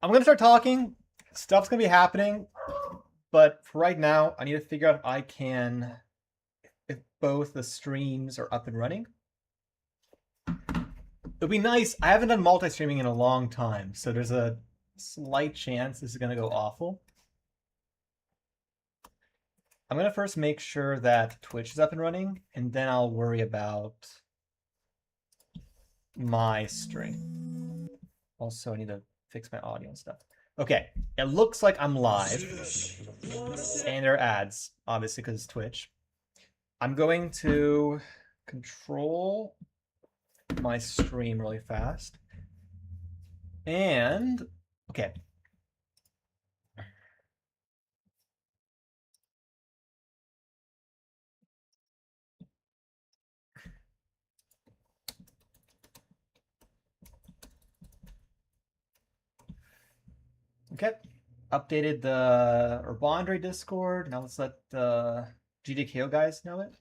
I'm going to start talking. Stuff's going to be happening. But for right now, I need to figure out if both the streams are up and running. It'd be nice. I haven't done multi-streaming in a long time, so there's a slight chance this is going to go awful. I'm going to first make sure that Twitch is up and running, and then I'll worry about my stream. Also, I need to fix my audio and stuff. Okay, it looks like I'm live, and there are ads, obviously, because it's Twitch. I'm going to control my stream really fast. And, okay. Okay, updated the Urbandre Discord. Now let's let the GDKO guys know it.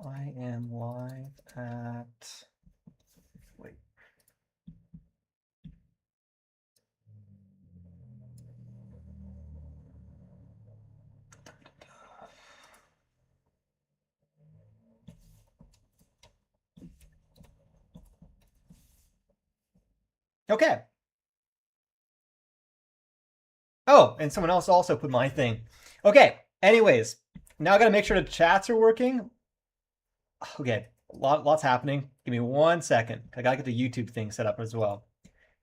I am live at... Wait. Okay. Oh, and someone else also put my thing. Okay, anyways, now I gotta make sure the chats are working. Okay, lots happening. Give me 1 second. I gotta get the YouTube thing set up as well.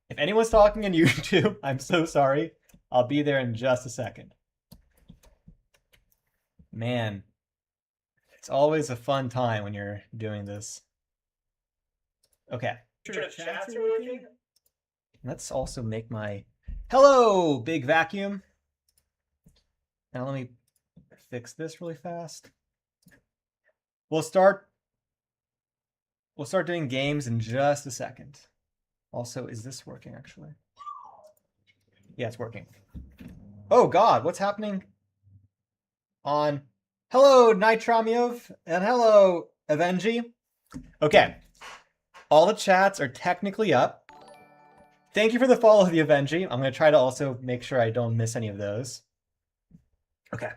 If anyone's talking on YouTube, I'm so sorry. I'll be there in just a second. Man, it's always a fun time when you're doing this. Okay. Sure the chats are working. Let's also make my... Hello, big vacuum. Now let me fix this really fast. We'll start doing games in just a second. Also, is this working actually? Yeah, it's working. Oh God, what's happening on... Hello, Nitramiov, and hello, Avengi. Okay, all the chats are technically up. Thank you for the follow, the Avengi. I'm going to try to also make sure I don't miss any of those. Okay.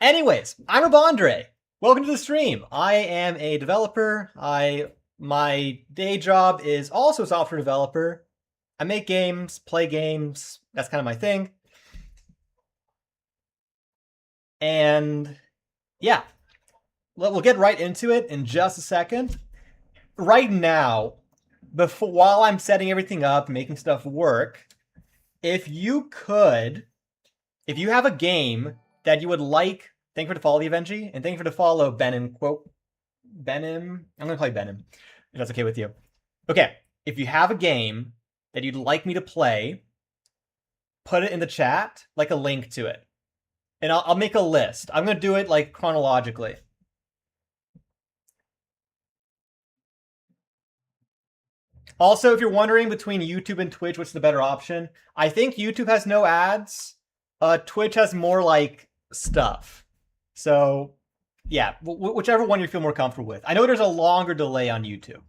Anyways, I'm Abandre. Welcome to the stream. I am a developer. My day job is also a software developer. I make games, play games. That's kind of my thing. And yeah, we'll get right into it in just a second. Right now, while I'm setting everything up, making stuff work, if you have a game that you would like, thank you for the follow, the Avengi, and thank you for the follow, Benim. Benim. I'm going to play Benim, if that's okay with you. Okay, if you have a game that you'd like me to play, put it in the chat, like a link to it. And I'll make a list. I'm going to do it like chronologically. Also, if you're wondering between YouTube and Twitch, what's the better option? I think YouTube has no ads. Twitch has more like stuff. So yeah, whichever one you feel more comfortable with. I know there's a longer delay on YouTube.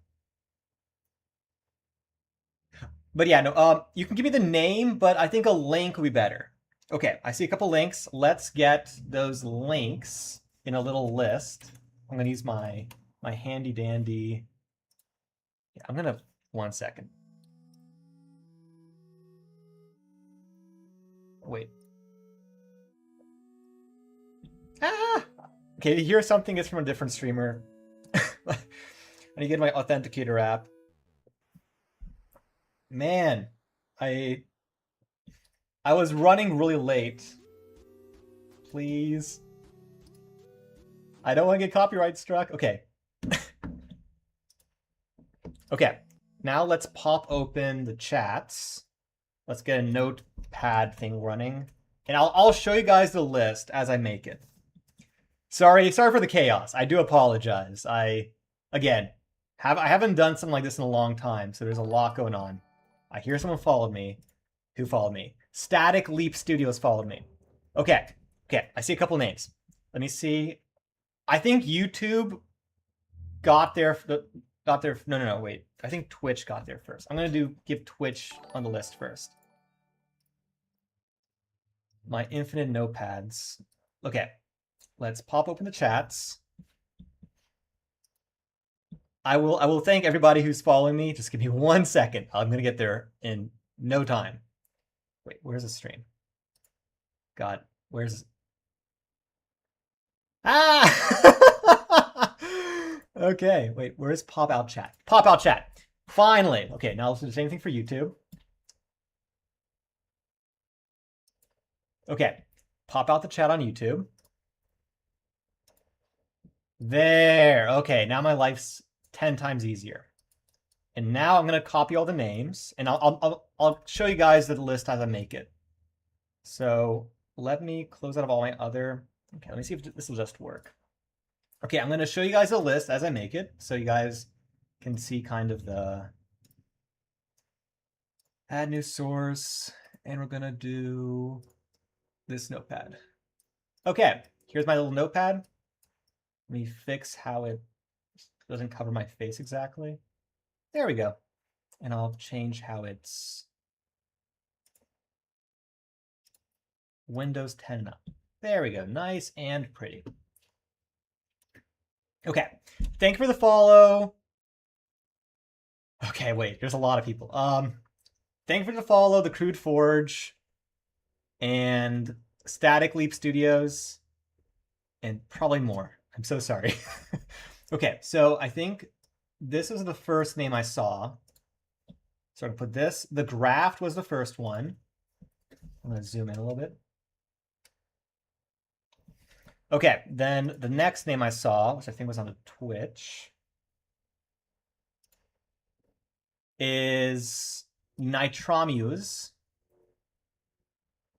But yeah, no, you can give me the name, but I think a link would be better. Okay, I see a couple links. Let's get those links in a little list. I'm gonna use my handy dandy. Yeah, I'm gonna 1 second. Wait. Ah! Okay, to hear something is from a different streamer. I need to get my authenticator app. Man, I was running really late. Please. I don't want to get copyright struck. Okay. Okay. Now let's pop open the chats. Let's get a notepad thing running. And I'll show you guys the list as I make it. Sorry for the chaos. I do apologize. I haven't done something like this in a long time, so there's a lot going on. I hear someone followed me. Who followed me? Static Leap Studios followed me. Okay. I see a couple names. Let me see. I think YouTube got their got there. No, wait. I think Twitch got there first. I'm gonna give Twitch on the list first. My infinite notepads. Okay, let's pop open the chats. I will thank everybody who's following me. Just give me 1 second. I'm gonna get there in no time. Wait, where's the stream? God, where's... Ah! Okay, wait, where's pop out chat? Pop out chat. Finally. Okay, now let's do the same thing for YouTube. Okay, pop out the chat on YouTube. There. Okay, now my life's 10 times easier. And now I'm gonna copy all the names, and I'll show you guys the list as I make it. So let me close out of all my other. Okay, let me see if this will just work. Okay, I'm gonna show you guys the list as I make it, so you guys can see kind of the add new source, and we're gonna do this notepad. Okay, here's my little notepad. Let me fix how it doesn't cover my face exactly. There we go. And I'll change how it's Windows 10 and up. There we go. Nice and pretty. Okay. Thank you for the follow. Okay, wait. There's a lot of people. Thank you for the follow, the Crude Forge, and Static Leap Studios, and probably more. I'm so sorry. Okay, so I think this is the first name I saw. So I'm gonna put this. The Graft was the first one. I'm gonna zoom in a little bit. Okay, then the next name I saw, which I think was on the Twitch, is Nitromuse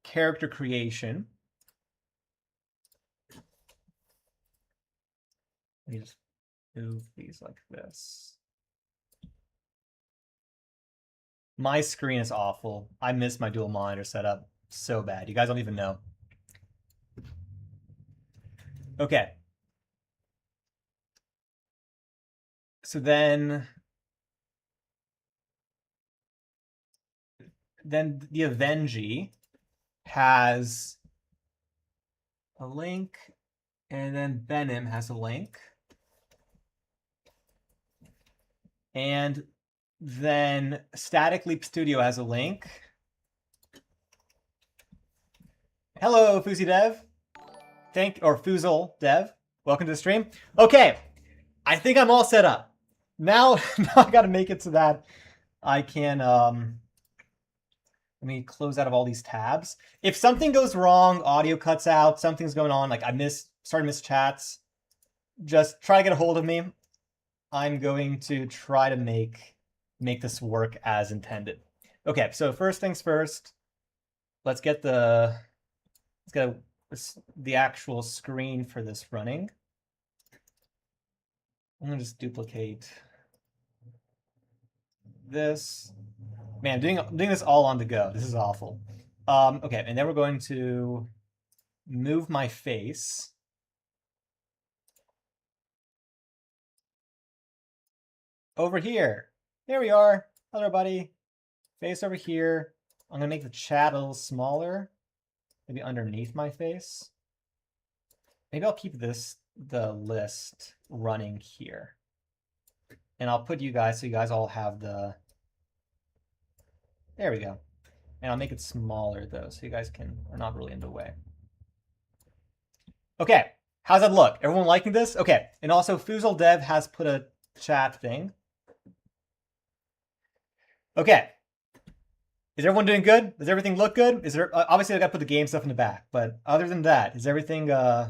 Character Creation. Let me just move these like this. My screen is awful. I miss my dual monitor setup so bad. You guys don't even know. Okay. So then the Avengi has a link, and then Benim has a link. And then Static Leap Studio has a link. Hello, Fuzi Dev. Or Fuzel Dev. Welcome to the stream. Okay, I think I'm all set up. Now I gotta make it so that I can, let me close out of all these tabs. If something goes wrong, audio cuts out, something's going on, like started to miss chats, just try to get a hold of me. I'm going to try to make this work as intended. Okay, so first things first, let's get the actual screen for this running. I'm gonna just duplicate this. Man, doing this all on the go. This is awful. Okay, and then we're going to move my face. Over here. There we are. Hello, everybody. Face over here. I'm gonna make the chat a little smaller. Maybe underneath my face. Maybe I'll keep the list running here. And I'll put you guys so you guys all have the... There we go. And I'll make it smaller though, so you guys are not really in the way. Okay, how's that look? Everyone liking this? Okay, and also Fuzel Dev has put a chat thing. Okay. Is everyone doing good? Does everything look good? Is there obviously I gotta put the game stuff in the back, but other than that, is everything is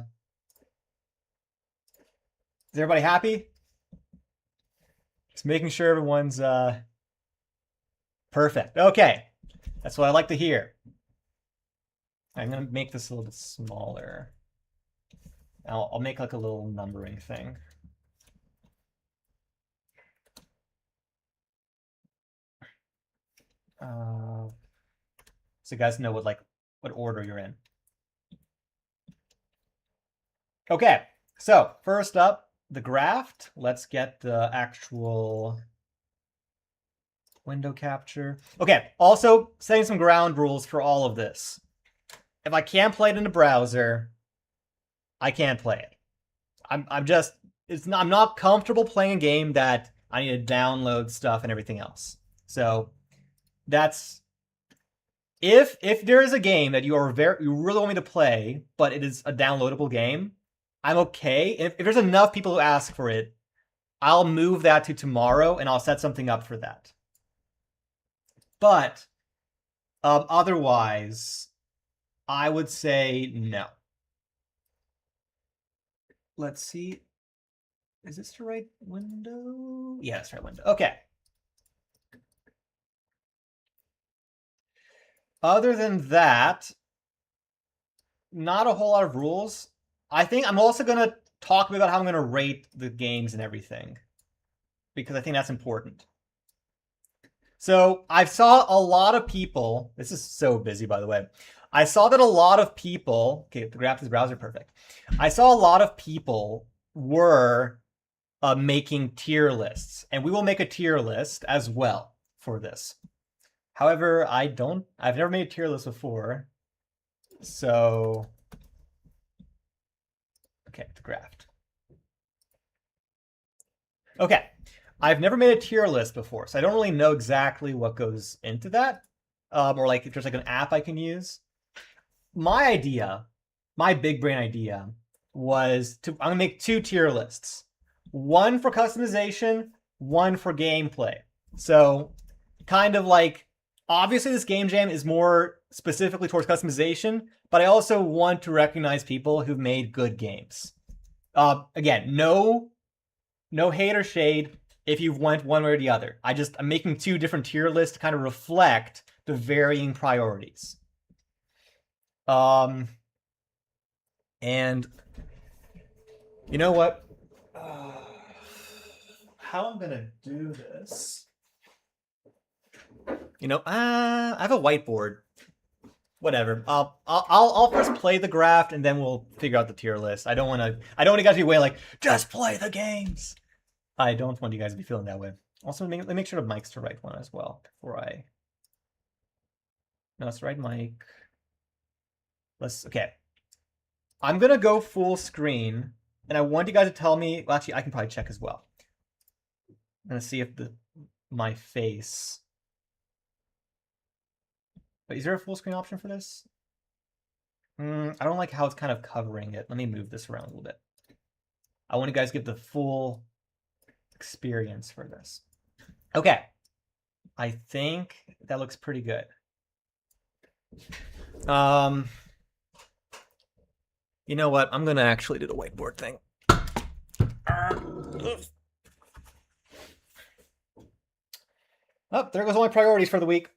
everybody happy? Just making sure everyone's perfect. Okay. That's what I like to hear. I'm gonna make this a little bit smaller. I'll make like a little numbering thing. So you guys know what order you're in. Okay, so first up, the graft. Let's get the actual window capture. Okay, also setting some ground rules for all of this. If I can't play it in the browser, I can't play it. I'm not comfortable playing a game that I need to download stuff and everything else. So that's if there is a game that you really want me to play, but it is a downloadable game, I'm okay. If there's enough people who ask for it, I'll move that to tomorrow and I'll set something up for that. But otherwise, I would say no. Let's see. Is this the right window? Yeah, it's the right window. Okay. Other than that, not a whole lot of rules. I think I'm also going to talk about how I'm going to rate the games and everything, because I think that's important. So I saw a lot of people, this is so busy, by the way. I saw that a lot of people, okay, the graph is browser perfect. I saw a lot of people were making tier lists, and we will make a tier list as well for this. However, I've never made a tier list before. So, okay, the graph. Okay, I've never made a tier list before, so I don't really know exactly what goes into that. Or like if there's like an app I can use. My idea, my big brain idea, was I'm gonna make 2 tier lists. One for customization, one for gameplay. So kind of like, obviously this game jam is more specifically towards customization, but I also want to recognize people who've made good games. Again, no hate or shade if you've went one way or the other. I'm making 2 different tier lists to kind of reflect the varying priorities. And you know what? How I'm gonna do this? You know, I have a whiteboard. Whatever. I'll first play the graph and then we'll figure out the tier list. I don't want you guys to be way like, just play the games. I don't want you guys to be feeling that way. Also, make sure the mic's the right one as well before I. No, it's the right mic. Okay. I'm gonna go full screen, and I want you guys to tell me. Well, actually, I can probably check as well. I'm gonna see if my face. But is there a full screen option for this? I don't like how it's kind of covering it. Let me move this around a little bit. I want you guys to get the full experience for this. Okay. I think that looks pretty good. You know what? I'm gonna actually do the whiteboard thing. Oh, there goes all my priorities for the week.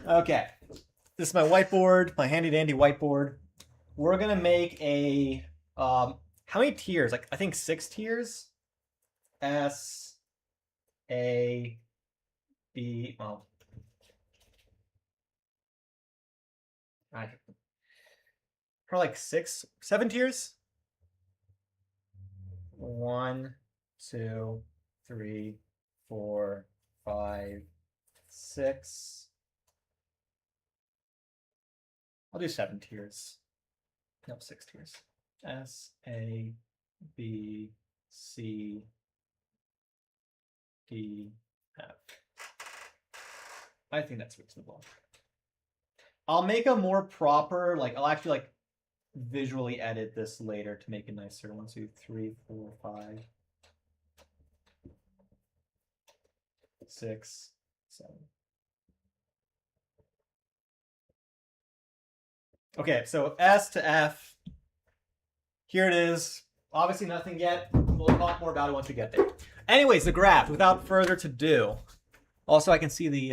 Okay. This is my whiteboard, my handy dandy whiteboard. We're gonna make a how many tiers? Like I think 6 tiers. S A B well. Probably like 7 tiers. 1, 2, 3, 4, 5, 6. I'll do 7 tiers. No, 6 tiers. S, A, B, C, D, F. I think that's reasonable. I'll make a more proper, I'll actually visually edit this later to make it nicer. 1, 2, 3, 4, 5, 6, 7. Okay, so S to F. Here it is. Obviously nothing yet. We'll talk more about it once we get there. Anyways, the graph, without further to do. Also, I can see the,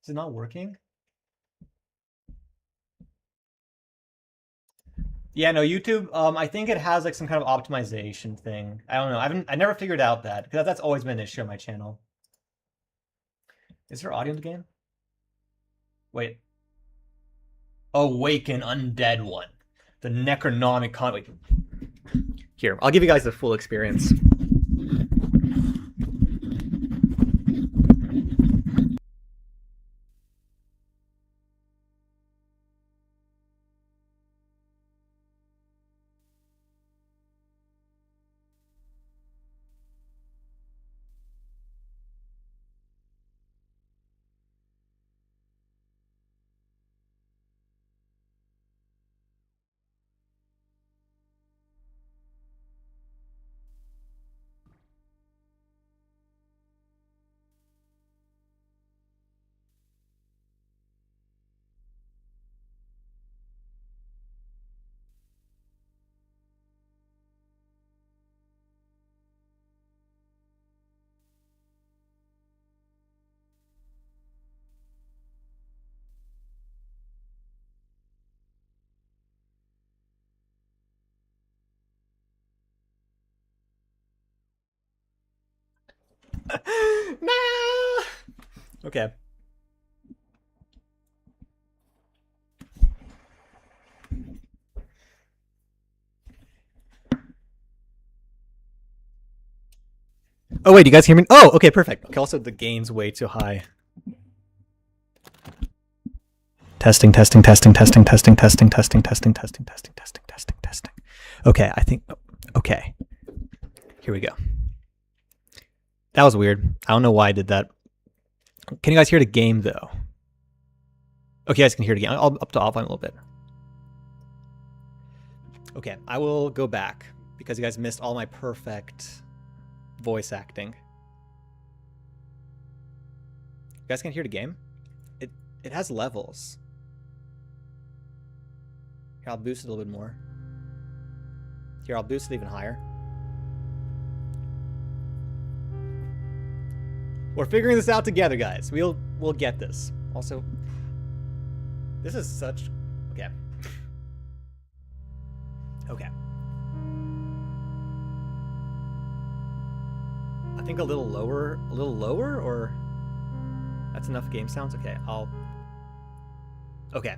is it not working? Yeah, no, YouTube, I think it has some kind of optimization thing. I don't know. I never figured out that, because that's always been an issue on my channel. Is there audio in the game? Wait. Awaken Undead One. The Necronomic Wait. Here, I'll give you guys the full experience. No. Okay. Oh wait, you guys hear me? Oh, okay, perfect. Okay, also the gain's way too high. Testing, testing, testing, testing, testing, testing, testing, testing, testing, testing, testing, testing, testing. Okay, I think. Okay, here we go. That was weird. I don't know why I did that. Can you guys hear the game though? Okay, you guys can hear the game. I'll up to offline a little bit. Okay, I will go back because you guys missed all my perfect voice acting. You guys can hear the game? It has levels. Here, I'll boost it a little bit more. Here, I'll boost it even higher. We're figuring this out together, guys. We'll get this. Also, this is such... Okay. Okay. I think a little lower, or... That's enough game sounds? Okay, I'll... Okay.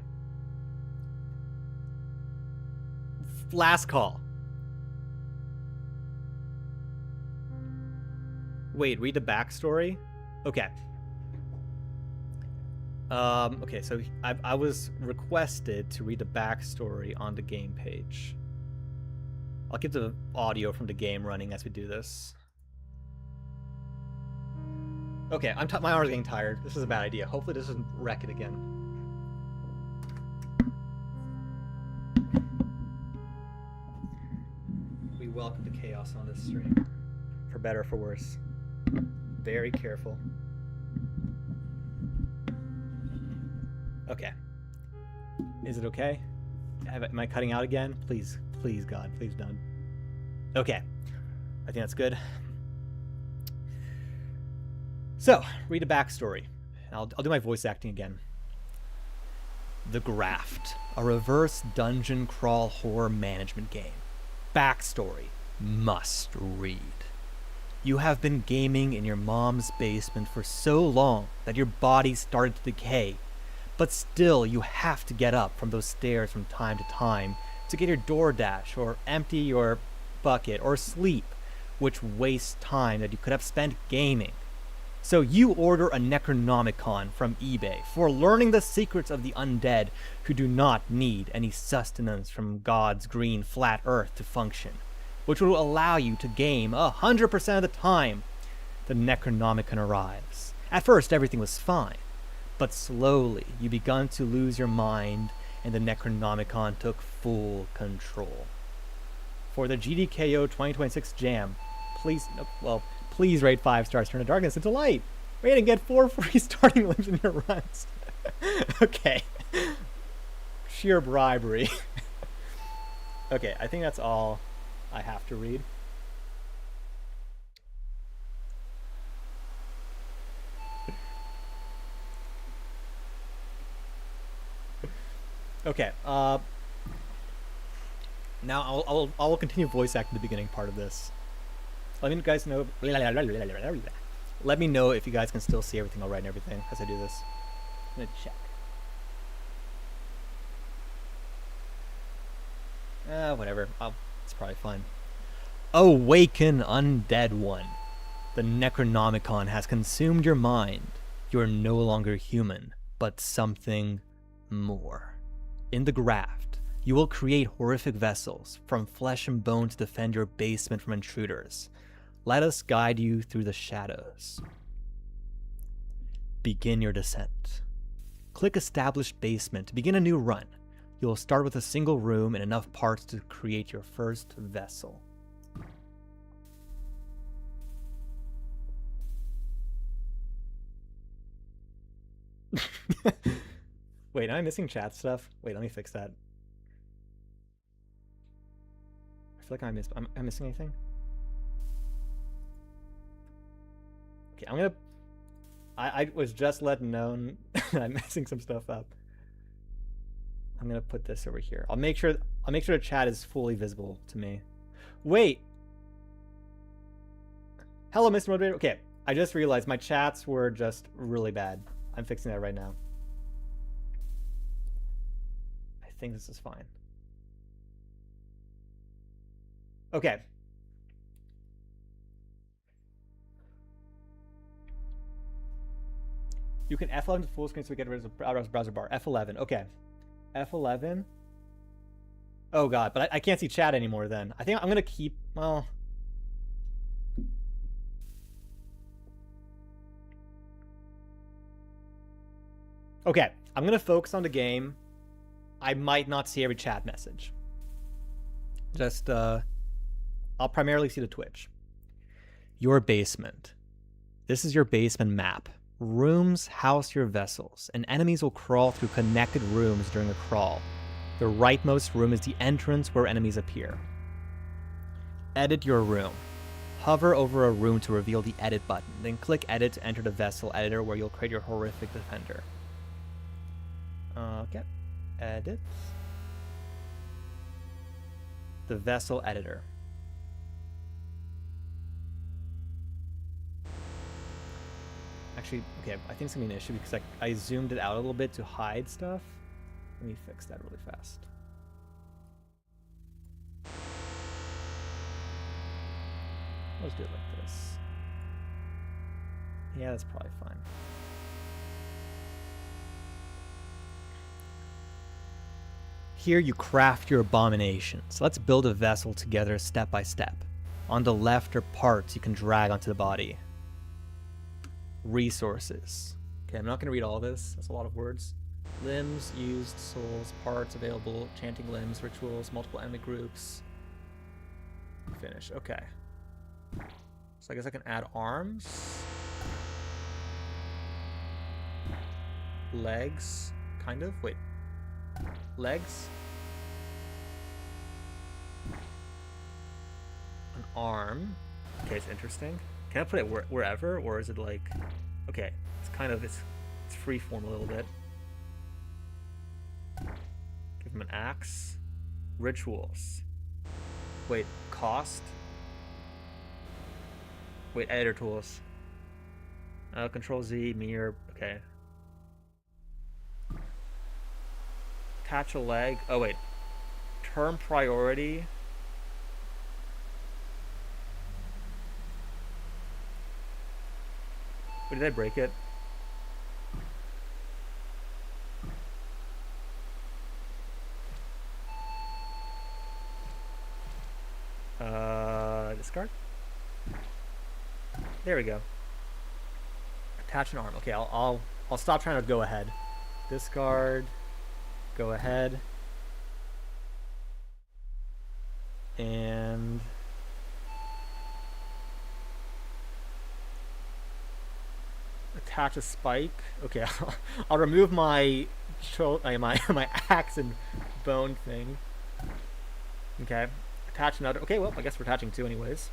Last call. Wait, read the backstory? Okay. Okay, so I was requested to read the backstory on the game page. I'll keep the audio from the game running as we do this. Okay, my arms are getting tired. This is a bad idea. Hopefully this doesn't wreck it again. We welcome the chaos on this stream. For better or for worse. Very careful. Okay. Is it okay? Am I cutting out again? Please, please, God, please don't. Okay. I think that's good. So, read a backstory. I'll do my voice acting again. The Graft, a reverse dungeon crawl horror management game. Backstory. Must read. You have been gaming in your mom's basement for so long that your body started to decay. But still, you have to get up from those stairs from time to time to get your DoorDash or empty your bucket or sleep, which wastes time that you could have spent gaming. So you order a Necronomicon from eBay for learning the secrets of the undead who do not need any sustenance from God's green flat earth to function, which will allow you to game 100% of the time. The Necronomicon arrives. At first, everything was fine, but slowly you begun to lose your mind and the Necronomicon took full control. For the GDKO 2026 jam, please rate 5 stars, turn the darkness into light. Rate and get 4 free starting limbs in your runs. Okay. Sheer bribery. Okay, I think that's all I have to read. Okay, now I'll continue voice acting the beginning part of this. Let me guys know. Let me know if you guys can still see everything all right and everything as I do this. I'm gonna check. Whatever. It's probably fine. Awaken, undead one. The Necronomicon has consumed your mind. You are no longer human, but something more. In the graft, you will create horrific vessels from flesh and bone to defend your basement from intruders. Let us guide you through the shadows. Begin your descent. Click Establish Basement to begin a new run. You will start with a single room and enough parts to create your first vessel. Wait, am I missing chat stuff? Wait, let me fix that. I feel like I'm missing anything. Okay, I was just let known I'm messing some stuff up. I'm gonna put this over here. I'll make sure the chat is fully visible to me. Wait. Hello, Mr. Moderator. Okay, I just realized my chats were just really bad. I'm fixing that right now. I think this is fine. Okay. You can F11 to full screen so we get rid of the browser bar. F11. Okay. F11. Oh god, but I can't see chat anymore then. I think I'm gonna keep, well... Okay, I'm gonna focus on the game. I might not see every chat message. Just, I'll primarily see the Twitch. Your basement. This is your basement map. Rooms house your vessels, and enemies will crawl through connected rooms during a crawl. The rightmost room is the entrance where enemies appear. Edit your room. Hover over a room to reveal the edit button, then click edit to enter the vessel editor where you'll create your horrific defender. Okay. Edit. The vessel editor. Actually, okay, I think it's gonna be an issue because I zoomed it out a little bit to hide stuff. Let me fix that really fast. Let's do it like this. Yeah, that's probably fine. Here you craft your abominations. Let's build a vessel together step by step. On the left are parts you can drag onto the body. Resources. Okay, I'm not going to read all this. That's a lot of words. Limbs, used, souls, parts available, chanting limbs, rituals, multiple enemy groups. Finish. Okay. So I guess I can add arms. Legs. Kind of. Wait. Legs. An arm. Okay, it's interesting. Can I put it wherever, or is it like... Okay, it's kind of... It's freeform a little bit. Give him an axe. Rituals. Wait, cost? Wait, editor tools. Control Z, mirror... Okay. Attach a leg. Oh, wait. Term priority. Wait, did I break it? Discard? There we go. Attach an arm. Okay, I'll stop trying to go ahead. Discard. Go ahead. And attach a spike. Okay, I'll remove my my axe and bone thing. Okay, attach another. Okay, well, I guess we're attaching two anyways.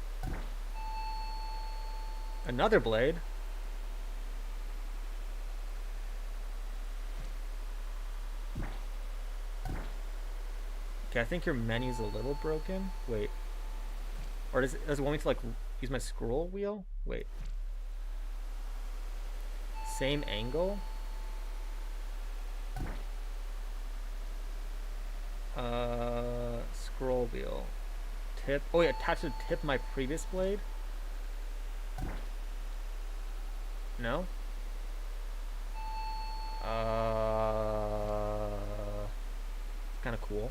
Another blade. Okay, I think your menu's a little broken. Wait. Or does it want me to like use my scroll wheel? Wait. Same angle? Scroll wheel. tip. Oh, wait, attach the tip of my previous blade? No? Kind of cool.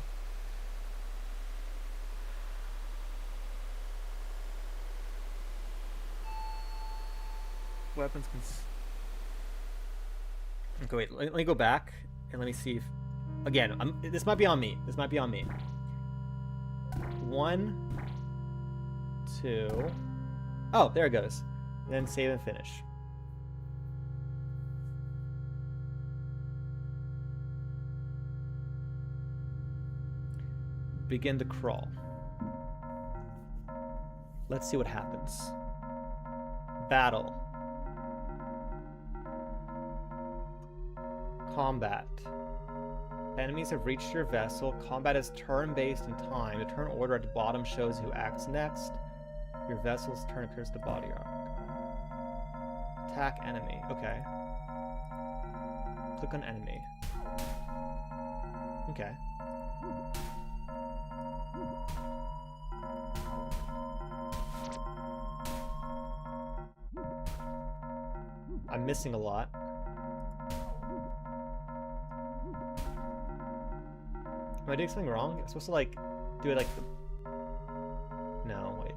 Weapons can... Okay, wait, let me go back and let me see if... Again, this might be on me. This might be on me. 1, 2... Oh, there it goes. Then save and finish. Begin to crawl. Let's see what happens. Battle. Combat. Enemies have reached your vessel. Combat is turn-based in time. The turn order at the bottom shows who acts next. Your vessel's turn appears at the body arc. Attack enemy. Okay. Click on enemy. Okay. I'm missing a lot. Am I doing something wrong? I'm supposed to like do it like the... No, wait.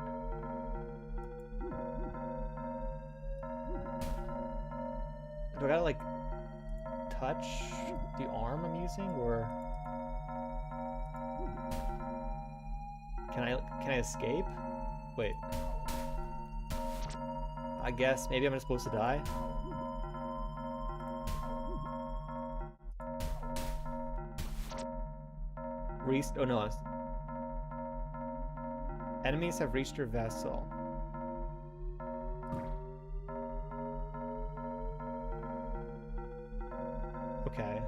Do I gotta like touch the arm I'm using, or can I escape? Wait. I guess maybe I'm just supposed to die. Oh no. Enemies have reached your vessel. Okay.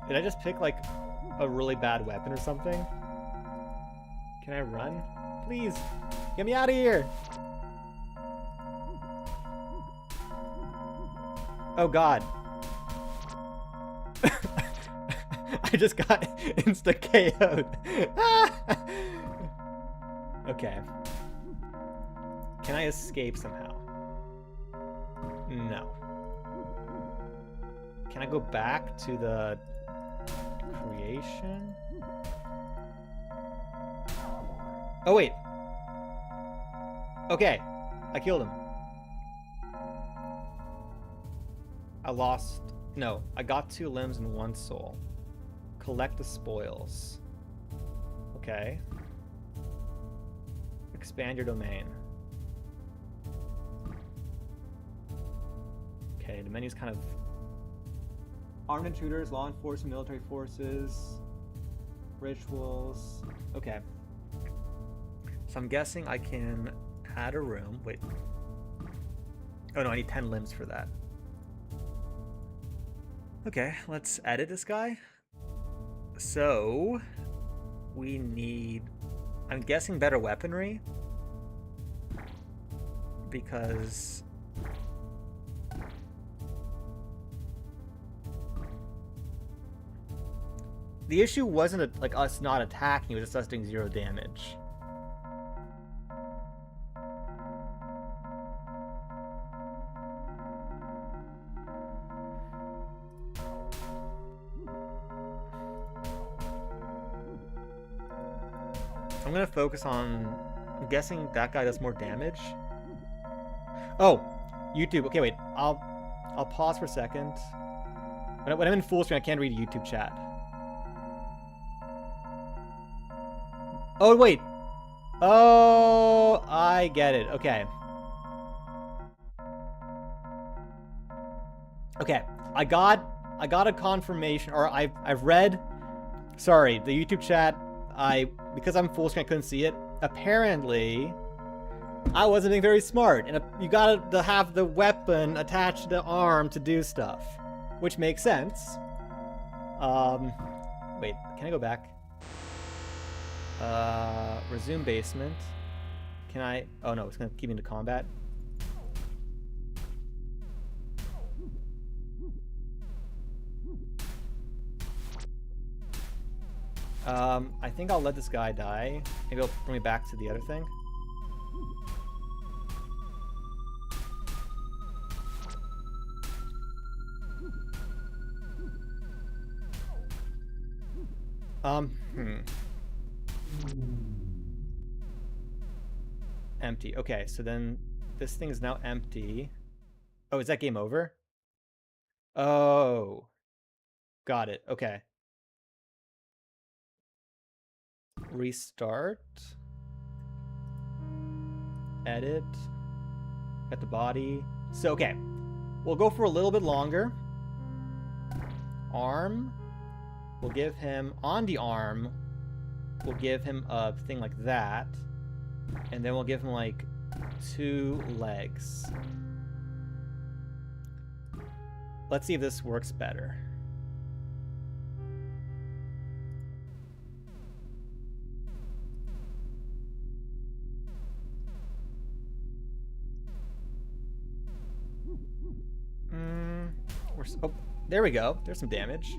Did I just pick like a really bad weapon or something? Can I run? Please! Get me out of here! Oh god. I just got insta-KO'd. Okay. Can I escape somehow? No. Can I go back to the creation? Oh wait. Okay. I killed him. I lost... No. I got 2 limbs and 1 soul. Collect the spoils. Okay. Expand your domain. Okay, the menu's kind of... Armed intruders, law enforcement, military forces, rituals. Okay. So I'm guessing I can add a room. Wait. Oh no, I need 10 limbs for that. Okay, let's edit this guy. So, we need, I'm guessing, better weaponry. Because... the issue wasn't like us not attacking, it was just us doing 0 damage. I'm gonna focus on... I'm guessing that guy does more damage. Oh! YouTube. Okay, wait. I'll pause for a second. When I'm in full screen, I can't read YouTube chat. Oh, wait! Oh, I get it. Okay. Okay. I got a confirmation, or I've read... Sorry, the YouTube chat... because I'm full screen, I couldn't see it. Apparently, I wasn't being very smart, and you gotta have the weapon attached to the arm to do stuff, which makes sense. Wait, can I go back? Resume basement. Can I? Oh no, it's gonna keep me into combat. I think I'll let this guy die. Maybe it'll bring me back to the other thing. Empty. Okay, so then this thing is now empty. Oh, is that game over? Oh. Got it. Okay. Restart. Edit. Got the body. So, okay. We'll go for a little bit longer. Arm. We'll give him, on the arm, we'll give him a thing like that. And then we'll give him like 2 legs. Let's see if this works better. Oh, there we go. There's some damage.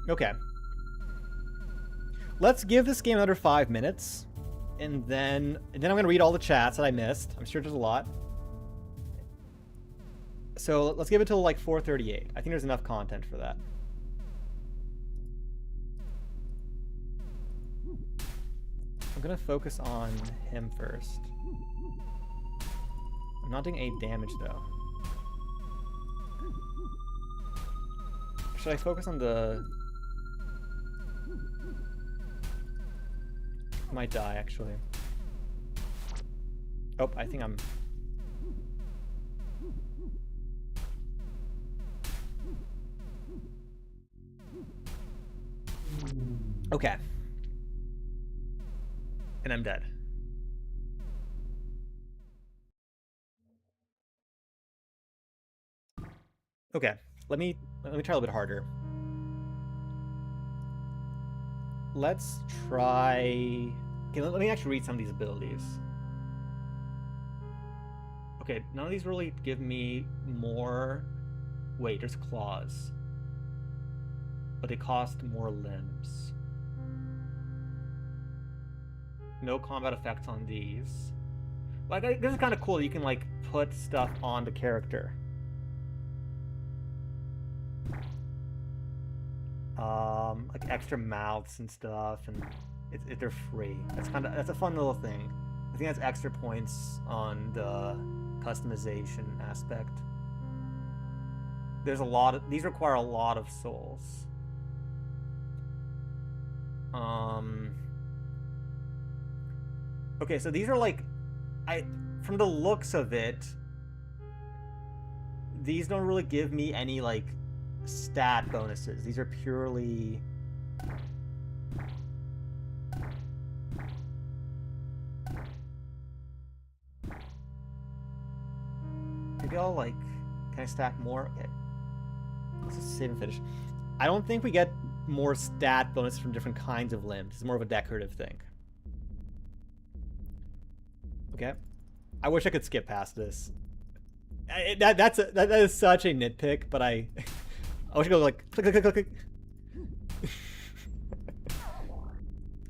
Okay. Let's give this game another 5 minutes. And then I'm going to read all the chats that I missed. I'm sure there's a lot. So let's give it till like 4:38. I think there's enough content for that. I'm going to focus on him first. I'm not doing any damage though. Should I focus on the... Might die, actually. Oh, I think I'm... Okay. And I'm dead. Okay, let me try a little bit harder. Let's try... Okay, let me actually read some of these abilities. Okay, none of these really give me more... Wait, there's claws. But they cost more limbs. No combat effects on these. Like, this is kind of cool. You can, like, put stuff on the character. Like extra mouths and stuff, and they're free. That's a fun little thing. I think that's extra points on the customization aspect. There's a lot of these require a lot of souls. Okay, so these are like, from the looks of it, these don't really give me any like stat bonuses. These are purely maybe I'll like, can I stack more? Okay, let's just save and finish. I don't think we get more stat bonuses from different kinds of limbs. It's more of a decorative thing. Okay, I wish I could skip past this. That is such a nitpick, but I wish I could go like click, click, click, click.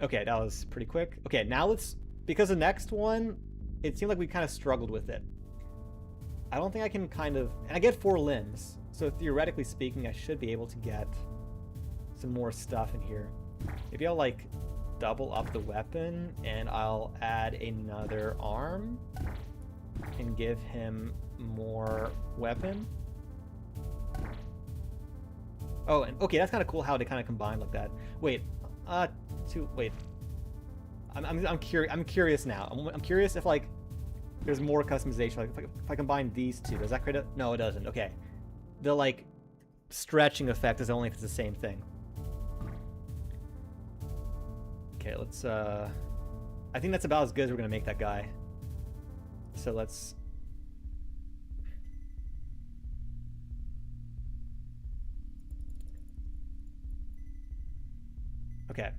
Okay, that was pretty quick. Okay, now let's, because the next one, it seemed like we kind of struggled with it. I don't think I can kind of, and I get 4 limbs, so theoretically speaking, I should be able to get some more stuff in here. Maybe I'll like double up the weapon, and I'll add another arm and give him more weapon. Oh, and okay, that's kind of cool how they kind of combine like that. Wait, wait. I'm curious now. I'm curious if like there's more customization. Like if I combine these two, does that create a? No, it doesn't. Okay, the like stretching effect is only if it's the same thing. Okay, let's. I think that's about as good as we're gonna make that guy. So let's. Okay.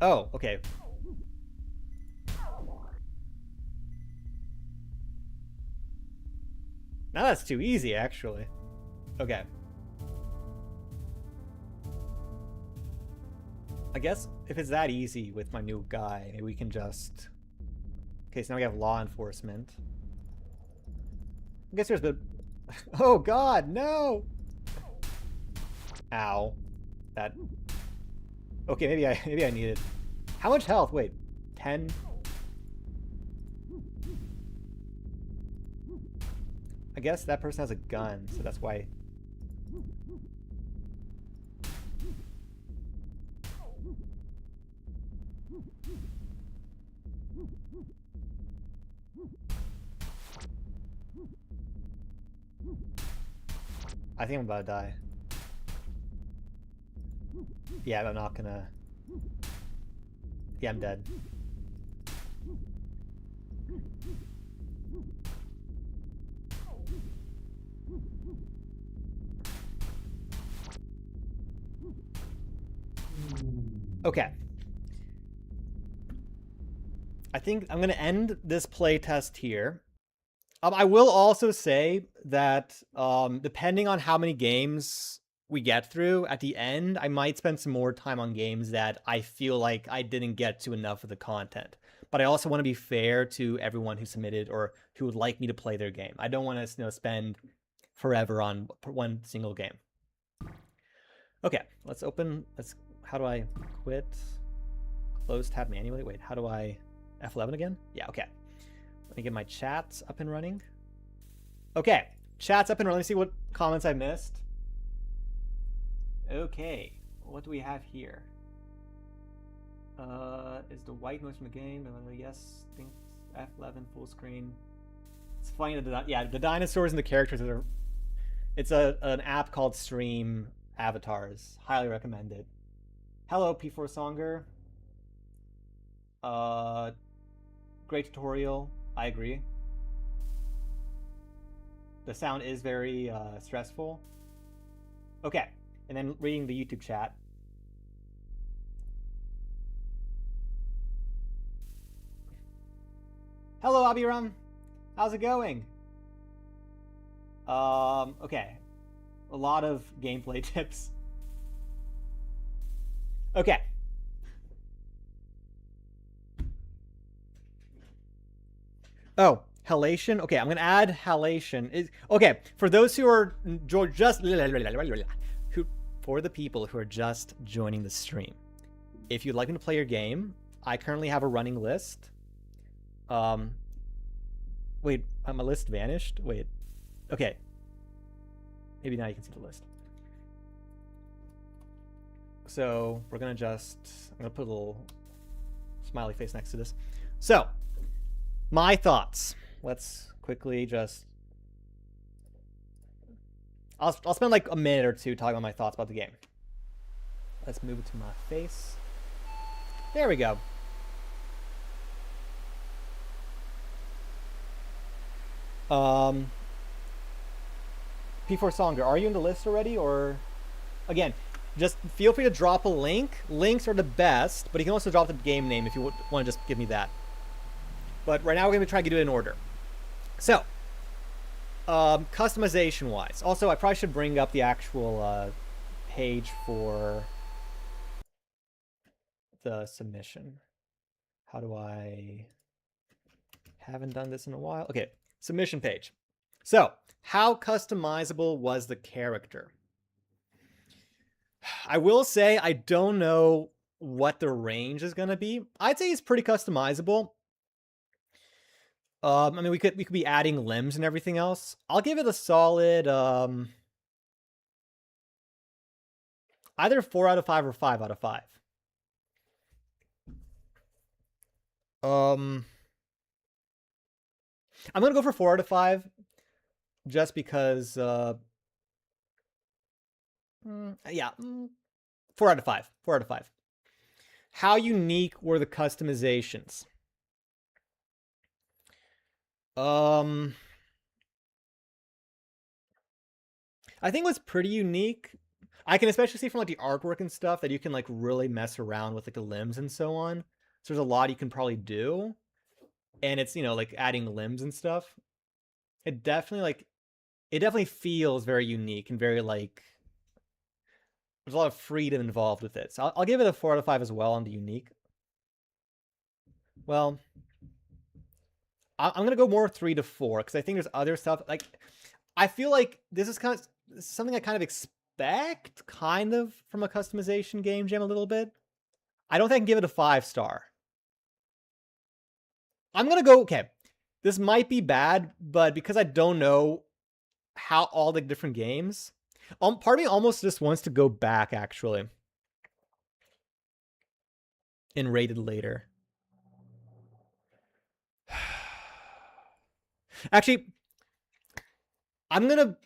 Oh, okay. Now that's too easy, actually. Okay. I guess if it's that easy with my new guy, maybe we can just... Okay, so now we have law enforcement. I guess there's the... Oh god, no! Ow. That... Okay, maybe I need it. How much health? Wait, 10? I guess that person has a gun, so that's why... I think I'm about to die. Yeah, I'm not gonna... Yeah, I'm dead. Okay. I think I'm going to end this playtest here. I will also say that depending on how many games we get through at the end, I might spend some more time on games that I feel like I didn't get to enough of the content. But I also want to be fair to everyone who submitted or who would like me to play their game. I don't want to spend forever on one single game. Okay, let's open. How do I quit? Close tab manually. Wait, how do I F11 again? Yeah, okay. Let me get my chats up and running. Okay, chat's up and running. Let me see what comments I missed. Okay, what do we have here? Is the white noise from the game? Yes, I think F11 full screen. It's funny that the dinosaurs and the characters are. It's an app called Stream Avatars. Highly recommended. Hello, P4 Songer. Great tutorial. I agree. The sound is very stressful. Okay, and then reading the YouTube chat. Hello, Abiram. How's it going? Okay. A lot of gameplay tips. Okay. Oh, halation. Okay, I'm gonna add halation. Okay, for those who are just for the people who are just joining the stream, if you'd like me to play your game, I currently have a running list. Wait, my list vanished. Wait, okay. Maybe now you can see the list. So we're gonna I'm gonna put a little smiley face next to this. So, my thoughts. Let's quickly just... I'll spend like a minute or two talking about my thoughts about the game. Let's move it to my face. There we go. P4 Songer, are you in the list already? Or, again, just feel free to drop a link. Links are the best, but you can also drop the game name if you want to just give me that. But right now we're going to try to do it in order. So, customization-wise. Also, I probably should bring up the actual page for the submission. How do I... Haven't done this in a while. Okay, submission page. So, how customizable was the character? I will say I don't know what the range is going to be. I'd say it's pretty customizable. I mean, we could be adding limbs and everything else. I'll give it a solid either 4 out of 5 or 5 out of 5. I'm gonna go for 4 out of 5, just because. Yeah, 4 out of 5. 4 out of 5. How unique were the customizations? I think it was pretty unique. I can especially see from like the artwork and stuff that you can like really mess around with like the limbs and so on. So there's a lot you can probably do. And it's, you know, like adding limbs and stuff. It definitely like it definitely feels very unique and very like there's a lot of freedom involved with it. So I'll give it a 4 out of 5 as well on the unique. Well, I'm gonna go more 3 to 4 because I think there's other stuff. Like, I feel like this is something I kind of expect, kind of, from a customization game jam a little bit. I don't think I can give it a 5-star. I'm gonna go, okay, this might be bad, but because I don't know how all the different games, part of me almost just wants to go back, actually, and rate it later. Actually, I'm gonna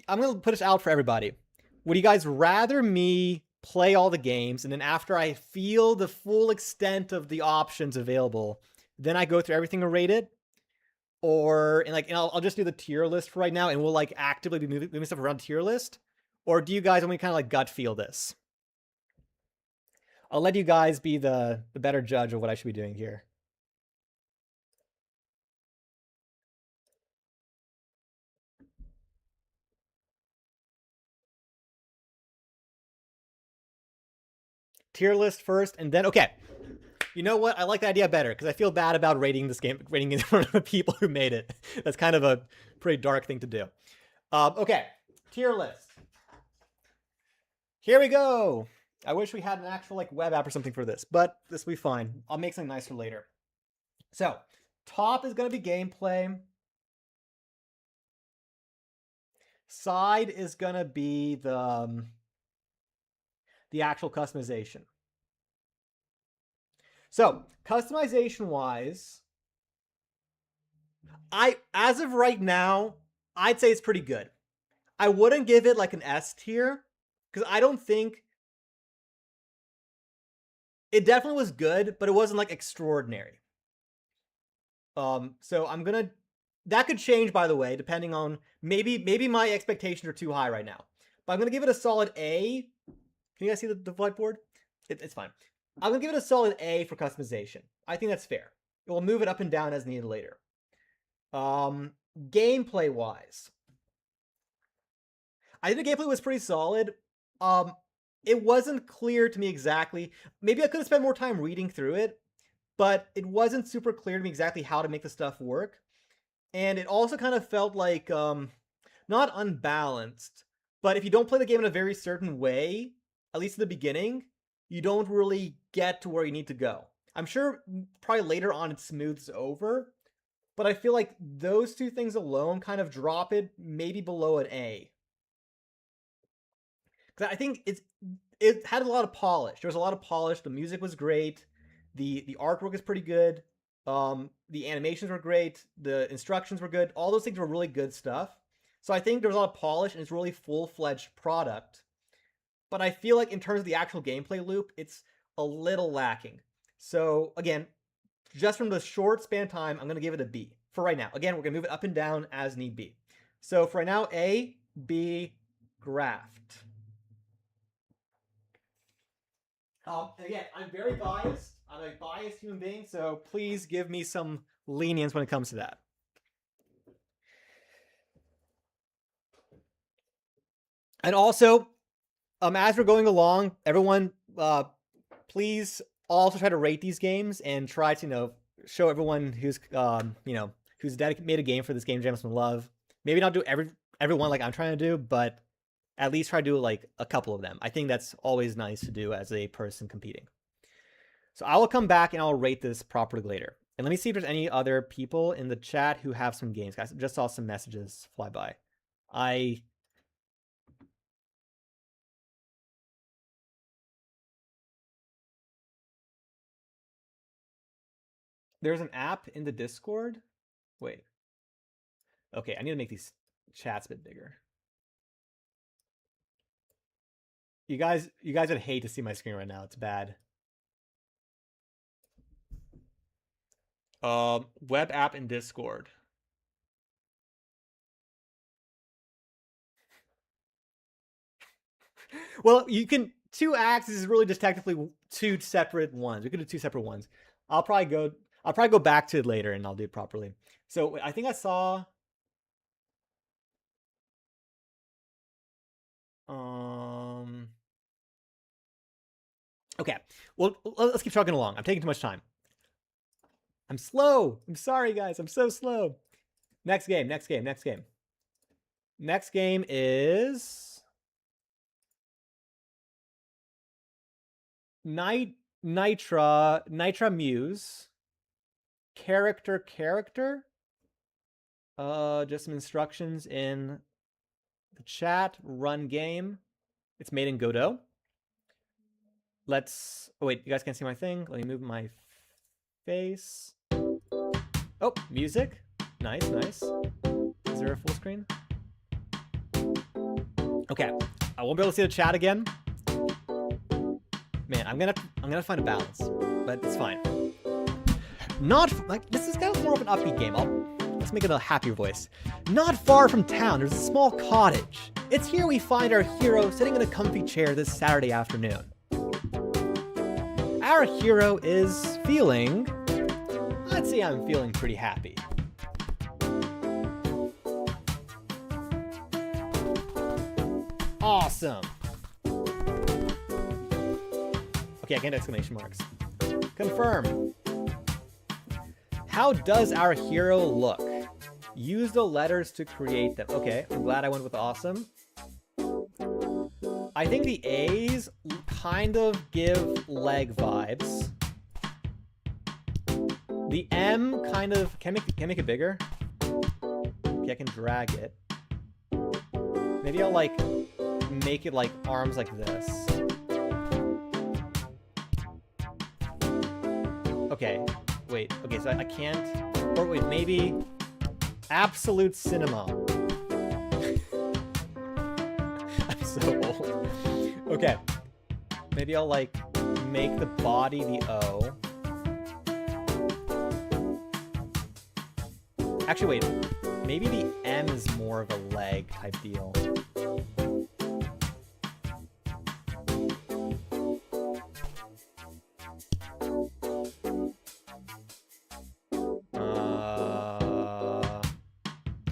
put this out for everybody. Would you guys rather me play all the games and then after I feel the full extent of the options available, then I go through everything and rate it? Or and I'll just do the tier list for right now, and we'll like actively be moving stuff around tier list. Or do you guys want me to kind of like gut feel this? I'll let you guys be the better judge of what I should be doing here. Tier list first, and then okay. You know what? I like the idea better because I feel bad about rating this game, rating in front of the people who made it. That's kind of a pretty dark thing to do. Okay, tier list. Here we go. I wish we had an actual like web app or something for this, but this will be fine. I'll make something nicer later. So, top is going to be gameplay. Side is going to be the actual customization. So, customization-wise, as of right now, I'd say it's pretty good. I wouldn't give it like an S tier, because I don't think... It definitely was good, but it wasn't like extraordinary. So I'm gonna... That could change, by the way, depending on... Maybe my expectations are too high right now. But I'm gonna give it a solid A. Can you guys see the whiteboard? It's fine. I'm going to give it a solid A for customization. I think that's fair. It will move it up and down as needed later. Gameplay-wise, I think the gameplay was pretty solid. It wasn't clear to me exactly. Maybe I could have spent more time reading through it, but it wasn't super clear to me exactly how to make the stuff work. And it also kind of felt like, not unbalanced, but if you don't play the game in a very certain way, at least in the beginning, you don't really get to where you need to go. I'm sure probably later on it smooths over, but I feel like those two things alone kind of drop it maybe below an A. Because I think it had a lot of polish. There was a lot of polish. The music was great. The artwork is pretty good. The animations were great. The instructions were good. All those things were really good stuff. So I think there was a lot of polish, and it's a really full-fledged product. But I feel like in terms of the actual gameplay loop, it's a little lacking. So again, just from the short span of time, I'm going to give it a B for right now. Again, we're going to move it up and down as need be. So for right now, A, B, graft. Again, I'm very biased. I'm a biased human being, so please give me some lenience when it comes to that. And also, as we're going along, everyone, please also try to rate these games and try to, show everyone who's, who's made a game for this game jam some love. Maybe not do everyone like I'm trying to do, but at least try to do like a couple of them. I think that's always nice to do as a person competing. So I will come back and I'll rate this properly later. And let me see if there's any other people in the chat who have some games, guys. I just saw some messages fly by. There's an app in the Discord. Wait. Okay, I need to make these chats a bit bigger. You guys would hate to see my screen right now. It's bad. Web app in Discord. Well, you can... 2 acts is really just technically 2 separate ones. We could do 2 separate ones. I'll probably go back to it later and I'll do it properly. So I think I saw... Okay. Well, let's keep trucking along. I'm taking too much time. I'm slow. I'm sorry, guys. I'm so slow. Next game. Next game is Nitra Muse. Character. Just some instructions in the chat. Run game. It's made in Godot. Let's. Oh wait, you guys can't see my thing. Let me move my face. Oh, music. Nice. Is there a full screen? Okay, I won't be able to see the chat again. Man, I'm gonna find a balance, but it's fine. Not like this is kind of more of an upbeat game. Let's make it a happier voice. Not far from town, there's a small cottage. It's here we find our hero sitting in a comfy chair this Saturday afternoon. Our hero is feeling, I'd say I'm feeling pretty happy. Awesome. Okay, I can't do exclamation marks. Confirm. How does our hero look? Use the letters to create them. Okay, I'm glad I went with awesome. I think the A's kind of give leg vibes. The M kind of can make it bigger. Okay, I can drag it. Maybe I'll like make it like arms like this. Okay, wait. Okay, so I can't. Or wait, maybe absolute cinema. I'm so old. Okay, maybe I'll like make the body the O. Actually, wait. Maybe the M is more of a leg type deal.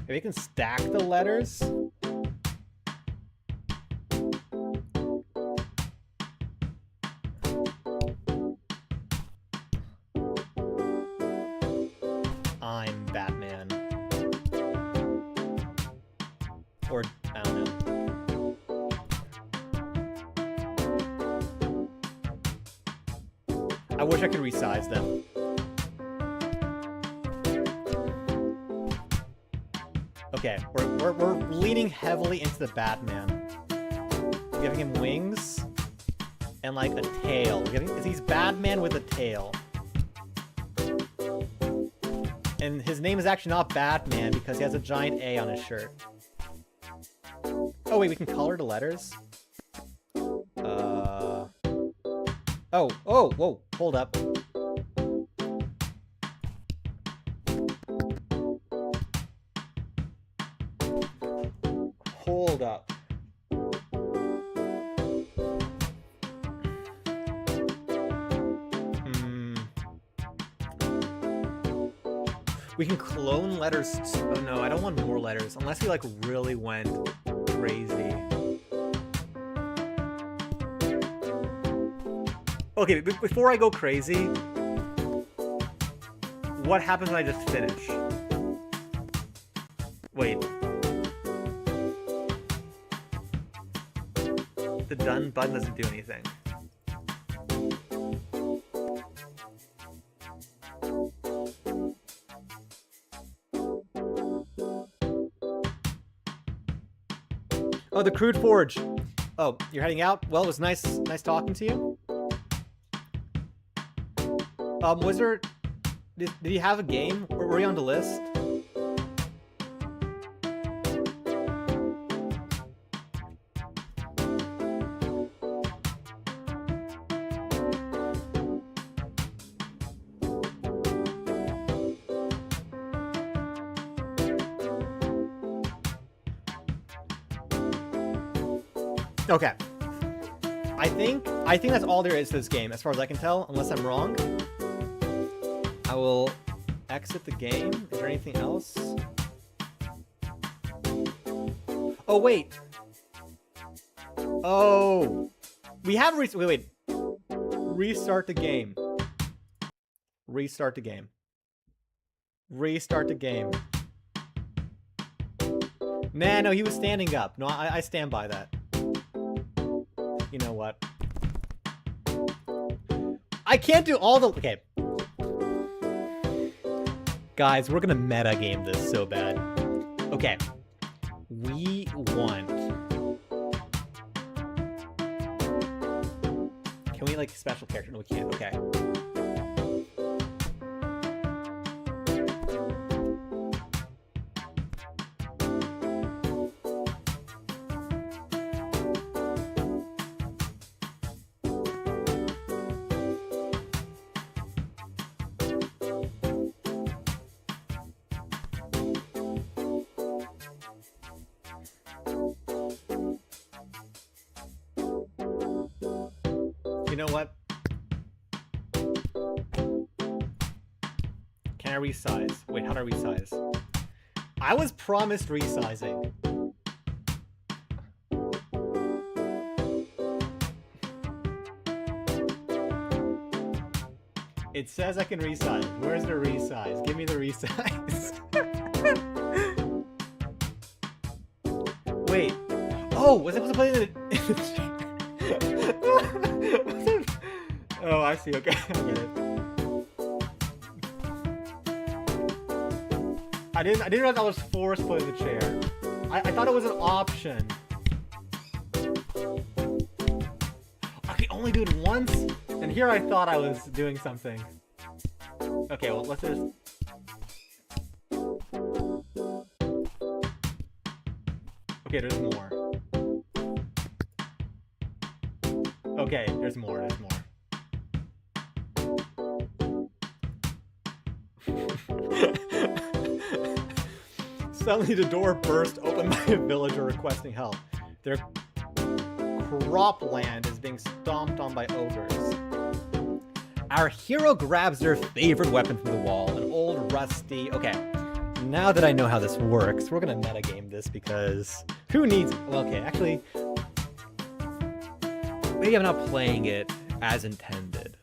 Maybe we can stack the letters. I'm Batman. Or, I don't know. I wish I could resize them. Okay, we're leaning heavily into the Batman. We're giving him wings and like a tail. He's Batman with a tail. And his name is actually not Batman because he has a giant A on his shirt. Oh wait, we can color the letters? Oh, whoa, hold up. Hold up. We can clone letters. Oh no, I don't want more letters unless we like really went crazy. Okay, before I go crazy, what happens when I just finish? Wait. The done button doesn't do anything. Oh, the crude forge. Oh, you're heading out? Well, it was nice talking to you. Was there... Did you have a game? Were you on the list? Okay. I think that's all there is to this game, as far as I can tell, unless I'm wrong. I will exit the game. Is there anything else? Oh, wait. Oh. We have wait. Restart the game. Restart the game. Restart the game. Nah, no, he was standing up. No, I stand by that. You know what? I can't do all the... Okay. Guys, we're gonna meta game this so bad. Okay. We want... Can we, like, special character? No, we can't. Okay. You know what? Can I resize? Wait, how do I resize? I was promised resizing. It says I can resize. Where's the resize? Give me the resize. Wait. Oh, was I supposed to put it in the... Oh, I see. Okay, I get it. I didn't realize I was forced to put in the chair. I thought it was an option. I can only do it once? And here I thought I was doing something. Okay, well, let's just... Okay, there's more. Okay, there's more, there's more. Suddenly the door burst open by a villager requesting help. Their cropland is being stomped on by ogres. Our hero grabs their favorite weapon from the wall, an old rusty... Okay, now that I know how this works, we're gonna metagame this because... Who needs... Well, okay, actually... Maybe I'm not playing it as intended.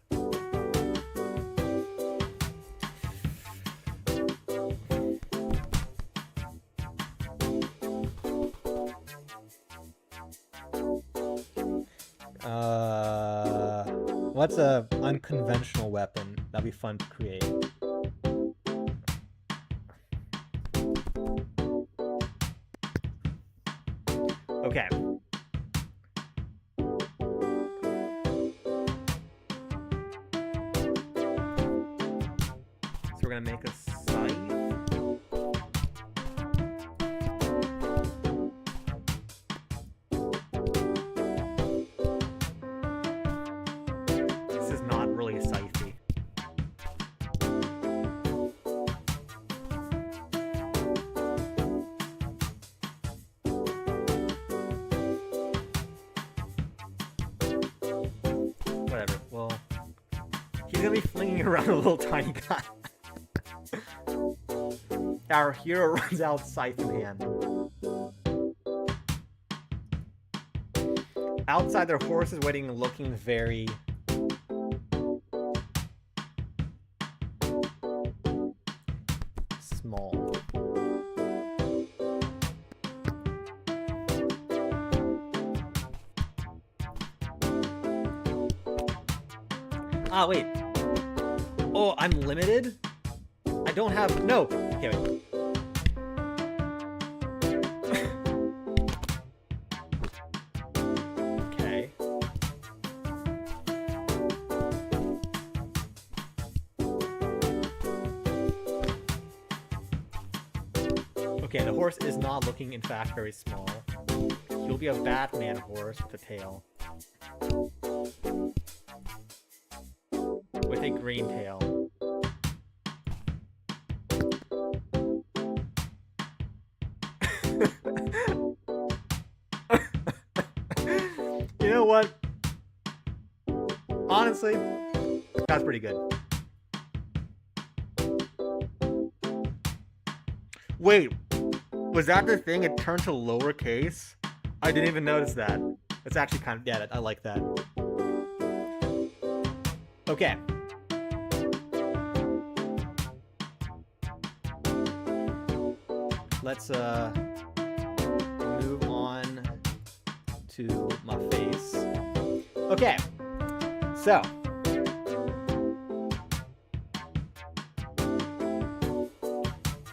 What's a unconventional weapon? That'd be fun to create. Okay. So we're gonna make a scythe. Whatever, well... He's gonna be flinging around a little tiny guy. Our hero runs out, scythe in hand. Outside, their horse is waiting, looking very... small. Ah, wait. Oh, I'm limited? I don't have... No! Okay, wait. Okay. Okay, the horse is not looking, in fact, very small. He'll be a Batman horse with a tail. With a green tail. You know what? Honestly, that's pretty good. Wait, was that the thing? It turned to lowercase? I didn't even notice that. It's actually kind of... Yeah, I like that. Okay. Let's move on to my face. Okay. So.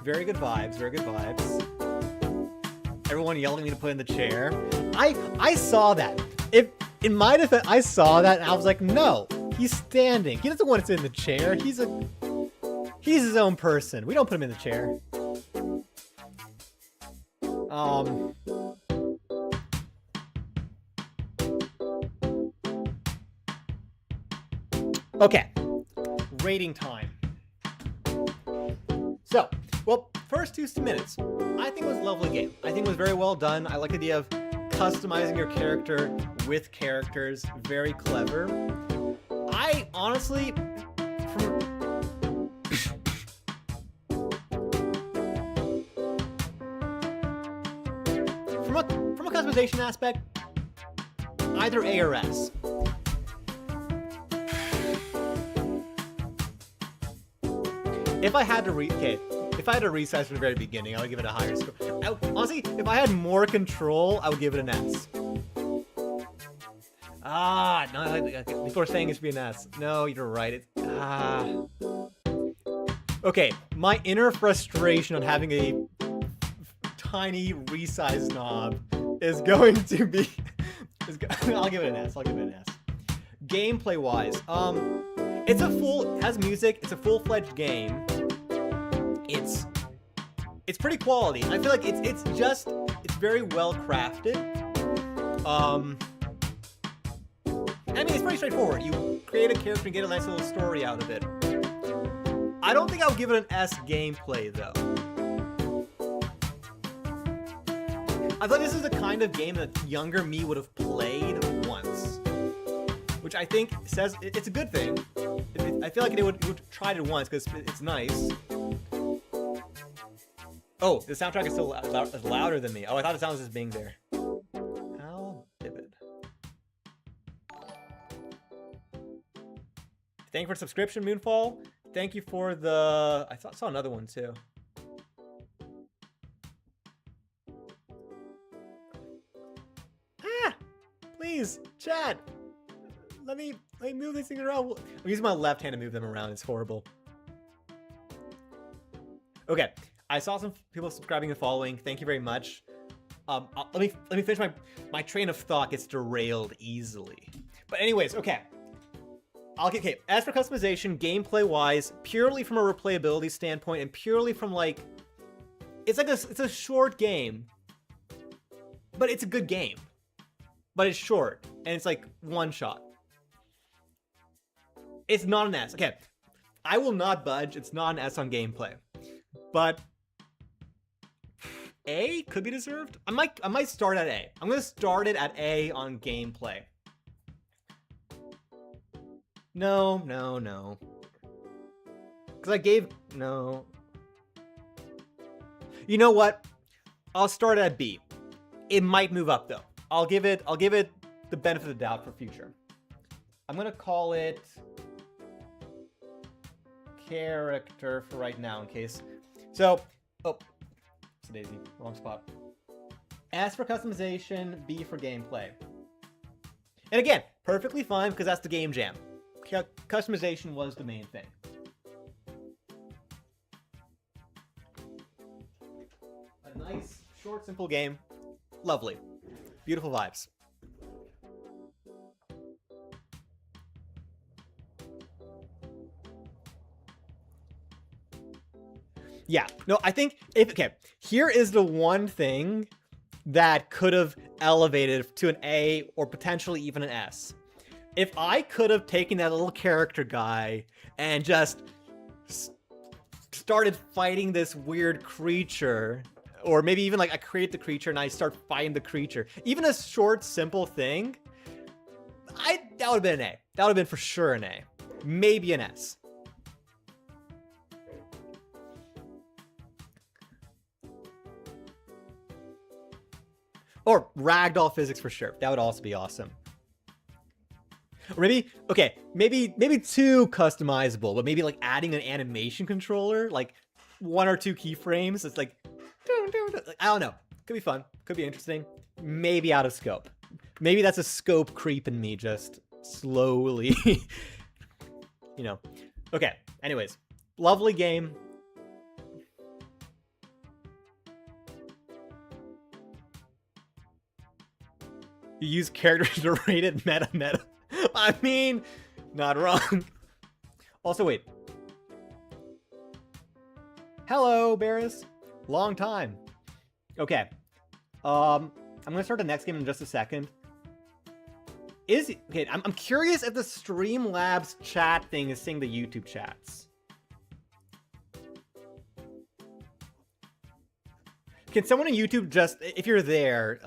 Very good vibes, very good vibes. Everyone yelling at me to put in the chair. I saw that. If in my defense, I saw that and I was like, no, he's standing. He doesn't want to sit in the chair. He's his own person. We don't put him in the chair. Okay. Rating time. So, well, first 2 minutes. I think it was a lovely game. I think it was very well done. I like the idea of customizing your character with characters. Very clever. I honestly, from a customization aspect, either A or S. If I had to resize from the very beginning, I would give it a higher score. Honestly, if I had more control, I would give it an S. No, before saying it should be an S. No, you're right. Okay, my inner frustration on having a tiny resize knob is going to be... I'll give it an S. Gameplay-wise, it has music, it's a full-fledged game. It's pretty quality. I feel like it's very well crafted. I mean, it's pretty straightforward. You create a character and get a nice little story out of it. I don't think I would give it an S gameplay though. I thought this is the kind of game that younger me would have played once, which I think says it's a good thing. I feel like it would try it once because it's nice. Oh, the soundtrack is still louder than me. Oh, I thought the sound was just being there. How vivid. Thank you for the subscription, Moonfall. Thank you for the... I saw another one too. Please, chat. Let me move these things around. I'm using my left hand to move them around. It's horrible. Okay. I saw some people subscribing and following. Thank you very much. Let me finish my train of thought gets derailed easily. But anyways, okay. Okay. As for customization, gameplay wise, purely from a replayability standpoint, and purely from like, it's a short game, but it's a good game. But it's short and it's like one shot. It's not an S. Okay, I will not budge. It's not an S on gameplay, but A could be deserved. I might start at A. I'm gonna start it at A on gameplay. No. Because I gave no. You know what? I'll start at B. It might move up though. I'll give it the benefit of the doubt for future. I'm gonna call it character for right now in case. So, oh, it's a daisy, wrong spot. S for customization, B for gameplay. And again, perfectly fine because that's the game jam. Customization was the main thing. A nice, short, simple game. Lovely. Beautiful vibes. Yeah, no, I think here is the one thing that could have elevated to an A or potentially even an S. If I could have taken that little character guy and just started fighting this weird creature, or maybe even like I create the creature and I start fighting the creature, even a short, simple thing, that would have been an A. That would have been for sure an A. Maybe an S. Or ragdoll physics for sure. That would also be awesome. Or maybe too customizable, but maybe like adding an animation controller, like 1 or 2 keyframes. It's like, I don't know. Could be fun. Could be interesting. Maybe out of scope. Maybe that's a scope creep in me, just slowly. Okay. Anyways, lovely game. You use characters to rate it meta. I mean, not wrong. Also, wait. Hello, Barris. Long time. Okay. I'm gonna start the next game in just a second. I'm curious if the Streamlabs chat thing is seeing the YouTube chats. Can someone on YouTube just, if you're there,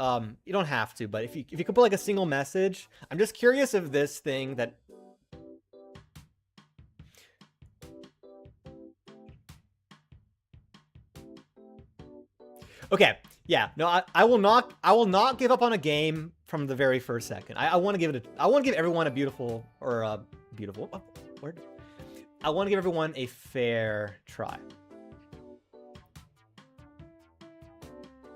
you don't have to, but if you could put like a single message, I'm just curious if this thing that. Okay, yeah, no, I will not give up on a game from the very first second. I want to give everyone a beautiful word. I want to give everyone a fair try.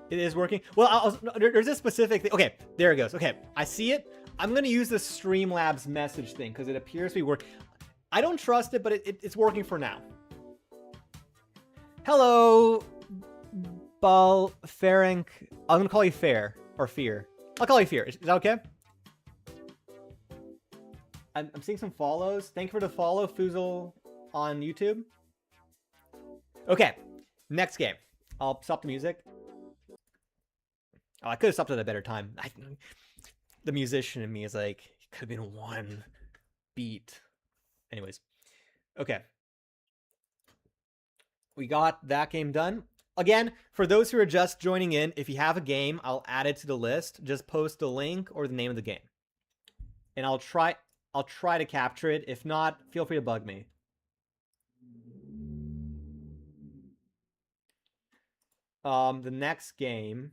It is working. Well, there's a specific thing. Okay, there it goes. Okay, I see it. I'm going to use the Streamlabs message thing because it appears to be working. I don't trust it, but it's working for now. Hello, Ferenc. I'm going to call you Fair or Fear. I'll call you Fear. Is that okay? I'm seeing some follows. Thank you for the follow, Foozle, on YouTube. Okay, next game. I'll stop the music. Oh, I could have stopped at a better time. The musician in me is like, it could have been one beat. Anyways. Okay. We got that game done. Again, for those who are just joining in, if you have a game, I'll add it to the list. Just post the link or the name of the game. And I'll try to capture it. If not, feel free to bug me. The next game.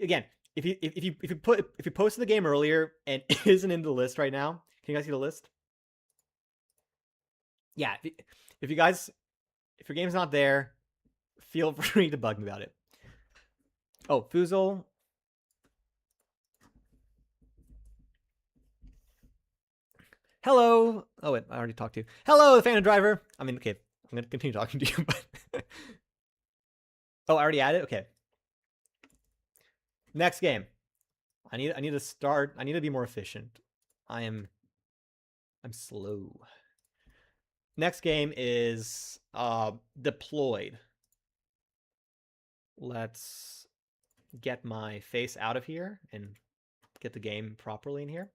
Again, if you posted the game earlier and it isn't in the list right now, can you guys see the list? Yeah, if your game's not there, feel free to bug me about it. Oh, Foozle. Hello. Oh wait, I already talked to you. Hello, the Phantom Driver. I mean, okay, I'm gonna continue talking to you, but oh, I already added. Okay. Next game. I need to start. I need to be more efficient. I'm slow. Next game is Deployed. Let's get my face out of here and get the game properly in here.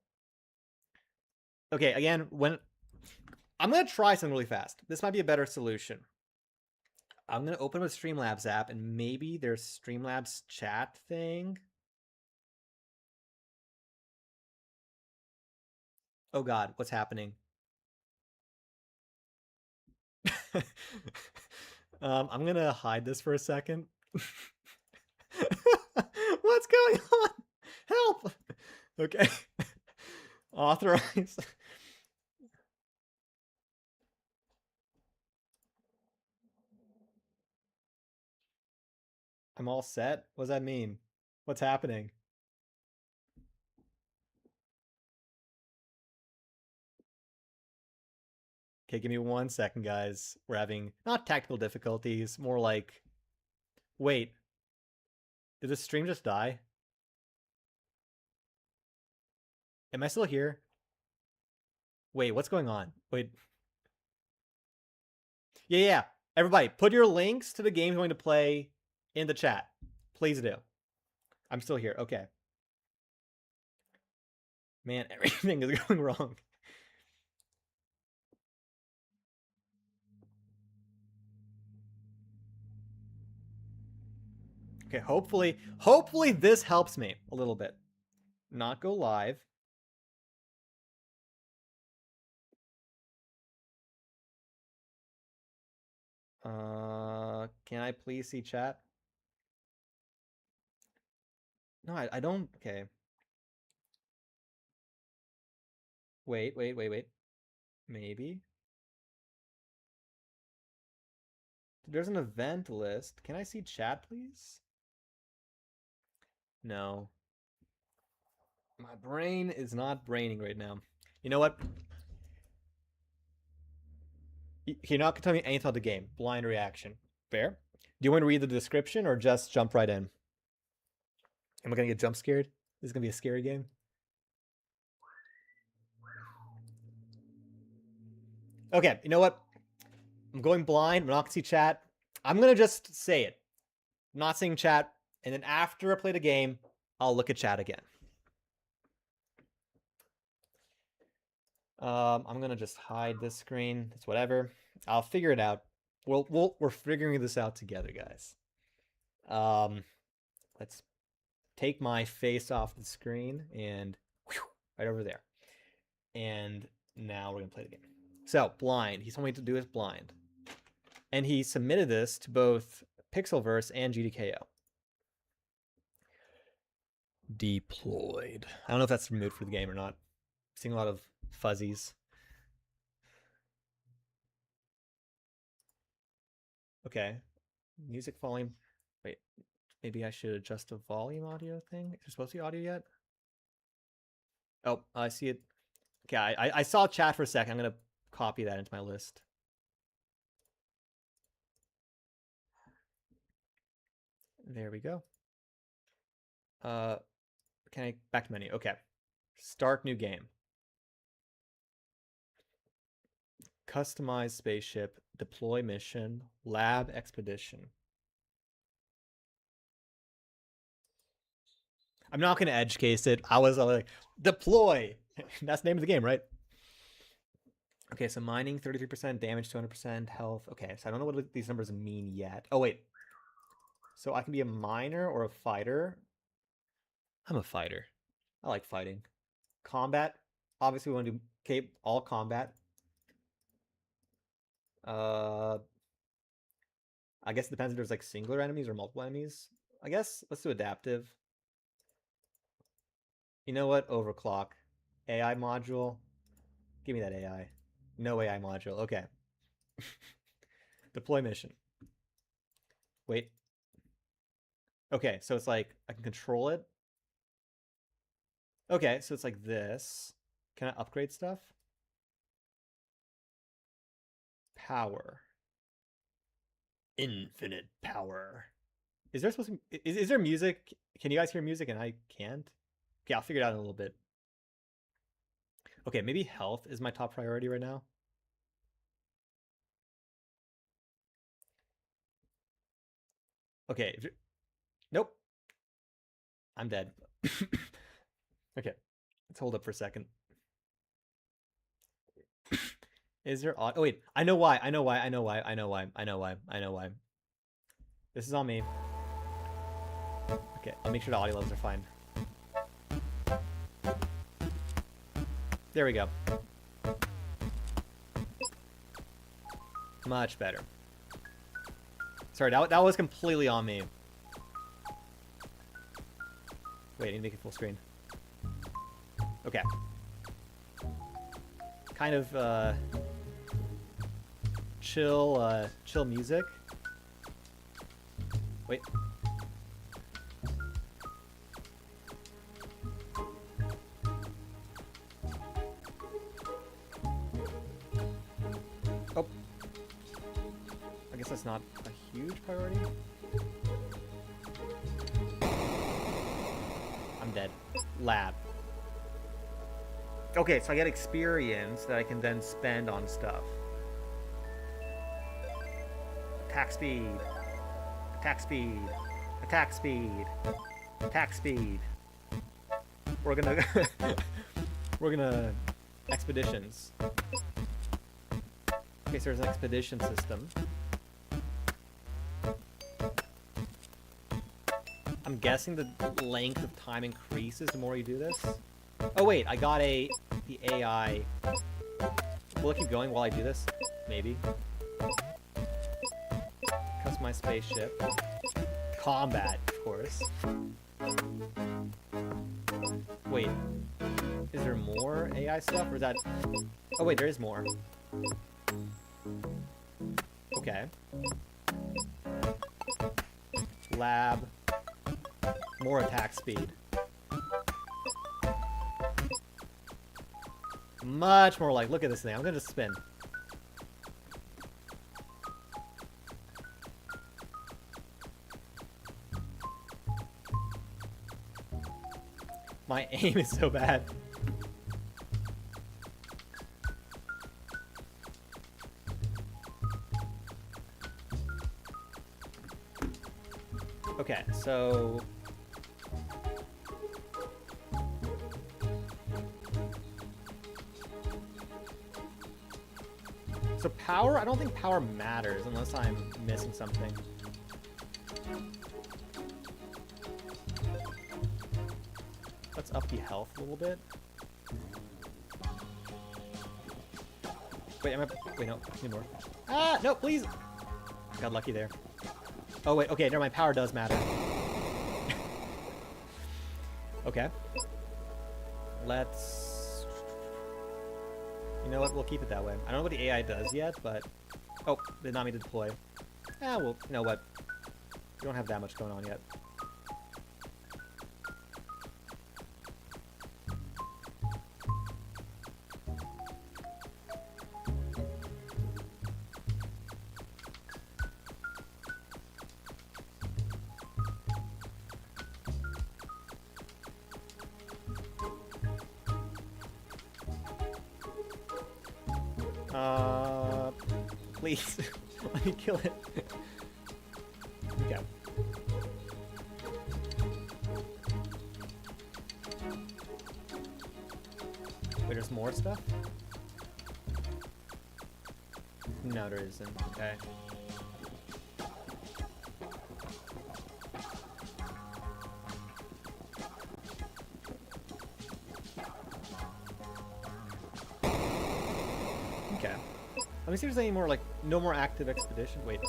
Okay, again, I'm gonna try something really fast. This might be a better solution. I'm gonna open a Streamlabs app and maybe there's Streamlabs chat thing. Oh God, what's happening? I'm gonna hide this for a second. What's going on? Help! Okay. Authorize. I'm all set? What does that mean? What's happening? Okay, give me 1 second, guys. We're having not technical difficulties, more like. Wait. Did the stream just die? Am I still here? Wait, what's going on? Wait. Yeah. Everybody, put your links to the games you're going to play in the chat. Please do. I'm still here. Okay. Man, everything is going wrong. Okay, hopefully this helps me a little bit. Not go live. Can I please see chat? No, I don't. Okay. Wait. Maybe. There's an event list. Can I see chat, please? No. My brain is not braining right now. You know what? You're not gonna tell me anything about the game. Blind reaction. Fair. Do you want to read the description or just jump right in? Am I gonna get jump scared? This is gonna be a scary game. Okay, you know what? I'm going blind. I'm not gonna see chat. I'm gonna just say it. I'm not seeing chat, and then after I play the game, I'll look at chat again. I'm gonna just hide this screen. It's whatever. I'll figure it out. We're figuring this out together, guys. Let's take my face off the screen and whew, right over there. And now we're gonna play the game. So blind. He's told me to do is blind, and he submitted this to both Pixelverse and GDKO. Deployed. I don't know if that's removed for the game or not. Seeing a lot of fuzzies. Okay. Music volume. Wait. Maybe I should adjust the volume audio thing. Is there supposed to be audio yet? Oh, I see it. Okay, I saw chat for a second. I'm going to copy that into my list. There we go. Can I back to menu? Okay. Start new game. Customize spaceship, deploy mission, lab expedition. I'm not going to edge case it. I was like, deploy. That's the name of the game, right? Okay, so mining, 33%, damage, 200%, health. Okay, so I don't know what these numbers mean yet. Oh, wait. So I can be a miner or a fighter. I'm a fighter. I like fighting. Combat. Obviously, we want to do all combat. I guess it depends if there's like singular enemies or multiple enemies. I guess let's do adaptive. You know what? Overclock. AI module. Give me that AI. No AI module. Okay. Deploy mission. Wait. Okay, so it's like I can control it. Okay, so it's like this. Can I upgrade stuff? Power. Infinite power. Is there supposed to is there music? Can you guys hear music and I can't? Okay, I'll figure it out in a little bit. Okay, maybe health is my top priority right now. Okay. Nope. I'm dead. Okay. Let's hold up for a second. Is there oh wait, I know why. This is on me. Okay, I'll make sure the audio levels are fine. There we go. Much better. Sorry, that was completely on me. Wait, I need to make it full screen. Okay. Kind of, chill music. Wait. Oh. I guess that's not a huge priority. I'm dead. Lab. Okay, so I get experience that I can then spend on stuff. Attack speed. Attack speed. Attack speed. Attack speed. We're gonna... we're gonna... Expeditions. Okay, so there's an expedition system. I'm guessing the length of time increases the more you do this. Oh wait, I got the AI. Will it keep going while I do this? Maybe. Customize spaceship. Combat, of course. Wait. Is there more AI stuff, or is that... Oh wait, there is more. Okay. Lab. More attack speed. Much more like, look at this thing. I'm gonna just spin. My aim is so bad. Okay, so... So power? I don't think power matters unless I'm missing something. Let's up the health a little bit. Wait, wait, no, need more. Ah, no, please! Got lucky there. Oh, wait, okay, never mind, power does matter. Okay. Let's... You know what, we'll keep it that way. I don't know what the AI does yet, but... Oh, did not mean to deploy. Ah, well, you know what? We don't have that much going on yet. Please, let me kill it. Okay. Wait, there's more stuff? No, there isn't. Okay. Okay. Let me see if there's any more, like, no more active expedition. Wait.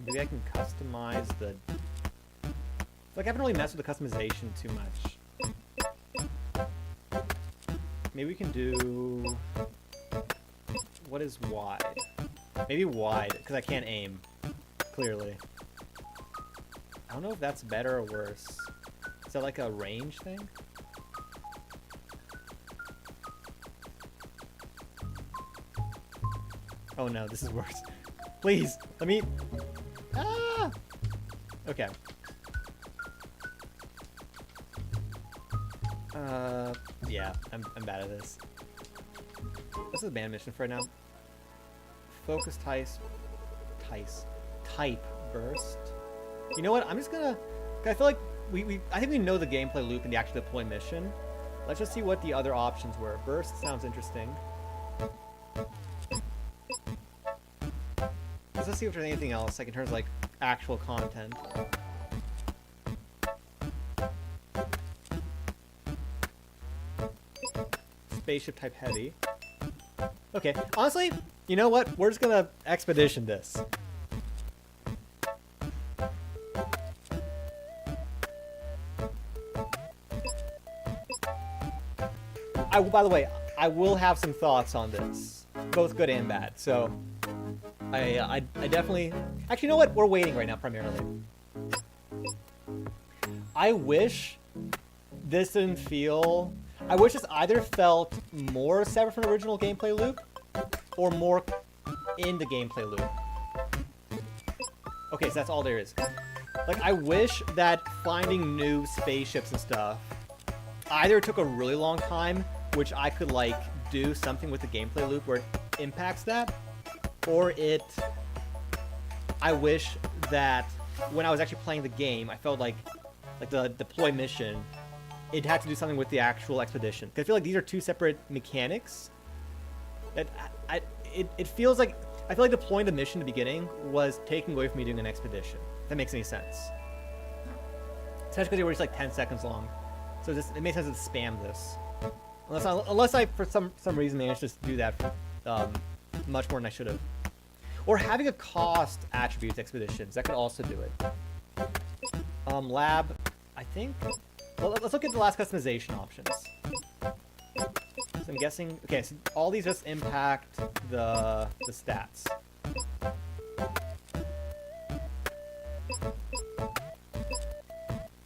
Maybe I can customize the... Like, I haven't really messed with the customization too much. Maybe we can do... What is wide? Maybe wide, because I can't aim. Clearly. I don't know if that's better or worse. Is that like a range thing? Oh no, this is worse. Please, let me... Ah! Okay. Yeah, I'm bad at this. This is a band mission for right now. Focus type burst. You know what? I'm just gonna... I feel like I think we know the gameplay loop and the actual deploy mission. Let's just see what the other options were. Burst sounds interesting. Let's see if there's anything else, like in terms of like actual content. Spaceship type heavy. Okay, honestly, you know what? We're just gonna expedition this. By the way, I will have some thoughts on this, both good and bad. So, I definitely... Actually, you know what? We're waiting right now, primarily. I wish this didn't feel... I wish this either felt more separate from the original gameplay loop, or more in the gameplay loop. Okay, so that's all there is. Like, I wish that finding new spaceships and stuff either took a really long time, which I could, like, do something with the gameplay loop where it impacts that, or I wish that when I was actually playing the game, I felt like the deploy mission, it had to do something with the actual expedition. Because I feel like these are two separate mechanics. That it feels like... I feel like deploying the mission at the beginning was taking away from me doing an expedition. If that makes any sense. Especially because they were just like 10 seconds long. So it makes sense to spam this. Unless I for some reason managed to do that much more than I should have. Or having a cost attribute to expeditions. That could also do it. Lab, I think. Well, let's look at the last customization options. So I'm guessing. Okay, so all these just impact the stats.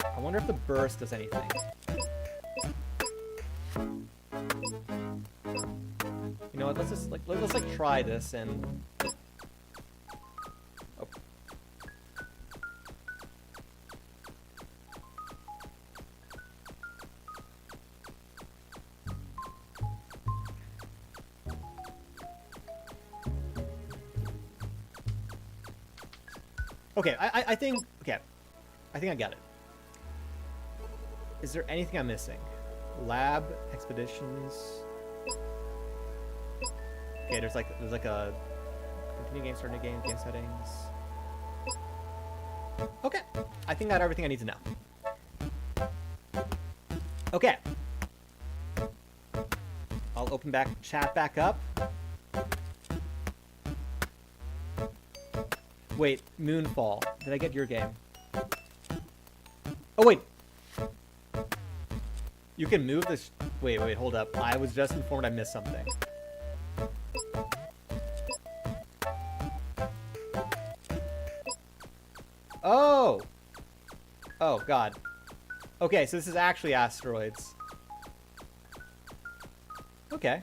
I wonder if the burst does anything. You know what? Let's just let's try this and. Oh. Okay, I think okay, I think I got it. Is there anything I'm missing? Lab, expeditions. Okay, there's like a continue game, start new game, game settings. Okay, I think I got everything I need to know. Okay, I'll open chat back up. Wait, Moonfall. Did I get your game? Oh wait. You can move this. Wait, hold up. I was just informed I missed something. Oh! Oh, God. Okay, so this is actually asteroids. Okay.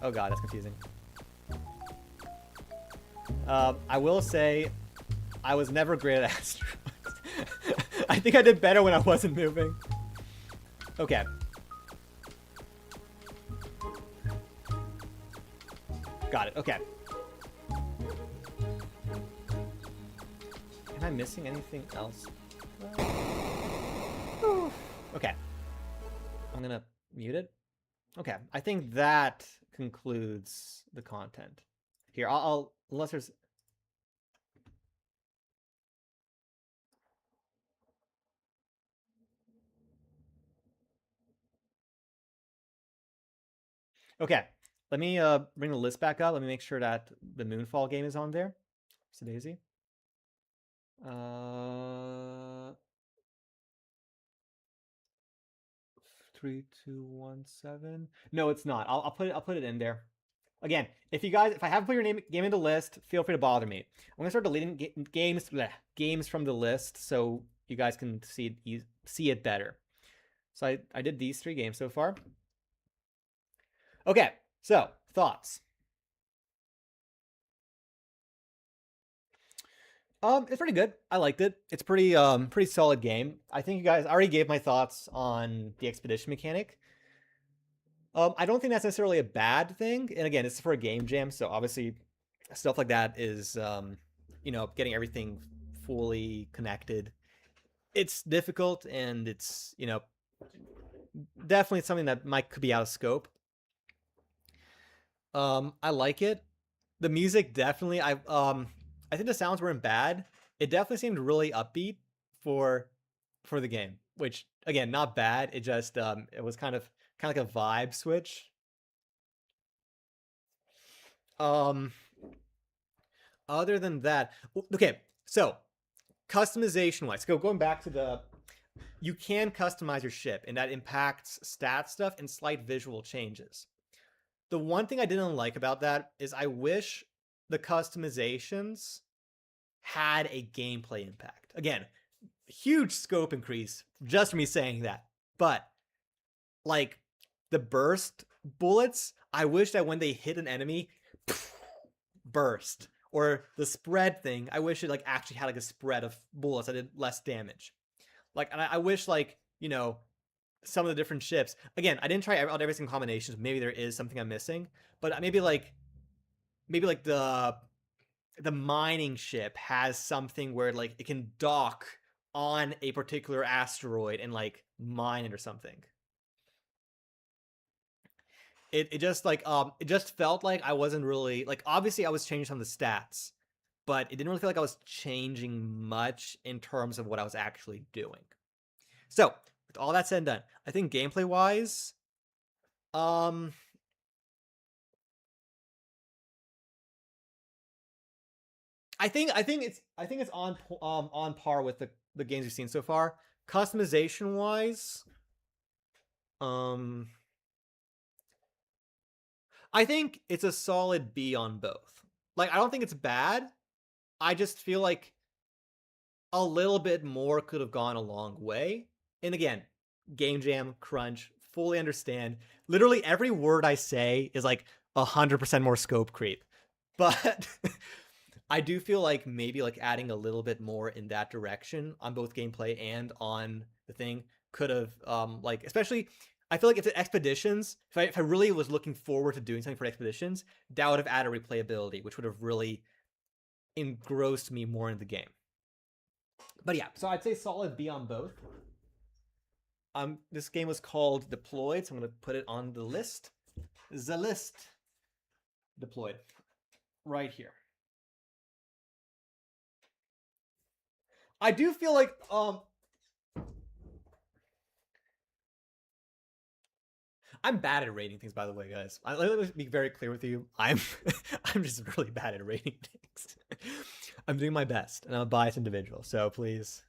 Oh, God, that's confusing. I will say, I was never great at asteroids. I think I did better when I wasn't moving. Okay. Got it. Okay. Am I missing anything else? Okay. I'm gonna mute it. Okay. I think that concludes the content. Here, I'll unless there's. Okay, let me bring the list back up. Let me make sure that the Moonfall game is on there. So Daisy. 3217. No, it's not. I'll put it in there. Again, if I haven't put your game in the list, feel free to bother me. I'm gonna start deleting games from the list so you guys can see it better. So I did these 3 games so far. Okay, so thoughts. It's pretty good. I liked it. It's pretty solid game. I think you guys already gave my thoughts on the expedition mechanic. I don't think that's necessarily a bad thing. And again, it's for a game jam, so obviously stuff like that is getting everything fully connected. It's difficult and it's, definitely something that could be out of scope. I like it. The music definitely I think the sounds weren't bad. It definitely seemed really upbeat for the game, which again, not bad. It just it was kind of like a vibe switch. Other than that, okay. So customization wise, going back to you can customize your ship, and that impacts stat stuff and slight visual changes. The one thing I didn't like about that is I wish the customizations had a gameplay impact. Again, huge scope increase just for me saying that. But like the burst bullets, I wish that when they hit an enemy, burst. Or the spread thing, I wish it like actually had like a spread of bullets that did less damage. Like, and I wish like, some of the different ships. Again, I didn't try out every single combination. Maybe there is something I'm missing, but maybe like the mining ship has something where like it can dock on a particular asteroid and like mine it or something. It just like it just felt like I wasn't really like, obviously I was changing some of the stats, but it didn't really feel like I was changing much in terms of what I was actually doing. So with all that said and done, I think gameplay wise, I think it's on par with the games we've seen so far. Customization wise, I think it's a solid B on both. Like, I don't think it's bad. I just feel like a little bit more could have gone a long way. And again, game jam, crunch, fully understand. Literally every word I say is like 100% more scope creep. But I do feel like maybe like adding a little bit more in that direction on both gameplay and on the thing could have like, especially I feel like if the expeditions, if I really was looking forward to doing something for expeditions, that would have added replayability, which would have really engrossed me more in the game. But yeah, so I'd say solid B on both. This game was called Deployed, so I'm gonna put it on the list. The list. Deployed. Right here. I do feel like I'm bad at rating things, by the way, guys. Let me be very clear with you. I'm just really bad at rating things. I'm doing my best, and I'm a biased individual, so please.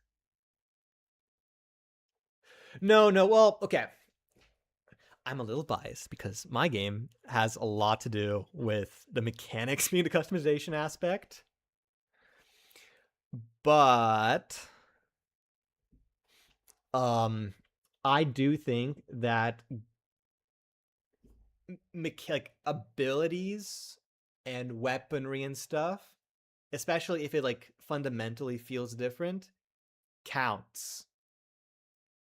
No, well, okay. I'm a little biased because my game has a lot to do with the mechanics being the customization aspect. But I do think that like abilities and weaponry and stuff, especially if it like fundamentally feels different, counts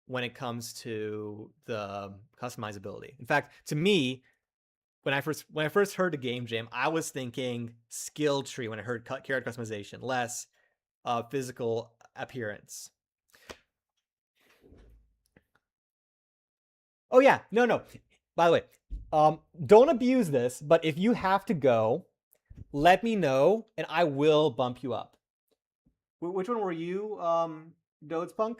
when it comes to the customizability. In fact, to me, when I first heard the game jam, I was thinking skill tree when I heard character customization, less physical appearance. Oh yeah, no. By the way, don't abuse this, but if you have to go, let me know and I will bump you up. Which one were you, Dodespunk?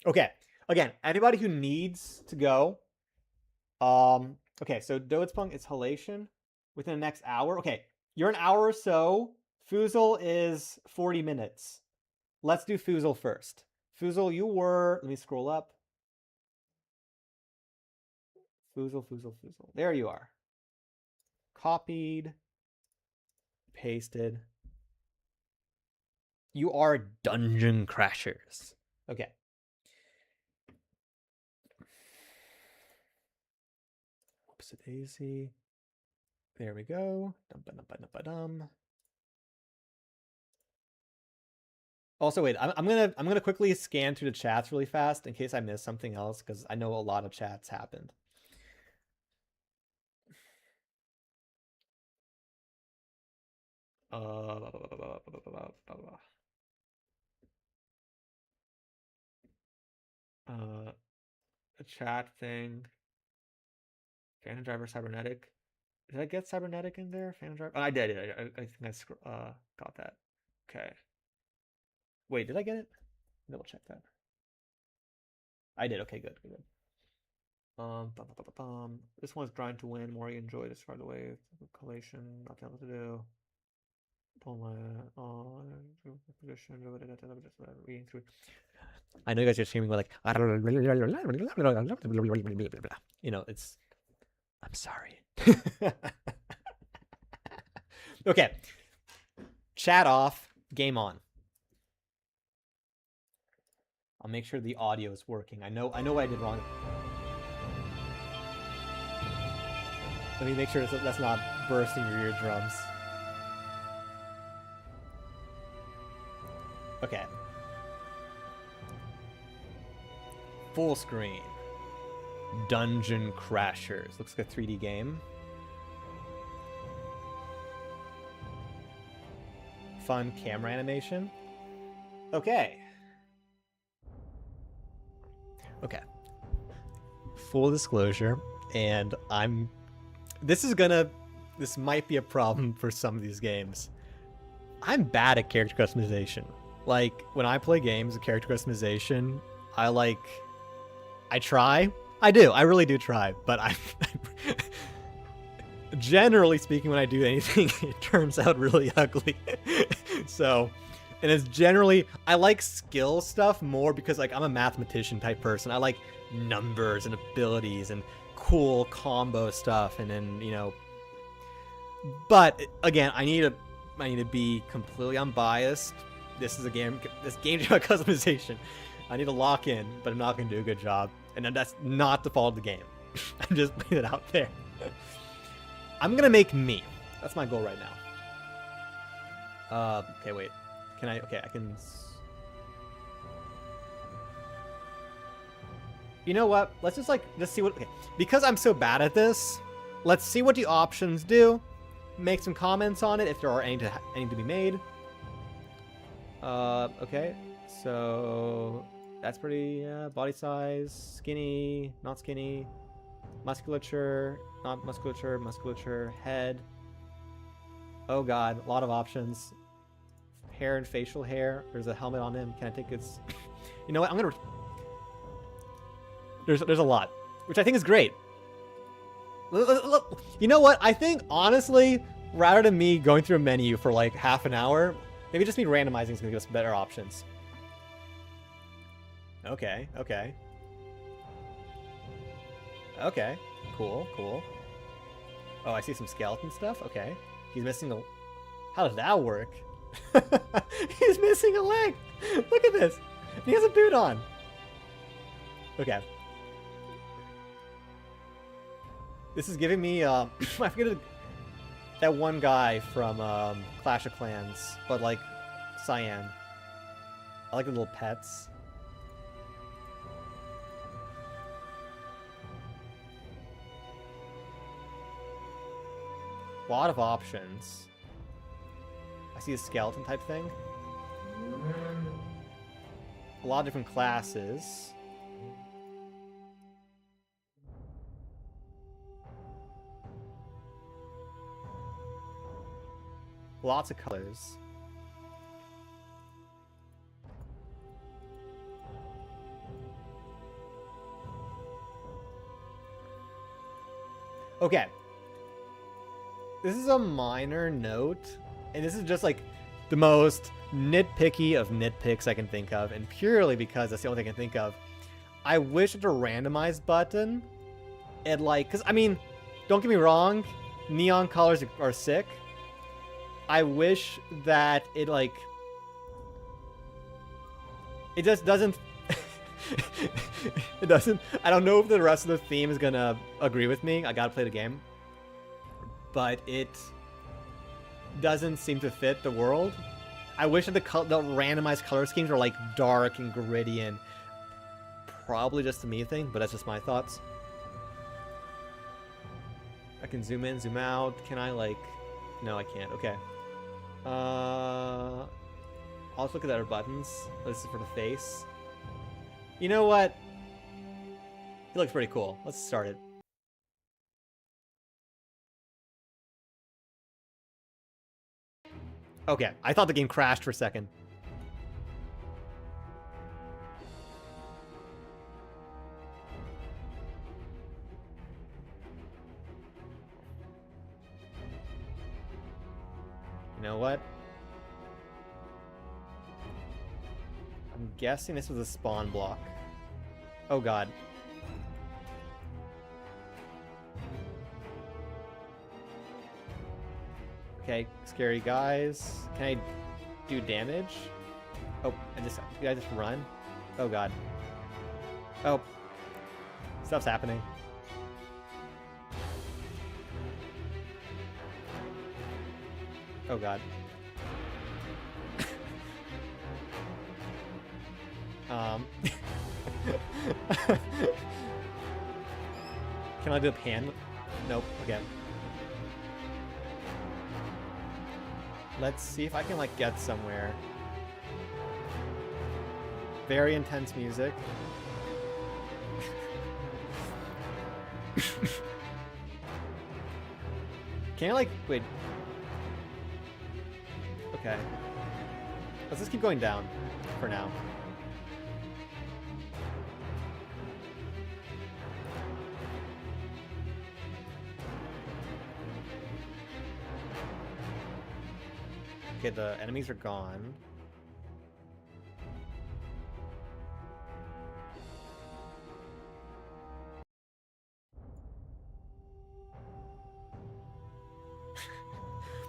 Okay. Again, anybody who needs to go. Okay, so Dodespunk is halation within the next hour. Okay, you're an hour or so. Fuzel is 40 minutes. Let's do Fuzel first. Fuzel, you were. Let me scroll up. Fuzel. There you are. Copied. Pasted. You are Dungeon Crashers. Okay. Daisy. There we go. Also, wait. I'm gonna quickly scan through the chats really fast in case I miss something else because I know a lot of chats happened. A chat thing. Phantom Driver Cybernetic. Did I get Cybernetic in there? Phantom Driver? Oh, I did. I think I got that. Okay. Wait, did I get it? Double check that. I did. Okay, good. This one's grind to win. More you enjoy this right away. Collation. Nothing else to do. Pull my position. Reading through. I know you guys are streaming like, you know, it's. I'm sorry. Okay. Chat off. Game on. I'll make sure the audio is working. I know what I did wrong. Let me make sure that's not bursting your eardrums. Okay. Full screen. Dungeon Crashers. Looks like a 3D game. Fun camera animation. Okay. Full disclosure, and this might be a problem for some of these games. I'm bad at character customization. Like, when I play games of character customization, I try. I do. I really do try. But I generally speaking, when I do anything, it turns out really ugly. So, and it's generally, I like skill stuff more because, like, I'm a mathematician type person. I like numbers and abilities and cool combo stuff, and then, you know. But again, I need to be completely unbiased. This is a game. This game's about customization. I need to lock in, but I'm not gonna do a good job, and that's not the fault of the game. I'm just putting it out there. I'm gonna make me. That's my goal right now. Okay, wait. Can I? Okay, I can. You know what? Let's just see what. Okay, because I'm so bad at this. Let's see what the options do. Make some comments on it if there are any to be made. Okay, so that's pretty. Body size, skinny, not skinny, musculature, not musculature, musculature, head. Oh god, a lot of options. Hair and facial hair. There's a helmet on him. Can I take his? You know what? I'm gonna. There's a lot, which I think is great. You know what? I think, honestly, rather than me going through a menu for like half an hour, maybe just me randomizing is going to give us better options. Okay, okay. Okay, cool, cool. Oh, I see some skeleton stuff. Okay. He's missing a... How does that work? He's missing a leg! Look at this! He has a boot on! Okay. This is giving me, I forget that one guy from Clash of Clans, but like Cyan. I like the little pets. A lot of options. I see a skeleton type thing. A lot of different classes. Lots of colors. Okay. This is a minor note, and this is just like the most nitpicky of nitpicks I can think of, and purely because that's the only thing I can think of. I wish the randomize button, and like, because I mean, don't get me wrong, neon colors are sick. I wish that it like, it just doesn't, it doesn't, I don't know if the rest of the theme is gonna agree with me. I gotta play the game. But it doesn't seem to fit the world. I wish that the randomized color schemes were like dark and gritty, and probably just a me thing, but that's just my thoughts. I can zoom in, zoom out. Can I like, no I can't, okay. I'll just look at the other buttons. This is for the face. You know what? He looks pretty cool. Let's start it. Okay, I thought the game crashed for a second. You know what? I'm guessing this was a spawn block. Oh god. Okay, scary guys. Can I do damage? Oh, did I just run? Oh god. Oh. Stuff's happening. Oh god. Can I do a pan? Nope, again. Let's see if I can like get somewhere. Very intense music. Can I like, wait. Okay. Let's just keep going down for now. Okay, the enemies are gone.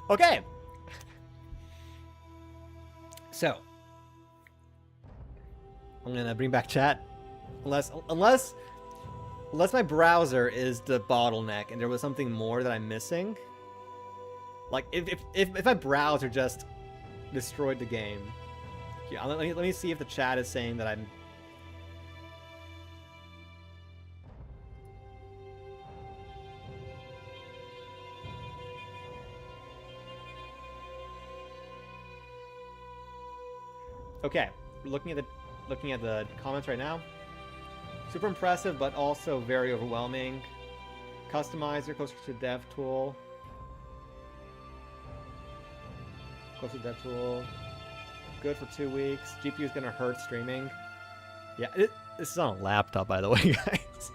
Okay. So, I'm gonna bring back chat, unless my browser is the bottleneck and there was something more that I'm missing. Like if my browser just destroyed the game. Yeah, let me see if the chat is saying that I'm. Okay, we're looking at the comments right now. Super impressive, but also very overwhelming. Customizer, closer to dev tool. Closer to dev tool. Good for 2 weeks. GPU is gonna hurt streaming. Yeah, this is on a laptop, by the way, guys.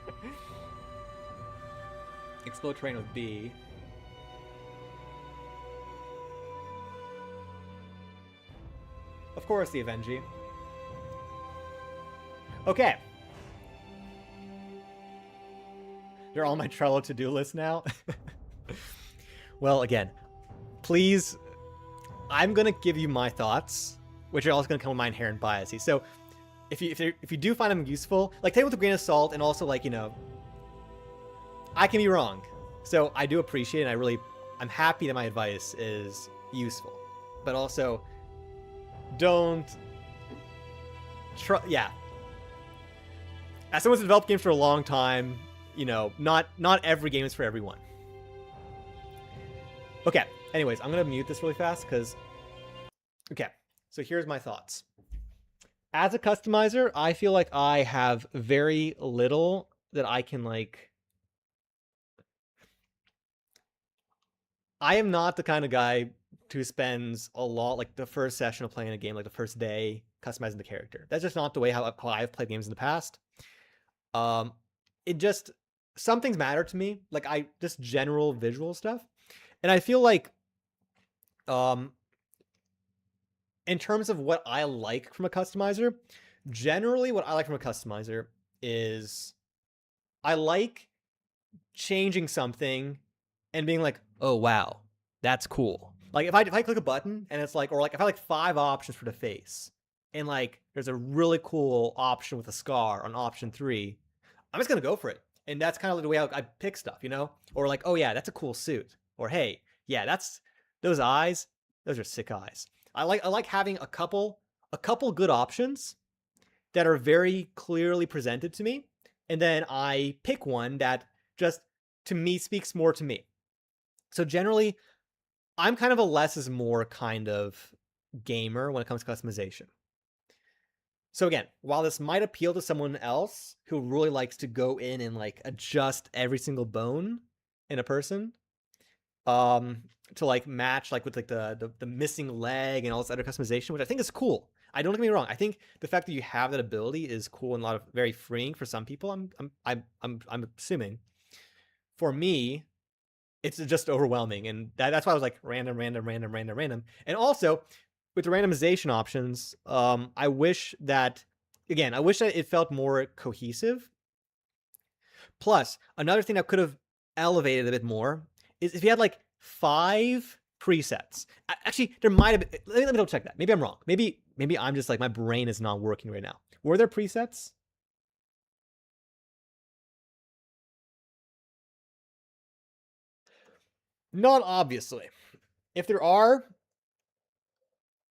Explode terrain with B. Of course, the Avengi. Okay. They're on my Trello to-do list now. Well, again, please, I'm gonna give you my thoughts, which are also gonna come with my inherent biases. So, if you do find them useful, like, take it with a grain of salt, and also, like, you know, I can be wrong. So I do appreciate it, and I'm happy that my advice is useful. But also, don't yeah. As someone who's developed games for a long time, you know, not every game is for everyone. Okay, anyways, I'm gonna mute this really fast because, okay, so here's my thoughts. As a customizer, I feel like I have very little that I can, like, I am not the kind of guy who spends a lot, like, the first session of playing a game, like the first day, customizing the character. That's just not the way how I've played games in the past. It just, some things matter to me, like, just general visual stuff. And I feel like, in terms of what I like from a customizer, generally what I like from a customizer is I like changing something and being like, oh, wow, that's cool. Like, if I click a button and it's like, or like if I like 5 options for the face and like there's a really cool option with a scar on option 3, I'm just gonna go for it. And that's kind of the way I pick stuff, you know? Or like, oh yeah, that's a cool suit. Or hey, yeah, those eyes, those are sick eyes. I like having a couple good options that are very clearly presented to me, and then I pick one that just, to me, speaks more to me. So generally, I'm kind of a less is more kind of gamer when it comes to customization. So again, while this might appeal to someone else who really likes to go in and like adjust every single bone in a person, to like match like with like the missing leg and all this other customization, which I think is cool. I don't get me wrong. I think the fact that you have that ability is cool and a lot of very freeing for some people. I'm assuming. For me, it's just overwhelming, and that's why I was like random. And also with the randomization options, I wish that it felt more cohesive. Plus, another thing that could have elevated a bit more is if you had like 5 presets. Actually, there might have been, let me double check that. Maybe I'm wrong. Maybe I'm just like, my brain is not working right now. Were there presets? Not obviously. If there are,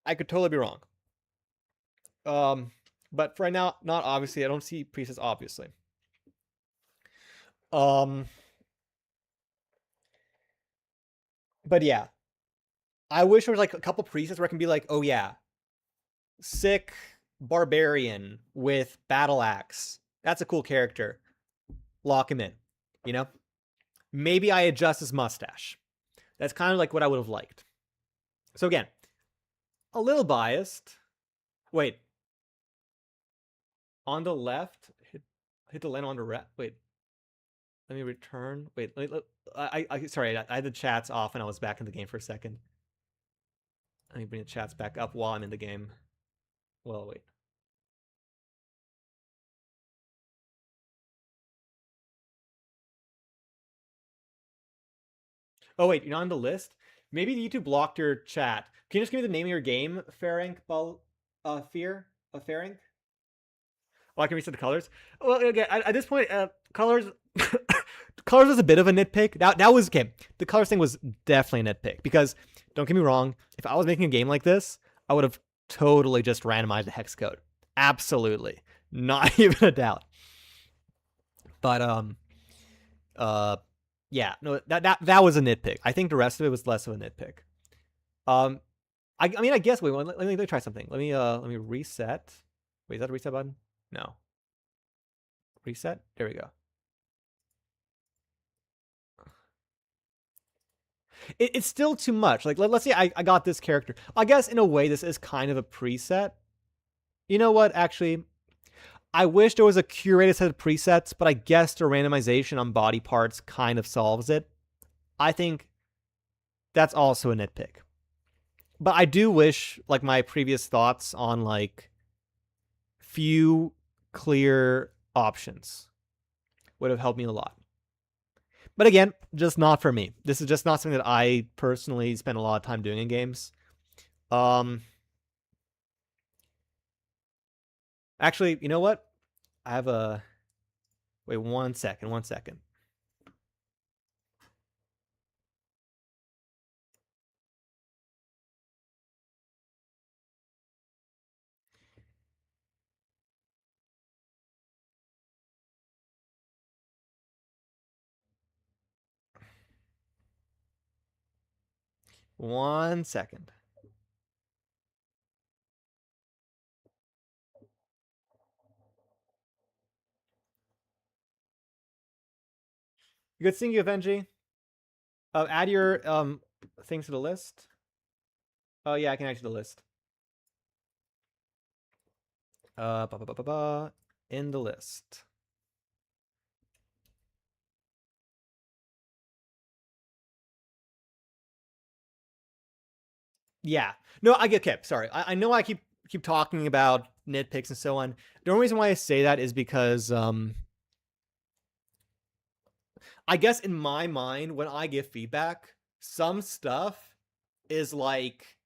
I could totally be wrong. But for right now, not obviously. I don't see presets obviously. But yeah, I wish there was like a couple presets where I can be like, oh yeah, sick barbarian with battle axe. That's a cool character. Lock him in, you know? Maybe I adjust his mustache. That's kind of like what I would have liked. So again, a little biased, Wait. On the left, hit the land on the right. Wait. Let me return. Wait. Sorry. I had the chats off and I was back in the game for a second. Let me bring the chats back up while I'm in the game. Well, wait. Oh wait, you're not on the list. Maybe YouTube blocked your chat. Can you just give me the name of your game, Fearank? Fearank? Oh, I can reset the colors. Well, again, at this point, colors, colors was a bit of a nitpick. That was okay. The colors thing was definitely a nitpick because don't get me wrong. If I was making a game like this, I would have totally just randomized the hex code. Absolutely, not even a doubt. But yeah, no, that was a nitpick. I think the rest of it was less of a nitpick. I mean, I guess wait, let me try something. Let me reset. Wait, is that a reset button? No. Reset. There we go. It's still too much. Like, let's say I got this character. I guess in a way this is kind of a preset. You know what? Actually, I wish there was a curated set of presets, but I guess the randomization on body parts kind of solves it. I think that's also a nitpick. But I do wish, like, my previous thoughts on, like, few clear options would have helped me a lot. But again, just not for me. This is just not something that I personally spend a lot of time doing in games. Actually, you know what? I have a... Wait, one second. 1 second. Good seeing you, Benji. Add your things to the list. Oh yeah, I can add you to the list. In the list. Yeah. No, I get okay. Sorry. I know I keep talking about nitpicks and so on. The only reason why I say that is because I guess in my mind, when I give feedback, some stuff is like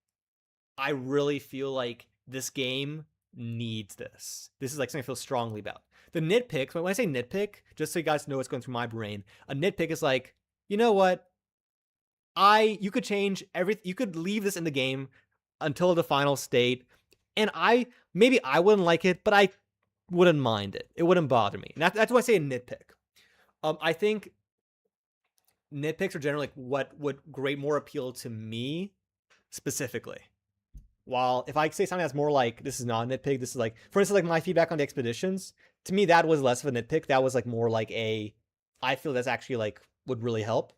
I really feel like this game needs this. This is like something I feel strongly about. The nitpicks, when I say nitpick, just so you guys know what's going through my brain, a nitpick is like, you know what? You could change everything. You could leave this in the game until the final state, and maybe I wouldn't like it, but I wouldn't mind it. It wouldn't bother me. And that's why I say a nitpick. I think nitpicks are generally like what would more appeal to me specifically. While if I say something that's more like this is not a nitpick, this is like, for instance, like my feedback on the expeditions, to me that was less of a nitpick. That was like more like I feel that's actually like would really help.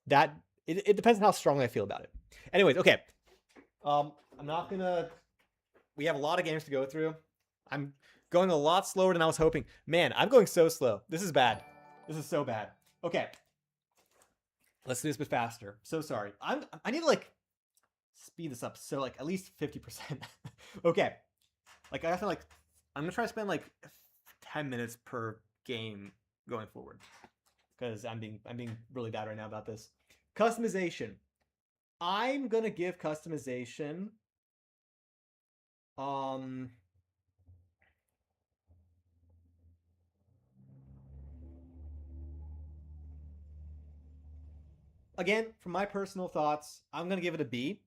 That it depends on how strongly I feel about it. Anyways, okay. I'm not gonna. We have a lot of games to go through. I'm going a lot slower than I was hoping. Man, I'm going so slow. This is bad. This is so bad. Okay. Let's do this a bit faster. So sorry. I need to like speed this up so like at least 50%. Okay. Like I have to like I'm gonna try to spend like 10 minutes per game going forward. Because I'm being really bad right now about this. Customization. I'm gonna give customization again, from my personal thoughts, I'm gonna give it a B.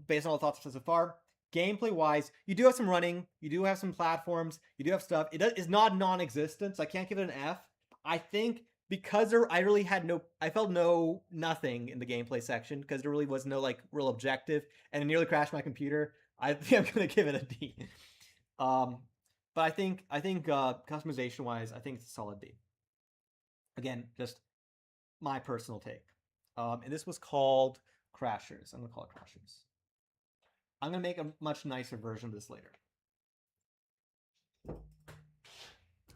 Based on all the thoughts so far. Gameplay wise, you do have some running, you do have some platforms, you do have stuff. It's not non-existent, so I can't give it an F. I think because I really had I felt nothing in the gameplay section because there really was no like real objective, and it nearly crashed my computer. I think I'm gonna give it a D. But I think customization wise, I think it's a solid B. Again, just my personal take. And this was called Crashers. I'm gonna call it Crashers. I'm gonna make a much nicer version of this later.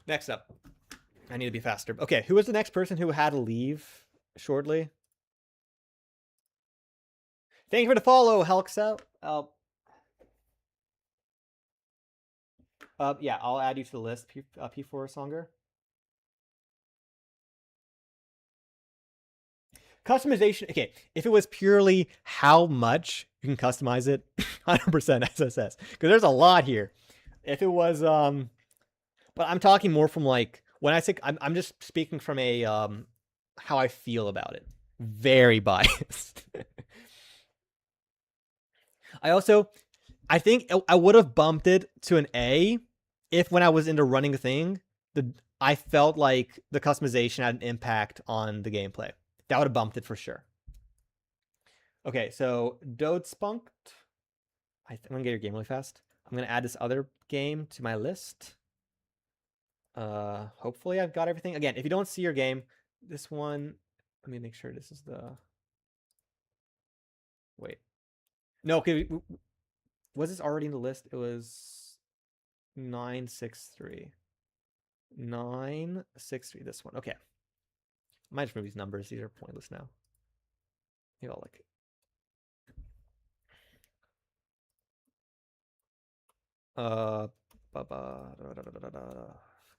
Next up, I need to be faster. Okay, who was the next person who had to leave shortly? Thank you for the follow, Helxa. Yeah, I'll add you to the list, P4 Songer. Customization. Okay, if it was purely how much you can customize it, 100% SSS, because there's a lot here. If it was, but I'm talking more from like when I say I'm just speaking from a how I feel about it. Very biased. I think I would have bumped it to an A if when I was into running a thing, I felt like the customization had an impact on the gameplay. That would have bumped it for sure. Okay, so Dodespunked. I'm gonna get your game really fast. I'm gonna add this other game to my list. Hopefully I've got everything. Again, if you don't see your game, this one, let me make sure this is the. Wait, no. Okay, was this already in the list? It was 963. 963. This one. Okay. I might just move these numbers. These are pointless now. Maybe I'll like.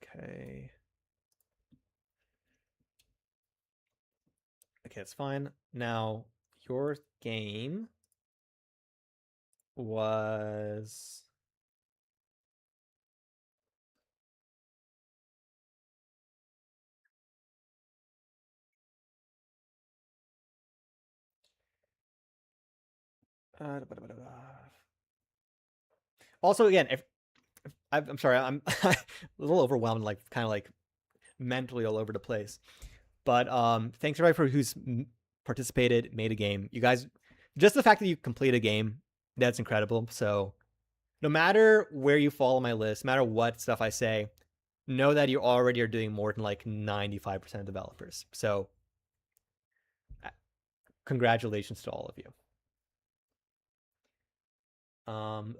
Okay. Okay, it's fine. Now, your game was. Also, again, if I'm sorry, I'm a little overwhelmed, like kind of like mentally all over the place. But thanks everybody for who's participated, made a game. You guys, just the fact that you complete a game, that's incredible. So no matter where you fall on my list, no matter what stuff I say, know that you already are doing more than like 95% of developers. So congratulations to all of you.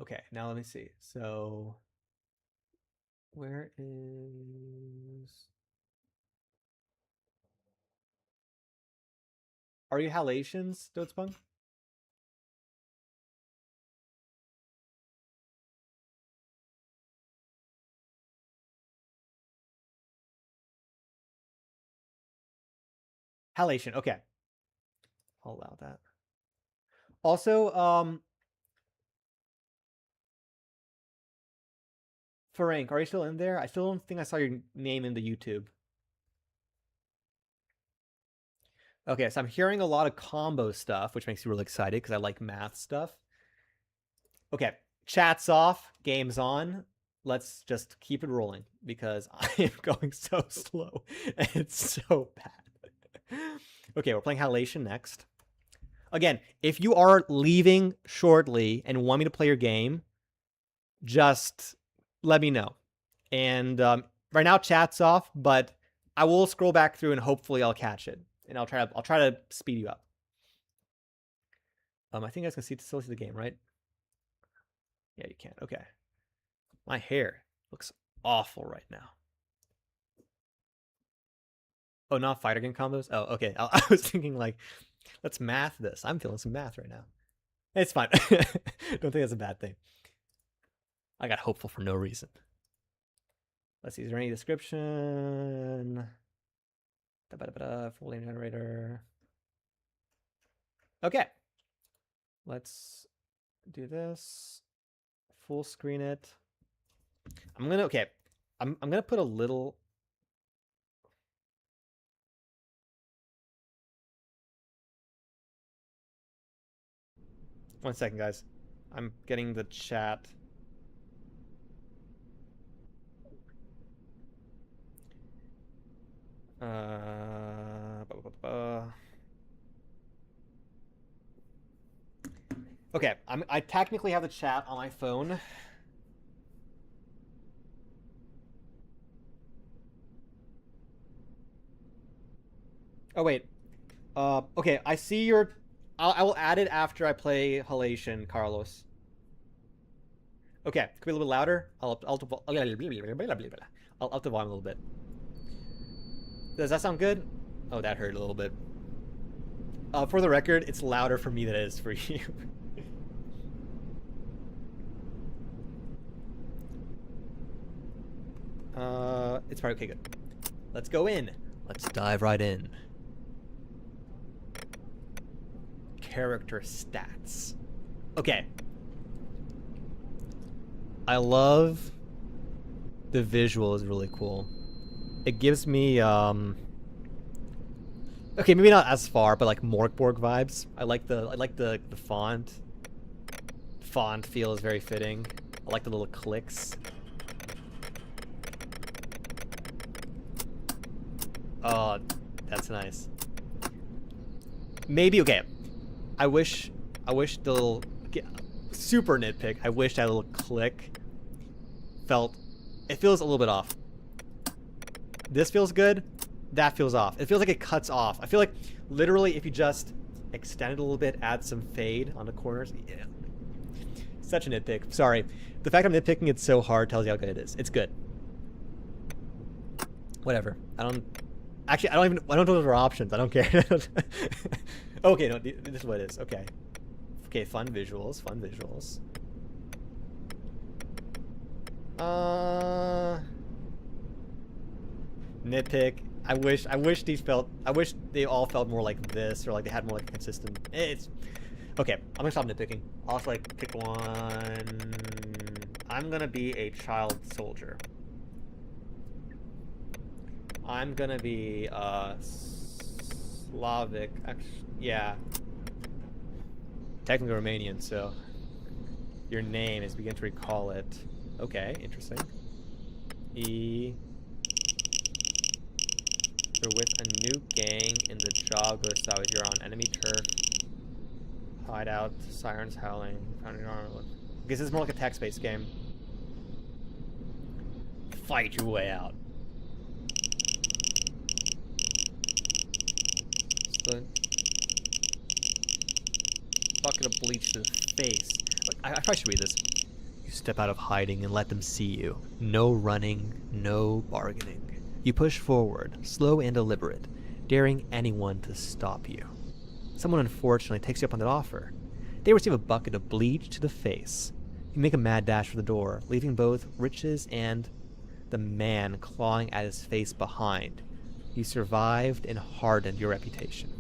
Okay, now let me see. So where is. Are you Halations, Dotespun? Halation, okay. I'll allow that. Also, Ferenc, are you still in there? I still don't think I saw your name in the YouTube. Okay, so I'm hearing a lot of combo stuff, which makes me really excited because I like math stuff. Okay, chat's off, game's on. Let's just keep it rolling because I am going so slow and it's so bad. Okay, we're playing Halation next. Again, if you are leaving shortly and want me to play your game, just let me know. And right now, chat's off, but I will scroll back through and hopefully I'll catch it. And I'll try to speed you up. I think you guys can still see the game, right? Yeah, you can. Okay. My hair looks awful right now. Oh, not fighter game combos? Oh, okay. I was thinking like, let's math this. I'm feeling some math right now. It's fine. Don't think that's a bad thing. I got hopeful for no reason. Let's see. Is there any description? Full name generator. Okay. Let's do this. Full screen it. I'm gonna put a little. One second, guys. I'm getting the chat. Okay, I technically have the chat on my phone. Oh wait. Okay, I see your. I will add it after I play Halation, Carlos. Okay, could be a little bit louder. I'll up the volume a little bit. Does that sound good? Oh, that hurt a little bit. For the record, it's louder for me than it is for you. It's probably okay, good. Let's go in. Let's dive right in. Character stats. Okay. I love the visual is really cool. It gives me okay, maybe not as far, but like Morkborg vibes. I like the font. Font feels very fitting. I like the little clicks. Oh, that's nice. Maybe okay. I wish the little super nitpick. I wish that little click it feels a little bit off. This feels good. That feels off. It feels like it cuts off. I feel like literally if you just extend it a little bit, add some fade on the corners. Yeah. Such a nitpick. Sorry. The fact I'm nitpicking it so hard tells you how good it is. It's good. Whatever. I don't know if there are options. I don't care. Okay, no, this is what it is. Okay. Okay, fun visuals. Nitpick. I wish they all felt more like this, or like they had more like a consistent. It's okay. I'm gonna stop nitpicking. I'll just like pick one. I'm gonna be a child soldier. I'm gonna be Slavic. Actually, yeah. Technically Romanian, so your name is begin to recall it. Okay, interesting. You're with a new gang in the job goes south. You're on enemy turf. Hideout, sirens howling. This is more like a text-based game. Fight your way out. Bucket of bleach to the face. I probably should read this. You step out of hiding and let them see you. No running, no bargaining. You push forward, slow and deliberate, daring anyone to stop you. Someone unfortunately takes you up on that offer. They receive a bucket of bleach to the face. You make a mad dash for the door, leaving both Riches and the man clawing at his face behind. You survived and hardened your reputation.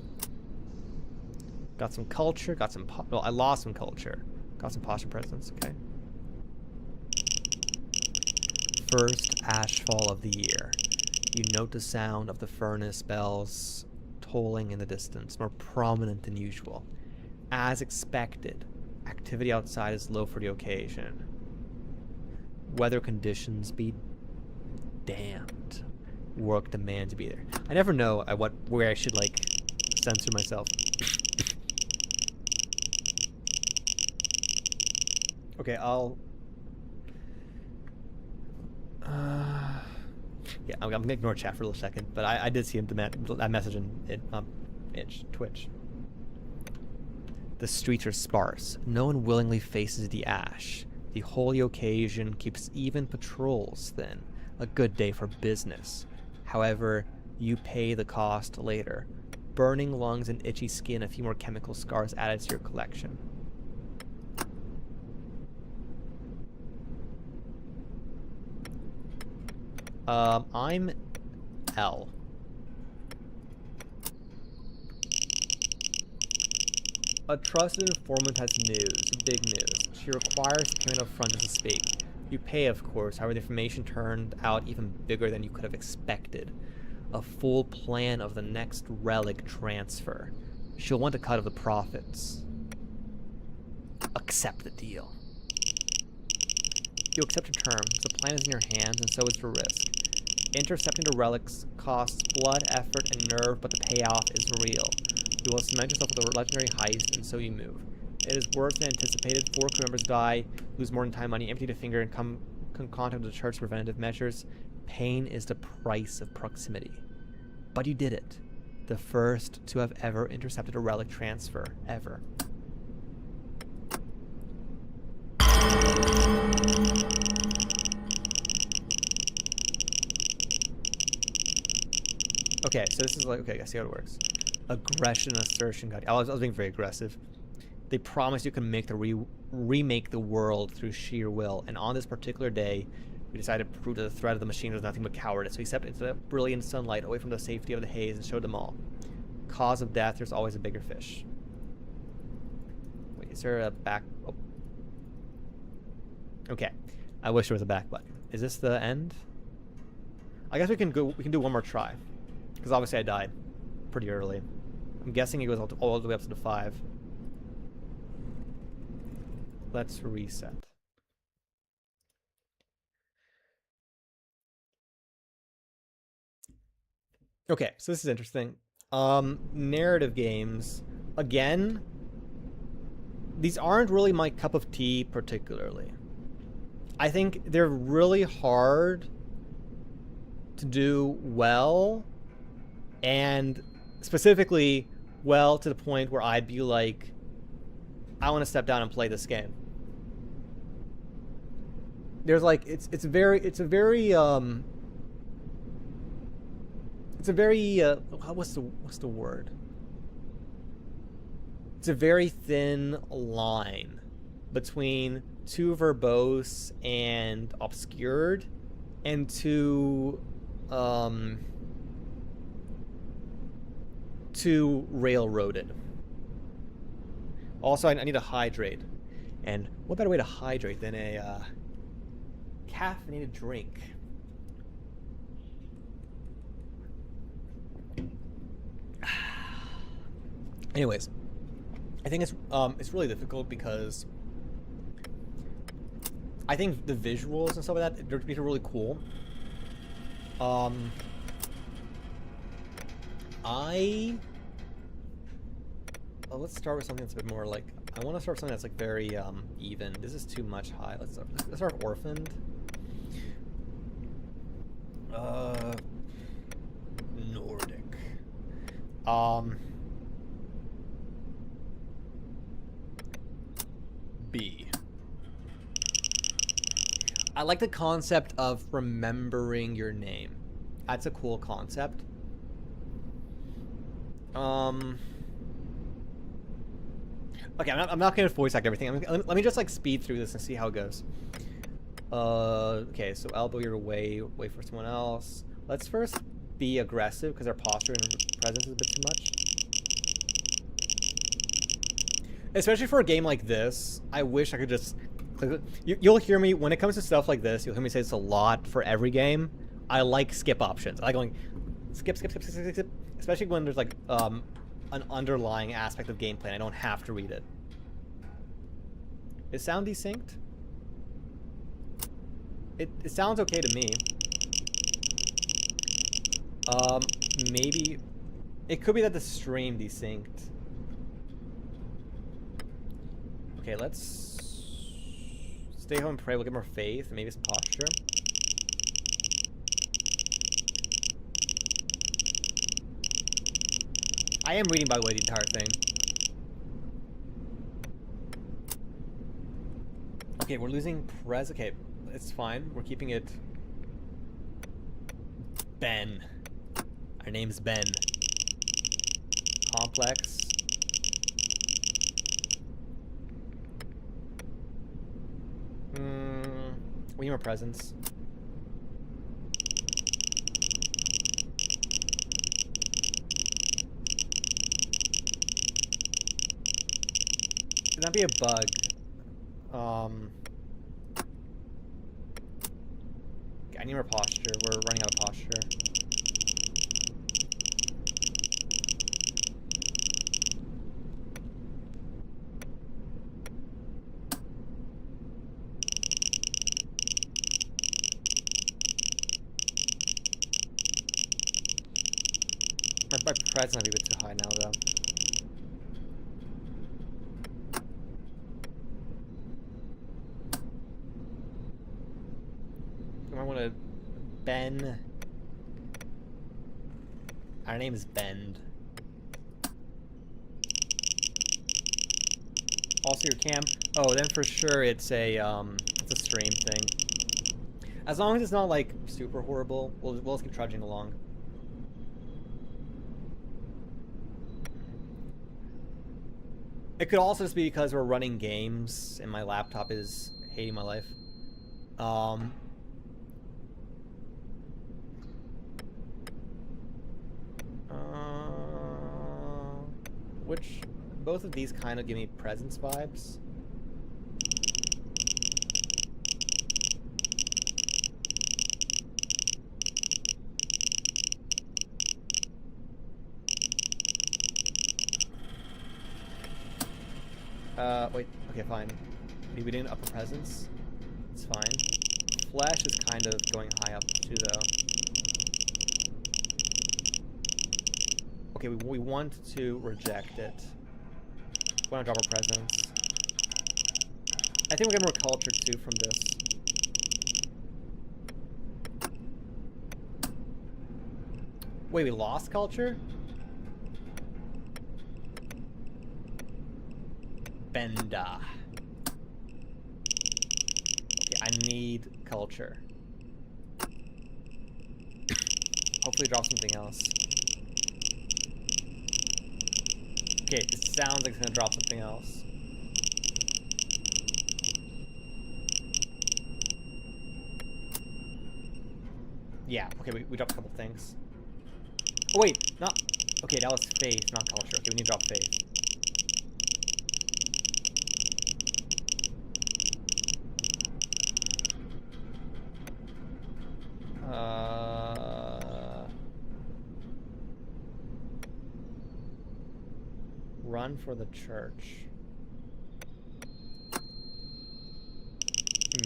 Got some culture, I lost some culture. Got some posture presence, okay. First ashfall of the year. You note the sound of the furnace bells tolling in the distance, more prominent than usual. As expected, activity outside is low for the occasion. Weather conditions be damned. Work demands to be there. I never know where I should like censor myself. Okay, I'll yeah, I'm gonna ignore chat for a little second, but I did see that message in Twitch. The streets are sparse. No one willingly faces the ash. The holy occasion keeps even patrols thin. A good day for business. However, you pay the cost later. Burning lungs and itchy skin, a few more chemical scars added to your collection. I'm L. A trusted informant has news, big news. She requires to come in up front to speak. You pay, of course, however the information turned out even bigger than you could have expected. A full plan of the next relic transfer. She'll want a cut of the profits. Accept the deal. You accept a term. The plan is in your hands, and so is the risk. Intercepting the relics costs blood, effort, and nerve, but the payoff is real. You will cement yourself with a legendary heist, and so you move. It is worse than anticipated. 4 crew members die, lose more than time, money, empty the finger, and come contact with the church's preventative measures. Pain is the price of proximity. But you did it. The first to have ever intercepted a relic transfer, ever. Okay, so this is like, okay, I see how it works. Aggression, assertion, God. I was being very aggressive. They promise you can make remake the world through sheer will, and on this particular day, we decided to prove that the threat of the machine was nothing but cowardice. So he stepped into the brilliant sunlight, away from the safety of the haze, and showed them all. Cause of death, there's always a bigger fish. Wait, is there a back? Oh. Okay, I wish there was a back button. Is this the end? I guess we can go. We can do one more try, because obviously I died pretty early. I'm guessing it goes all the way up to the 5. Let's reset. Okay, so this is interesting. Narrative games. Again, these aren't really my cup of tea particularly. I think they're really hard to do well, and specifically well to the point where I'd be like, I want to step down and play this game. There's like it's a very what's the word? It's a very thin line between too verbose and obscured and too railroaded. Also, I need to hydrate. And what better way to hydrate than a caffeinated drink? Anyways, I think it's really difficult because I think the visuals and stuff like that, they're really cool. Let's start with something that's a bit more like, I want to start with something that's like very even. This is too much high. Let's start with Orphaned. Nordic. B. I like the concept of remembering your name. That's a cool concept. Okay, I'm not gonna voice act everything. Let me just like speed through this and see how it goes. Okay, so elbow your way, wait for someone else. Let's first be aggressive because our posture and presence is a bit too much. Especially for a game like this, I wish I could just click it. You'll hear me when it comes to stuff like this. You'll hear me say this a lot for every game. I like skip options. I like going skip, especially when there's like an underlying aspect of gameplay and I don't have to read it. Is sound desynced? It sounds okay to me. Maybe it could be that the stream desynced. Okay, let's stay home and pray. We'll get more faith and maybe some posture. I am reading, by the way, the entire thing. Okay, we're losing pres. Okay, it's fine. We're keeping it. Ben. Our name's Ben. Complex. We need more presence. Could that be a bug? I need more posture. We're running out of posture. My pride's might be a bit too high now, though. I want to Ben. Our name is Bend. Also your cam. Oh, then for sure it's a stream thing. As long as it's not like super horrible, we'll just keep trudging along. It could also just be because we're running games and my laptop is hating my life. Um, which both of these kind of give me presence vibes. Wait, okay, fine. Maybe we didn't up the presence. It's fine. Flesh is kind of going high up too, though. Okay, we want to reject it. We want to drop our presence. I think we'll get more culture too from this. Wait, we lost culture? Benda. Okay, I need culture. Hopefully drop something else. Okay, this sounds like it's gonna drop something else. Yeah, okay, we dropped a couple things. Oh wait, not... Okay, that was faith, not culture. Okay, we need to drop faith. Run for the church.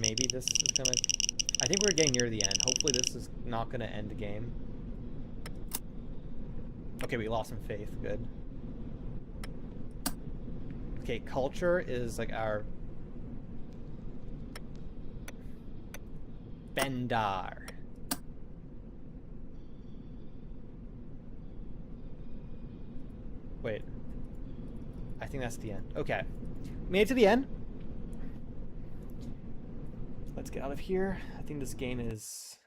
Maybe this is gonna... I think we're getting near the end. Hopefully this is not gonna end the game. Okay, we lost some faith. Good. Okay, culture is like our... Bendar. Wait. I think that's the end. Okay. Made it to the end. Let's get out of here. I think this game is...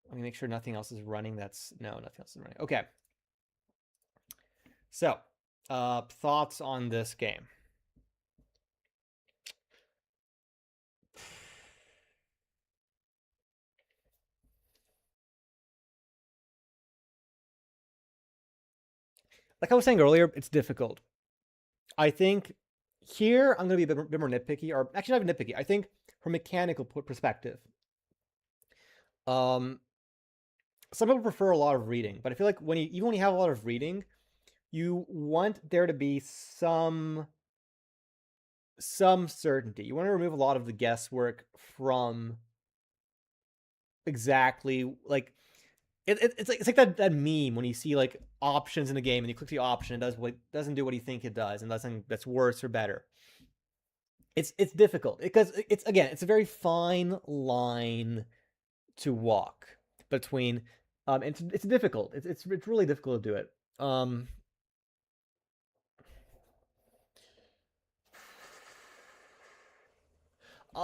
Let me make sure nothing else is running. That's... No, nothing else is running. Okay. So, thoughts on this game? Like I was saying earlier, it's difficult. I think here I'm going to be a bit more nitpicky, or actually not even nitpicky. I think from a mechanical perspective, some people prefer a lot of reading, but I feel like even when you have a lot of reading, you want there to be some certainty. You want to remove a lot of the guesswork from exactly like it's like that meme when you see like options in the game and you click the option, it doesn't do what you think it does, and that's worse or better. It's difficult because it's a very fine line to walk between it's difficult. It's really difficult to do it. I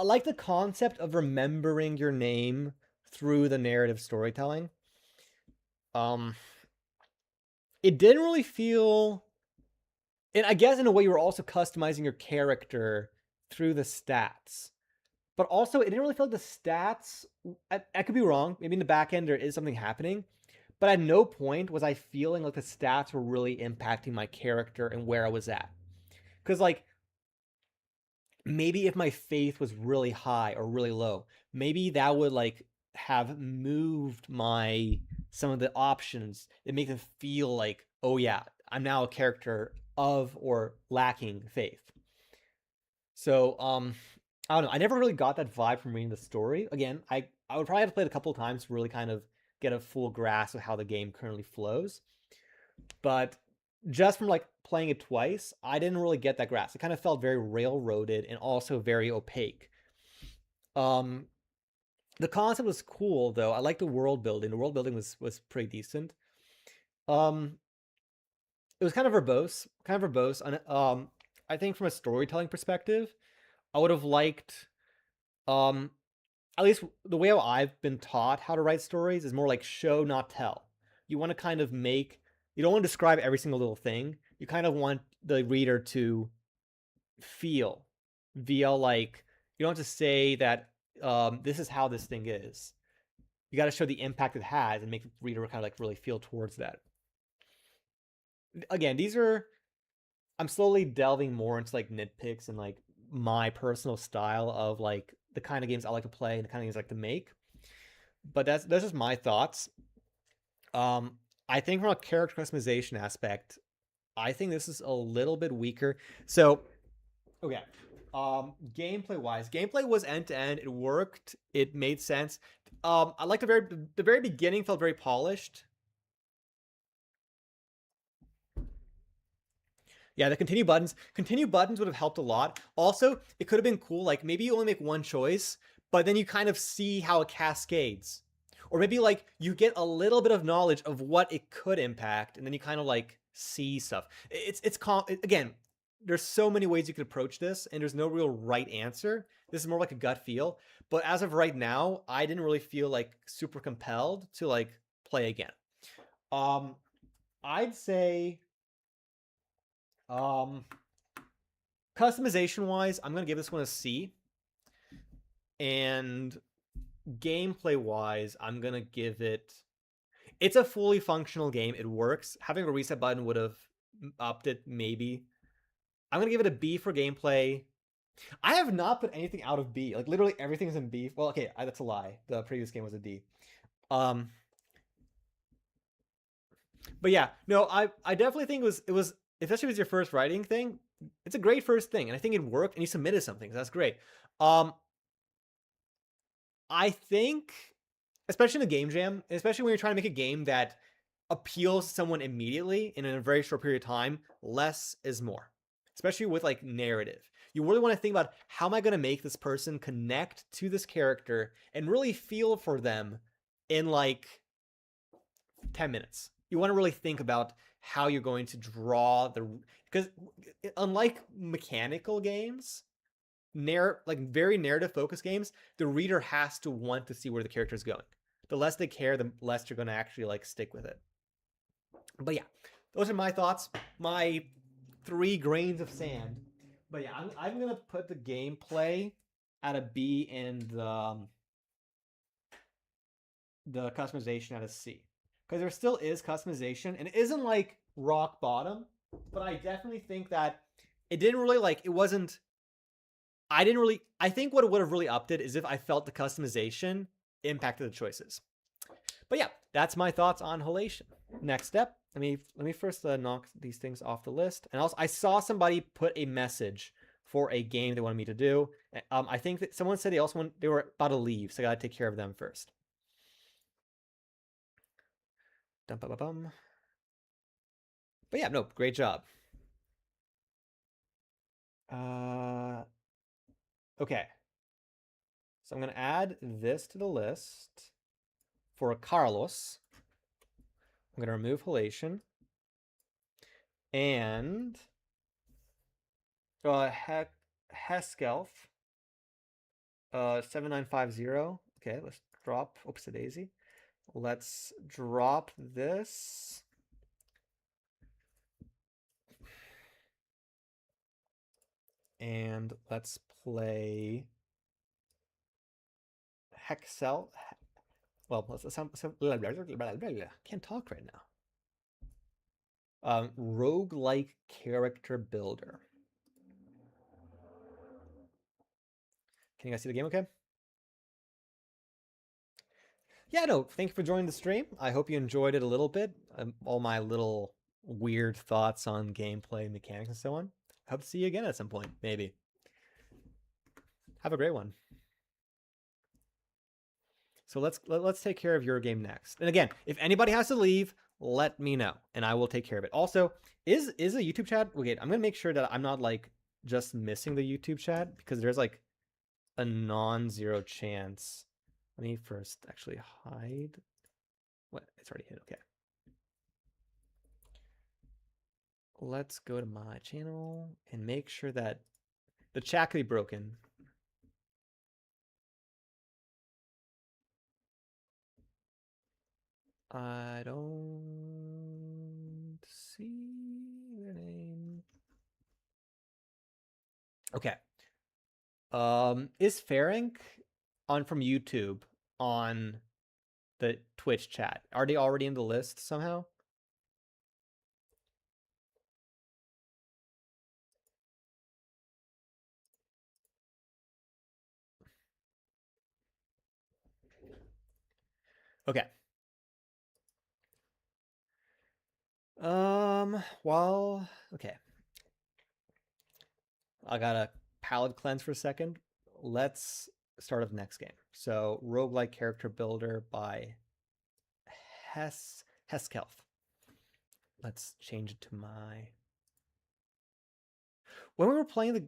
like the concept of remembering your name through the narrative storytelling. It didn't really feel, and I guess in a way you were also customizing your character through the stats, but also it didn't really feel like the stats. I could be wrong. Maybe in the back end there is something happening, but at no point was I feeling like the stats were really impacting my character and where I was at. Because like maybe if my faith was really high or really low, maybe that would like have moved some of the options that make them feel like, oh yeah, I'm now a character of or lacking faith. So I don't know. I never really got that vibe from reading the story. Again, I would probably have to play it a couple of times to really kind of get a full grasp of how the game currently flows. But just from like playing it twice, I didn't really get that grasp. It kind of felt very railroaded and also very opaque. The concept was cool though. I like the world building. The world building was pretty decent. It was kind of verbose, And I think from a storytelling perspective, I would have liked, at least the way I've been taught how to write stories is more like show, not tell. You want to kind of you don't want to describe every single little thing. You kind of want the reader to feel via like you don't have to say that this is how this thing is. You got to show the impact it has and make the reader kind of like really feel towards that. Again, these are I'm slowly delving more into like nitpicks and like my personal style of like the kind of games I like to play and the kind of games I like to make. But that's just my thoughts. Um, I think from a character customization aspect, I think this is a little bit weaker. So okay. Gameplay wise, gameplay was end to end. It worked. It made sense. I like the very beginning felt very polished. Yeah, the continue buttons would have helped a lot. Also, it could have been cool. Like maybe you only make one choice, but then you kind of see how it cascades, or maybe like you get a little bit of knowledge of what it could impact, and then you kind of like see stuff. Again. There's so many ways you could approach this, and there's no real right answer. This is more like a gut feel. But as of right now, I didn't really feel like super compelled to like play again. Um, I'd say um customization wise, I'm gonna give this one a C. And gameplay wise, I'm gonna give it. It's a fully functional game. It works. Having a reset button would have upped it maybe. I'm gonna give it a B for gameplay. I have not put anything out of B. Like literally everything is in B. Well, okay, that's a lie. The previous game was a D. Um, but yeah, no, I definitely think it was especially if it's your first writing thing. It's a great first thing, and I think it worked. And you submitted something, so that's great. Um, I think, especially in the game jam, especially when you're trying to make a game that appeals to someone immediately and in a very short period of time, less is more. Especially with like narrative. You really want to think about how am I going to make this person connect to this character and really feel for them in like 10 minutes. You want to really think about how you're going to draw the because unlike mechanical games, like very narrative focused games, the reader has to want to see where the character is going. The less they care, the less you're going to actually like stick with it. But yeah, those are my thoughts. My 3 grains of sand. But yeah, I'm gonna put the gameplay at a B and the customization at a C because there still is customization and it isn't like rock bottom, but I definitely think that it didn't really like it wasn't. I didn't really. I think what would have really upped it is if I felt the customization impacted the choices. But yeah, that's my thoughts on Halation. Next step. Let me first knock these things off the list. And also, I saw somebody put a message for a game they wanted me to do. I think that someone said they were about to leave, so I gotta take care of them first. Dum-ba-ba-bum. But yeah, no, great job. Uh, okay. So I'm gonna add this to the list for Carlos. I'm gonna remove Halation and Heskelf 7950. Okay, let's drop. Oops, a daisy. Let's drop this. And let's play Hexel. Well, can't talk right now. Roguelike character builder. Can you guys see the game okay? Yeah, no, thank you for joining the stream. I hope you enjoyed it a little bit. All my little weird thoughts on gameplay, mechanics, and so on. I hope to see you again at some point, maybe. Have a great one. So let's take care of your game next. And again, if anybody has to leave, let me know, and I will take care of it. Also, is a YouTube chat? Okay, I'm gonna make sure that I'm not like just missing the YouTube chat because there's like a non-zero chance. Let me first actually hide. What? It's already hit. Okay. Let's go to my channel and make sure that the chat could be broken. I don't see their name. Okay. Is Ferenc on from YouTube on the Twitch chat? Are they already in the list somehow? Okay. Well, okay. I got a palette cleanse for a second. Let's start with the next game. So, roguelike character builder by Heskelf. Let's change it to my. When we were playing the.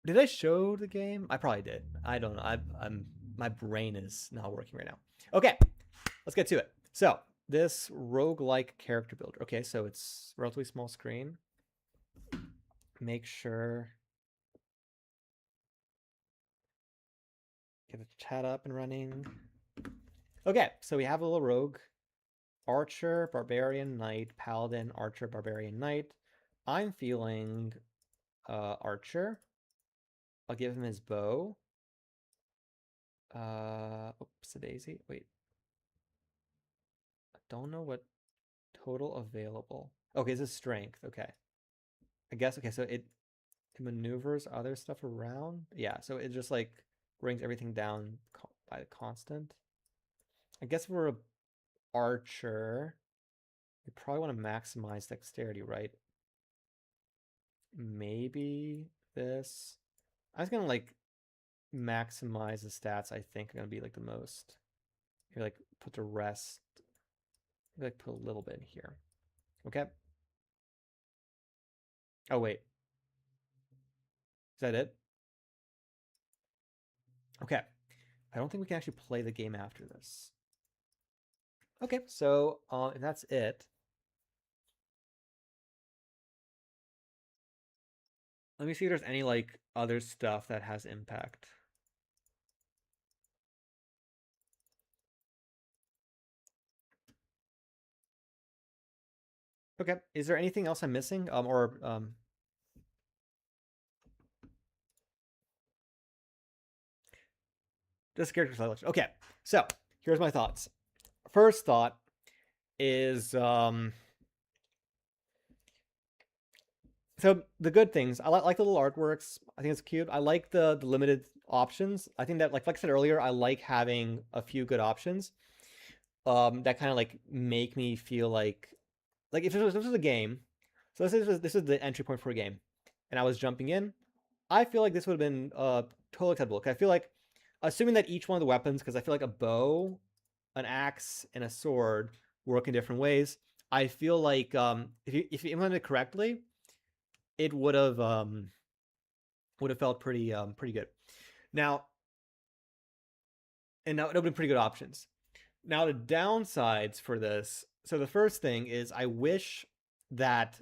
Did I show the game? I probably did. I don't know. I'm my brain is not working right now. Okay, let's get to it. So, this roguelike character builder. Okay, so it's relatively small screen. Make sure get the chat up and running. Okay, so we have a little rogue. Archer, Barbarian, Knight, Paladin, Archer, Barbarian, Knight. I'm feeling Archer. I'll give him his bow. Oops, a daisy. Wait. I don't know what total available. Okay, this is strength. Okay. I guess, okay, so it maneuvers other stuff around. Yeah, so it just like brings everything down by the constant. I guess we're a archer. You probably want to maximize dexterity, right? Maybe this. I was gonna like maximize the stats. I think are gonna be like the most. You're like put the rest. Maybe like put a little bit in here. Okay. Oh wait, is that it? Okay. I don't think we can actually play the game after this. Okay, so if that's it, let me see if there's any like other stuff that has impact. Okay, is there anything else I'm missing? Just character selection. Okay, so here's my thoughts. First thought is so the good things. I like the little artworks. I think it's cute. I like the limited options. I think that like I said earlier, I like having a few good options. That kind of like make me feel like if this was a game. So this is the entry point for a game, and I was jumping in. I feel like this would have been totally acceptable. I feel like, assuming that each one of the weapons, because I feel like a bow, an axe, and a sword work in different ways. I feel like if you implement it correctly, it would have felt pretty good. Now, and now it would have been pretty good options. Now the downsides for this. So the first thing is I wish that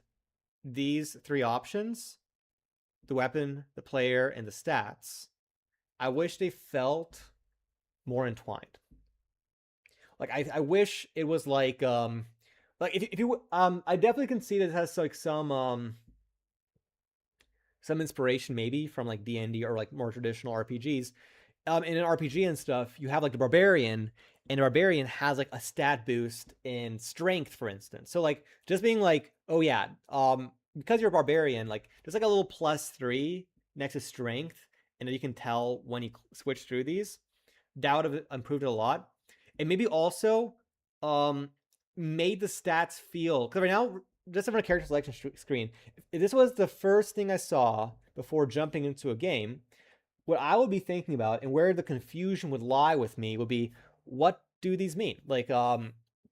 these three options, the weapon, the player, and the stats, I wish they felt more entwined. Like I wish it was like if you I definitely can see that it has like some inspiration maybe from like D&D or like more traditional RPGs. In an RPG and stuff, you have like the barbarian, and the barbarian has like a stat boost in strength, for instance. So like just being like, oh yeah, because you're a barbarian, like there's like a little +3 next to strength, and then you can tell when you switch through these. That would have improved it a lot, and maybe also um made the stats feel, because right now just from a character selection screen, if this was the first thing I saw before jumping into a game, what I would be thinking about and where the confusion would lie with me would be, what do these mean? Like,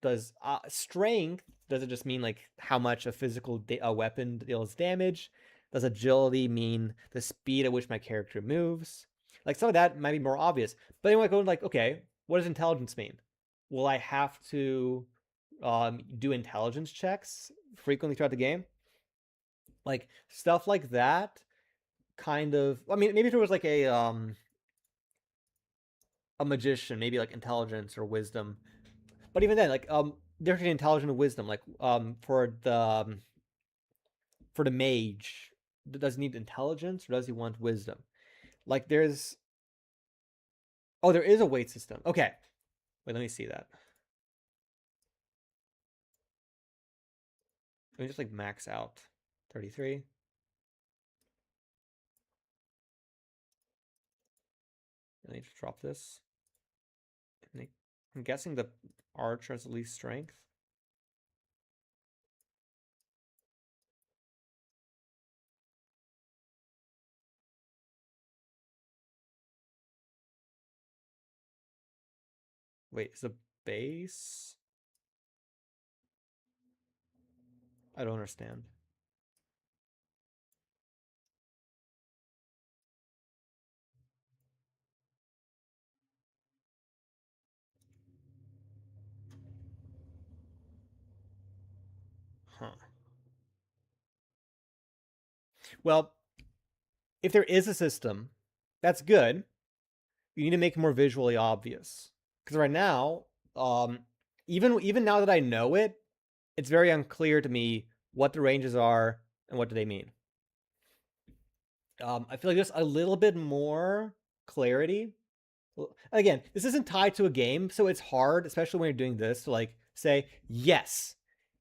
does strength, does it just mean like how much a physical weapon deals damage? Does agility mean the speed at which my character moves? Like some of that might be more obvious, but anyway, going like, okay, what does intelligence mean? Will I have to do intelligence checks frequently throughout the game? Like stuff like that kind of, I mean, maybe if it was like a magician, maybe like intelligence or wisdom. But even then, like there's intelligence and wisdom. Like for the mage, does he need intelligence or does he want wisdom? Like there's, oh, there is a weight system. Okay, wait, let me see that. Let me just like max out 33. I need to drop this. I'm guessing the archer has the least strength. Wait, is the base? I don't understand. Huh. Well, if there is a system, that's good. You need to make it more visually obvious. Because right now, um, even now that I know it, it's very unclear to me what the ranges are and what do they mean. I feel like there's a little bit more clarity. Again, this isn't tied to a game, so it's hard, especially when you're doing this, to like say, yes,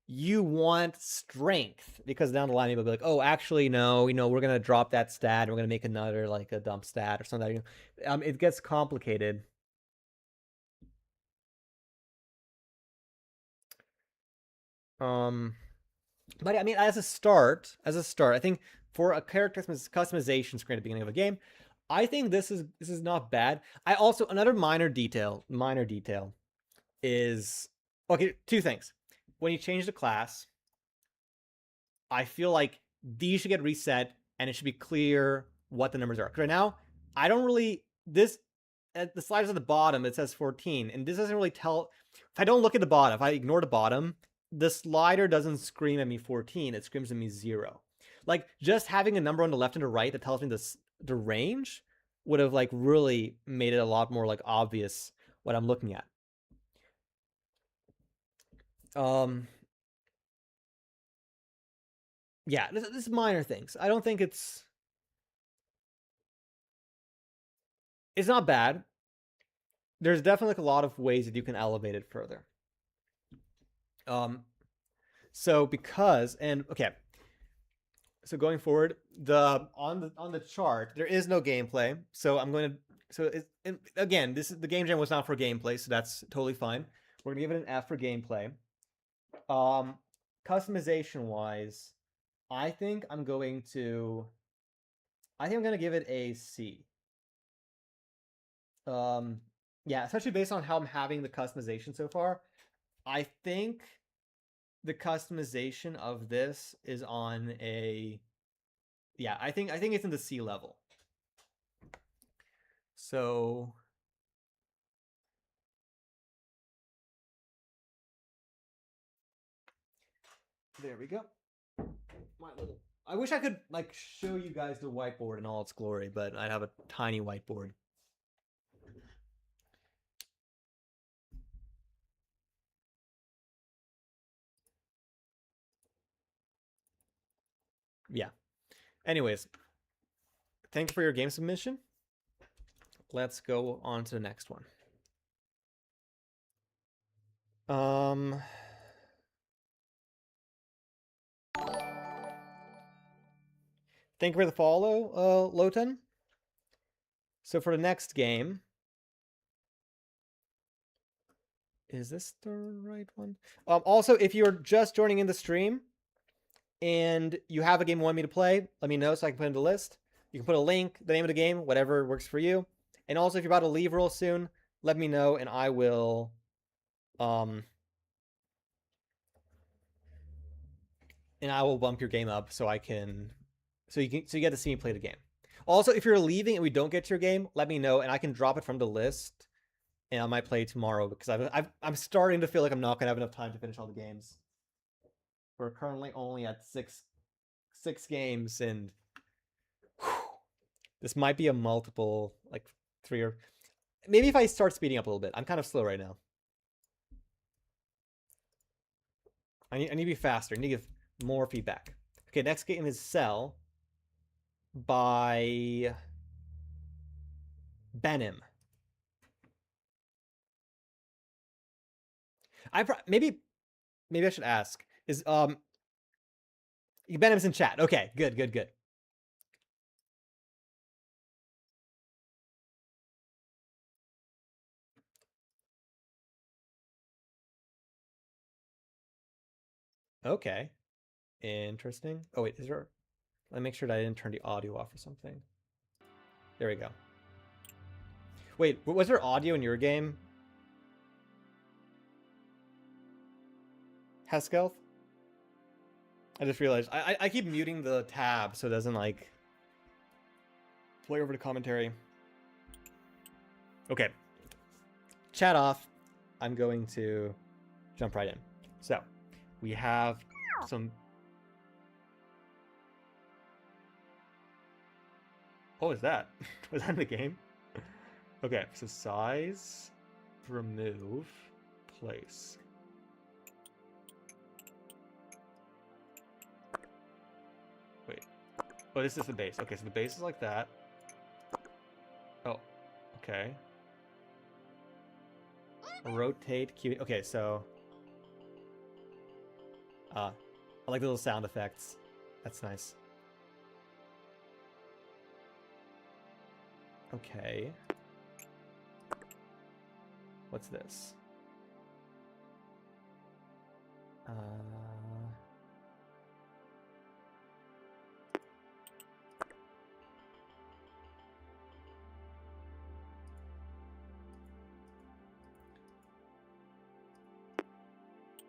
you want strength, because down the line people will be like, oh, actually, no, we're gonna drop that stat, and we're gonna make another like a dump stat or something. It gets complicated. But I mean, as a start, I think for a character customization screen at the beginning of a game, I think this is not bad. I also, another minor detail is, okay, two things. When you change the class, I feel like these should get reset and it should be clear what the numbers are. Because right now, I don't really, this, at the sliders at the bottom, it says 14, and this doesn't really tell. If I don't look at the bottom, if I ignore the bottom, the slider doesn't scream at me 14, it screams at me 0. Like, just having a number on the left and the right that tells me the range would have like really made it a lot more like obvious what I'm looking at. Yeah, this is minor things. I don't think it's not bad. There's definitely like a lot of ways that you can elevate it further. So because, and okay, so going forward, on the chart there is no gameplay. So I'm going to, so again, this is, the game jam was not for gameplay, so that's totally fine. We're gonna give it an F for gameplay. Customization wise, I think I'm going to, give it a C. Yeah, especially based on how I'm having the customization so far. I think the customization of this is on a, yeah, I think it's in the C level. So there we go. My little, I wish I could like show you guys the whiteboard in all its glory, but I'd have a tiny whiteboard. Yeah. Anyways, thank you for your game submission. Let's go on to the next one. Thank you for the follow, Loten. So for the next game, is this the right one? Also, if you're just joining in the stream and you have a game you want me to play, let me know so I can put it in the list. You can put a link, the name of the game, whatever works for you. And also, if you're about to leave real soon, let me know and I will, bump your game up so I can, so you get to see me play the game. Also, if you're leaving and we don't get to your game, let me know and I can drop it from the list, and I might play tomorrow because I'm starting to feel like I'm not gonna have enough time to finish all the games. We're currently only at six games, and whew, this might be a multiple, like 3 or maybe if I start speeding up a little bit. I'm kind of slow right now. I need to be faster. I need to give more feedback. Okay, next game is Cell by Benim. Maybe I should ask. Is Benim's in chat. Okay, good. Okay. Interesting. Oh wait, is there let me make sure that I didn't turn the audio off or something. There we go. Wait, was there audio in your game? Heskelth? I just realized I keep muting the tab so it doesn't like play over to commentary. Okay. Chat off. I'm going to jump right in. So we have some. What was that? Was that in the game? Okay, so size, remove, place. Wait. Oh, this is the base. Okay, so the base is like that. Oh, okay. Rotate, Q. Okay, so. I like the little sound effects. That's nice. Okay. What's this?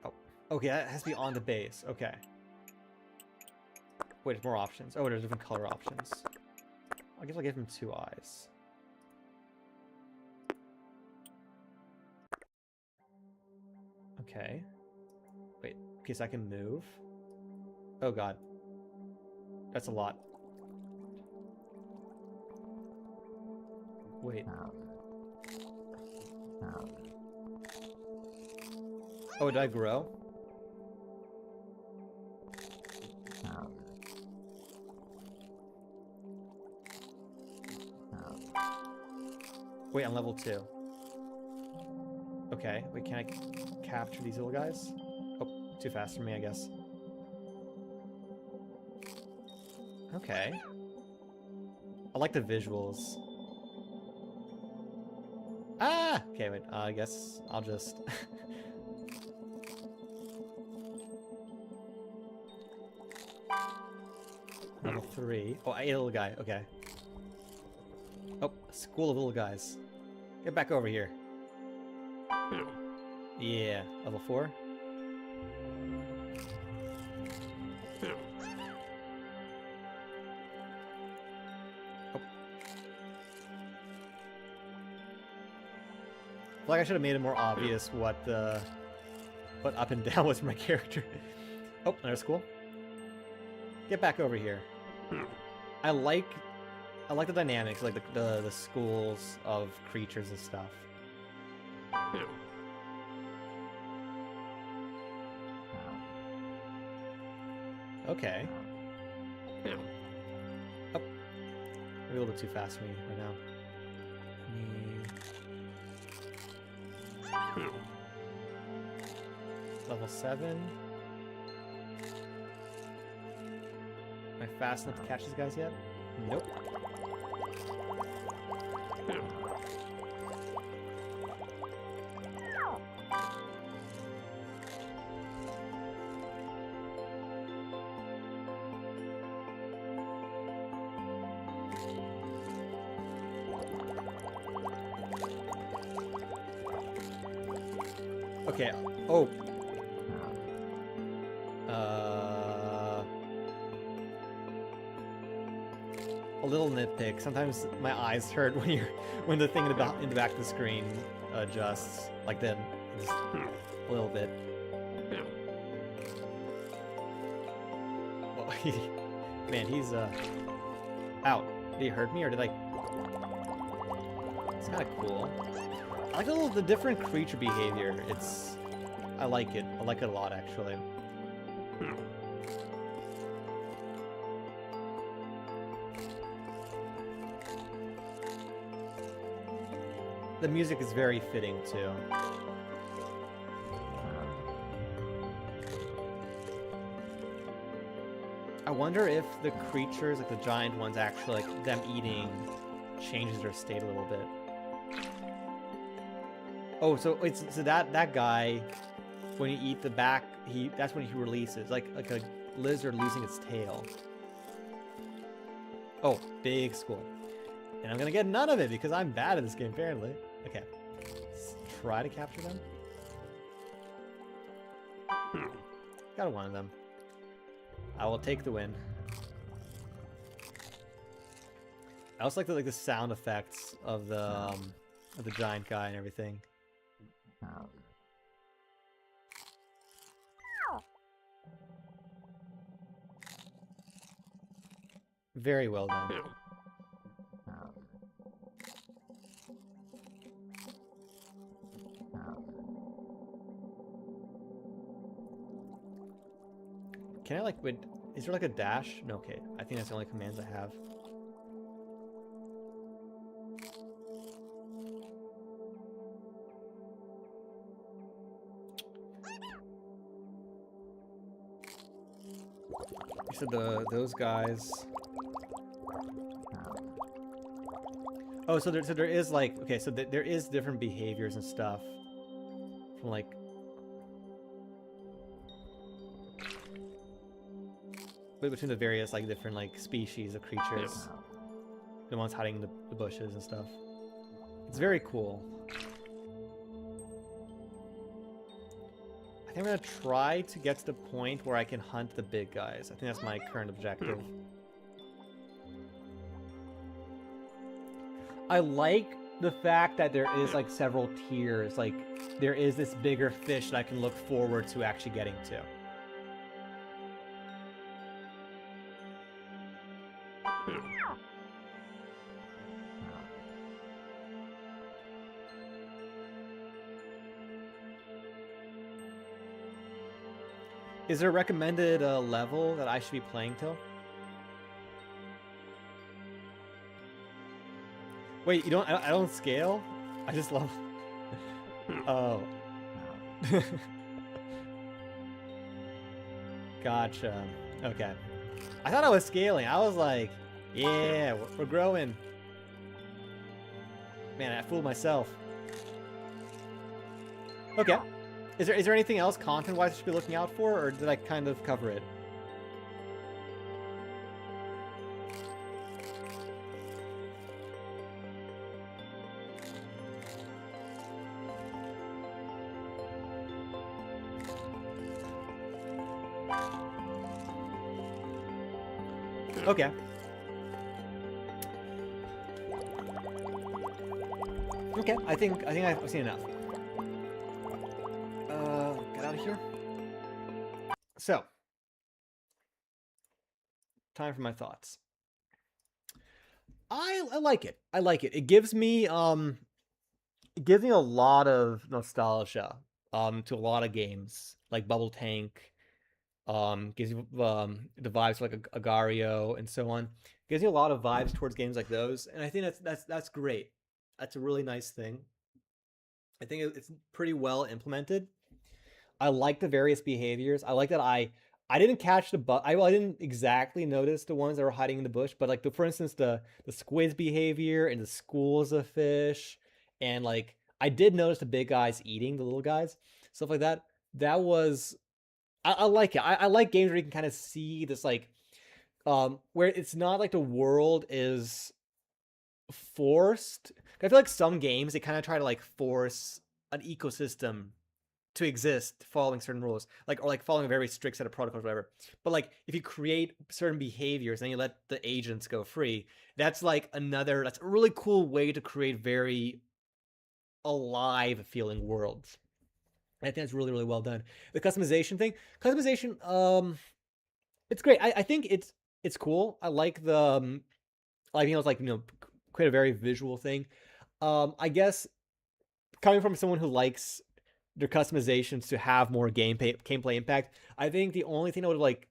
Oh, okay, that has to be on the base. Okay. Wait, there's more options. Oh, there's different color options. I guess I'll give him 2 eyes. Okay. Wait, okay, so I can move. Oh god. That's a lot. Wait. Oh, did I grow? Wait, I'm level 2. Okay, wait, can I capture these little guys? Oh, too fast for me, I guess. Okay. I like the visuals. Ah! Okay, wait, I guess I'll just... Level 3. Oh, I ate a little guy, okay. Oh, school of little guys. Get back over here. Yeah, level 4. Oh. Like I should have made it more obvious what up and down was for my character. Oh, there's school. Get back over here. I like the dynamics, like the schools of creatures and stuff. Okay. Oh. Maybe a little bit too fast for me right now. Level 7. Am I fast enough to catch these guys yet? Nope. Okay. Oh. A little nitpick. Sometimes my eyes hurt when the thing in the back of the screen adjusts. Like then, just a little bit. Well, man, he's out. Did he hurt me or did I? It's kind of cool. I like the different creature behavior. I like it. I like it a lot, actually. the music is very fitting too. I wonder if the creatures, like the giant ones, actually like them eating changes their state a little bit. Oh, so it's so that guy, when you eat the back, that's when he releases, like a lizard losing its tail. Oh, big school. And I'm gonna get none of it because I'm bad at this game, apparently. Okay. Let's try to capture them. Got one of them. I will take the win. I also like the sound effects of the giant guy and everything. Very well done. Can I like, wait, is there like a dash? No, okay. I think that's the only commands I have. You said those guys. Oh, so there is like, okay, so there is different behaviors and stuff from like between the various like different like species of creatures, the ones hiding in the bushes and stuff. It's very cool. I think I'm gonna try to get to the point where I can hunt the big guys. I think that's my current objective. I like the fact that there is like several tiers. Like there is this bigger fish that I can look forward to actually getting to. Is there a recommended level that I should be playing till? Wait, you don't? I don't scale. I just love. Oh. Gotcha. Okay. I thought I was scaling. I was like, yeah, we're growing. Man, I fooled myself. Okay. Is there anything else content-wise I should be looking out for, or did I kind of cover it? Okay. Okay, I think I've seen enough. Get out of here. So, time for my thoughts. I like it. I like it. It gives me a lot of nostalgia to a lot of games like Bubble Tank. Gives you the vibes like Agario and so on. Gives you a lot of vibes towards games like those, and I think that's great. That's a really nice thing. I think it's pretty well implemented. I like the various behaviors. I like that I didn't catch I didn't exactly notice the ones that were hiding in the bush, but like for instance the squid's behavior and the schools of fish, and like I did notice the big guys eating the little guys, stuff like that. That was I like it. I like games where you can kind of see this like where it's not like the world is forced. I feel like some games they kind of try to like force an ecosystem to exist following certain rules, like or like following a very strict set of protocols, whatever. But like if you create certain behaviors and you let the agents go free, that's like that's a really cool way to create very alive feeling worlds. I think that's really, really well done. The customization, it's great. I think it's cool. I like the like it's like create a very visual thing. I guess coming from someone who likes their customizations to have more gameplay impact, I think the only thing that would have like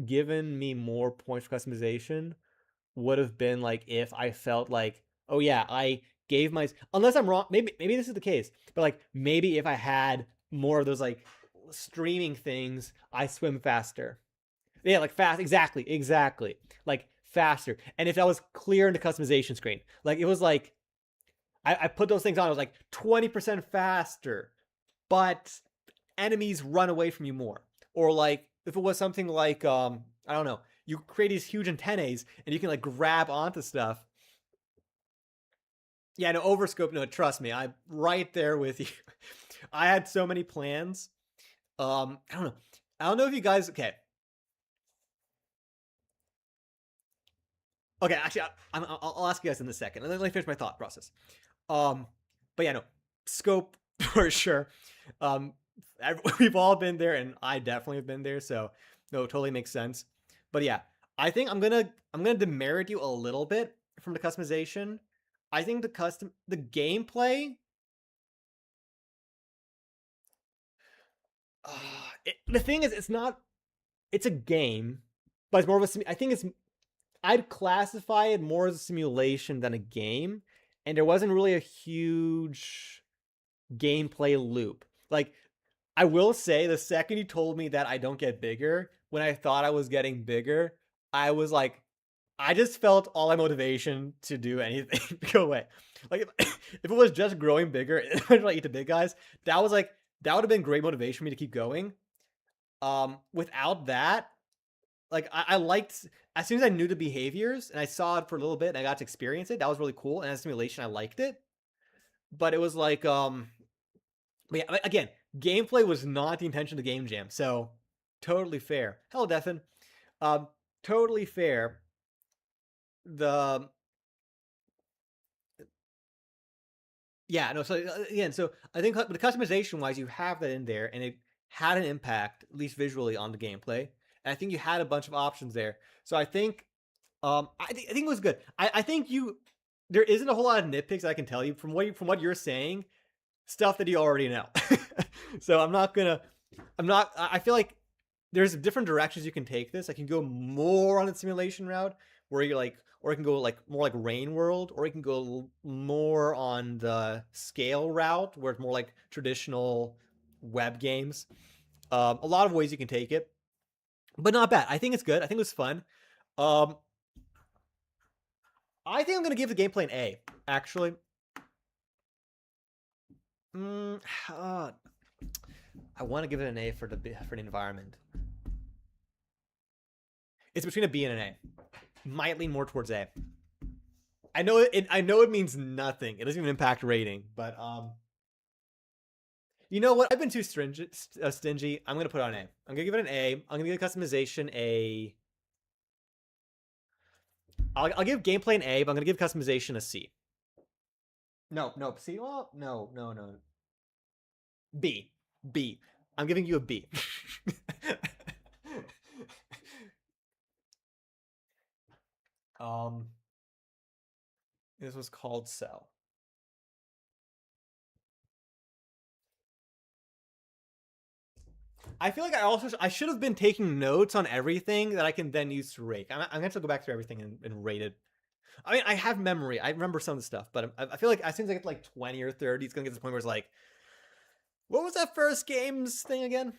given me more points for customization would have been like if I felt like, oh yeah, I gave my, unless I'm wrong, maybe this is the case, but like maybe if I had more of those like streaming things, I swim faster. Yeah, like fast, exactly, like faster. And if that was clear in the customization screen, like it was like I put those things on, it was like 20% faster, but enemies run away from you more. Or like if it was something like I don't know, you create these huge antennae and you can like grab onto stuff. Yeah, no, overscope, no, trust me, I'm right there with you. I had so many plans. I don't know. I don't know if you guys, okay. Okay, actually, I'll ask you guys in a second. And then let me finish my thought process. Um, but yeah, no, scope for sure. Um, we've all been there, and I definitely have been there. So no, it totally makes sense. But yeah, I think I'm gonna demerit you a little bit from the customization. I think the gameplay. The thing is, it's not. It's a game, but it's more of a. I think it's. I'd classify it more as a simulation than a game, and there wasn't really a huge gameplay loop. Like, I will say, the second you told me that I don't get bigger, when I thought I was getting bigger, I was like, I just felt all my motivation to do anything go away. Like, if it was just growing bigger and I eat the big guys, that was like, that would have been great motivation for me to keep going. Without that, like I liked, as soon as I knew the behaviors and I saw it for a little bit and I got to experience it, that was really cool. And as a simulation, I liked it. But it was like, but yeah, again, gameplay was not the intention of the game jam, so totally fair. Hello, Defin. Um, totally fair. The Yeah, no. So again, so I think the customization wise, you have that in there, and it had an impact, at least visually, on the gameplay. And I think you had a bunch of options there. So I think, I think it was good. I think there isn't a whole lot of nitpicks I can tell you from what you're saying, stuff that you already know. So I feel like there's different directions you can take this. I can go more on the simulation route where you're like, or it can go like more like Rain World, or it can go more on the scale route where it's more like traditional web games. A lot of ways you can take it, but not bad. I think it's good. I think it was fun. Um, I think I'm gonna give the gameplay an A. Actually, mm, uh, I want to give it an A for the environment. It's between a B and an A. Might lean more towards A. I know it means nothing. It doesn't even impact rating, but you know what? I've been too stingy. I'm gonna put it on A. I'm gonna give it an A. I'm gonna give customization a. I'll give gameplay an A, but I'm gonna give customization a C. No, C. Well, no. B. B. I'm giving you a B. um, this was called Cell. I feel like I should have been taking notes on everything that I can then use to rate. I'm gonna have to go back through everything and rate it. I mean, I have memory. I remember some of the stuff, but I feel like as soon as I get to like 20 or 30, it's gonna get to the point where it's like, what was that first games thing again?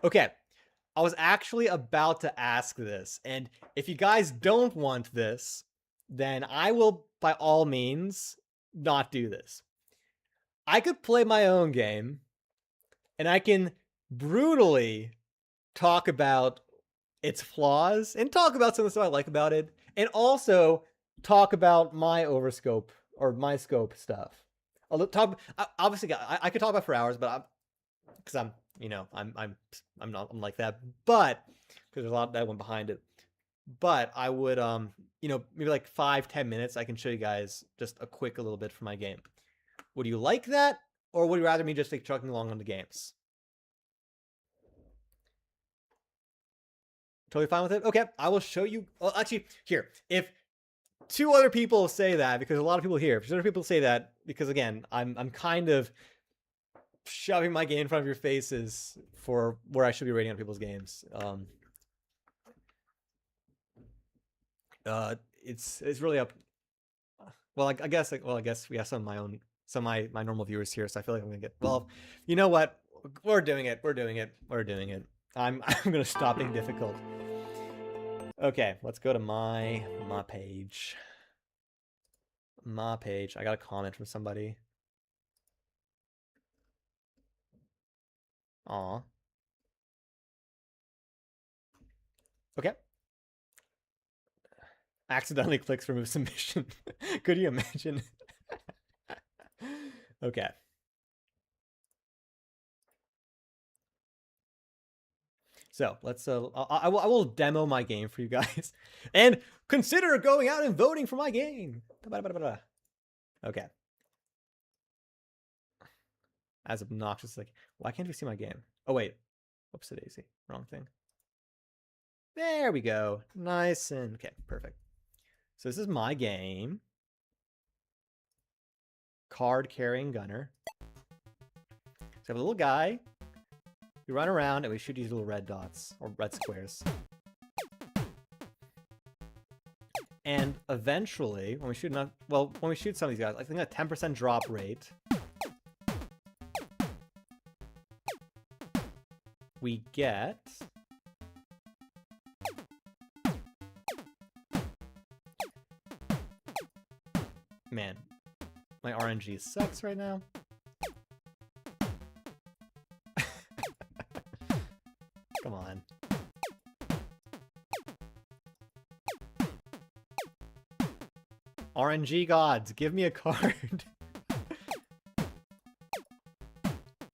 Okay, I was actually about to ask this, and if you guys don't want this, then I will, by all means, not do this. I could play my own game, and I can brutally talk about its flaws and talk about some of the stuff I like about it, and also talk about my overscope or my scope stuff. I'll talk. Obviously, I could talk about for hours, but because I'm not I'm like that, but because there's a lot that went behind it. But I would maybe like 5-10 minutes. I can show you guys just a quick little bit from my game. Would you like that, or would you rather me just like trucking along on the games? Totally fine with it. Okay, I will show you. Well, actually, here, if two other people say that, because a lot of people here, if two other people say that, because again, I'm kind of shoving my game in front of your faces for where I should be rating on people's games. It's really up. Well, I guess we have some of my normal viewers here, so I feel like I'm gonna get. Well, you know what? We're doing it. I'm I'm gonna stop being difficult. Okay, let's go to my page. My page. I got a comment from somebody. Aw. Okay. Accidentally clicks remove submission. Could you imagine? Okay. So let's I will demo my game for you guys, and consider going out and voting for my game. Okay. As obnoxious, like, why can't we see my game? Oh wait, whoops, daisy, wrong thing. There we go. Nice and okay, perfect. So this is my game. Card carrying gunner. So I have a little guy. We run around and we shoot these little red dots or red squares. And eventually, when we shoot enough, well, when we shoot some of these guys, I think a 10% drop rate. We get man, my RNG sucks right now. Come on. RNG gods, give me a card.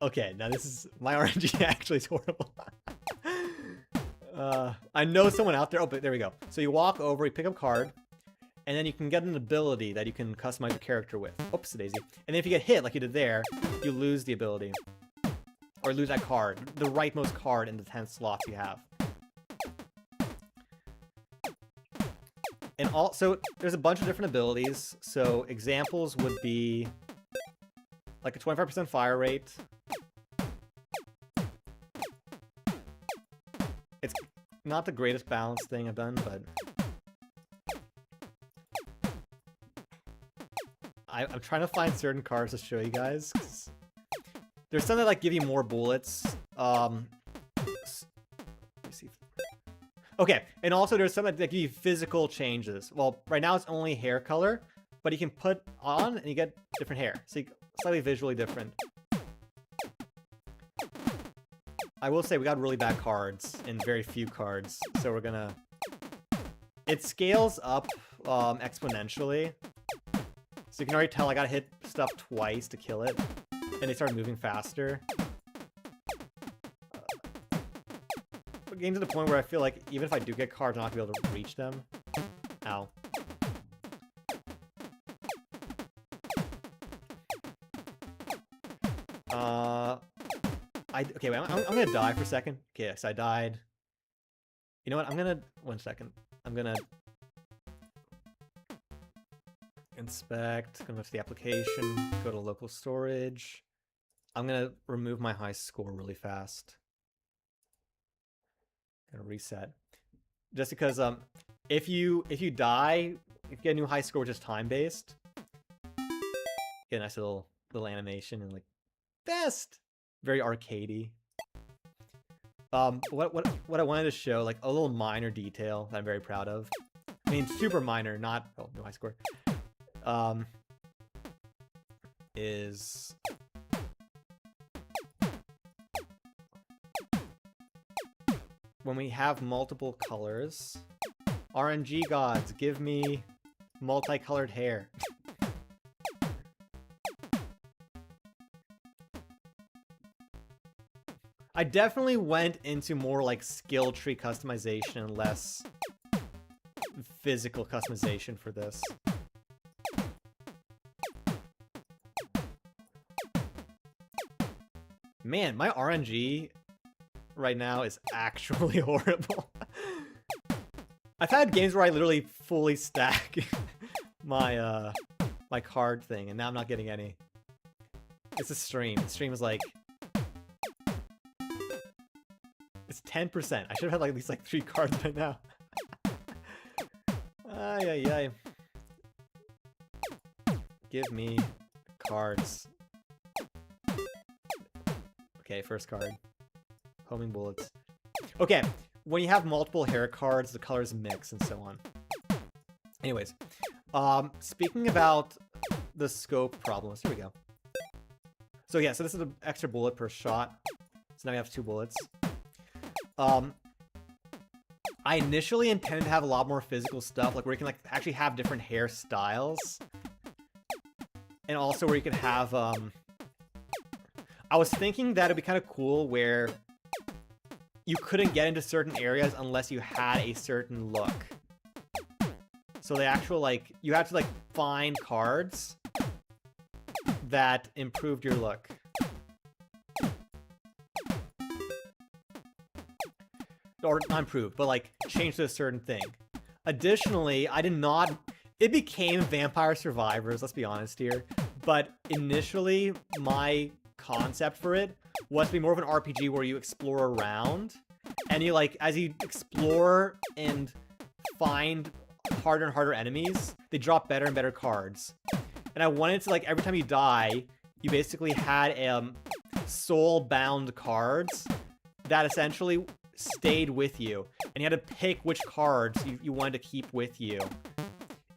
Okay, now this is my RNG actually is horrible. I know someone out there. Oh, but there we go. So you walk over, you pick up a card, and then you can get an ability that you can customize your character with. Oops, daisy. And then if you get hit like you did there, you lose the ability. Or lose that card. The rightmost card in the 10 slots you have. And also, there's a bunch of different abilities. So examples would be like a 25% fire rate. It's not the greatest balance thing I've done, but I'm trying to find certain cards to show you guys. There's some that like give you more bullets. Let me see. Okay, and also there's some that give you physical changes. Well, right now it's only hair color, but you can put on and you get different hair. So you slightly visually different. I will say we got really bad cards and very few cards, so we're gonna... It scales up exponentially. So you can already tell I gotta hit stuff twice to kill it, and they start moving faster. We're getting to the point where I feel like even if I do get cards, I'm not gonna be able to reach them. Ow. Okay, wait, I'm gonna die for a second. Okay, so I died. You know what? I'm gonna... One second. I'm gonna... Inspect. Gonna go to the application. Go to local storage. I'm gonna remove my high score really fast. Gonna reset. Just because if you die, if you get a new high score which is time-based, get a nice little animation and like best! Very arcadey. What I wanted to show, like a little minor detail that I'm very proud of. I mean, super minor, not no high score. Is when we have multiple colors. RNG gods, give me multicolored hair. I definitely went into more like skill tree customization and less physical customization for this. Man, my RNG right now is actually horrible. I've had games where I literally fully stack my my card thing, and now I'm not getting any. It's a stream. The stream is like... It's 10%. I should have had like at least like 3 cards by now. Ay, ay, ay. Give me cards. Okay, first card. Homing bullets. Okay, when you have multiple hair cards, the colors mix and so on. Anyways, speaking about the scope problems, here we go. So yeah, so this is an extra bullet per shot. So now we have 2 bullets. I initially intended to have a lot more physical stuff, like where you can like actually have different hairstyles. And also where you can have, I was thinking that it'd be kind of cool where you couldn't get into certain areas unless you had a certain look. So the actual, like, you have to, like, find cards that improved your look. Or not improved, but, like, changed to a certain thing. Additionally, I did not... It became Vampire Survivors, let's be honest here. But initially, my concept for it was to be more of an RPG where you explore around. And you, like, as you explore and find harder and harder enemies, they drop better and better cards. And I wanted to, like, every time you die, you basically had soul-bound cards that essentially stayed with you. And you had to pick which cards you wanted to keep with you.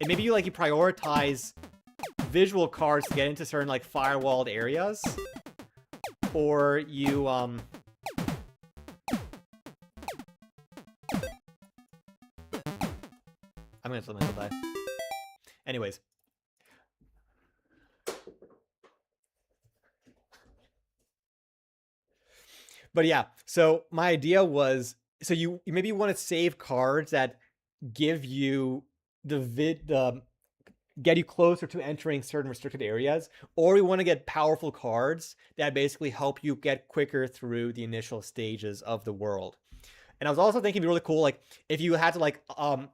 And maybe you, like, you prioritize visual cards to get into certain, like, firewalled areas. Or you, I'm gonna let myself die. Anyways. But yeah, so my idea was, so you maybe want to save cards that give you get you closer to entering certain restricted areas, or you want to get powerful cards that basically help you get quicker through the initial stages of the world. And I was also thinking it'd be really cool, like, if you had to, like,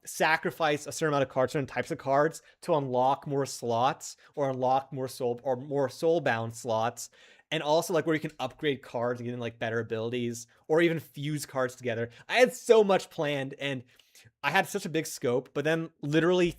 sacrifice a certain amount of cards, certain types of cards, to unlock more slots, or unlock more soul-bound slots, and also, like, where you can upgrade cards and get in, like, better abilities, or even fuse cards together. I had so much planned, and I had such a big scope, but then literally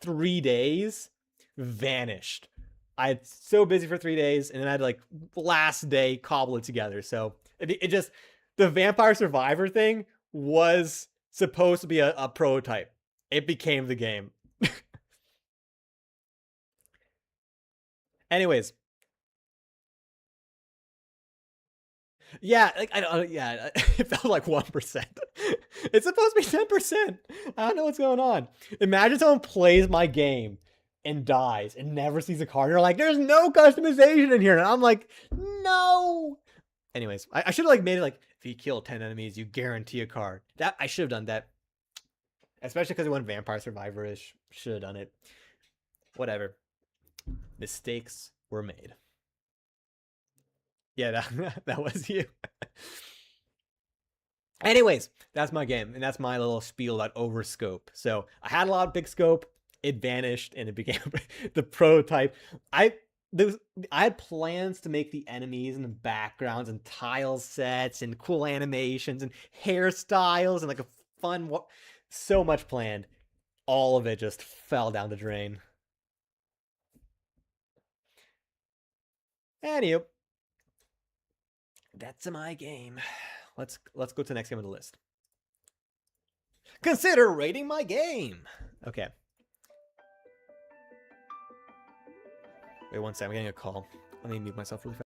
3 days vanished. I had so busy for 3 days, and then I had, like, last day cobble it together. So it just, the Vampire Survivor thing was supposed to be a prototype. It became the game. Anyways. Yeah, like, yeah, it felt like 1%. It's supposed to be 10%. I don't know what's going on. Imagine someone plays my game and dies and never sees a card. And they're like, there's no customization in here. And I'm like, no. Anyways, I should have, like, made it like, if you kill 10 enemies, you guarantee a card. That I should have done that. Especially because it went Vampire Survivor-ish. Should have done it. Whatever. Mistakes were made. Yeah, that was you. Anyways, that's my game, and that's my little spiel about overscope. So I had a lot of big scope, it vanished, and it became the prototype. I had plans to make the enemies and the backgrounds and tile sets and cool animations and hairstyles and, like, a fun, so much planned. All of it just fell down the drain. Anywho, that's my game. Let's go to the next game on the list. Consider rating my game. Okay. Wait 1 second. I'm getting a call. Let me mute myself really fast.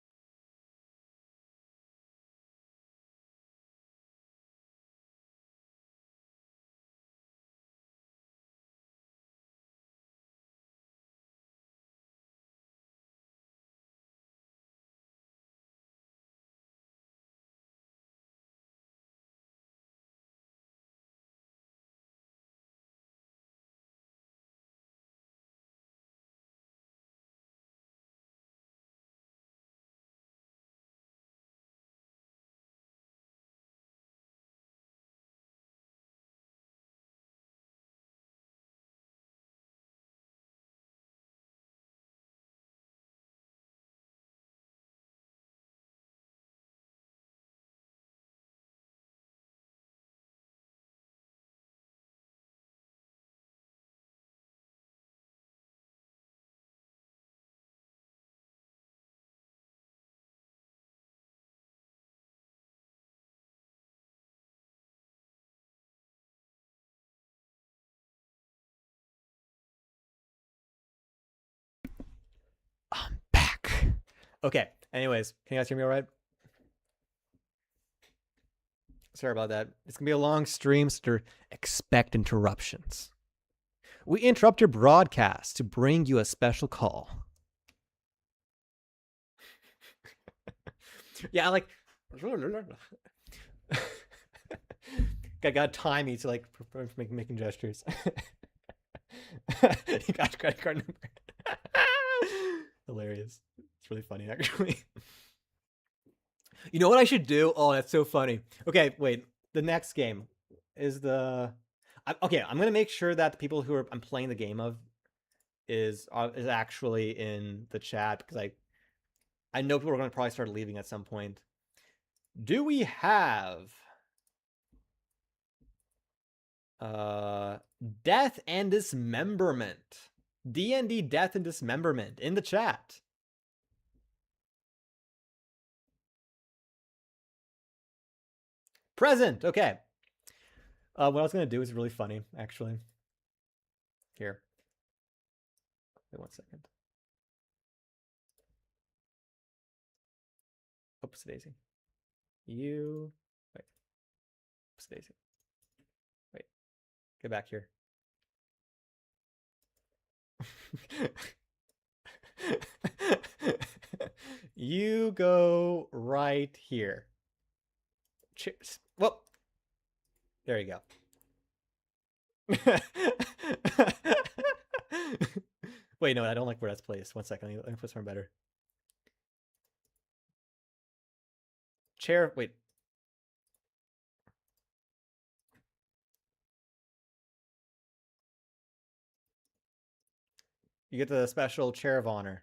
Okay. Anyways, can you guys hear me all right? Sorry about that. It's going to be a long stream, so expect interruptions. We interrupt your broadcast to bring you a special call. Yeah, like... I got timey to like making gestures. You got credit card number. Hilarious. It's really funny, actually. You know what I should do? Oh, that's so funny. Okay, wait. The next game is the... Okay, I'm gonna make sure that the people who I'm playing the game of is actually in the chat, because I know people are gonna probably start leaving at some point. Do we have Death and Dismemberment? D&D Death and Dismemberment in the chat. Present. Okay. What I was gonna do is really funny, actually. Here. Wait 1 second. Oops, Daisy. You... Wait. Oops, Daisy. Wait. Get back here. You go right here. Cheers. Well, there you go. Wait, no, I don't like where that's placed. 1 second, let me put somewhere better. Chair, wait. You get the special chair of honor.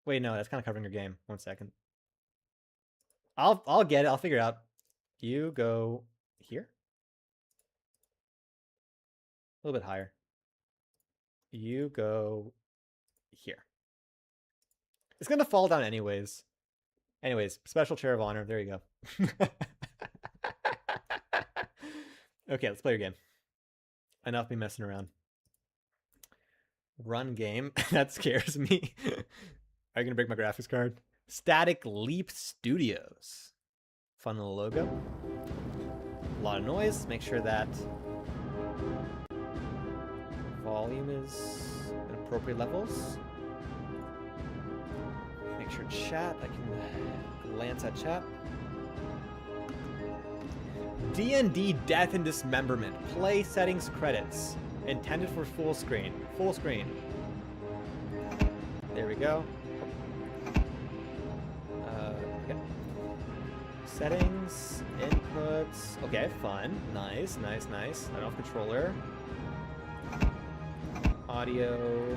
Wait, no, that's kind of covering your game. 1 second. I'll get it. I'll figure it out. You go here. A little bit higher. You go here. It's gonna fall down anyways. Anyways, special chair of honor. There you go. Okay, let's play your game. Enough me messing around. Run game. That scares me. Are you gonna break my graphics card? Static Leap Studios. Fun little logo. A lot of noise. Make sure that volume is at appropriate levels. Make sure chat, I can glance at chat. D&D Death and Dismemberment. Play settings credits. Intended for full screen. Full screen. There we go. Okay. Settings, inputs. Okay, fun. Nice, nice, nice. I don't have controller. Audio.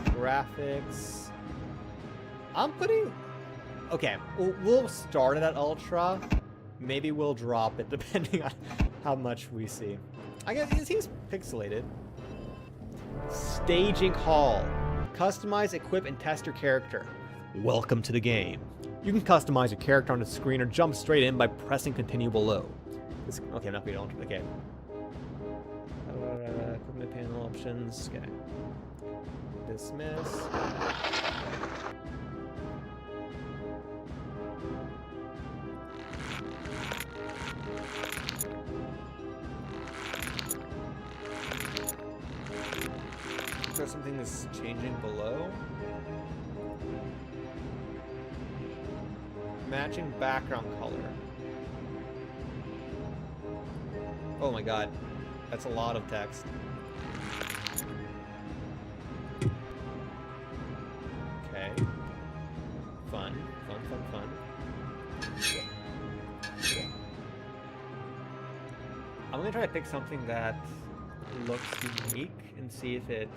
Graphics. I'm putting... Okay, we'll start it at Ultra. Maybe we'll drop it depending on how much we see. I guess it seems pixelated. Staging Hall. Customize, equip, and test your character. Welcome to the game. You can customize your character on the screen or jump straight in by pressing continue below. Okay, I'm not going to... Okay. Equipment panel options. Okay. Dismiss. Is there something that's changing below? Matching background color. Oh my god. That's a lot of text. Okay. Fun. Fun, fun, fun. I'm gonna try to pick something that looks unique and see if it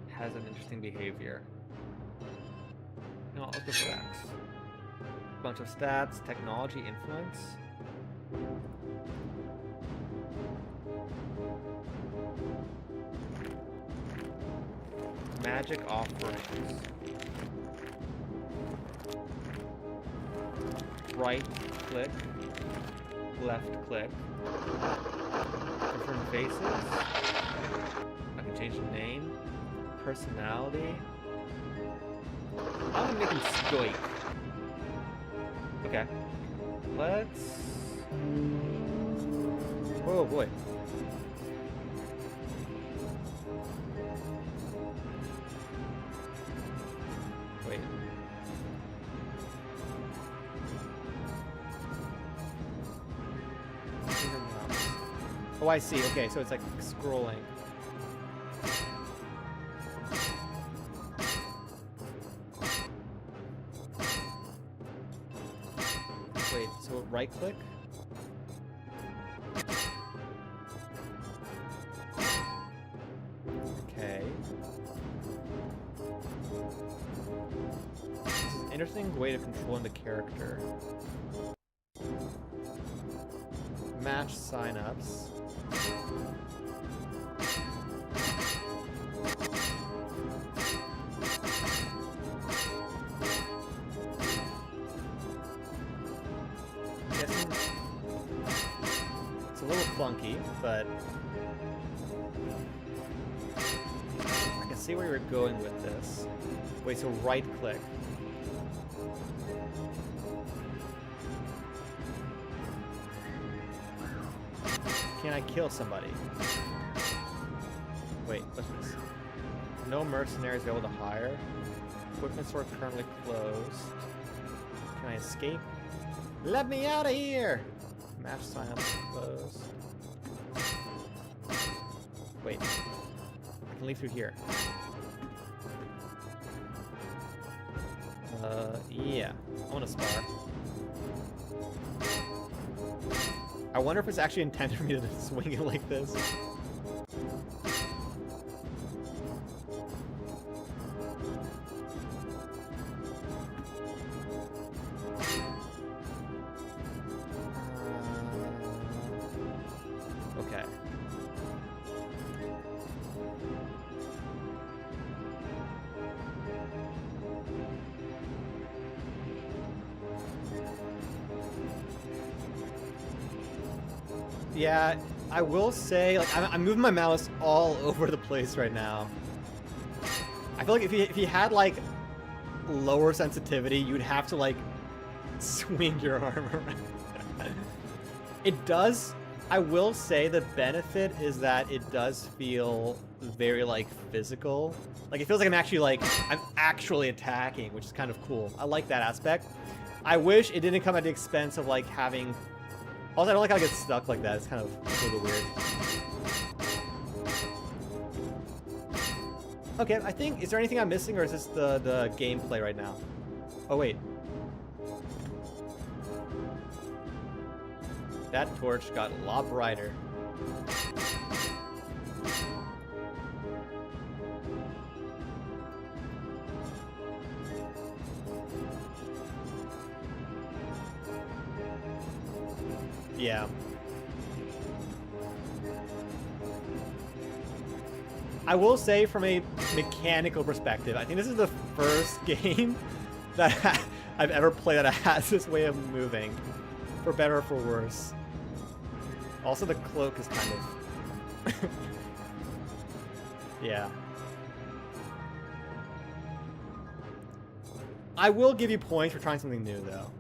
has an interesting behavior. No, let's go for X. Bunch of stats, technology, influence. Magic offerings. Right click, left click. Different faces. I can change the name. personality. I'm gonna make him stoic. Okay. Let's. Oh boy. Wait. Oh, I see. Okay, so it's like scrolling. Wait, so right click? Okay. This is an interesting way to control the character. Match signups. Guessing it's a little clunky, but I can see where you're going with this. Wait, so right click. Can I kill somebody? Wait, what's this? No mercenaries able to hire. Equipment store currently closed. Can I escape? Let me out of here! Match sign-up closed. Wait. I can leave through here. Yeah. I want to spar. I wonder if it's actually intended for me to swing it like this. Okay. Yeah, I will say, like, I'm moving my mouse all over the place right now. I feel like if you had, like, lower sensitivity, you'd have to, like, swing your arm around. It does, I will say the benefit is that it does feel very, like, physical. Like, it feels like I'm actually attacking, which is kind of cool. I like that aspect. I wish it didn't come at the expense of, like, having... Also, I don't like how I get stuck like that. It's kind of a little weird. Okay, I think... Is there anything I'm missing, or is this the gameplay right now? Oh, wait. That torch got a lot brighter. Yeah. I will say, from a mechanical perspective, I think this is the first game that I've ever played that has this way of moving. For better or for worse. Also, the cloak is kind of... yeah. I will give you points for trying something new, though.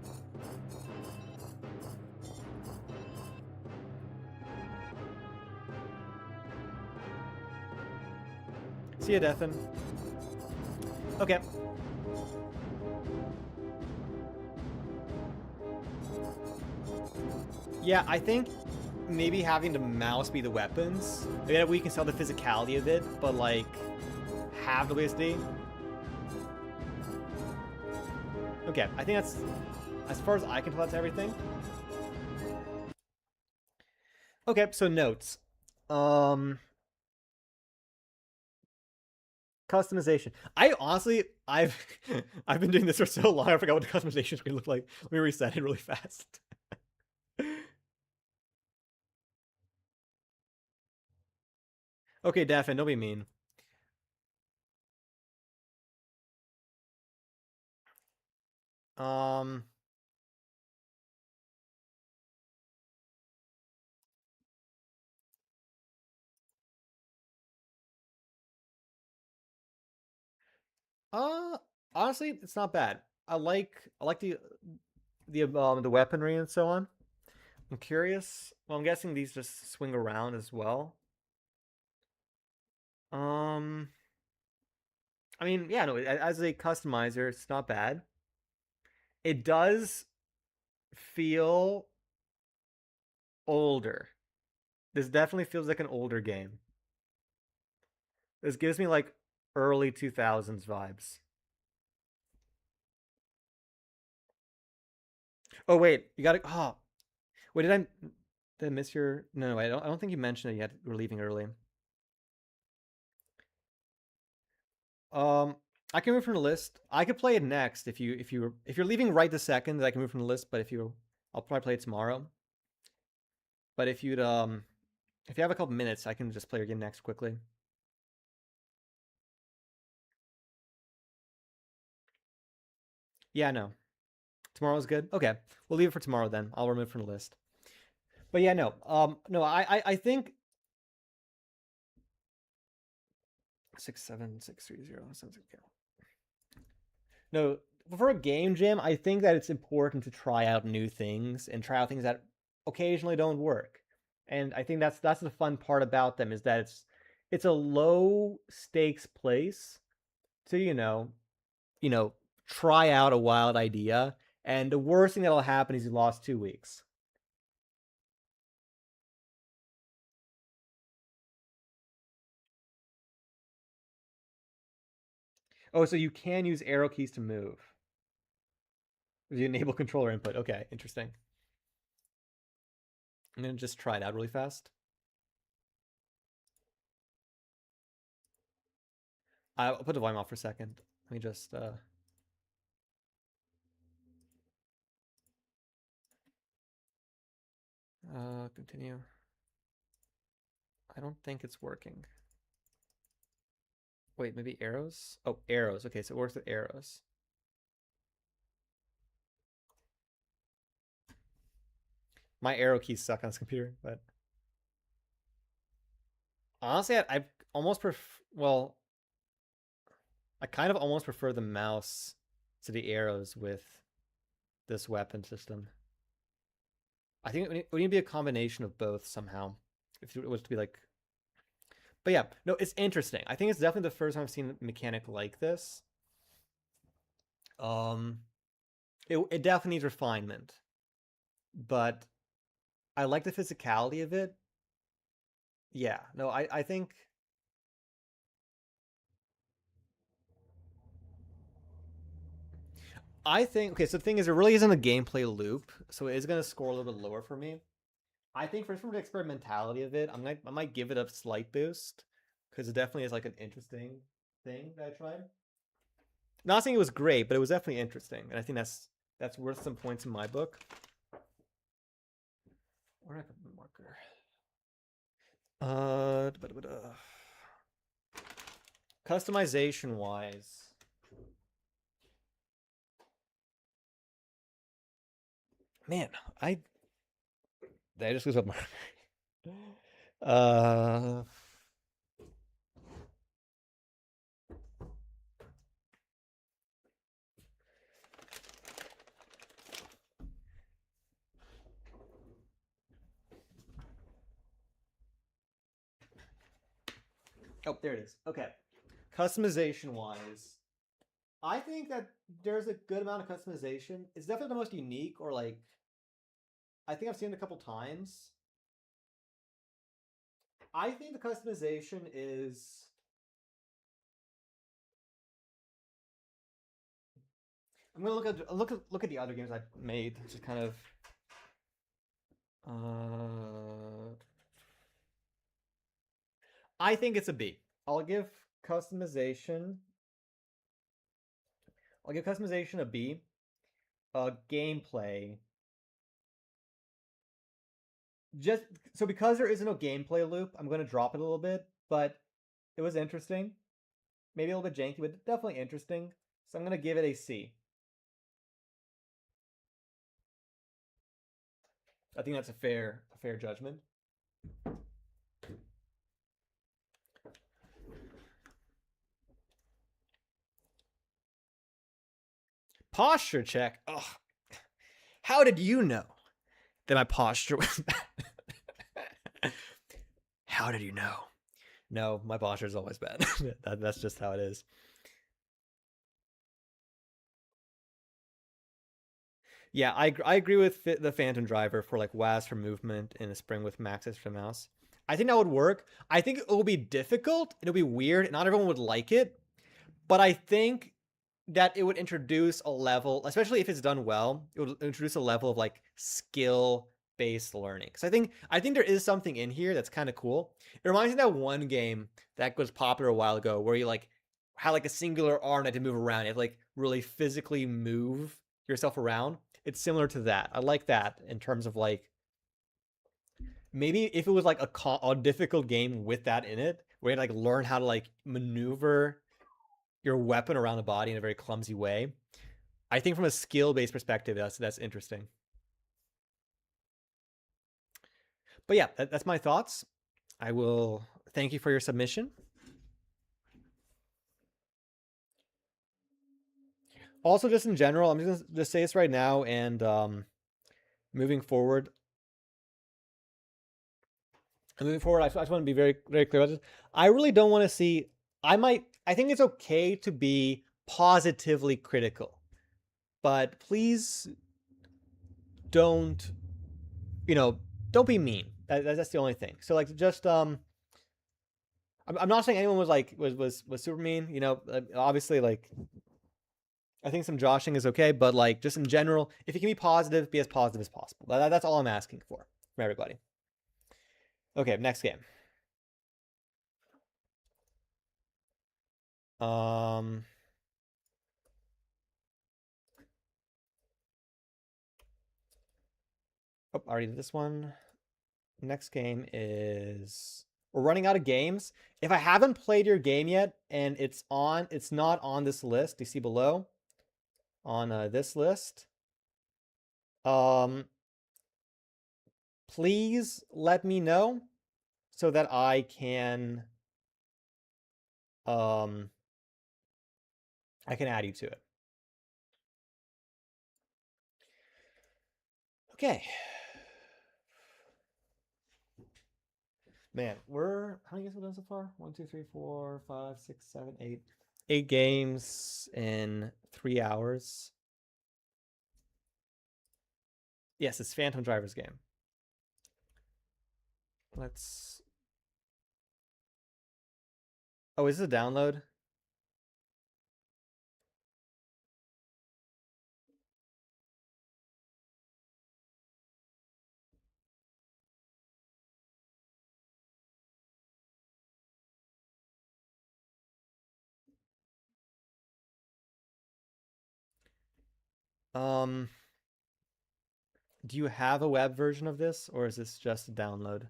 See ya, Deathan. Okay. Yeah, I think maybe having the mouse be the weapons. Maybe we can sell the physicality of it, but like have the WSD. Okay, I think that's, as far as I can tell, that's everything. Okay, so notes. Customization. I honestly, I've been doing this for so long, I forgot what the customization screen looked like. Let me reset it really fast. Okay, Daphne, don't be mean. Um, Uh, Honestly, it's not bad. I like the weaponry and so on. I'm curious. Well, I'm guessing these just swing around as well. Um, I mean, yeah, no, as a customizer, it's not bad. It does feel older. This definitely feels like an older game. This gives me like early 2000s vibes. Oh wait, you got to wait, did I miss your no, I don't think you mentioned it yet. We're leaving early. Um I can move from the list. I could play it next if you're leaving right this second, I can move from the list, but I'll probably play it tomorrow. But if you have a couple minutes, I can just play your game next quickly. Yeah, no. Tomorrow's good. Okay. We'll leave it for tomorrow then. I'll remove it from the list. But yeah, no. No, I think 67630 sounds okay. No, for a game jam, I think that it's important to try out new things and try out things that occasionally don't work. And I think that's the fun part about them is that it's a low stakes place to, try out a wild idea. And the worst thing that'll happen is you lost 2 weeks. Oh, so you can use arrow keys to move. You enable controller input. Okay, interesting. I'm gonna just try it out really fast. I'll put the volume off for a second. Let me just continue. I don't think it's working. Wait, maybe arrows? Oh, arrows. Okay, so it works with arrows. My arrow keys suck on this computer, but honestly, I almost well, I kind of almost prefer the mouse to the arrows with this weapon system. I think it would need to be a combination of both somehow. If it was to be like, but yeah, no, it's interesting. I think it's definitely the first time I've seen a mechanic like this. Um, it definitely needs refinement, but I like the physicality of it. Yeah, no, I think okay. So the thing is, there really isn't a gameplay loop, so it is gonna score a little bit lower for me. I think for the experimentality of it, I might give it a slight boost because it definitely is like an interesting thing that I tried. Not saying it was great, but it was definitely interesting, and I think that's worth some points in my book. Where did I put the marker? Customization wise, man, I just lose up marker. uh, oh, there it is. Okay, customization wise, I think that there's a good amount of customization. It's definitely the most unique, or like I think I've seen it a couple times. I think the customization is. I'm gonna look at the other games I've made. Just kind of. Uh, I think it's a B. I'll give customization. I'll give customization a B. Gameplay. Just so because there isn't no gameplay loop, I'm gonna drop it a little bit, but it was interesting. Maybe a little bit janky, but definitely interesting. So I'm gonna give it a C. I think that's a fair judgment. Posture check. Ugh. How did you know that my posture was bad? How did you know? No, my posture is always bad. That's just how it is. Yeah, I agree with the Phantom Driver for like WAS for movement and a spring with max for mouse. I think that would work. I think it will be difficult. It'll be weird. Not everyone would like it, but I think that it would introduce a level, especially if it's done well, it would introduce a level of like skill based learning. So I think there is something in here that's kind of cool. It reminds me of that one game that was popular a while ago where you like had like a singular arm that to move around. You have to like really physically move yourself around. It's similar to that. I like that in terms of like maybe if it was like a difficult game with that in it, where you had to like learn how to like maneuver your weapon around the body in a very clumsy way. I think from a skill-based perspective, that's interesting. But yeah, that's my thoughts. I will thank you for your submission. Also, just in general, I'm just gonna say this right now, and moving forward, I just want to be very very clear about this. I really don't want to see. I think it's okay to be positively critical, but please don't don't be mean. That's the only thing. So like just I'm not saying anyone was like was super mean. Obviously like I think some joshing is okay, but like just in general, if you can be positive, be as positive as possible. That's all I'm asking for from everybody. Okay, next game. Um. Oh, I already did this one. Next game is we're running out of games. If I haven't played your game yet and it's not on this list, you see below on this list. Please let me know so that I can add you to it. Okay. Man, how many games have we done so far? 1, 2, 3, 4, 5, 6, 7, 8. 8 games in 3 hours. Yes, it's Phantom Driver's game. Let's. Oh, is this a download? Do you have a web version of this, or is this just a download?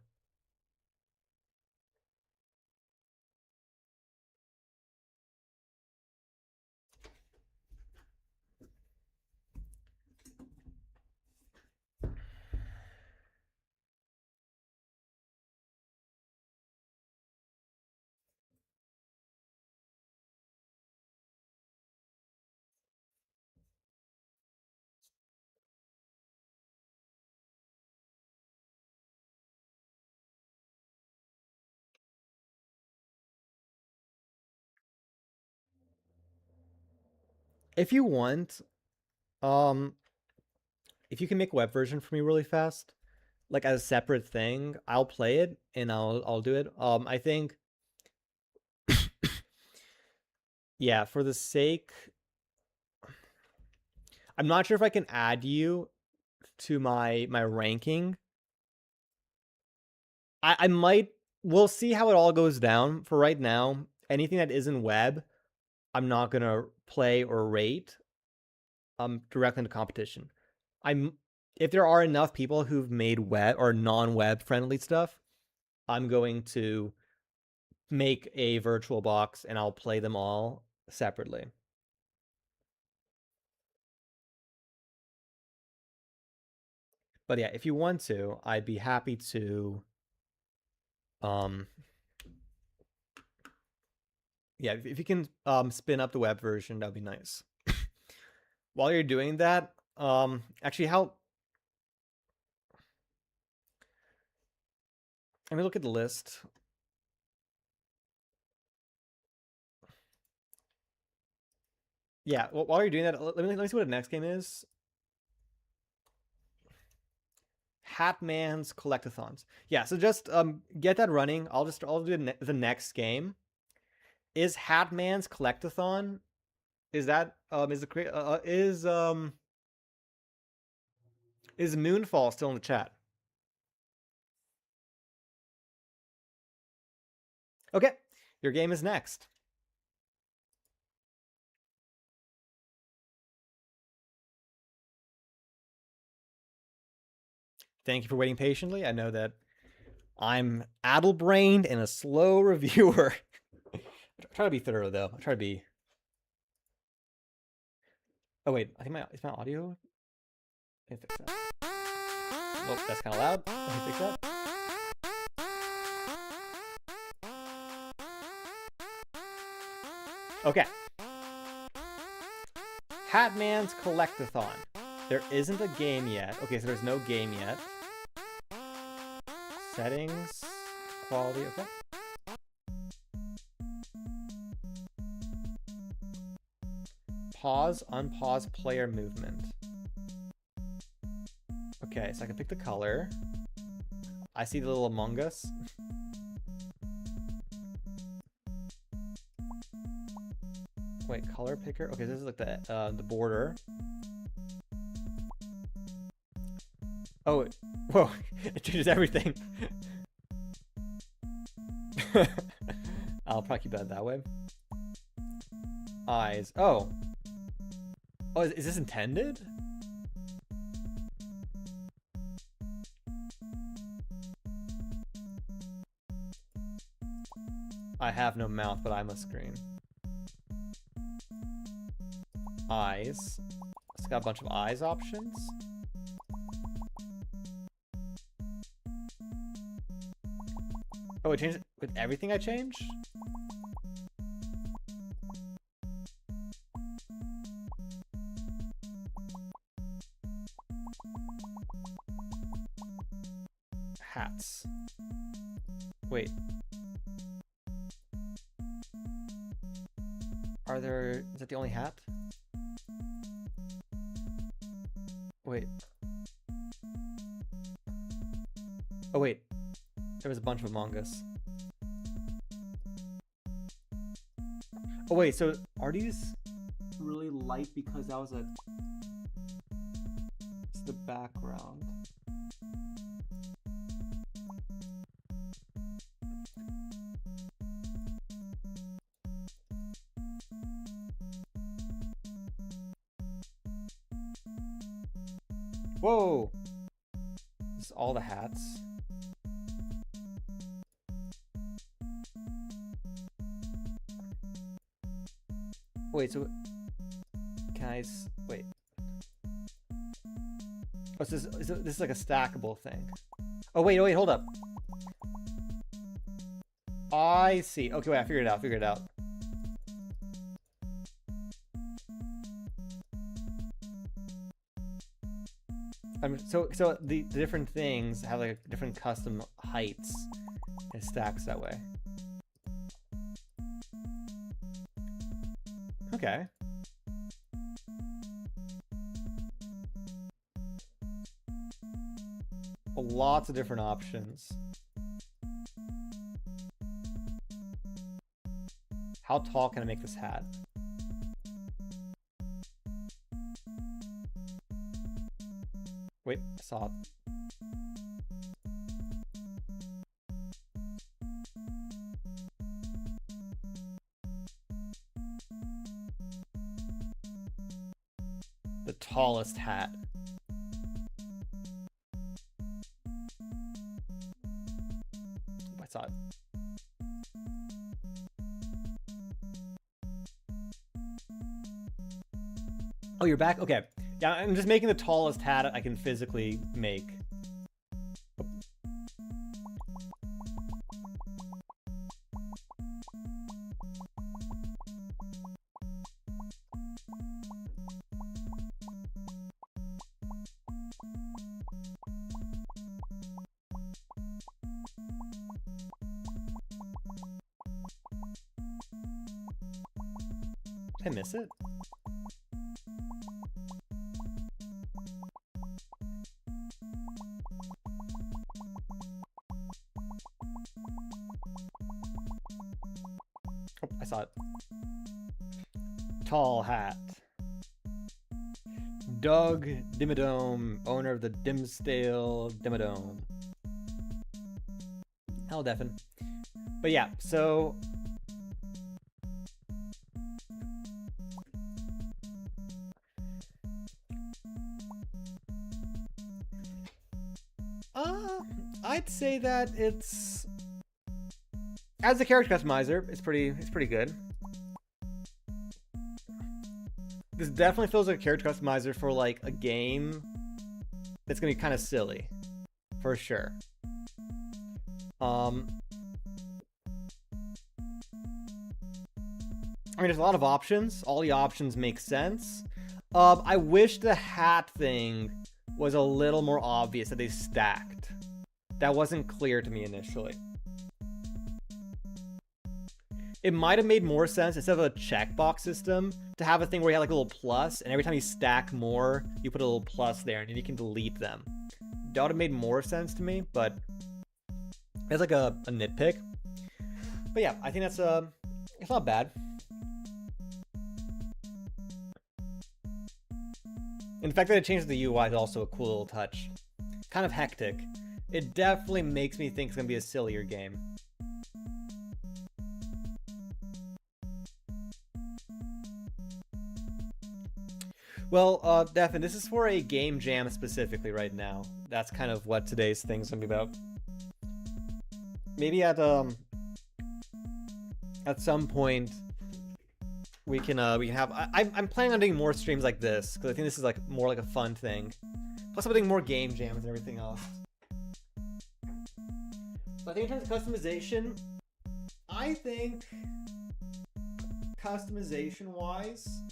If you want, um, if you can make a web version for me really fast, like as a separate thing, I'll play it and I'll do it. I think yeah, for the sake I'm not sure if I can add you to my ranking. I might we'll see how it all goes down. For right now, anything that isn't web, I'm not gonna play or rate directly into competition. I'm if there are enough people who've made web or non-web friendly stuff, I'm going to make a virtual box and I'll play them all separately. But yeah, if you want to, I'd be happy to um yeah, if you can spin up the web version, that'd be nice. while you're doing that, actually how... Let me look at the list. Yeah, well, while you're doing that, let me see what the next game is. Hatman's Collectathons. Yeah, so just get that running. I'll do the next game. Is Hatman's Collectathon? Is that is Moonfall still in the chat? Okay, your game is next. Thank you for waiting patiently. I know that I'm addle-brained and a slow reviewer. I try to be thorough though. I try to be. Oh wait, I think is my audio. Let me fix that. Oh, that's kind of loud. Let me fix that. Okay. Hatman's Collectathon. There isn't a game yet. Okay, so there's no game yet. Settings, quality, okay. Pause, unpause player movement. Okay, so I can pick the color. I see the little Among Us. Wait, color picker? Okay, this is like the border. Oh, whoa, it changes everything. I'll probably keep that way. Eyes. Oh. Oh, is this intended? I have no mouth, but I'm a screen. Eyes. It's got a bunch of eyes options. Oh, it changed it with everything I change? Hats. Wait. Is that the only hat? Wait. Oh wait. There was a bunch of Among Us. Oh wait, so are these really light because that was it's the background. Whoa! This is all the hats. Wait, so can I wait? Oh, so this is like a stackable thing. Oh wait, hold up. I see. Okay, wait, I figured it out. So the different things have like different custom heights. It stacks that way. Okay. Lots of different options. How tall can I make this hat? Wait, I saw it. The tallest hat. I saw it. Oh, you're back? Okay. Yeah, I'm just making the tallest hat I can physically make. Did I miss it? Oh, I saw it. Tall hat. Doug Dimmadome, owner of the Dimsdale Dimmadome. Hell, Devin. But yeah, so I'd say that it's, as a character customizer, it's pretty good. This definitely feels like a character customizer for like a game that's gonna be kind of silly, for sure. I mean, there's a lot of options. All the options make sense. I wish the hat thing was a little more obvious that they stacked. That wasn't clear to me initially. It might have made more sense instead of a checkbox system to have a thing where you have like a little plus, and every time you stack more, you put a little plus there, and then you can delete them. That would have made more sense to me, but it's like a nitpick. But yeah, I think that's it's not bad. And the fact that it changed the UI is also a cool little touch. Kind of hectic. It definitely makes me think it's gonna be a sillier game. Well, Devin, this is for a game jam specifically right now. That's kind of what today's thing's gonna be about. Maybe at some point we can have. I'm planning on doing more streams like this because I think this is like more like a fun thing. Plus, I'm doing more game jams and everything else. But I think in terms of customization, I think customization-wise,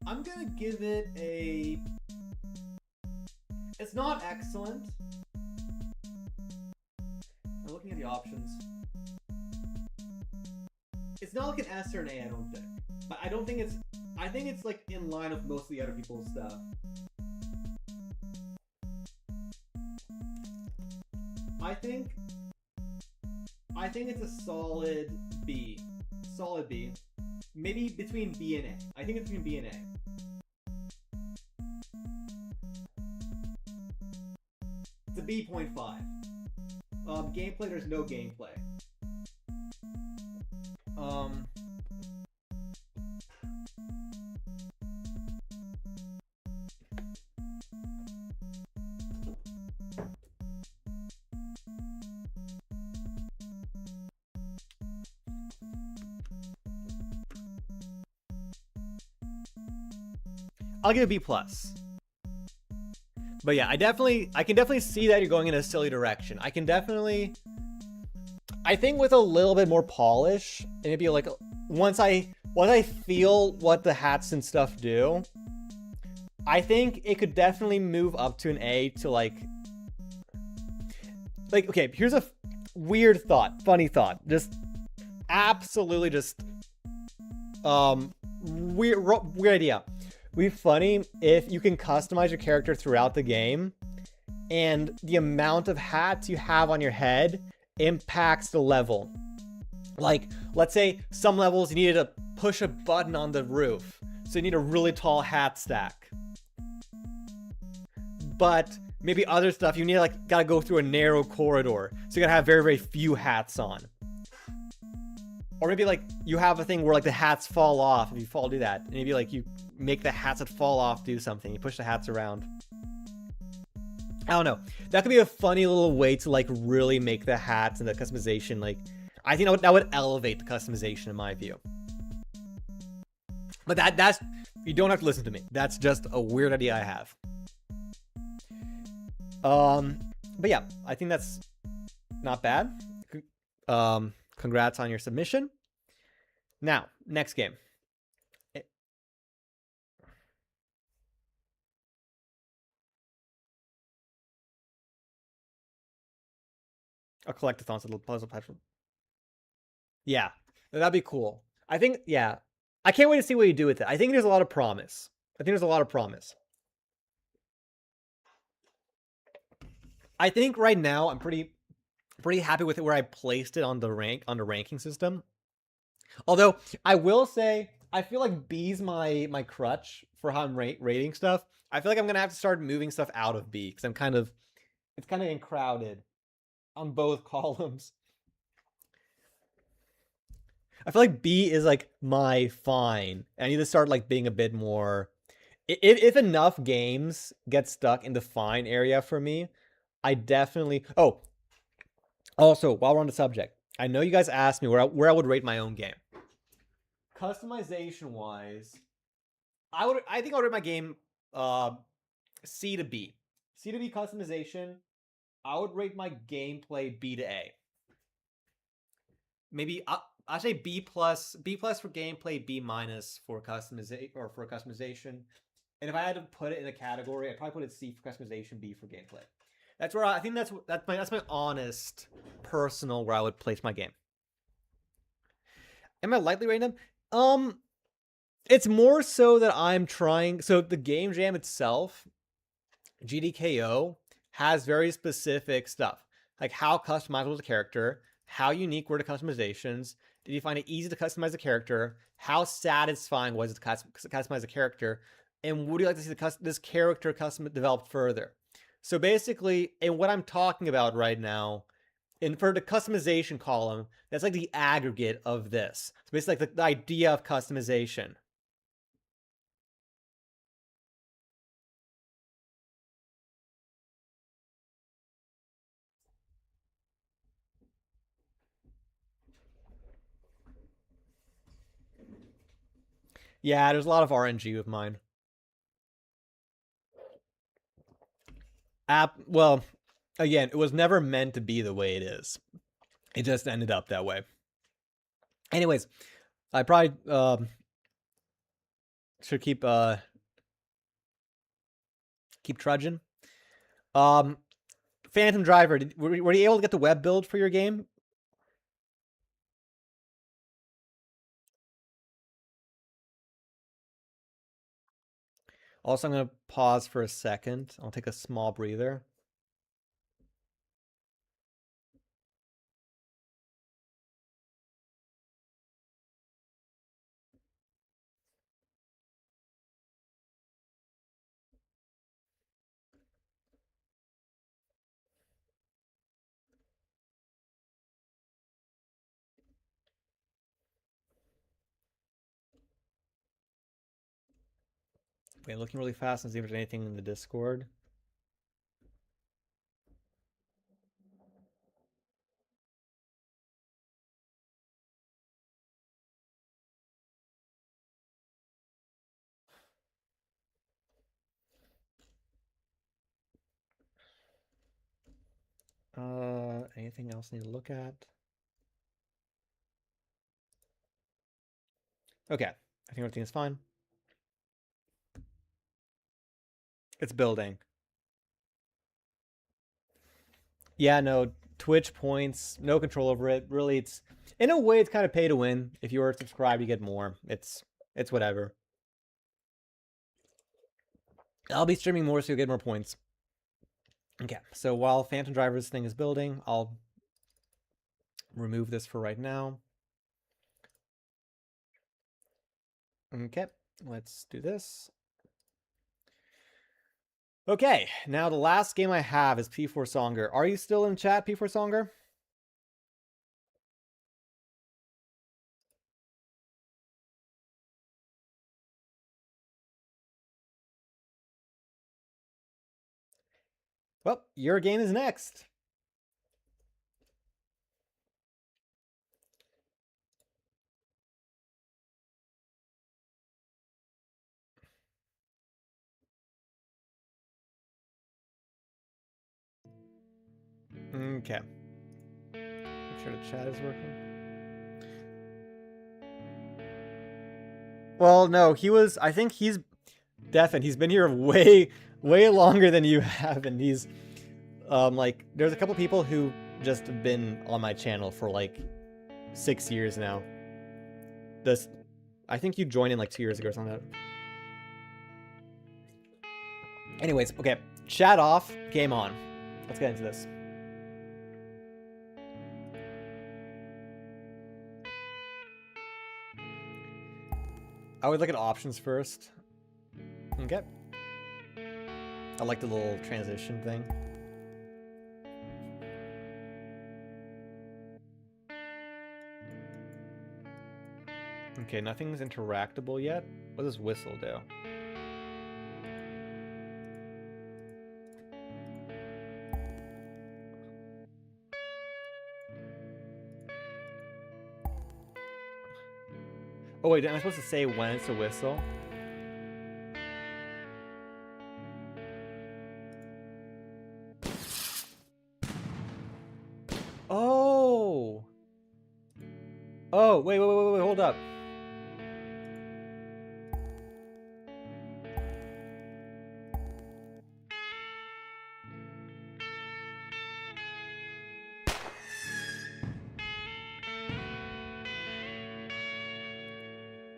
I'm gonna give it a... It's not excellent. I'm looking at the options. It's not like an S or an A, I don't think. But I don't think it's... I think it's like in line with most of the other people's stuff. I think it's a solid B. Solid B. Maybe between B and A. I think it's between B and A. It's a B.5. Gameplay, there's no gameplay. I'll give it a B+. But yeah, I can definitely see that you're going in a silly direction. I think with a little bit more polish, and maybe like once I feel what the hats and stuff do, I think it could definitely move up to an A to like okay, here's a weird thought, funny thought, just absolutely just weird idea. Would be funny if you can customize your character throughout the game and the amount of hats you have on your head impacts the level. Like, let's say some levels you needed to push a button on the roof, so you need a really tall hat stack. But maybe other stuff you need gotta go through a narrow corridor, so you gotta have very, very few hats on. Or maybe you have a thing where the hats fall off if you do that. And maybe you make the hats that fall off do something. You push the hats around. I don't know. That could be a funny little way to really make the hats and the customization. I think that would elevate the customization in my view. But that's you don't have to listen to me. That's just a weird idea I have. But yeah, I think that's not bad. Congrats on your submission. Now, next game. A collectathon, so the puzzle platform. Yeah, that'd be cool. I think, yeah. I can't wait to see what you do with it. I think there's a lot of promise. I think there's a lot of promise. I think right now I'm pretty happy with it where I placed it on the ranking system. Although I will say I feel like B's my crutch for how I'm rating stuff. I feel like I'm gonna have to start moving stuff out of B because it's kind of crowded on both columns. I feel like B is like my fine. I need to start like being a bit more. If enough games get stuck in the fine area for me, I definitely. Oh, also while we're on the subject, I know you guys asked me where I would rate my own game. Customization wise, I think I would rate my game C to B. C to B customization. I would rate my gameplay B to A. Maybe I say B plus for gameplay, B minus for customization. And if I had to put it in a category, I'd probably put it C for customization, B for gameplay. That's where I think that's my honest, personal where I would place my game. Am I lightly rating them? It's more so that I'm trying. So the game jam itself, GDKO, has very specific stuff, like how customizable is a character, how unique were the customizations, did you find it easy to customize a character, how satisfying was it to customize a character, and would you like to see this character custom developed further? So basically, and what I'm talking about right now, and for the customization column, that's like the aggregate of this. So basically like the idea of customization. Yeah, there's a lot of RNG with mine. Well, again, it was never meant to be the way it is. It just ended up that way. Anyways, I probably should keep trudging. Phantom Driver, were you able to get the web build for your game? Also, I'm going to pause for a second. I'll take a small breather. Okay, looking really fast and see if there's anything in the Discord. Anything else I need to look at? Okay, I think everything is fine. It's building. Yeah, no, Twitch points, no control over it. Really, it's in a way it's kind of pay to win. If you are subscribed, you get more. It's whatever. I'll be streaming more, so you'll get more points. Okay, so while Phantom Driver's thing is building, I'll remove this for right now. Okay, let's do this. Okay, now the last game I have is P4 Songer. Are you still in chat, P4 Songer? Well, your game is next. Okay. Make sure the chat is working. Well, no, I think he's deafened. He's been here way longer than you have, and he's, like, there's a couple people who just been on my channel for like 6 years now. This, I think you joined in like 2 years ago or something like that. Anyways, okay. Chat off, game on. Let's get into this. I would look at options first. Okay. I like the little transition thing. Okay, nothing's interactable yet. What does whistle do? Oh wait, am I supposed to say when it's a whistle? Oh! Oh, wait, hold up.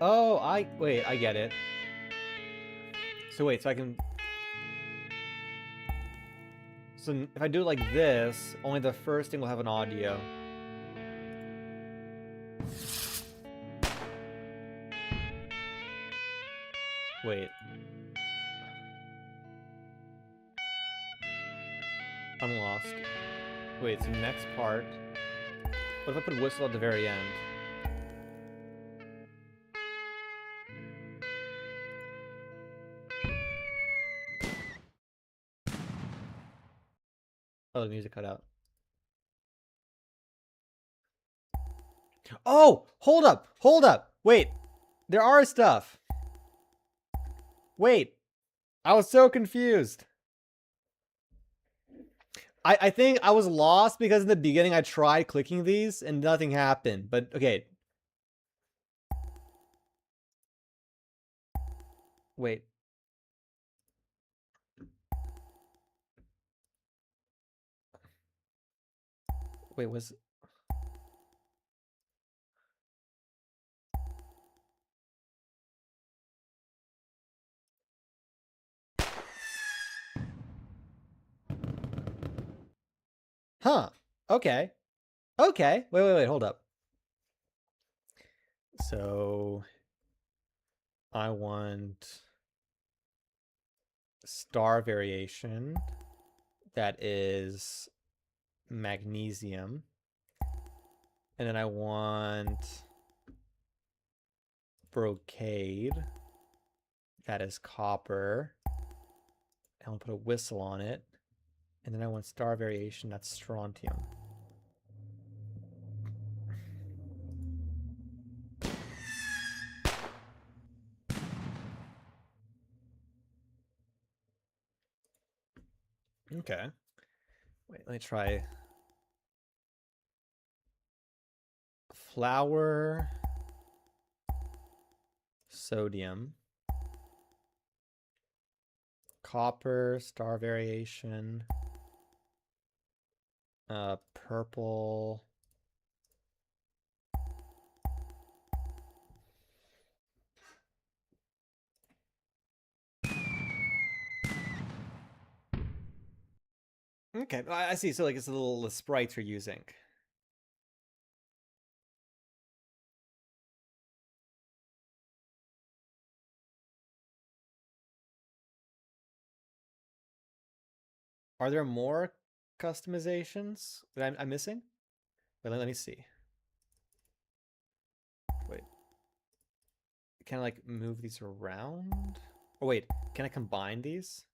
Oh, wait, I get it. So wait, so I can... So if I do it like this, only the first thing will have an audio. Wait. I'm lost. Wait, so next part. What if I put whistle at the very end? Oh, the music cut out. Oh, hold up, hold up. Wait, there are stuff. Wait, I was so confused. I think I was lost because in the beginning I tried clicking these and nothing happened. But okay. Wait. Wait, was... Huh. Okay. Okay. Wait, hold up. So I want star variation that is magnesium. And then I want brocade that is copper. And I'll put a whistle on it. And then I want star variation that's strontium. Okay. Wait, let me try. Flour, sodium, copper, star variation, purple. Okay, I see. So like it's a little the sprites you're using. Are there more customizations that I'm missing? Wait, let me see. Wait. Can I like move these around? Oh wait, can I combine these?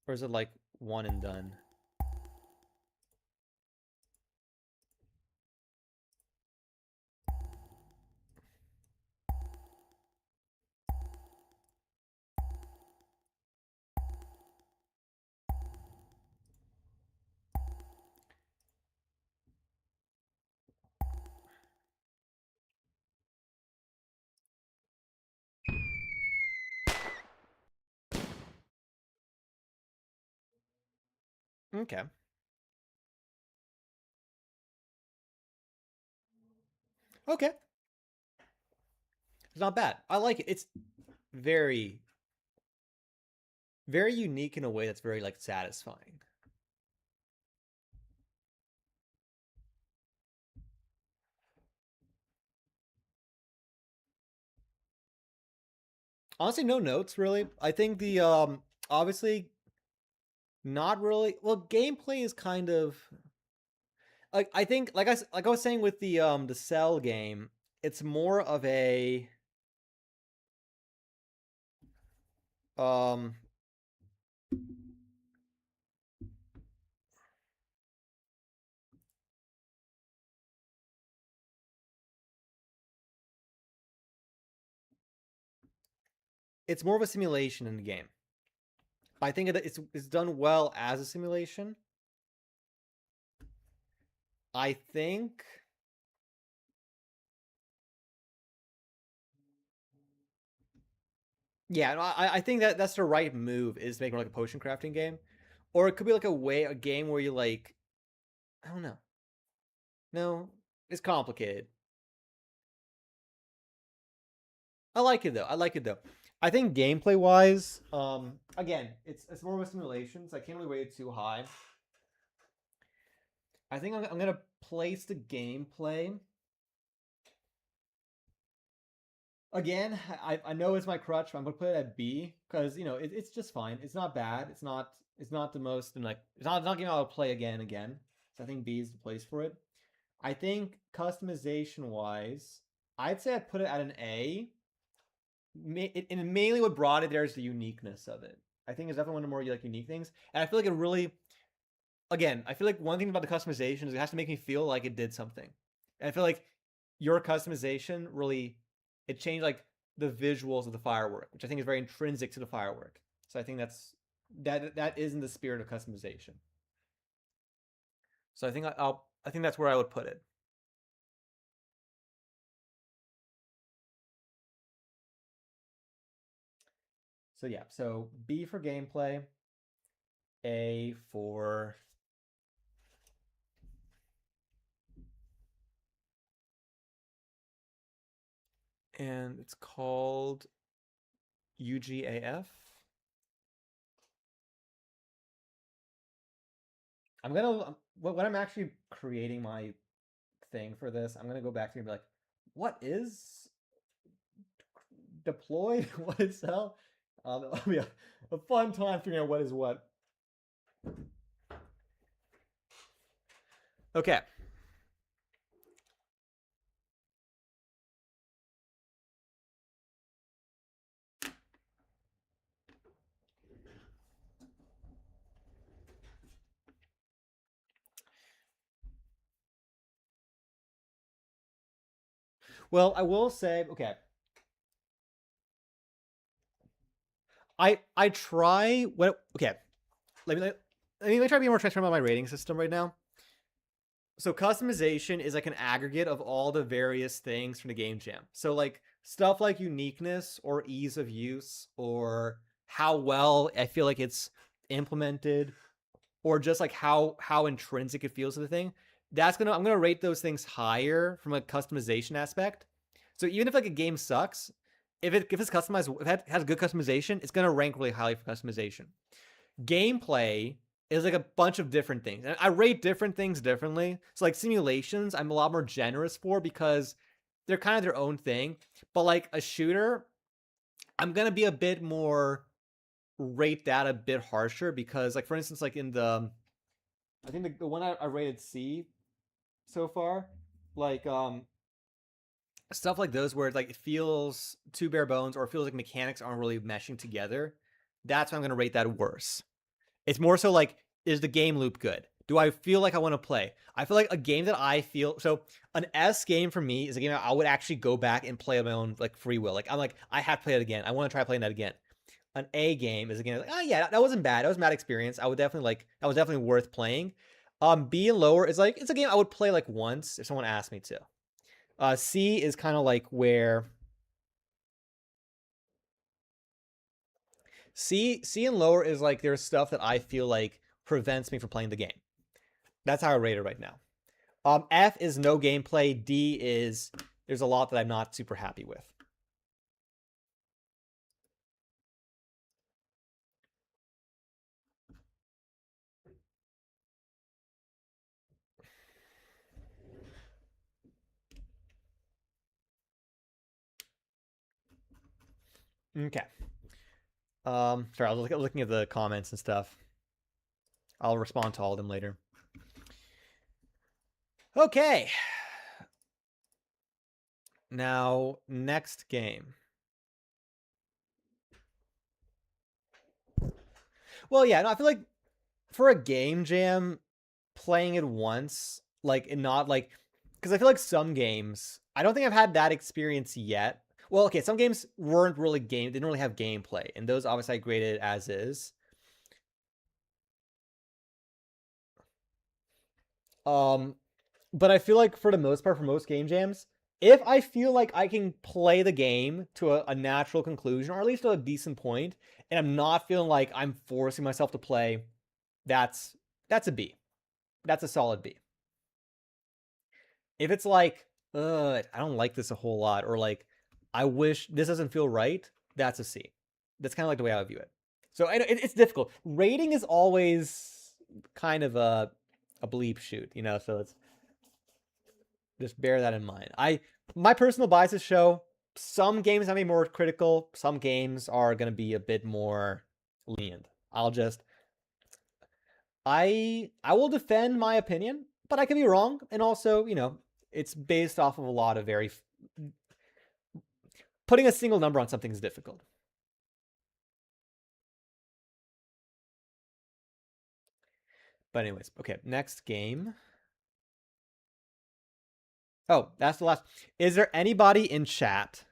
Or is it like one and done? Okay. Okay. It's not bad. I like it. It's very, very unique in a way that's very like satisfying. Honestly, no notes really. I think the obviously not really. Well, gameplay is kind of like I think like I was saying with the Cell game, it's more of a um it's more of a simulation in the game. I think it's done well as a simulation. I think yeah, no, I think that that's the right move is to make it like a potion crafting game, or it could be like a game where you like I don't know. No, it's complicated. I like it though. I like it though. I think gameplay wise, again, it's more of a simulation, so I can't really rate it too high. I think I'm gonna place the gameplay again. I know it's my crutch, but I'm gonna put it at B because it's just fine. It's not bad. It's not the most and like it's not a game I'll play again and again. So I think B is the place for it. I think customization wise, I'd say I'd put it at an A. And mainly what brought it there is the uniqueness of it. I think it's definitely one of the more like unique things, and I feel like it really, again, I feel like one thing about the customization is it has to make me feel like it did something. And I feel like your customization really it changed like the visuals of the firework, which I think is very intrinsic to the firework. So I think that is in the spirit of customization. So I think that's where I would put it. So yeah, so B for gameplay, A for and it's called UGAF. I'm gonna when I'm actually creating my thing for this, I'm gonna go back to and be like, what is deployed? What is cell? It'll be a fun time figuring out what is what. Okay. Well, I will say, okay. I try what okay. Let me try to be more transparent about my rating system right now. So customization is like an aggregate of all the various things from the game jam. So like stuff like uniqueness or ease of use or how well I feel like it's implemented or just like how intrinsic it feels to the thing. I'm gonna rate those things higher from a customization aspect. So even if like a game sucks, if it's customized, if it has good customization, it's gonna rank really highly for customization. Gameplay is like a bunch of different things, and I rate different things differently. So like simulations, I'm a lot more generous for because they're kind of their own thing. But like a shooter, I'm gonna be a bit more rate that a bit harsher because like for instance like in the I think the one I rated C so far, like stuff like those where it's like it feels too bare bones or it feels like mechanics aren't really meshing together. That's why I'm gonna rate that worse. It's more so like, is the game loop good? Do I feel like I want to play? I feel like a game that I feel so an S game for me is a game that I would actually go back and play on my own like free will. Like I'm like I have to play it again. I want to try playing that again. An A game is again like oh yeah that wasn't bad. That was a bad experience. I would definitely like that was definitely worth playing. B and lower is like it's a game I would play like once if someone asked me to. C is kind of like where C and lower is like there's stuff that I feel like prevents me from playing the game. That's how I rate it right now. F is no gameplay. D is there's a lot that I'm not super happy with. Okay. Sorry, I was looking at the comments and stuff. I'll respond to all of them later. Okay. Now, next game. Well, yeah, no, I feel like for a game jam, playing it once, like, and not like, because I feel like some games, I don't think I've had that experience yet. Well, okay, some games weren't really didn't really have gameplay, and those obviously I graded as is. But I feel like for the most part, for most game jams, if I feel like I can play the game to a natural conclusion, or at least to a decent point, and I'm not feeling like I'm forcing myself to play, that's a B. That's a solid B. If it's like, I don't like this a whole lot, or like, I wish this doesn't feel right, that's a C. That's kind of like the way I would view it. So it's difficult. Rating is always kind of a bleep shoot, you know. So it's just bear that in mind. My personal biases show some games I may be more critical. Some games are going to be a bit more lenient. I will defend my opinion, but I could be wrong. And also, you know, it's based off of a lot of putting a single number on something is difficult. But anyways, okay, next game. Oh, that's the last. Is there anybody in chat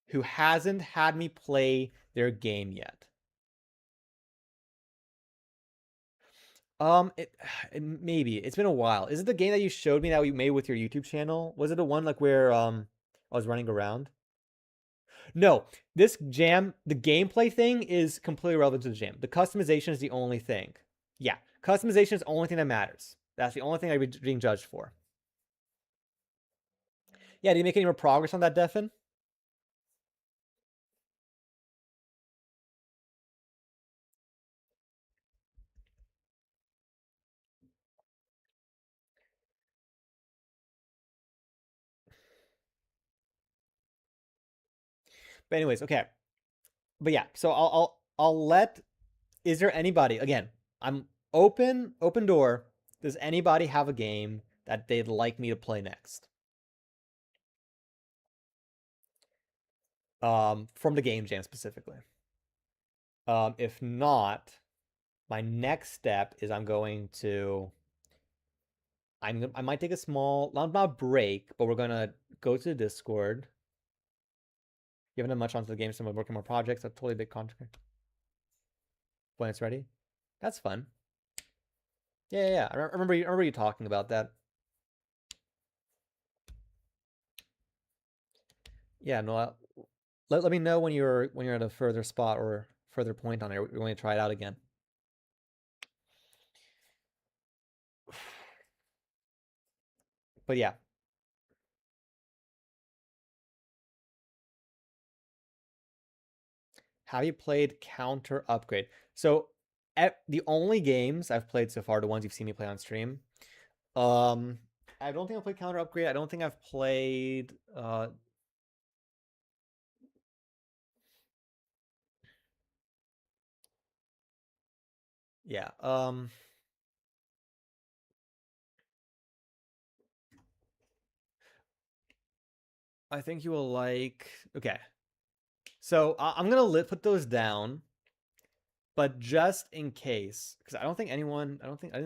who hasn't had me play their game yet? Maybe it's been a while. Is it the game that you showed me that you made with your YouTube channel? Was it the one like where I was running around? No, this jam, the gameplay thing is completely relevant to the jam. The customization is the only thing. Yeah, customization is the only thing that matters. That's the only thing I'm being judged for. Yeah, did you make any more progress on that, Defin? But anyways, okay. But yeah, so I'll let. Is there anybody? Again, I'm open door. Does anybody have a game that they'd like me to play next? From the game jam specifically. If not, my next step is I might take a small, not break, but we're gonna go to the Discord. You haven't done much onto the game, so I'm working more projects. That's totally big contract. When it's ready, that's fun. Yeah. I remember you talking about that. Yeah, no. Let me know when you're at a further spot or further point on it. We're going to try it out again. But yeah. Have you played Counter Upgrade? So the only games I've played so far, the ones you've seen me play on stream, I don't think I've played Counter Upgrade. I don't think I've played yeah. I think you will like. Okay, so I'm gonna put those down, but just in case, because I didn't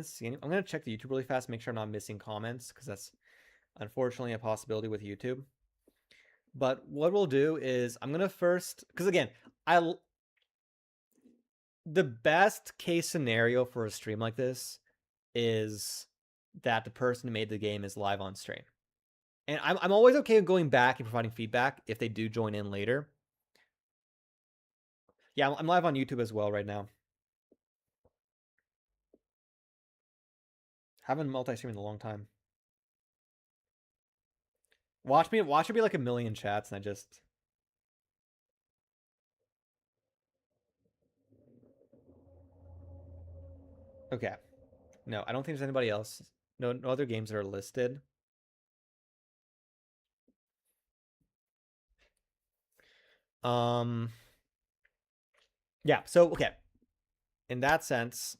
see any. I'm gonna check the YouTube really fast, make sure I'm not missing comments, because that's unfortunately a possibility with YouTube. But what we'll do is I'm gonna first, because again, the best case scenario for a stream like this is that the person who made the game is live on stream. And I'm always okay with going back and providing feedback if they do join in later. Yeah, I'm live on YouTube as well right now. Haven't multi-streamed in a long time. Watch it be like a million chats, and I just. Okay. No, I don't think there's anybody else. No other games that are listed. Um. Yeah. So okay. In that sense,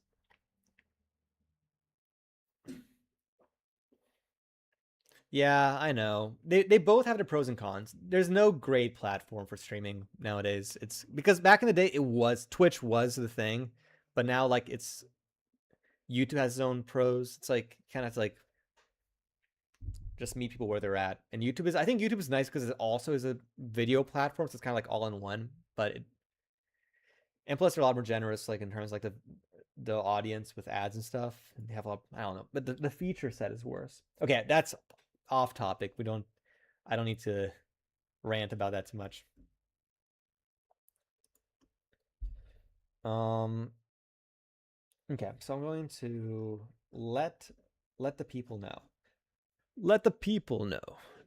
yeah, I know. They both have their pros and cons. There's no great platform for streaming nowadays. It's because back in the day Twitch was the thing, but now like it's YouTube has its own pros. It's like kind of like just meet people where they're at. And I think YouTube is nice because it also is a video platform, so it's kind of like all in one. And plus they're a lot more generous, like in terms of like the audience with ads and stuff. And they have a lot, I don't know, but the feature set is worse. Okay, that's off topic. I don't need to rant about that too much. Um. Okay, so I'm going to let the people know. Let the people know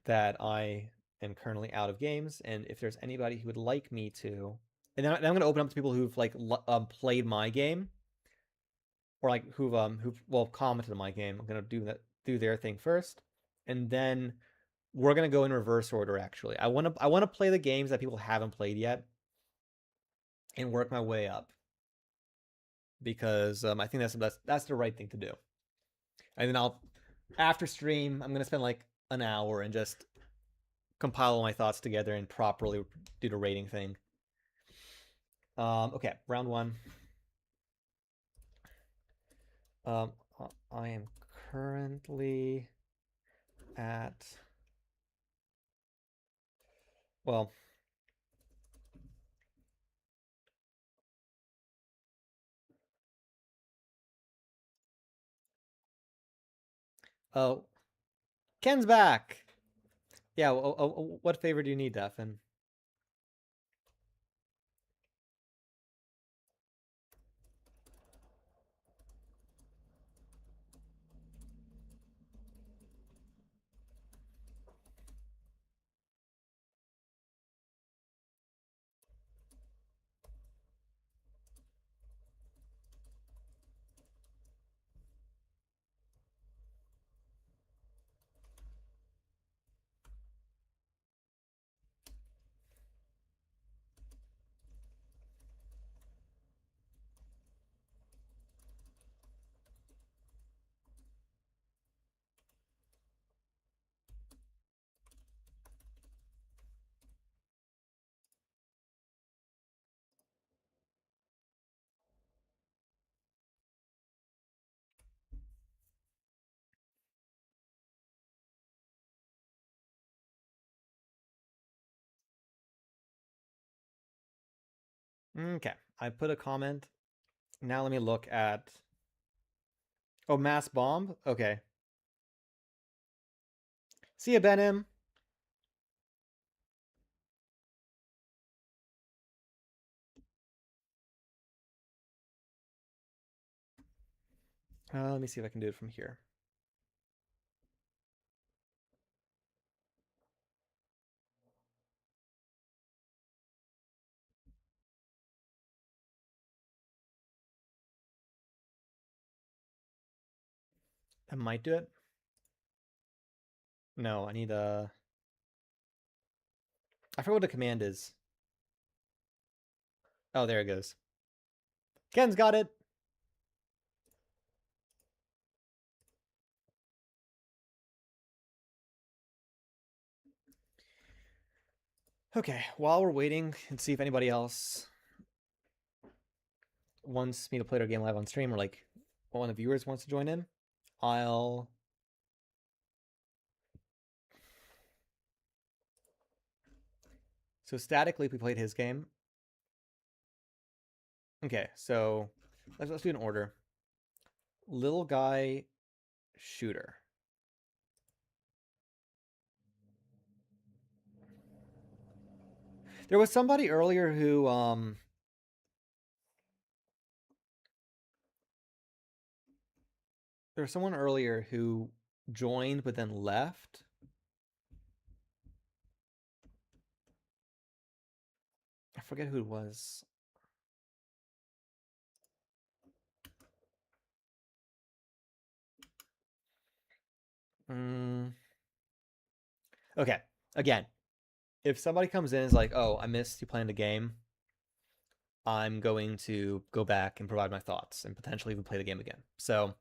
that I am currently out of games, and if there's anybody who would like me to, and then I'm going to open up to people who've like played my game, or like who've well commented on my game. I'm going to do their thing first, and then we're going to go in reverse order. Actually, I want to play the games that people haven't played yet, and work my way up because I think that's the right thing to do. And then after stream, I'm gonna spend like an hour and just compile all my thoughts together and properly do the rating thing. Okay, round one. Um, I am currently at well. Oh, Ken's back. Yeah. What favor do you need, Daphne? Okay, I put a comment. Now let me look at. Oh, mass bomb. Okay. See ya, Benim. Let me see if I can do it from here. I might do it. No, I need a. I forget what the command is. Oh, there it goes. Ken's got it. Okay, while we're waiting and see if anybody else wants me to play their game live on stream or like one of the viewers wants to join in, I'll. So statically, we played his game. Okay, so let's do an order. Little guy, shooter. There was somebody earlier who There was someone earlier who joined but then left. I forget who it was. Mm. Okay. Again, if somebody comes in and is like, "Oh, I missed you playing the game," I'm going to go back and provide my thoughts and potentially even play the game again. So,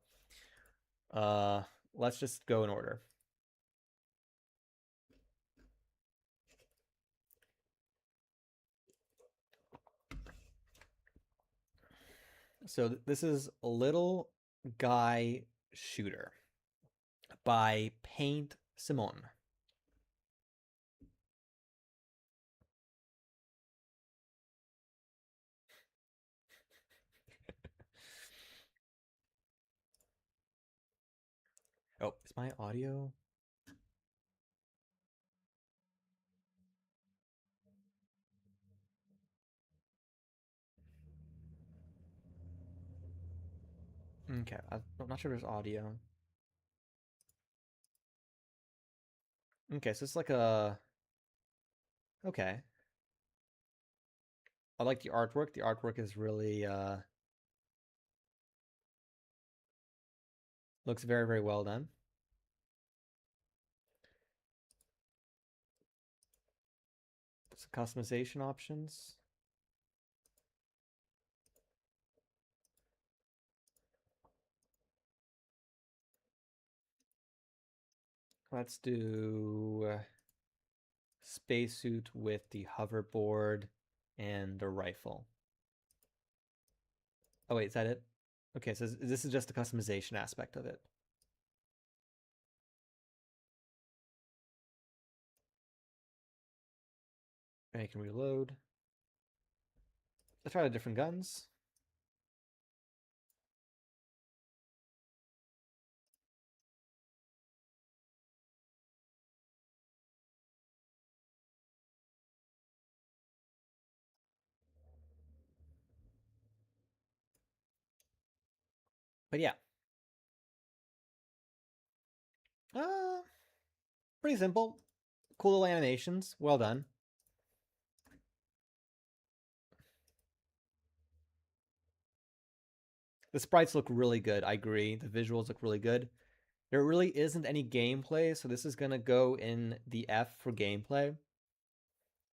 uh, let's just go in order. So this is Little Guy Shooter by Paint Simon. Oh, is my audio? Okay, I'm not sure if there's audio. Okay, so it's like a... Okay. I like the artwork. The artwork is really, looks very, very well done. Some customization options. Let's do spacesuit with the hoverboard and the rifle. Oh wait, is that it? Okay, so this is just the customization aspect of it. And you can reload. Let's try the different guns. But yeah. Uh, Pretty simple. Cool little animations. Well done. The sprites look really good. I agree. The visuals look really good. There really isn't any gameplay, so this is gonna go in the F for gameplay.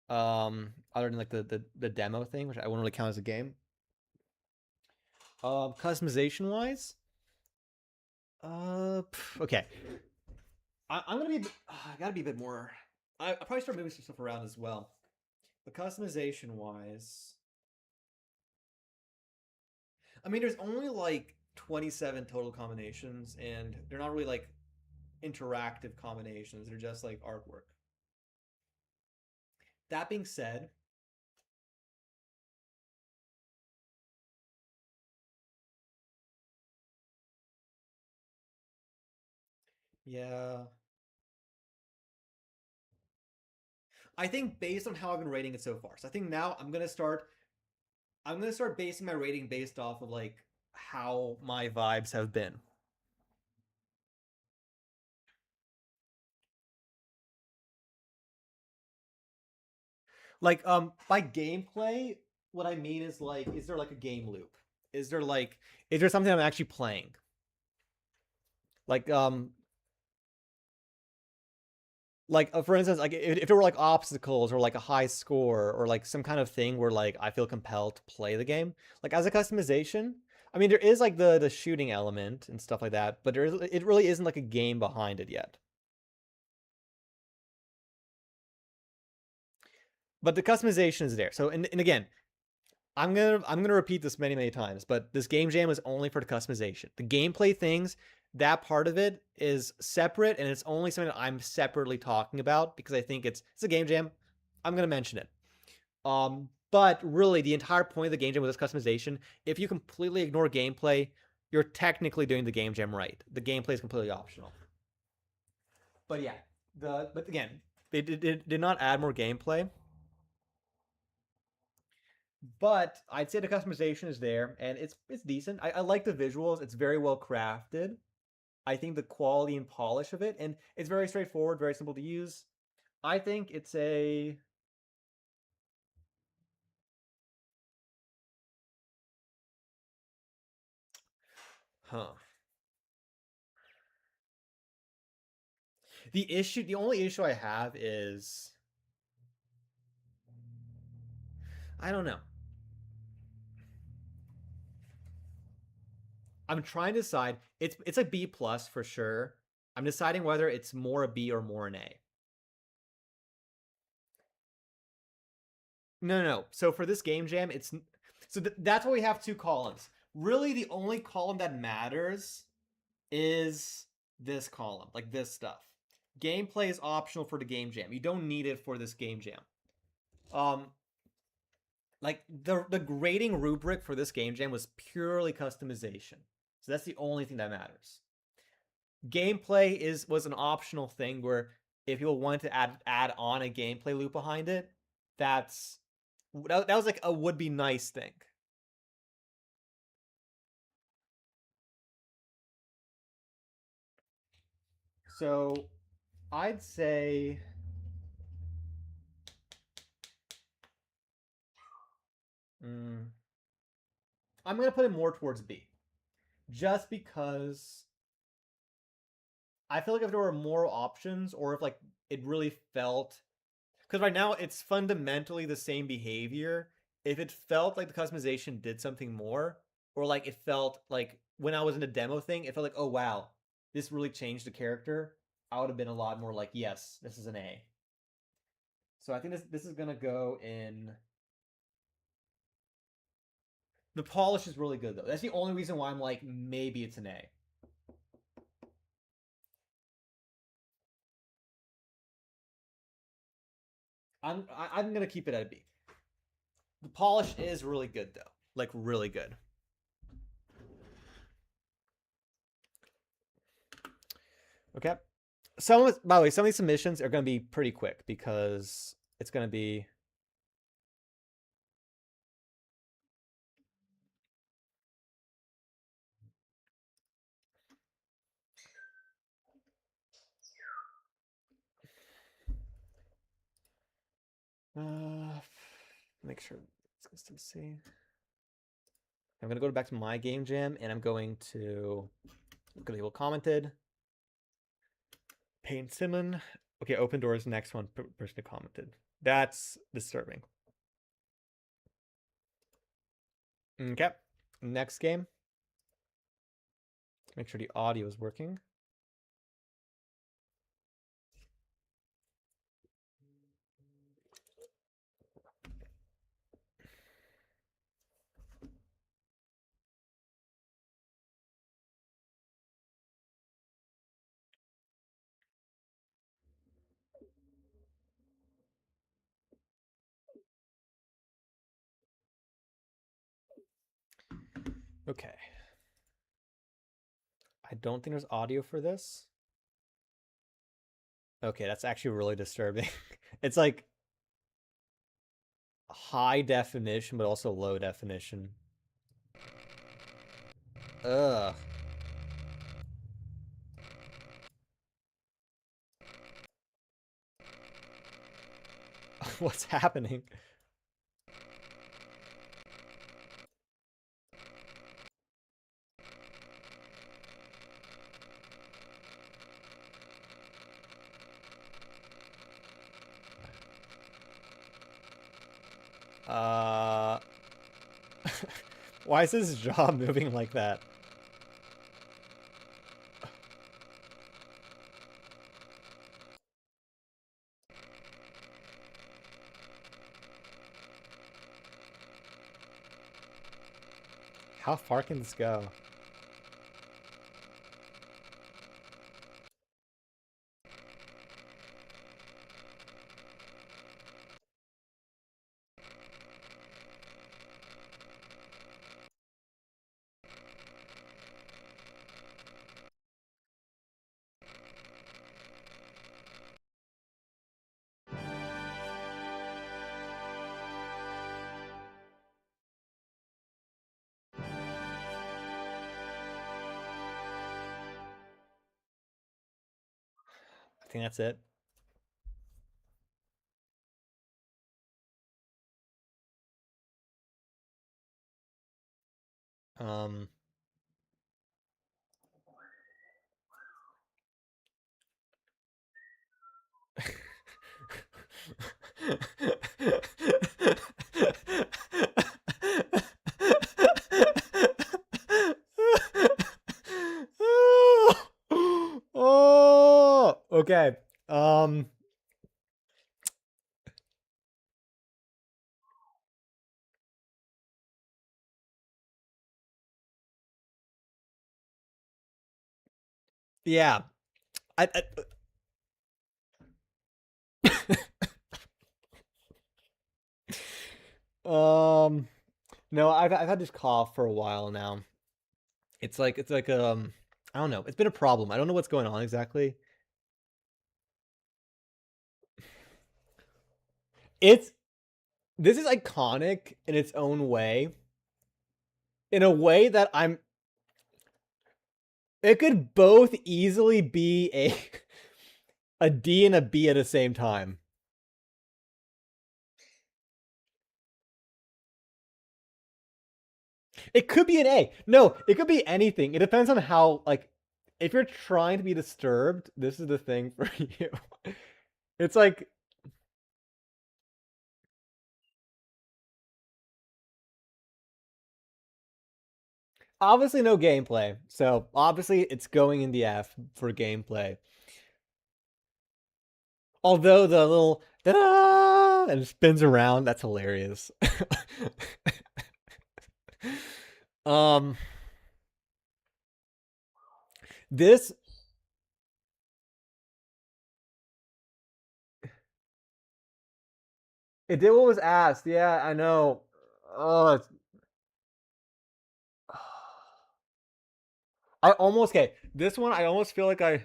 Other than like the demo thing, which I wouldn't really count as a game. Customization wise, okay. I'm gonna be. I gotta be a bit more. I probably start moving some stuff around as well. But customization wise, I mean, there's only like 27 total combinations, and they're not really like interactive combinations. They're just like artwork. That being said, yeah, I think based on how I've been rating it so far, so I think now I'm gonna start. I'm gonna start basing my rating based off of like how my vibes have been. Like by gameplay, what I mean is like, is there like a game loop? Is there like, is there something I'm actually playing? Like for instance, like if there were like obstacles or like a high score or like some kind of thing where like I feel compelled to play the game, like as a customization. I mean, there is like the shooting element and stuff like that, but it really isn't like a game behind it yet. But the customization is there. So and again, I'm gonna repeat this many times, but this game jam is only for the customization. The gameplay things, that part of it is separate, and it's only something that I'm separately talking about because I think it's a game jam. I'm gonna mention it. But really, the entire point of the game jam with this customization, if you completely ignore gameplay, you're technically doing the game jam right. The gameplay is completely optional. But yeah, but again, it did not add more gameplay. But I'd say the customization is there, and it's decent. I like the visuals. It's very well crafted. I think the quality and polish of it, and it's very straightforward, very simple to use. I think it's a huh. The only issue I have is I don't know. I'm trying to decide. It's a B plus for sure. I'm deciding whether it's more a B or more an A. No. So for this game jam, it's that's why we have two columns. Really, the only column that matters is this column, like this stuff. Gameplay is optional for the game jam. You don't need it for this game jam. Like the grading rubric for this game jam was purely customization. So that's the only thing that matters. Gameplay was an optional thing where if people wanted to add on a gameplay loop behind it, that was like a would be nice thing. So I'd say I'm gonna put it more towards B, just because I feel like if there were more options, or if like it really felt, because right now it's fundamentally the same behavior. If it felt like the customization did something more, or like it felt like when I was in a demo thing, it felt like, oh wow, this really changed the character, I would have been a lot more like, yes, this is an A. So I think this is gonna go in. The polish is really good though. That's the only reason why I'm like, maybe it's an A. I'm gonna keep it at a B. The polish is really good though, like really good. Okay. By the way, some of these submissions are going to be pretty quick because it's going to be. Make sure it's going to still see. I'm going to go back to my game jam and I'm going to look at people commented. Payne Simon. Okay, open doors. Next one person who commented. That's disturbing. Okay. Next game. Make sure the audio is working. Okay. I don't think there's audio for this. Okay, that's actually really disturbing. It's like high definition, but also low definition. Ugh. What's happening? Why is his jaw moving like that? How far can this go? I think that's it. Um, oh, okay. Um, yeah. I um, no, I've had this cough for a while now. It's like I don't know. It's been a problem. I don't know what's going on exactly. It's This is iconic in its own way. In a way that it could both easily be a D and a B at the same time. It could be an A. No, it could be anything. It depends on how, like, if you're trying to be disturbed, this is the thing for you. It's like, obviously no gameplay. So obviously it's going in the F for gameplay. Although the little da and it spins around, that's hilarious. um this It did what was asked. Yeah, I know. Oh, I almost okay. This one I almost feel like I.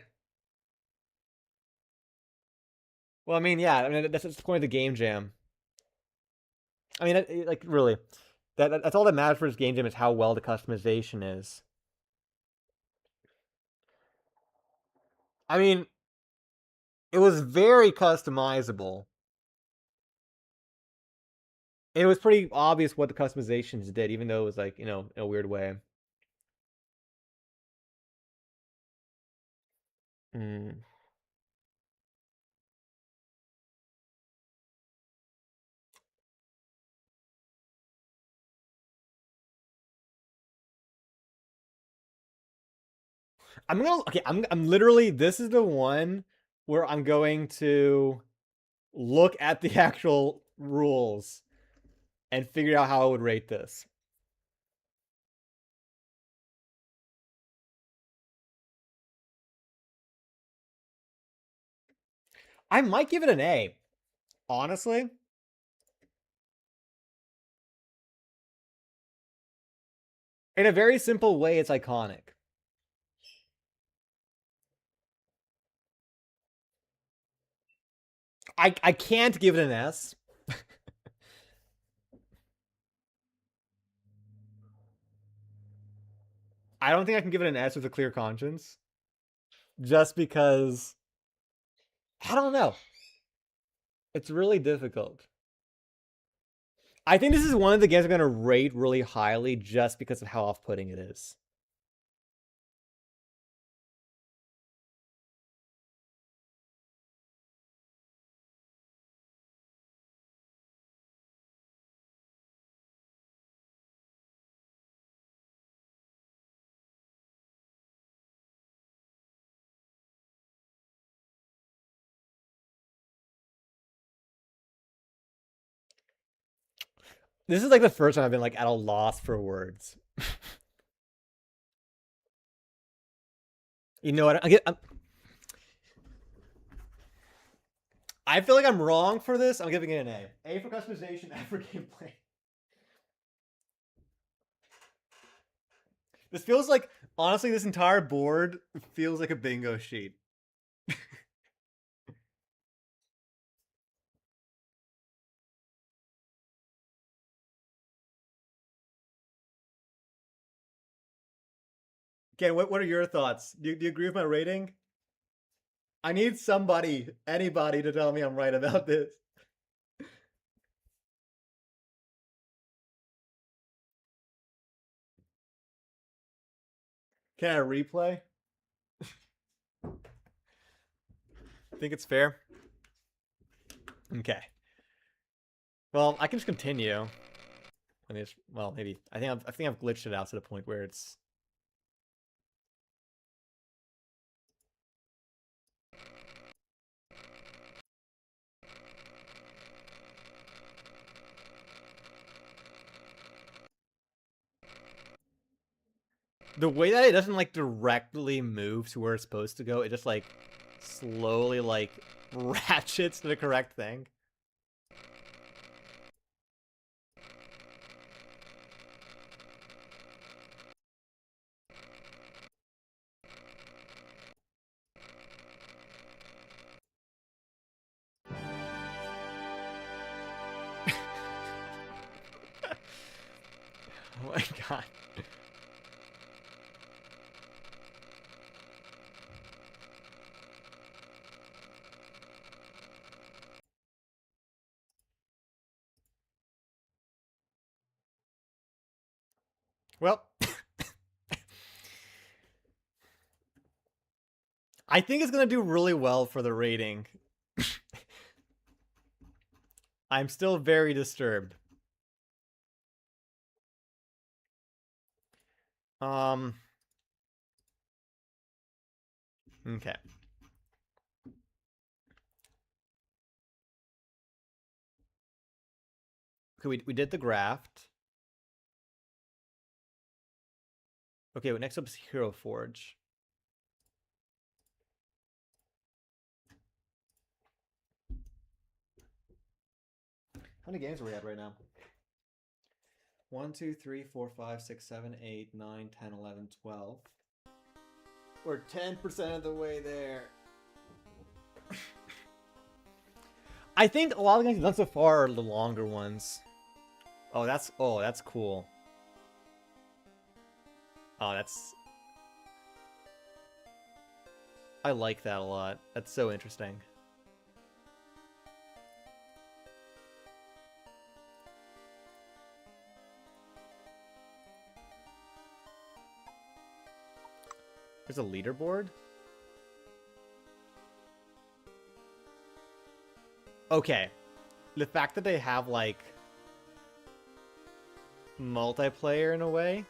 Well, I mean, yeah. I mean, that's the point of the game jam. I mean, like really, that's all that matters for this game jam is how well the customization is. I mean, it was very customizable. It was pretty obvious what the customizations did, even though it was like in a weird way. Mm. I'm literally this is the one where I'm going to look at the actual rules and figure out how I would rate this. I might give it an A, honestly. In a very simple way, it's iconic. I can't give it an S. I don't think I can give it an S with a clear conscience, just because I don't know. It's really difficult. I think this is one of the games I'm gonna rate really highly just because of how off-putting it is. This is like the first time I've been like at a loss for words. You know what? I feel like I'm wrong for this. I'm giving it an A. A for customization, F for gameplay. This feels like, honestly, this entire board feels like a bingo sheet. Ken, what are your thoughts? Do you agree with my rating? I need somebody, anybody, to tell me I'm right about this. Can I replay? Think it's fair? Okay. Well, I can just continue. I mean, well, maybe I think I've glitched it out to the point where it's. The way that it doesn't like directly move to where it's supposed to go, it just like slowly like ratchets to the correct thing. Oh my god. Well, I think it's gonna do really well for the rating. I'm still very disturbed. Okay. Okay, we did the graft. Okay, well, next up is Hero Forge. How many games are we at right now? 1, 2, 3, 4, 5, 6, 7, 8, 9, 10, 11, 12. We're 10% of the way there. I think a lot of the games we've done so far are the longer ones. Oh, that's cool. Oh, that's. I like that a lot. That's so interesting. There's a leaderboard? Okay. The fact that they have, like, multiplayer in a way.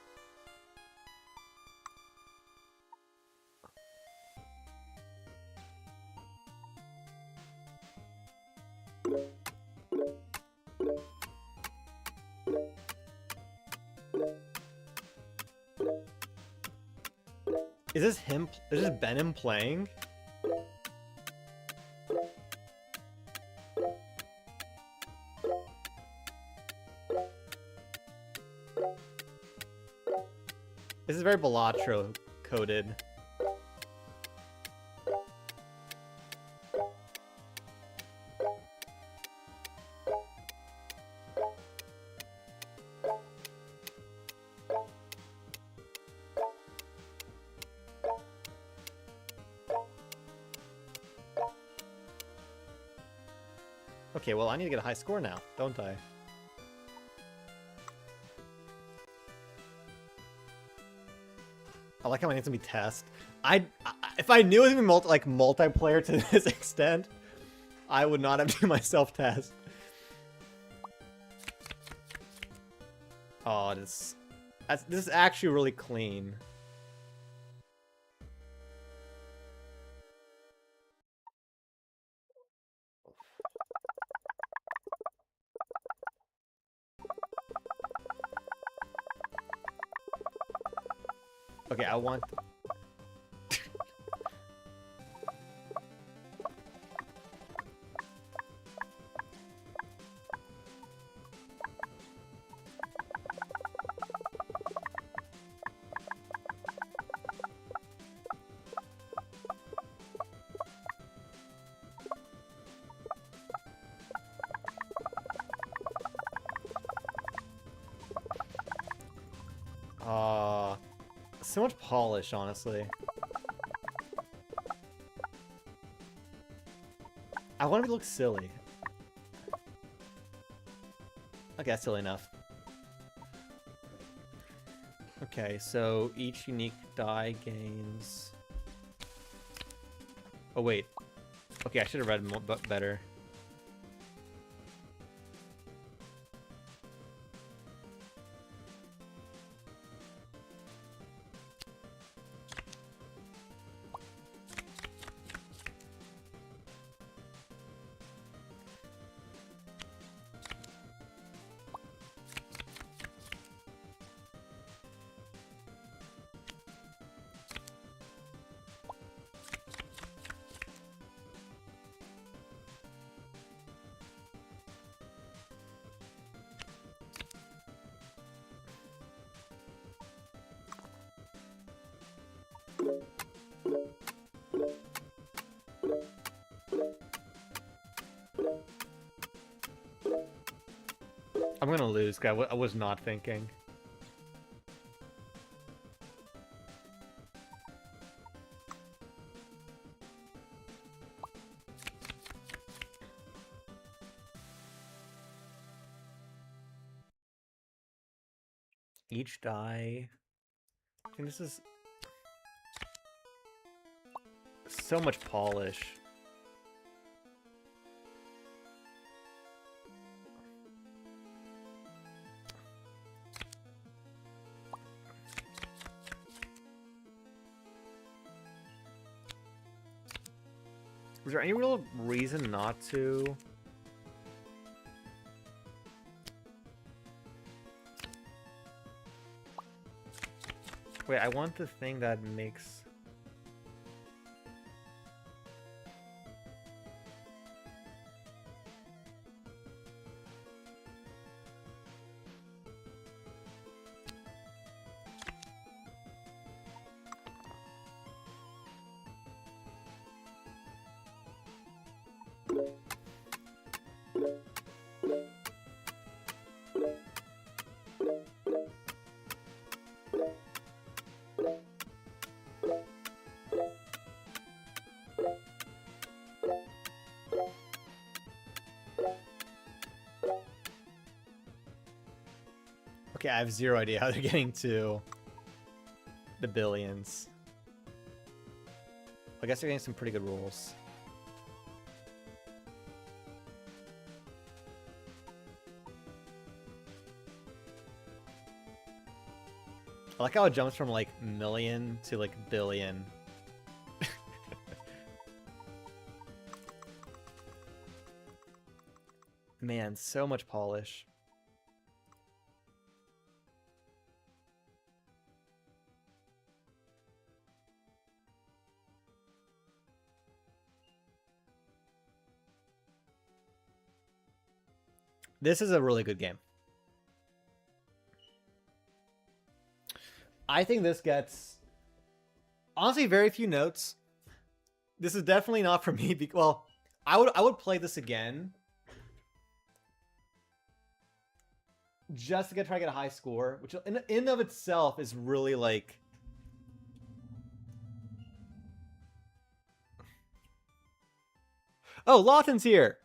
Is this him? Is this Benham playing? This is very Balatro coded. Okay, well, I need to get a high score now, don't I? I like how my name's gonna be test. If I knew it was gonna be multiplayer to this extent, I would not have done myself test. Oh, this is actually really clean. Okay, I want. So much polish, honestly. I want to look silly. Okay, that's silly enough. Okay, so each unique die gains... Oh, wait. Okay, I should have read more, but better. I'm gonna lose, because I was not thinking. Each die... I think this is... so much polish. Was there any real reason not to? Wait, I want the thing that makes... Okay, I have zero idea how they're getting to the billions. I guess they're getting some pretty good rolls. I like how it jumps from like million to like billion. Man, so much polish. This is a really good game. I think this gets, honestly, very few notes. This is definitely not for me. Well, I would play this again just to try to get a high score, which in of itself is really like... Oh, Lawton's here.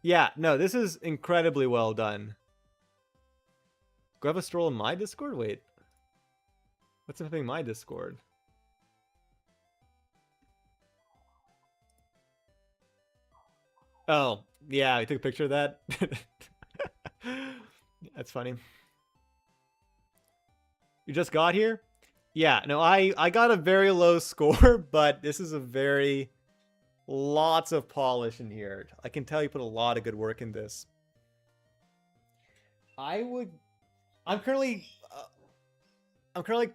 Yeah, no, this is incredibly well done. Go have a stroll in my Discord? Wait. What's happening in my Discord? Oh, yeah, I took a picture of that. That's funny. You just got here? Yeah, no, I got a very low score, but this is a very... lots of polish in here. I can tell you put a lot of good work in this. I'm currently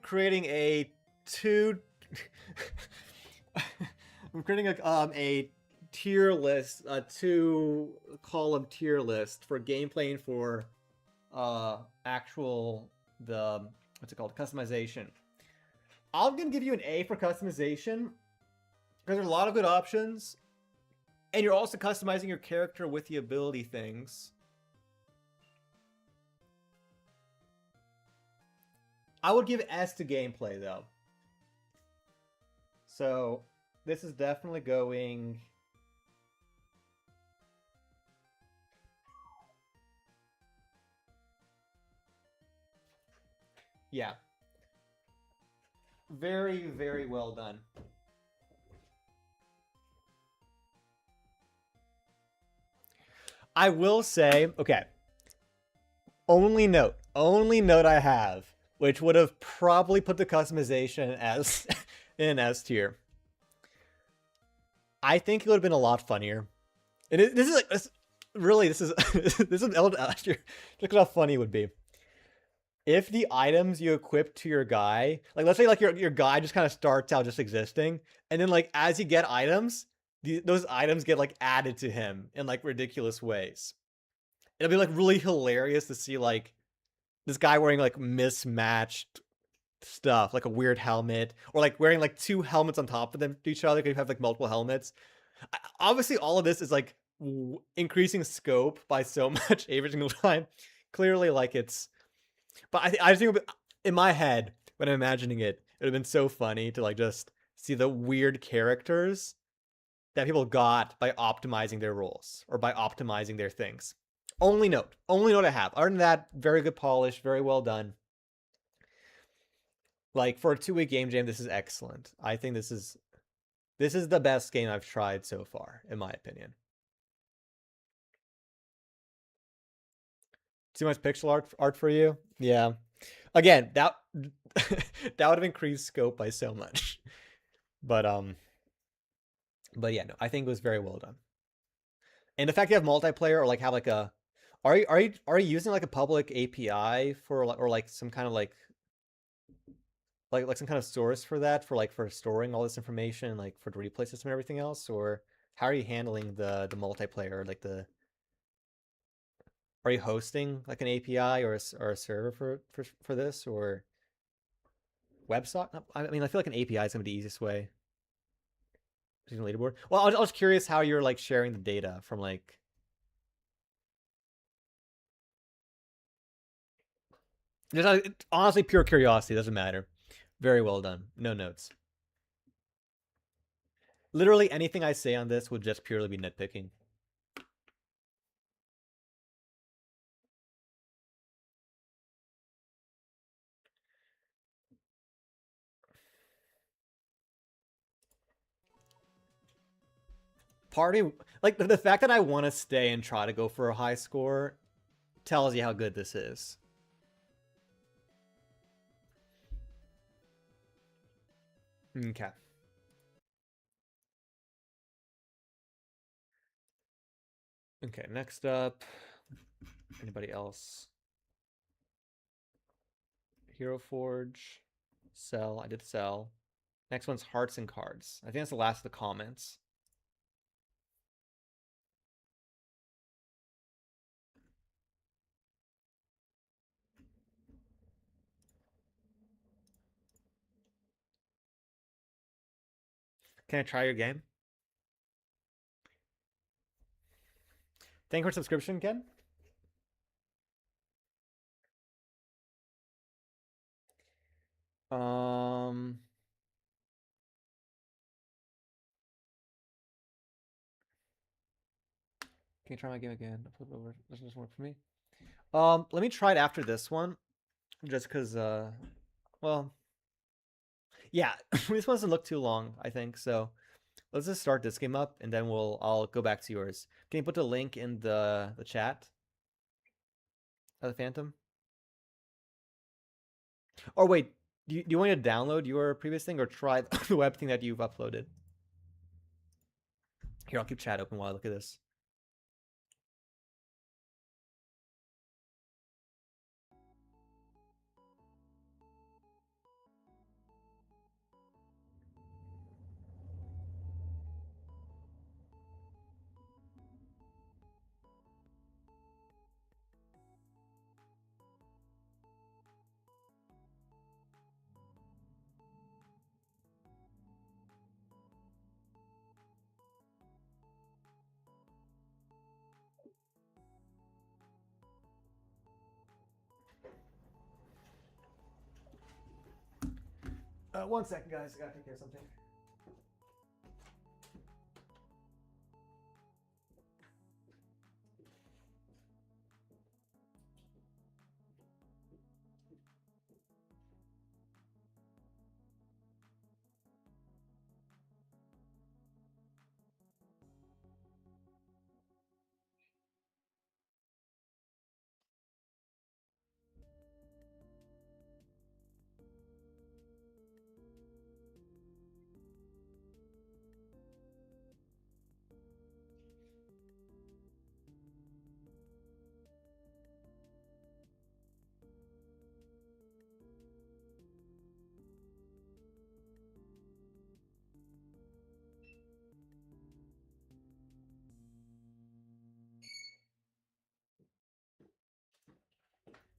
creating a I'm creating a tier list, a 2-column tier list for gameplay and for actual what's it called, customization. I'm gonna give you an A for customization because there's a lot of good options, and you're also customizing your character with the ability things. I would give S to gameplay, though. So, this is definitely going Yeah. Very, very well done. I will say, okay, only note I have, which would have probably put the customization as in S tier. I think it would have been a lot funnier. And this is like this is this is look how funny it would be if the items you equip to your guy, like let's say like your guy just kind of starts out just existing, and then like as you get items, those items get like added to him in like ridiculous ways. It'll be like really hilarious to see like this guy wearing like mismatched stuff, like a weird helmet, or like wearing like two helmets on top of them to each other. You have like multiple helmets. Obviously, all of this is like increasing scope by so much every single time. Clearly, like it's. But I just think in my head when I'm imagining it, it would have been so funny to like just see the weird characters that people got by optimizing their roles or by optimizing their things. Only note I have. Other than that, very good polish, very well done. Like for a 2-week game jam, this is excellent. I think this is the best game I've tried so far, in my opinion. Too much pixel art for you? Yeah. Again, that that would have increased scope by so much. But yeah, no, I think it was very well done. And the fact you have multiplayer or like have like a are you using like a public API for or like some kind of like some kind of source for that for storing all this information like for the replay system and everything else, or how are you handling the multiplayer, like the are you hosting like an API or a server for this, or WebSocket? I mean, I feel like an API is gonna be the easiest way. Using leaderboard. Well, I was curious how you're like sharing the data from like. Just honestly, pure curiosity, doesn't matter. Very well done. No notes. Literally anything I say on this would just purely be nitpicking. Party, like the fact that I want to stay and try to go for a high score tells you how good this is. Okay. Okay, next up, anybody else? Hero Forge, sell. I did sell. Next one's Hearts and Cards. I think that's the last of the comments. Can I try your game? Thank you for subscription, Ken. Can you try my game again? Doesn't work for me. Let me try it after this one, just because. Well, yeah, this one doesn't look too long, I think. So let's just start this game up, and then I'll go back to yours. Can you put the link in the chat of the Phantom? Or wait, do you want me to download your previous thing or try the web thing that you've uploaded? Here, I'll keep chat open while I look at this. One second, guys. I gotta take care of something.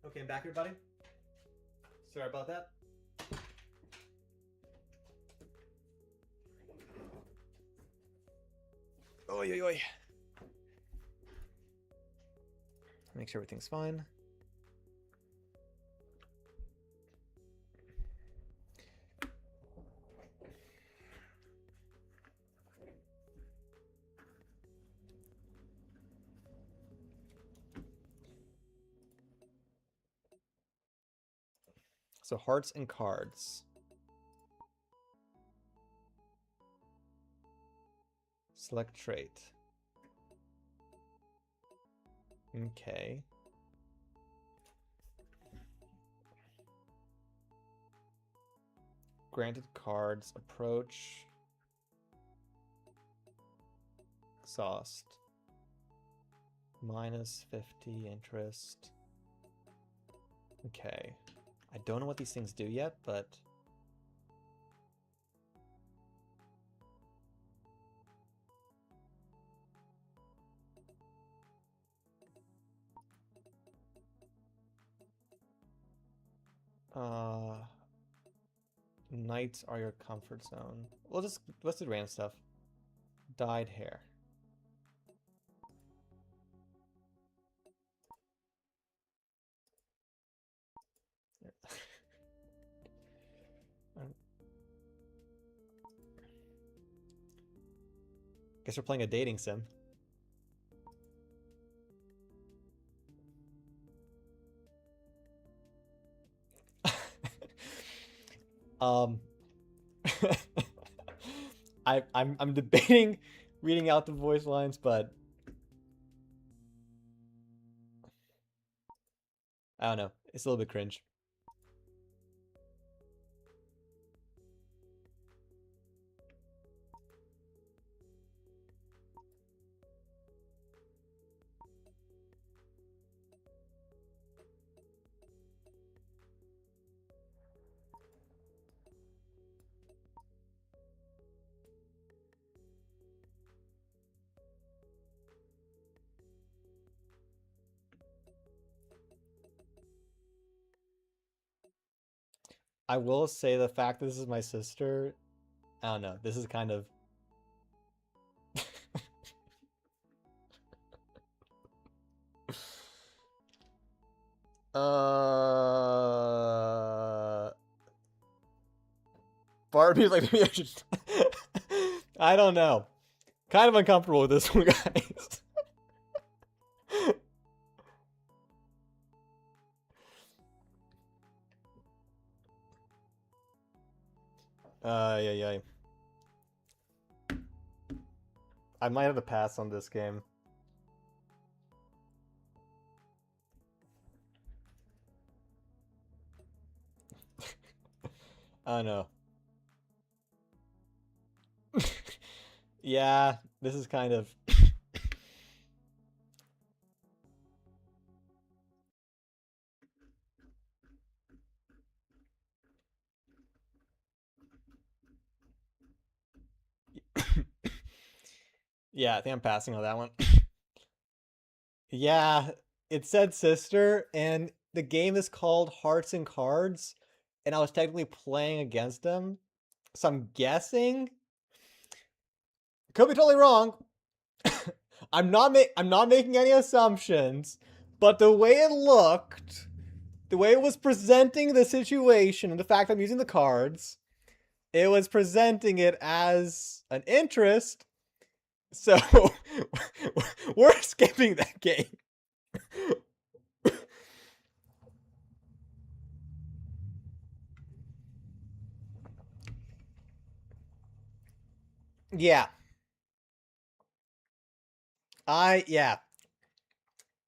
Okay, I'm back here, buddy. Sorry about that. Oi, oi, oi. Make sure everything's fine. So hearts and cards. Select trait. Okay. Granted cards, approach. Exhaust. Minus 50 interest. Okay. I don't know what these things do yet, but... Nights are your comfort zone. Let's do random stuff. Dyed hair. Guess we're playing a dating sim. I'm debating reading out the voice lines, but I don't know. It's a little bit cringe. I will say the fact that this is my sister, I don't know. This is kind of... Barbie's like, maybe I should... I don't know. Kind of uncomfortable with this one, guys. Yeah. I might have to pass on this game. I don't know. Yeah, this is kind of... Yeah, I think I'm passing on that one. Yeah, it said sister, and the game is called Hearts and Cards, and I was technically playing against them, so I'm guessing. Could be totally wrong. I'm not making any assumptions, but the way it looked, the way it was presenting the situation, and the fact I'm using the cards, it was presenting it as an interest. So we're skipping that game. Yeah. Yeah.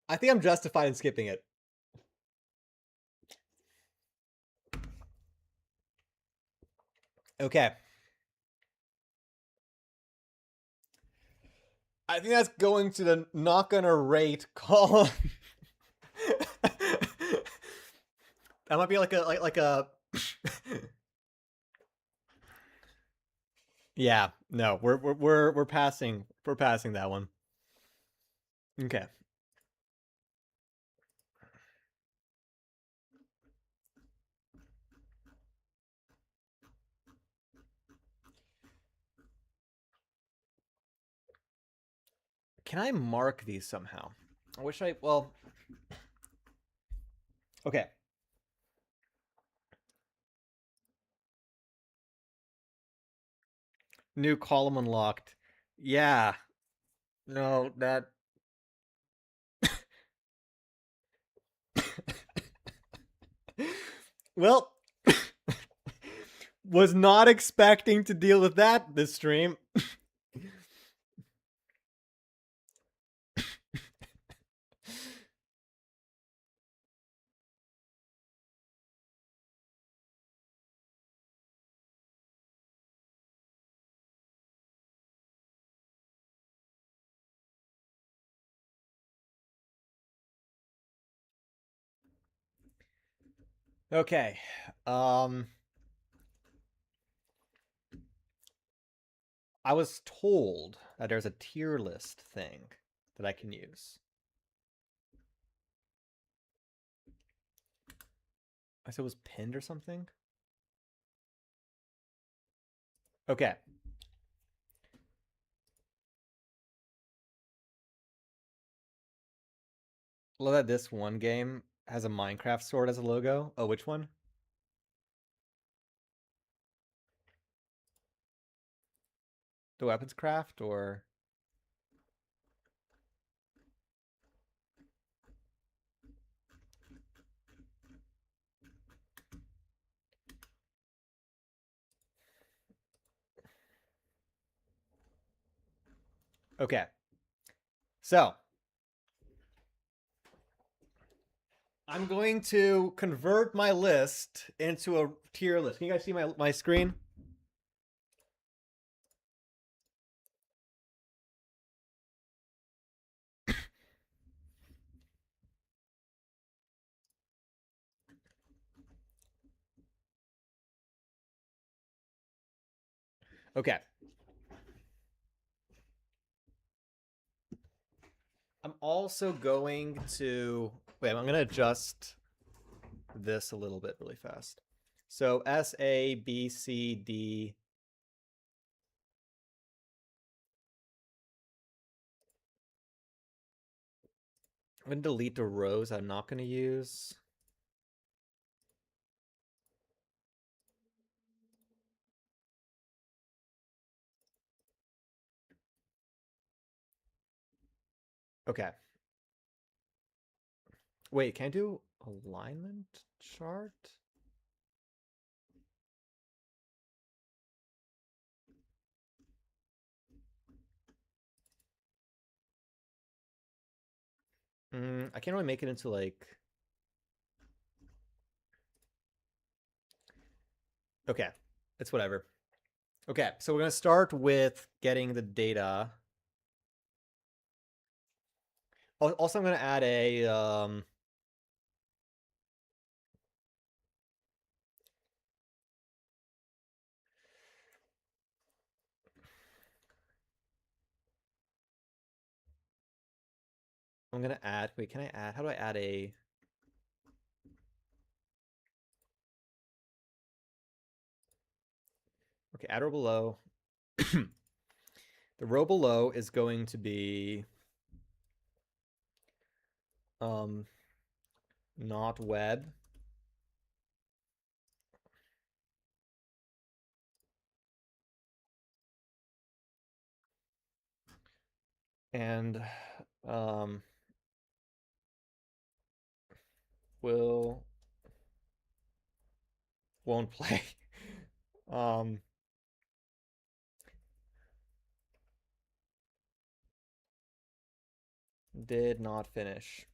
I think I'm justified in skipping it. Okay. I think that's going to the not gonna rate column. That might be like a Yeah, no, we're passing that one. Okay. Can I mark these somehow? I wish I, well, okay. New column unlocked. Yeah. No, that. Well, was not expecting to deal with that this stream. Okay. Um I was told that there's a tier list thing that I can use. I said it was pinned or something. Okay. Love that this one game has a Minecraft sword as a logo. Oh, which one? The weapons craft or okay. So I'm going to convert my list into a tier list. Can you guys see my screen? Okay. I'm also going to wait, I'm going to adjust this a little bit really fast. So S A B C D. I'm going to delete the rows I'm not going to use. Okay. Wait, can I do alignment chart? I can't really make it into like. Okay, it's whatever. Okay, so we're gonna start with getting the data. Also, I'm gonna add a I'm gonna add. Wait, can I add? How do I add a? Okay, add row below. The row below is going to be um not web. And um will won't play. um did not finish.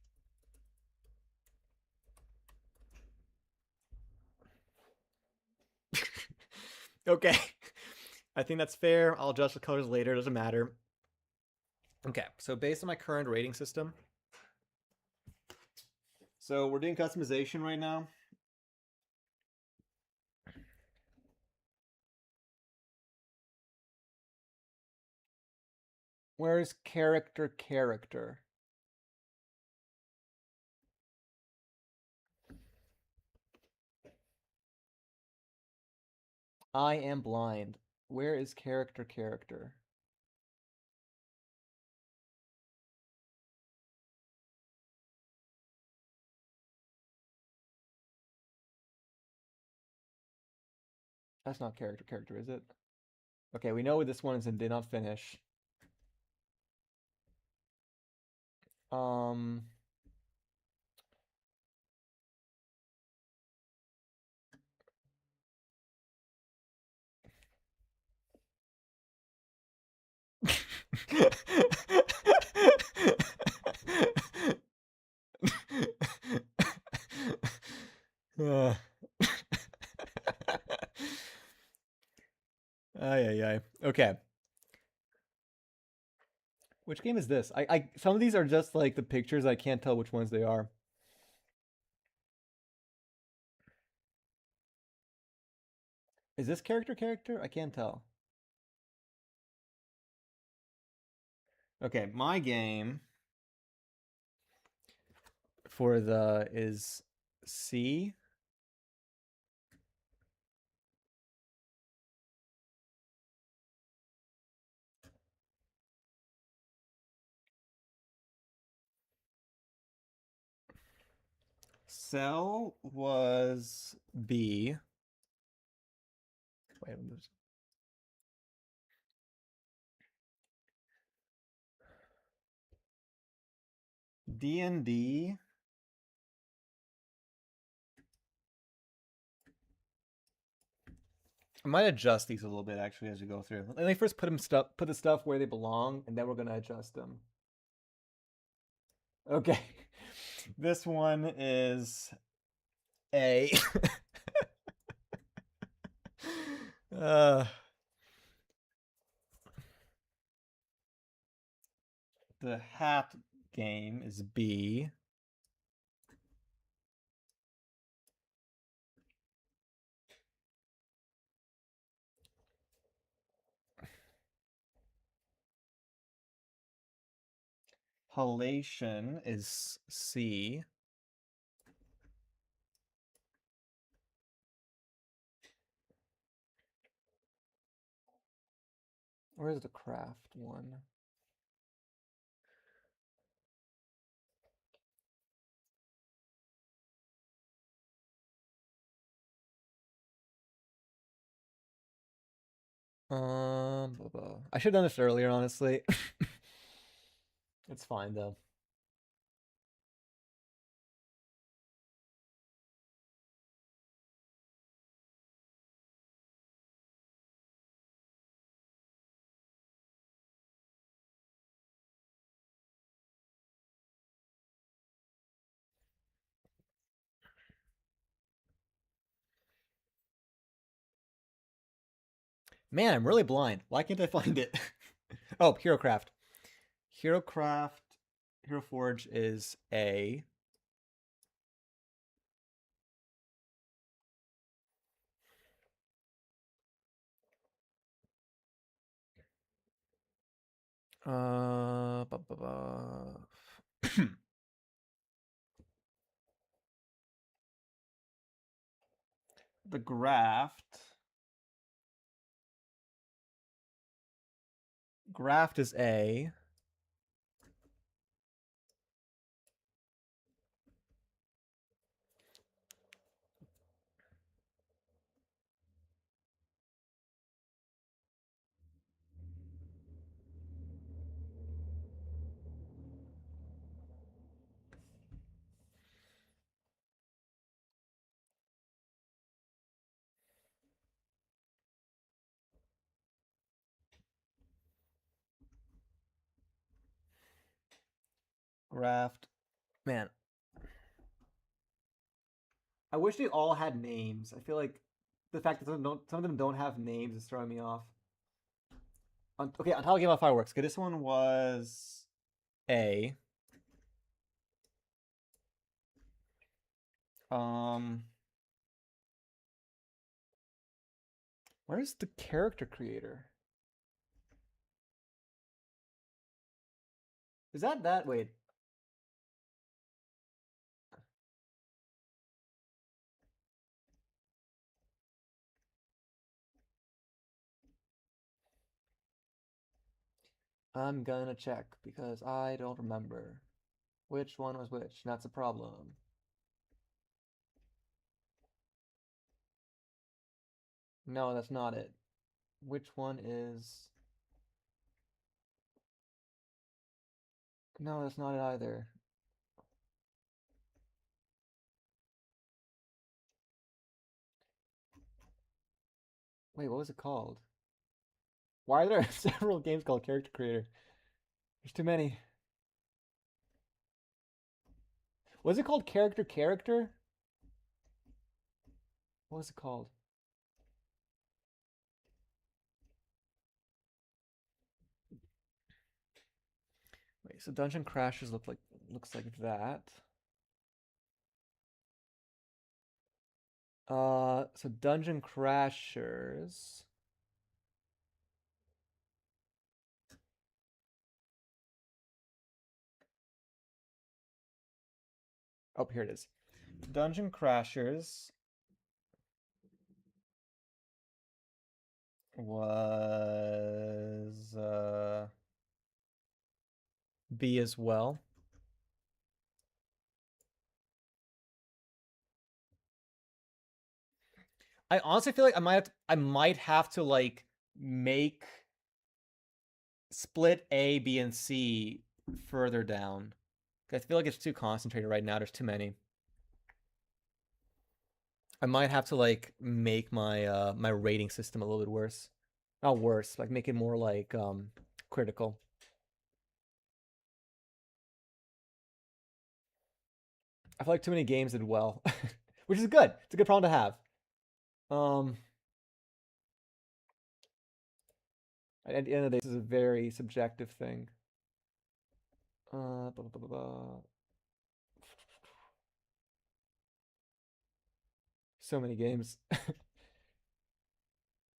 Okay. I think that's fair. I'll adjust the colors later. Doesn't matter. Okay, so based on my current rating system, so we're doing customization right now. Where's character? I am blind. Where is character? That's not character, is it? Okay, we know this one is and did not finish. Um, uh. Ay, ay, ay. Okay. Which game is this? Some of these are just like the pictures. I can't tell which ones they are. Is this character? I can't tell. Okay, my game for the is C. Cell was B. Wait, D&D. I might adjust these a little bit actually as we go through. Let me first put the stuff where they belong, and then we're gonna adjust them. Okay, this one is A. uh, the hat game is B. Halation is C. Where's the craft one? Blah, blah. I should have done this earlier, honestly. It's fine though. Man, I'm really blind. Why can't I find it? Oh, HeroCraft. HeroCraft, Hero Forge is A. Ba, ba, ba. The graft. Graft is A. Graft. Man, I wish they all had names. I feel like the fact that some of them don't have names is throwing me off. Okay, Untitled Game of Fireworks. Okay, this one was A. Um, where's the character creator? Is that? Wait. I'm gonna check because I don't remember which one was which. That's a problem. No, that's not it. Which one is... No, that's not it either. Wait, what was it called? Why are there several games called Character Creator? There's too many. Was it called Character? What was it called? Wait, so Dungeon Crashers looks like that. So Dungeon Crashers. Oh, here it is. Dungeon Crashers was B as well. I honestly feel like I might have to like make split A, B, and C further down. I feel like it's too concentrated right now. There's too many. I might have to like make my my rating system a little bit worse. Not worse, like make it more like critical. I feel like too many games did well, which is good. It's a good problem to have. Um, at the end of the day, this is a very subjective thing. Blah, blah, blah, blah. So many games.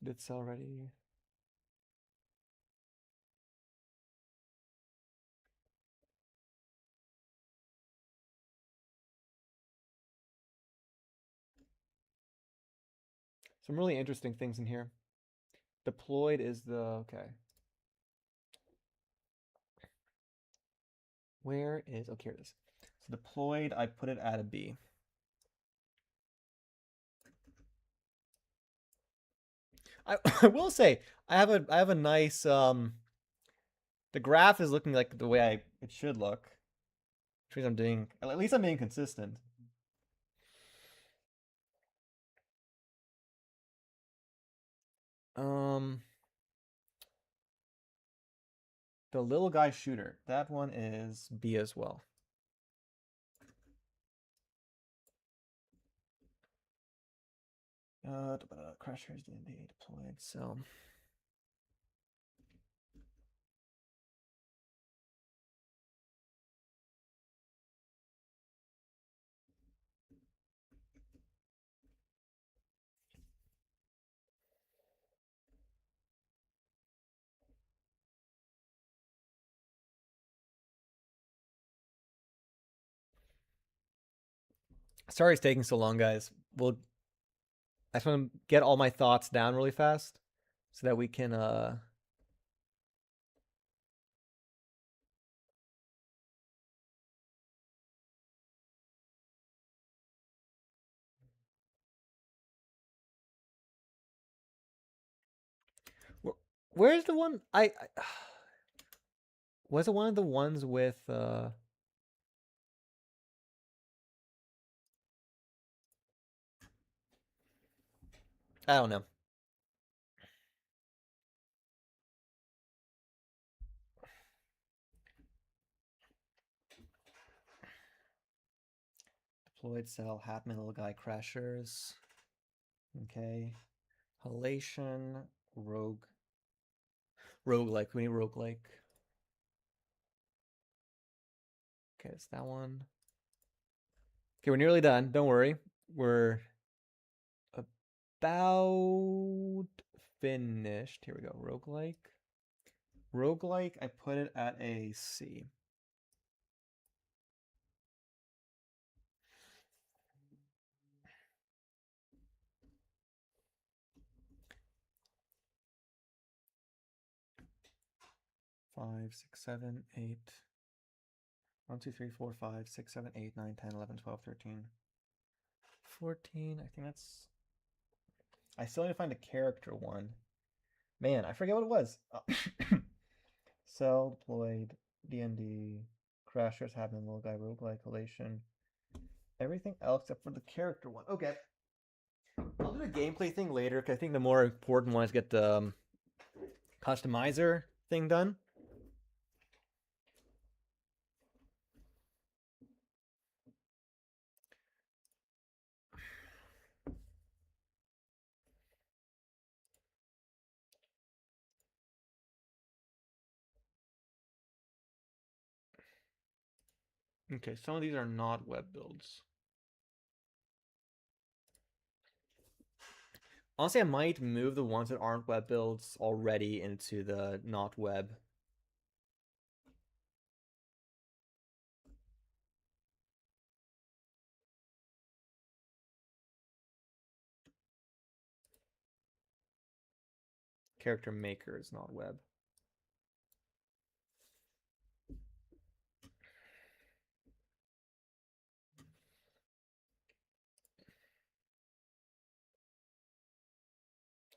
It's already. Some really interesting things in here. Deployed is the okay. Where is okay? Here it is. So deployed, I put it at a B. I will say I have a nice the graph is looking like the way it should look. Which means I'm doing at least I'm being consistent. Um the little guy shooter, that one is B as well. Crashers D&D deployed, so sorry it's taking so long, guys. I just want to get all my thoughts down really fast so that we can 'Where's the one I was it one of the ones with I don't know. Deployed cell, Hatman, little guy, crashers. Okay. Halation, roguelike. We need roguelike. Okay, it's that one. Okay, we're nearly done. Don't worry. We're about finished. Here we go. Roguelike. Roguelike, I put it at a C. Five, six, seven, eight. 1, 2, 3, 4, 5, 6, 7, 8, 9, 10, 11, 12, 13. 14. I think that's I still need to find a character one. Man, I forget what it was. Cell, deployed, D&D, Crashers, Happen, Little Guy, Roguelike, Collation. Everything else except for the character one. Okay. I'll do the gameplay thing later because I think the more important one is get the customizer thing done. Okay, some of these are not web builds. Honestly, I might move the ones that aren't web builds already into the not web. Character maker is not web.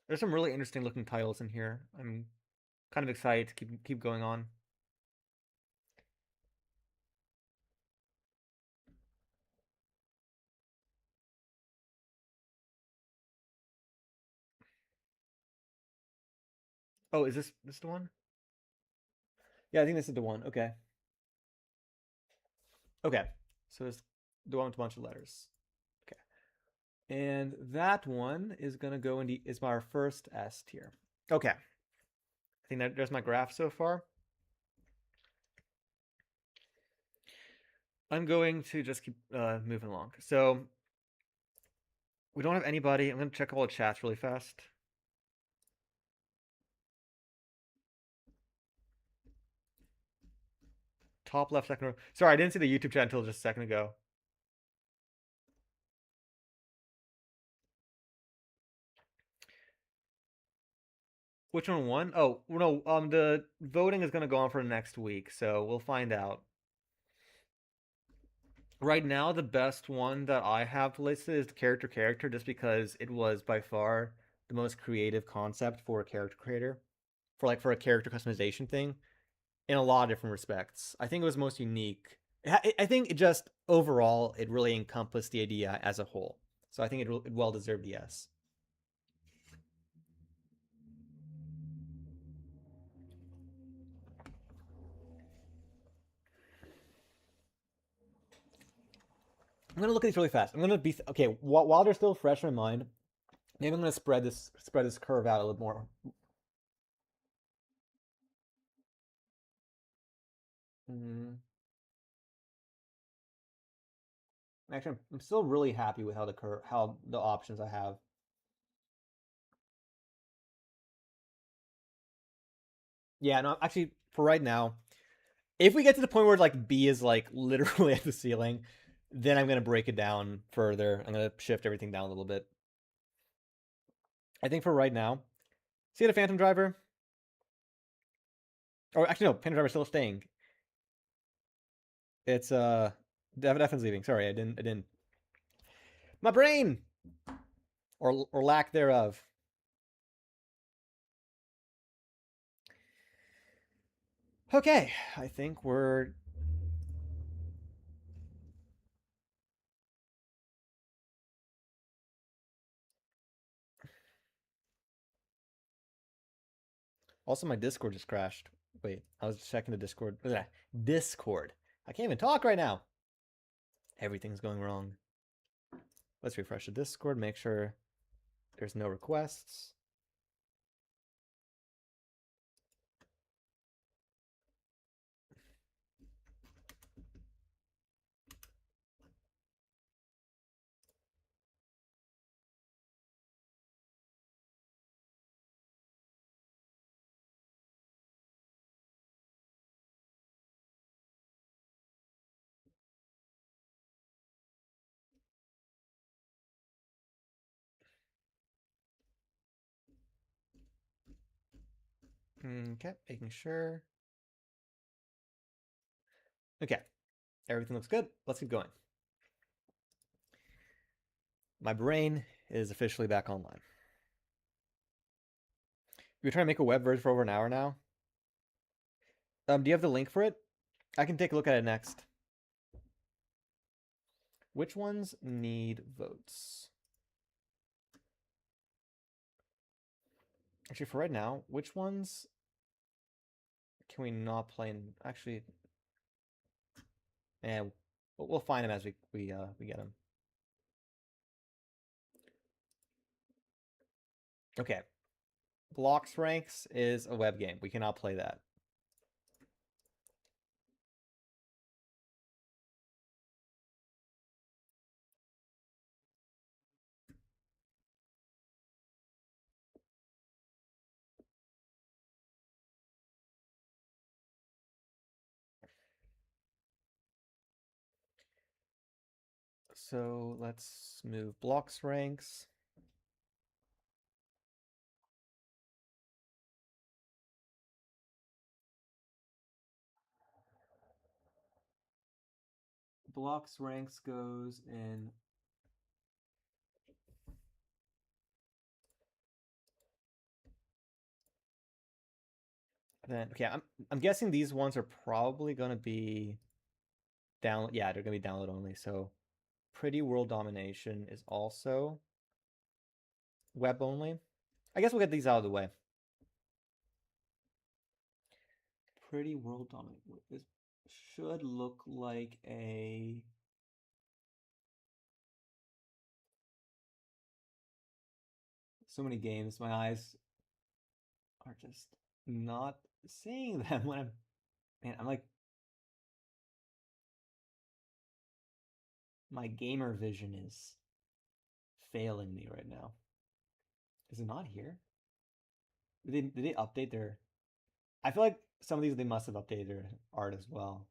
There's some really interesting looking titles in here. I'm kind of excited to keep going on. Oh, is this the one? Yeah, I think this is the one. Okay. Okay. So it's the one with a bunch of letters. Okay. And that one is gonna go in is our first S tier. Okay. I think that there's my graph so far. I'm going to just keep moving along. So we don't have anybody. I'm gonna check all the chats really fast. Top left, second row. Sorry, I didn't see the YouTube chat until just a second ago. Which one won? Oh, no, the voting is gonna go on for next week, so we'll find out. Right now, the best one that I have listed is the character, just because it was by far the most creative concept for a character creator, for a character customization thing, in a lot of different respects. I think it was most unique. I think it just overall it really encompassed the idea as a whole. So I think it well deserved yes. I'm gonna look at these really fast. I'm gonna be okay while they're still fresh in my mind. Maybe I'm gonna spread this curve out a little more. Mm. Actually, I'm still really happy with how the options I have. Yeah, no, actually, for right now, if we get to the point where like B is like literally at the ceiling, then I'm gonna break it down further. I'm gonna shift everything down a little bit. I think for right now, see the Phantom Driver? Or actually, no, Phantom Driver's still staying. It's Devin's leaving. Sorry, I didn't. My brain, or lack thereof. Okay, I think we're. Also, my Discord just crashed. Wait, I was checking the Discord. Discord. I can't even talk right now. Everything's going wrong. Let's refresh the Discord, make sure there's no requests. Okay, making sure. Okay, everything looks good. Let's keep going. My brain is officially back online. You're trying to make a web version for over an hour now. Do you have the link for it? I can take a look at it next. Which ones need votes? Actually, for right now, which ones can we not play in? Actually, and we'll find them as we get them. Okay, Blocks Ranks is a web game. We cannot play that. So let's move Blocks Ranks. Blocks Ranks goes in. Then okay, I'm guessing these ones are probably gonna be download. Yeah, they're gonna be download only. So Pretty World Domination is also web only. I guess we'll get these out of the way. Pretty World Domination. This should look like a. So many games. My eyes are just not seeing them when I'm. Man, I'm like. My gamer vision is failing me right now. Is it not here? Did they update their? I feel like some of these they must have updated their art as well.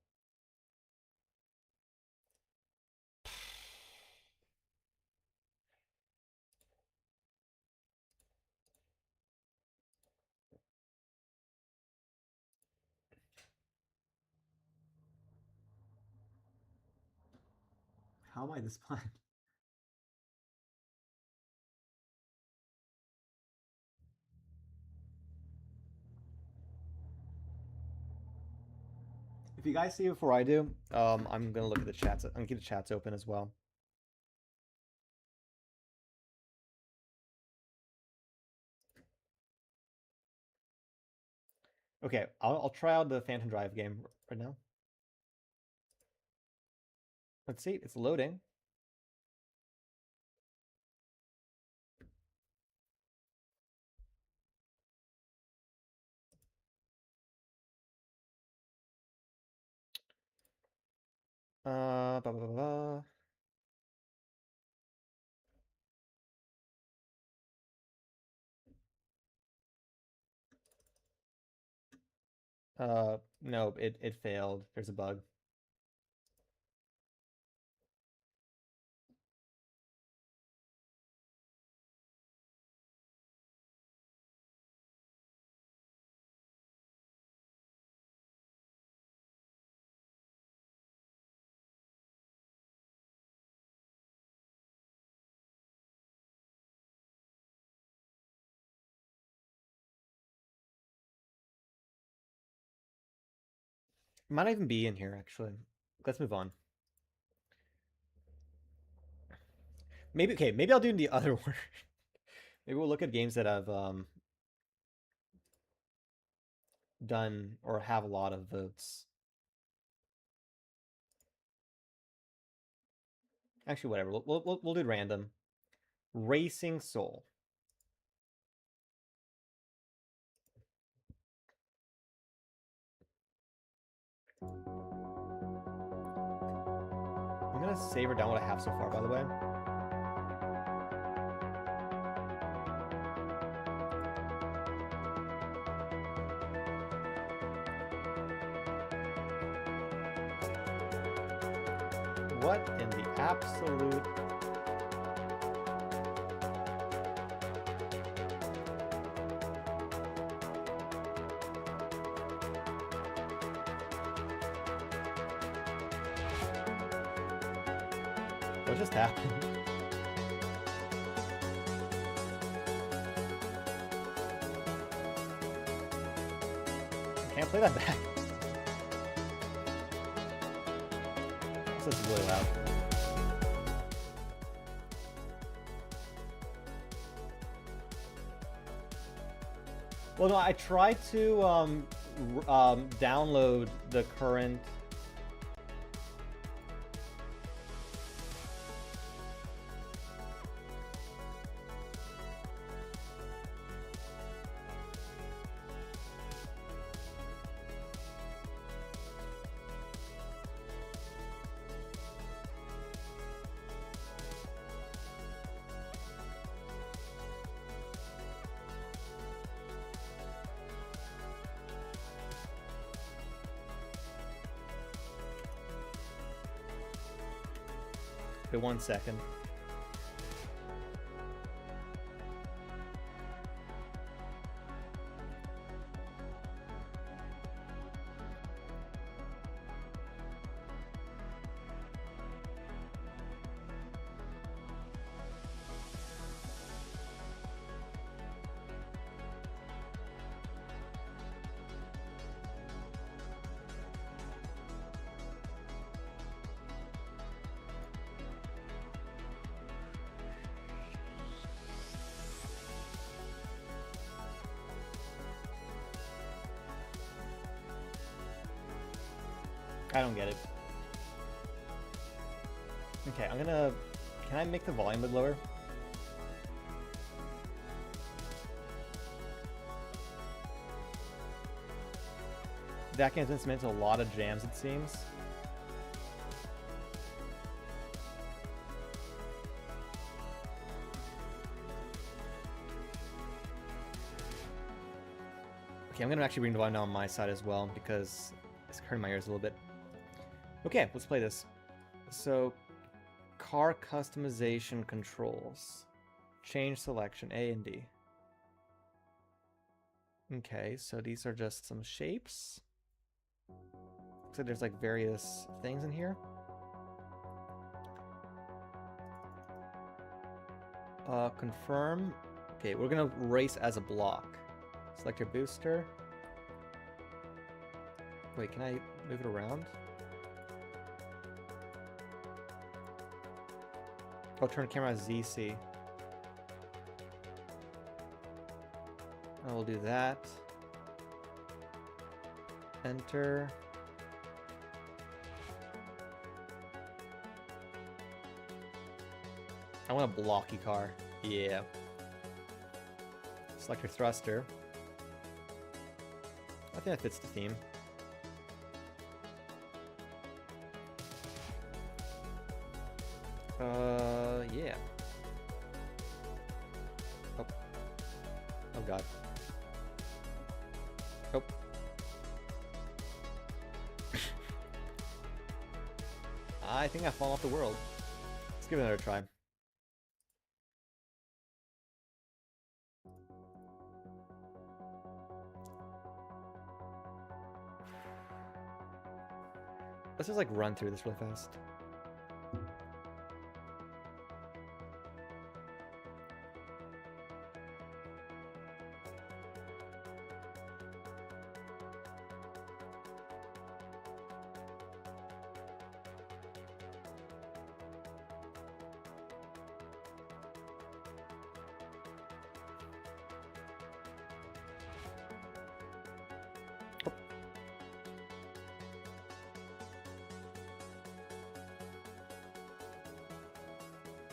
How am I this blind? If you guys see it before I do, I'm gonna look at the chats. I'm gonna keep the chats open as well. Okay, I'll try out the Phantom Drive game right now. Let's see, it's loading. Blah, blah, blah, blah. No, it failed. There's a bug. It might not even be in here actually. Let's move on. Maybe okay, maybe I'll do the other one. Maybe we'll look at games that have done or have a lot of votes. Actually, whatever. We'll do random. Racing Soul. I'm gonna savor down what I have so far, by the way. What in the absolute... What just happened? Can't play that back. This is really loud. Well, no, I tried to download the current. Wait 1 second. I don't get it. Okay, I'm gonna... Can I make the volume a bit lower? That game's been submitted to a lot of jams, it seems. Okay, I'm gonna actually bring the volume down on my side as well because it's hurting my ears a little bit. Okay, let's play this. So, car customization controls. Change selection, A and D. Okay, so these are just some shapes. Looks like there's like various things in here. Confirm. Okay, we're gonna race as a block. Select your booster. Wait, can I move it around? Oh, turn camera ZC. I will do that. Enter. I want a blocky car. Yeah. Select your thruster. I think that fits the theme. Yeah. Oh. Oh god. Oh. I think I fall off the world. Let's give it another try. Let's just like run through this really fast.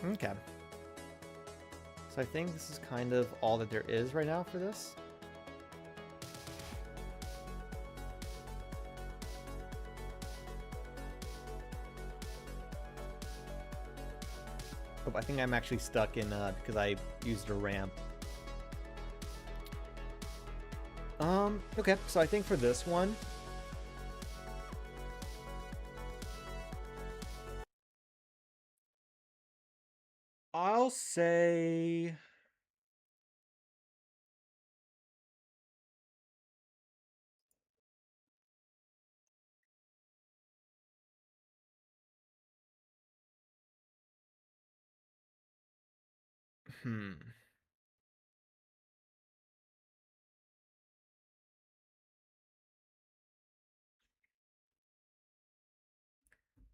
Okay. So I think this is kind of all that there is right now for this. Oh, I think I'm actually stuck in because I used a ramp. Okay, so I think for this one, I'll say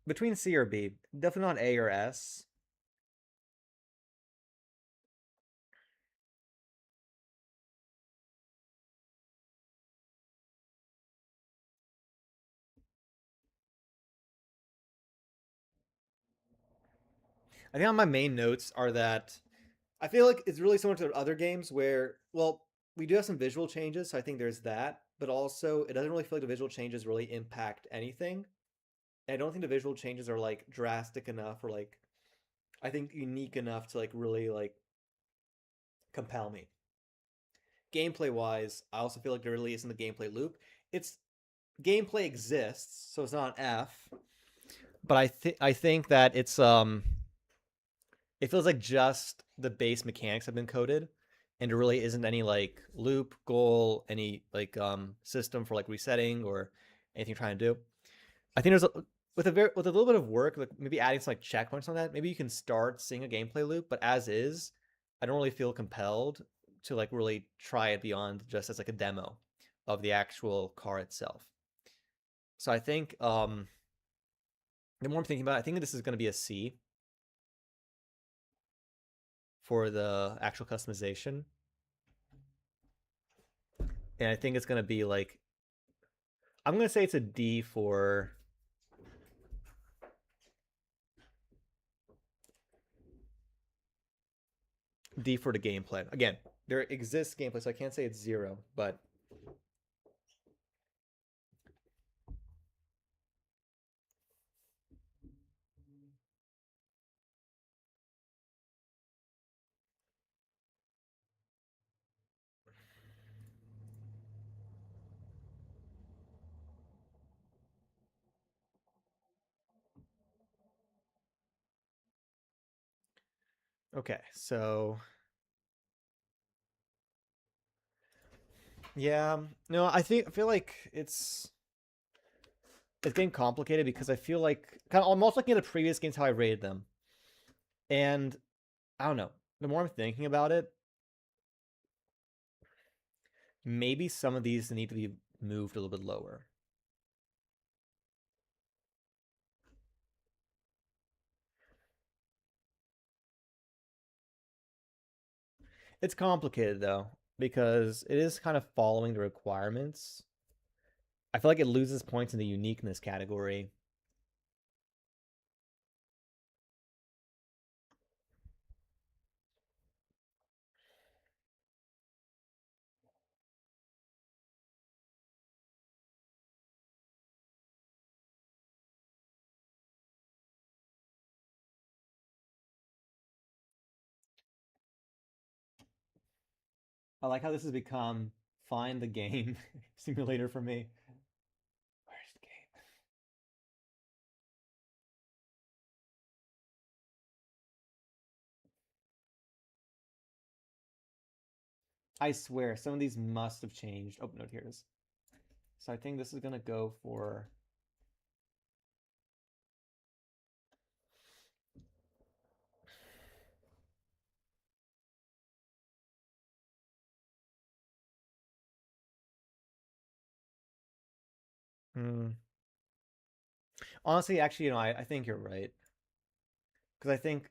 between C or B. Definitely not A or S. I think on my main notes are that I feel like it's really similar to other games where, well, we do have some visual changes, so I think there's that, but also it doesn't really feel like the visual changes really impact anything. And I don't think the visual changes are like drastic enough or like I think unique enough to like really like compel me. Gameplay wise, I also feel like there really isn't a gameplay loop. It's gameplay exists, so it's not an F, but I think that it feels like just the base mechanics have been coded and there really isn't any like loop goal, any like system for like resetting or anything you're trying to do. I think with a little bit of work, like maybe adding some like checkpoints on that, maybe you can start seeing a gameplay loop, but as is, I don't really feel compelled to like really try it beyond just as like a demo of the actual car itself. So I think the more I'm thinking about it, I think this is going to be a C for the actual customization. And I think it's going to be like I'm going to say it's a D for the gameplay. Again, there exists gameplay, so I can't say it's 0, but okay. So yeah, no, I feel like it's getting complicated because I feel like kind of I'm also looking at the previous games how I rated them, and I don't know. The more I'm thinking about it, maybe some of these need to be moved a little bit lower. It's complicated though because it is kind of following the requirements. I feel like it loses points in the uniqueness category. I like how this has become find the game simulator for me. Where's the game? I swear, some of these must have changed. Oh, no, here it is. So I think this is gonna go for. Hmm. Honestly, actually, I think you're right because I think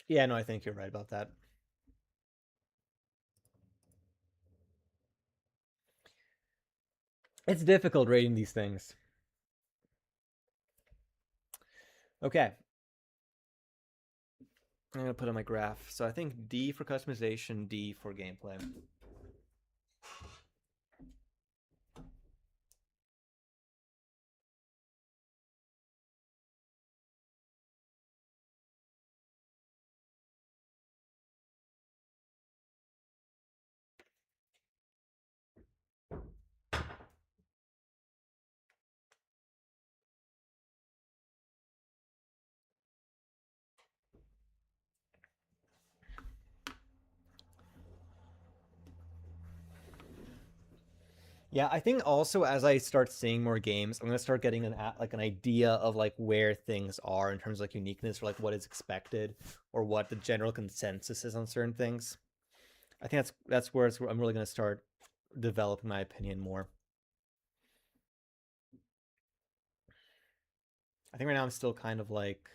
yeah, no, I think you're right about that. It's difficult rating these things. Okay, I'm gonna put on my graph. So I think D for customization, D for gameplay. Yeah, I think also as I start seeing more games, I'm gonna start getting an idea of like where things are in terms of like uniqueness or like what is expected or what the general consensus is on certain things. I think that's where I'm really gonna start developing my opinion more. I think right now I'm still kind of like,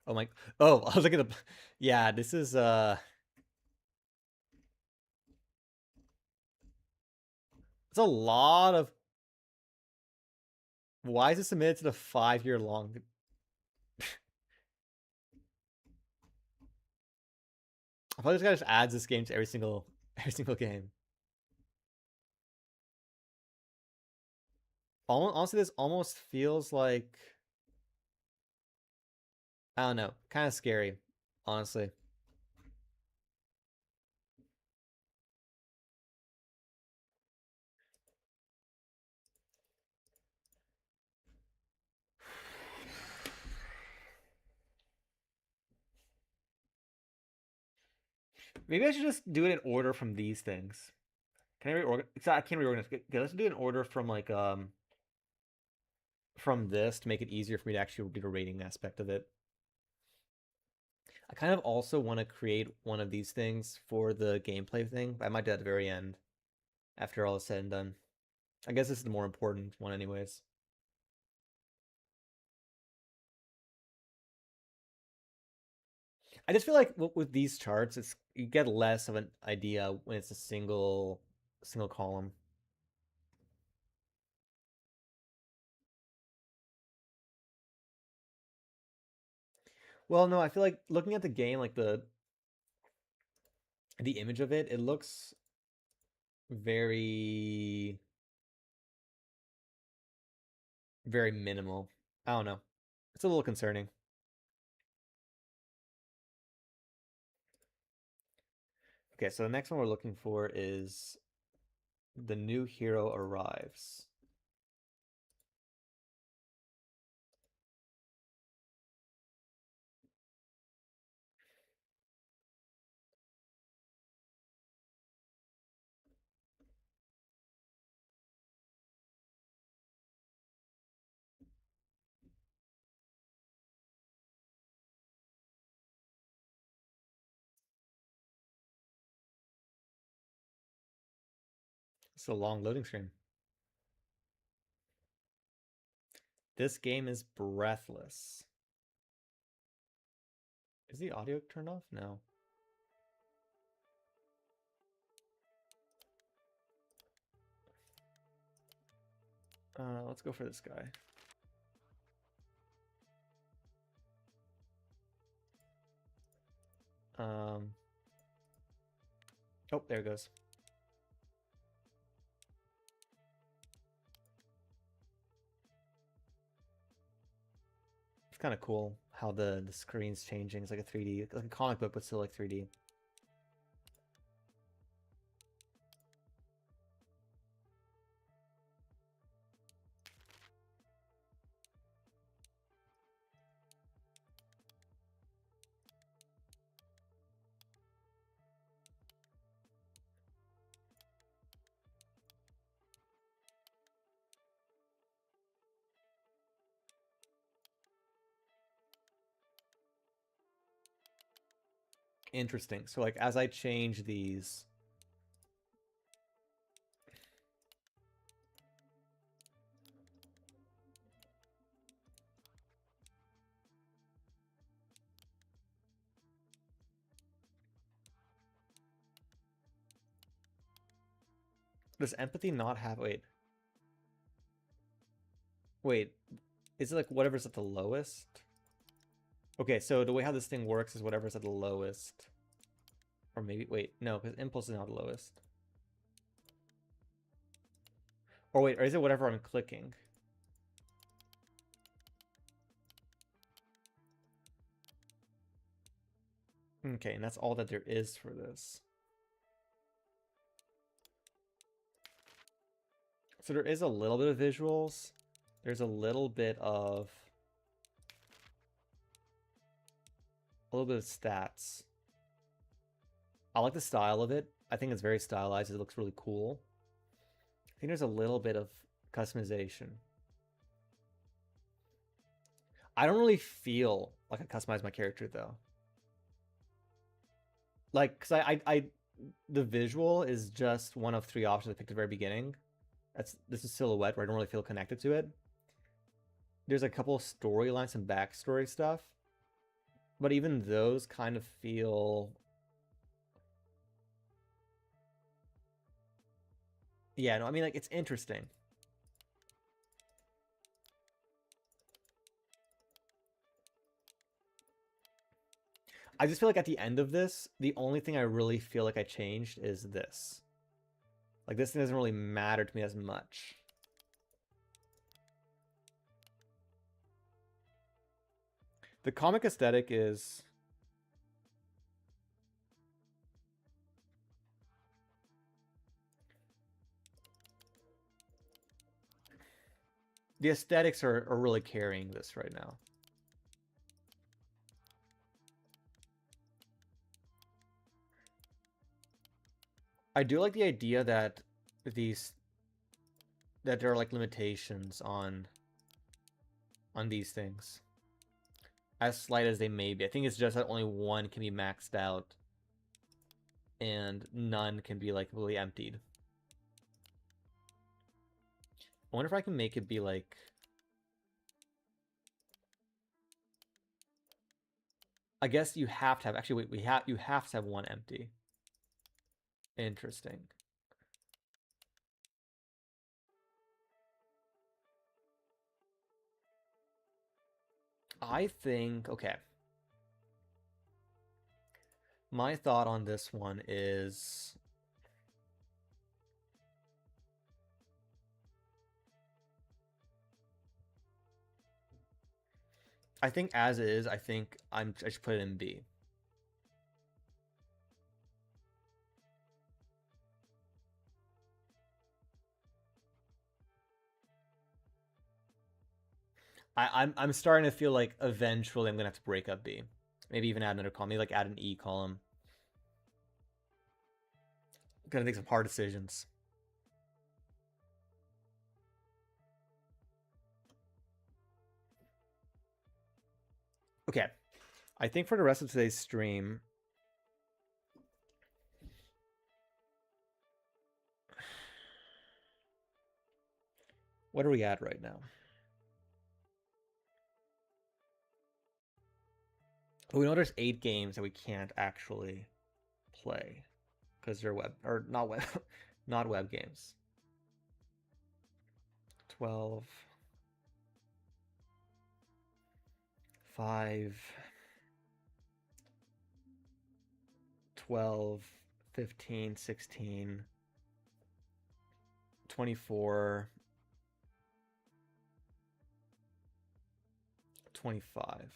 oh my, oh, I was looking at the, yeah, this is it's a lot of. Why is it submitted to the 5 year long? I thought this guy just adds this game to every single game. Honestly, this almost feels like, I don't know, kind of scary, honestly. Maybe I should just do it in order from these things. Can I reorganize? I can't reorganize. Okay, let's do it in order from like from this to make it easier for me to actually do the rating aspect of it. I kind of also want to create one of these things for the gameplay thing, but I might do that at the very end after all is said and done. I guess this is the more important one, anyways. I just feel like with these charts, it's you get less of an idea when it's a single column. Well, no, I feel like looking at the game, like the image of it, it looks very very minimal. I don't know. It's a little concerning. Okay, so the next one we're looking for is the new hero arrives. It's a long loading screen. This game is breathless. Is the audio turned off? No. Let's go for this guy. Um, oh, there it goes. It's kind of cool how the screen's changing. It's like a 3D, like a comic book, but still like 3D. Interesting. So like as I change these, does empathy not have, wait, is it like whatever's at the lowest? Okay, so the way how this thing works is whatever's at the lowest. Or maybe, wait, no, because impulse is not the lowest. Or wait, or is it whatever I'm clicking? Okay, and that's all that there is for this. So there is a little bit of visuals. There's a little bit of stats. I like the style of it. I think it's very stylized. It looks really cool. think there's a little bit of customization. I don't really feel like I customized my character though. Like, cause the visual is just one of 3 options I picked at the very beginning. This is silhouette where I don't really feel connected to it. There's a couple of storylines and backstory stuff, but even those kind of feel. Yeah, no, I mean, like, it's interesting. I just feel like at the end of this, the only thing I really feel like I changed is this. Like, this thing doesn't really matter to me as much. The comic aesthetic is... The aesthetics are really carrying this right now. I do like the idea that there are like limitations on these things, as slight as they may be. I think it's just that only one can be maxed out and none can be like really emptied. I wonder if I can make it be like... I guess you have to have... Actually, wait, you have to have one empty. Interesting. I think... Okay. My thought on this one is... I think as is, I think I should put it in B. I'm starting to feel like eventually I'm gonna have to break up B. Maybe even add another column. Maybe like add an E column. I'm gonna make some hard decisions. Okay. I think for the rest of today's stream, what are we at right now? We know there's 8 games that we can't actually play because they're web or not web, not web games. 12, 5, 12, 15, 16, 24, 25.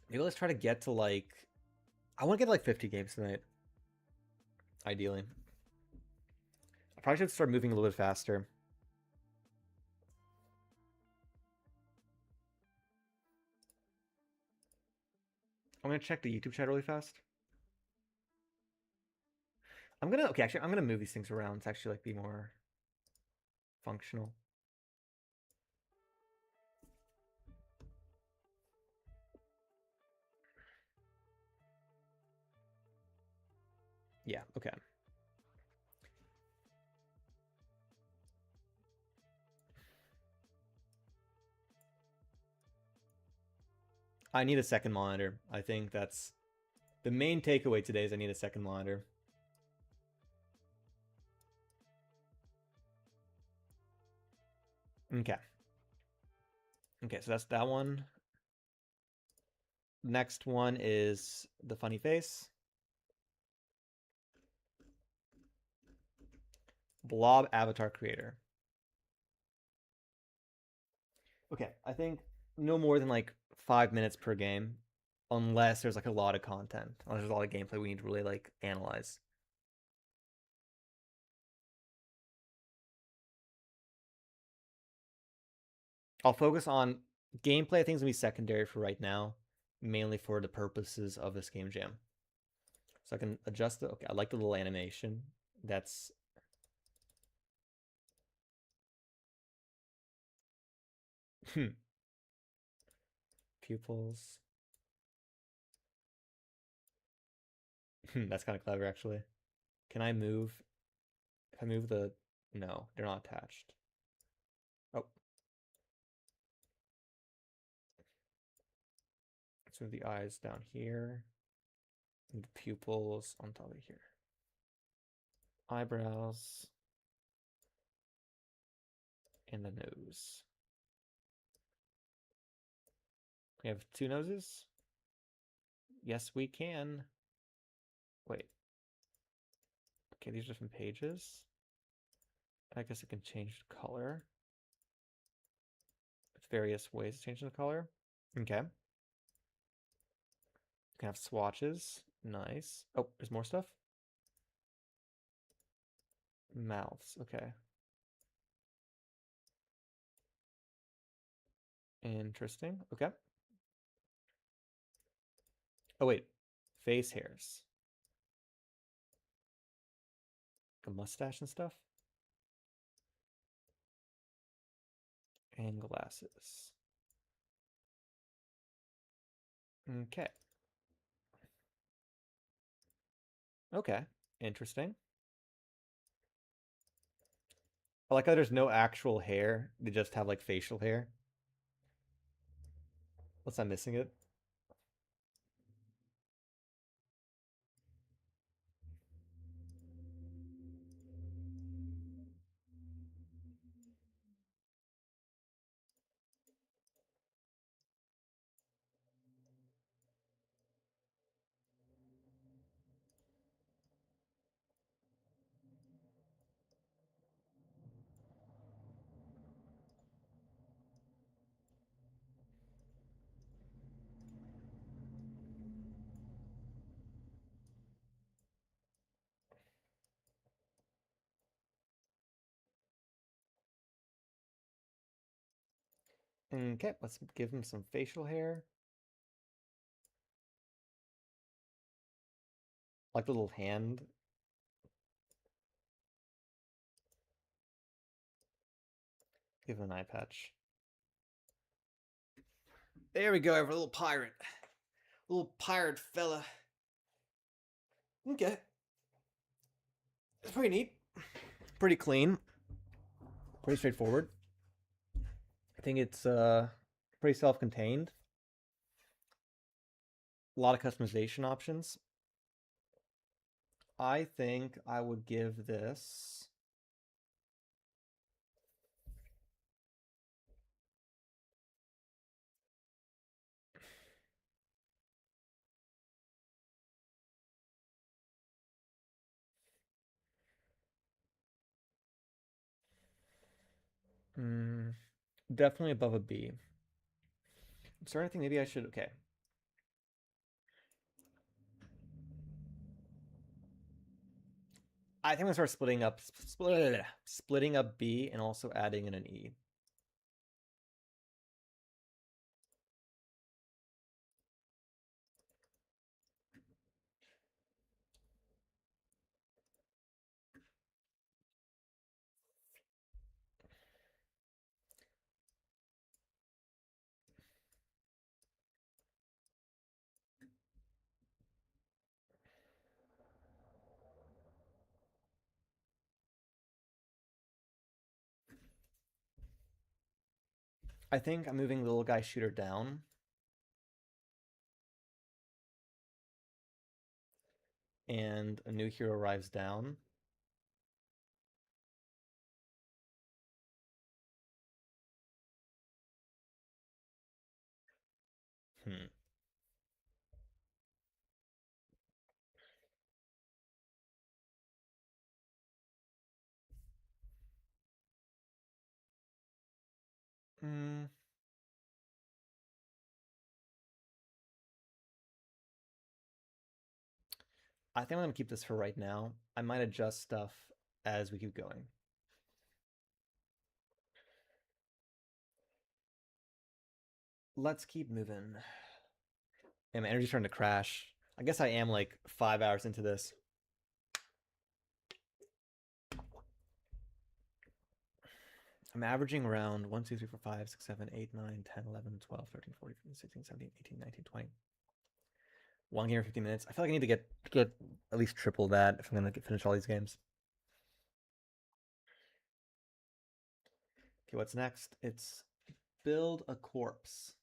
Maybe let's try to get to like... I want to get to like 50 games tonight. Ideally. I probably should start moving a little bit faster. I'm going to check the YouTube chat really fast. Okay, actually, I'm going to move these things around to actually like be more functional. Yeah, okay. I need a second monitor. I think that's the main takeaway today is I need a second monitor. Okay. Okay, so that's that one. Next one is the funny face. Blob avatar creator. Okay, I think no more than like 5 minutes per game, unless there's like a lot of content, unless there's a lot of gameplay we need to really like analyze. I'll focus on gameplay. I think is gonna be secondary for right now, mainly for the purposes of this game jam. So I can adjust it. Okay, I like the little animation. That's pupils. That's kind of clever, actually. Can I move? If I move the... No, they're not attached. Oh. Let's move the eyes down here. And the pupils on top of here. Eyebrows. And the nose. We have two noses? Yes, we can. Wait. Okay, these are different pages. I guess I can change the color. There's various ways of changing the color. Okay. You can have swatches. Nice. Oh, there's more stuff. Mouths. Okay. Interesting. Okay. Oh, wait. Face hairs. Like a mustache and stuff. And glasses. Okay. Okay. Interesting. I like how there's no actual hair. They just have like facial hair. Unless I'm missing it. Okay, let's give him some facial hair. Like the little hand. Give him an eye patch. There we go, I have a little pirate. Little pirate fella. Okay. It's pretty neat. Pretty clean. Pretty straightforward. I think it's pretty self-contained. A lot of customization options. I think I would give this definitely above a B. I'm starting to think maybe I should. Okay. I think I'm gonna start splitting up B and also adding in an E. I think I'm moving the little guy shooter down. And a new hero arrives down. Hmm. Hmm. I think I'm gonna keep this for right now. I might adjust stuff as we keep going. Let's keep moving. And my energy's starting to crash. I guess I am like 5 hours into this. I'm averaging around 1, 2, 3, 4, 5, 6, 7, 8, 9, 10, 11, 12, 13, 14, 15, 16, 17, 18, 19, 20. One game in 15 minutes. I feel like I need to get at least triple that if I'm going to finish all these games. Okay, what's next? It's build a corpse.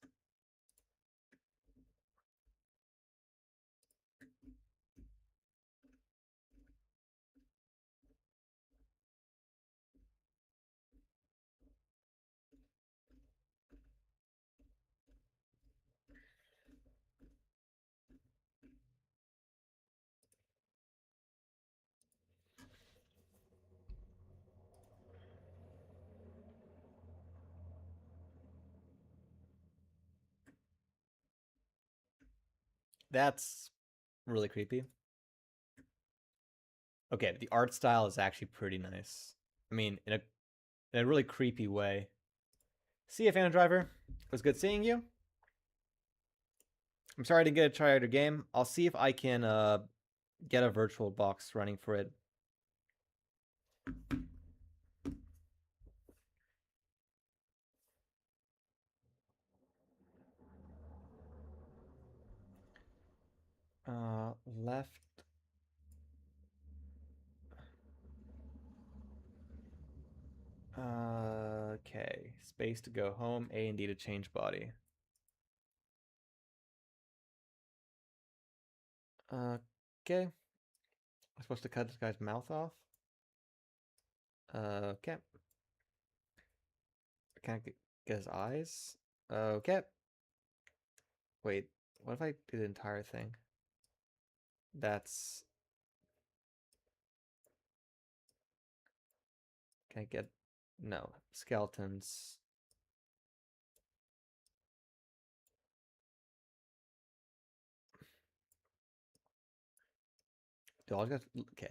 That's really creepy. Okay, the art style is actually pretty nice. I mean, in a really creepy way. See you, Phantom Driver. It was good seeing you. I'm sorry I didn't get to try out your game. I'll see if I can get a virtual box running for it. Left. Okay. Space to go home. A and D to change body. Okay. I'm supposed to cut this guy's mouth off. Okay. Can I get his eyes? Okay. Wait, what if I do the entire thing? That's... Can I get... No. Skeletons. Do I got... Okay.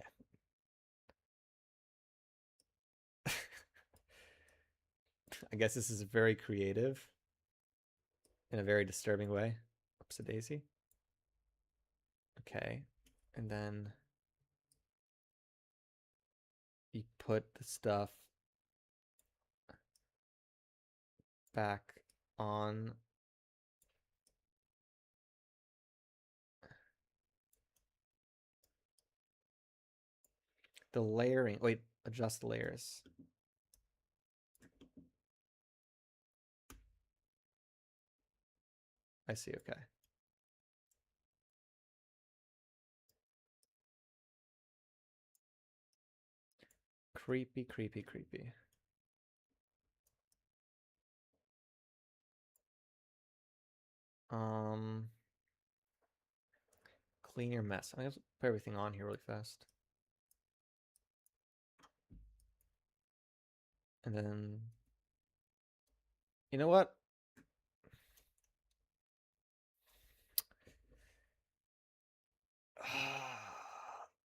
I guess this is very creative in a very disturbing way. Oops, a daisy. Okay. And then you put the stuff back on. The layering. Wait, adjust layers. I see, okay. Creepy, creepy, creepy. Clean your mess. I'm gonna put everything on here really fast. And then, you know what?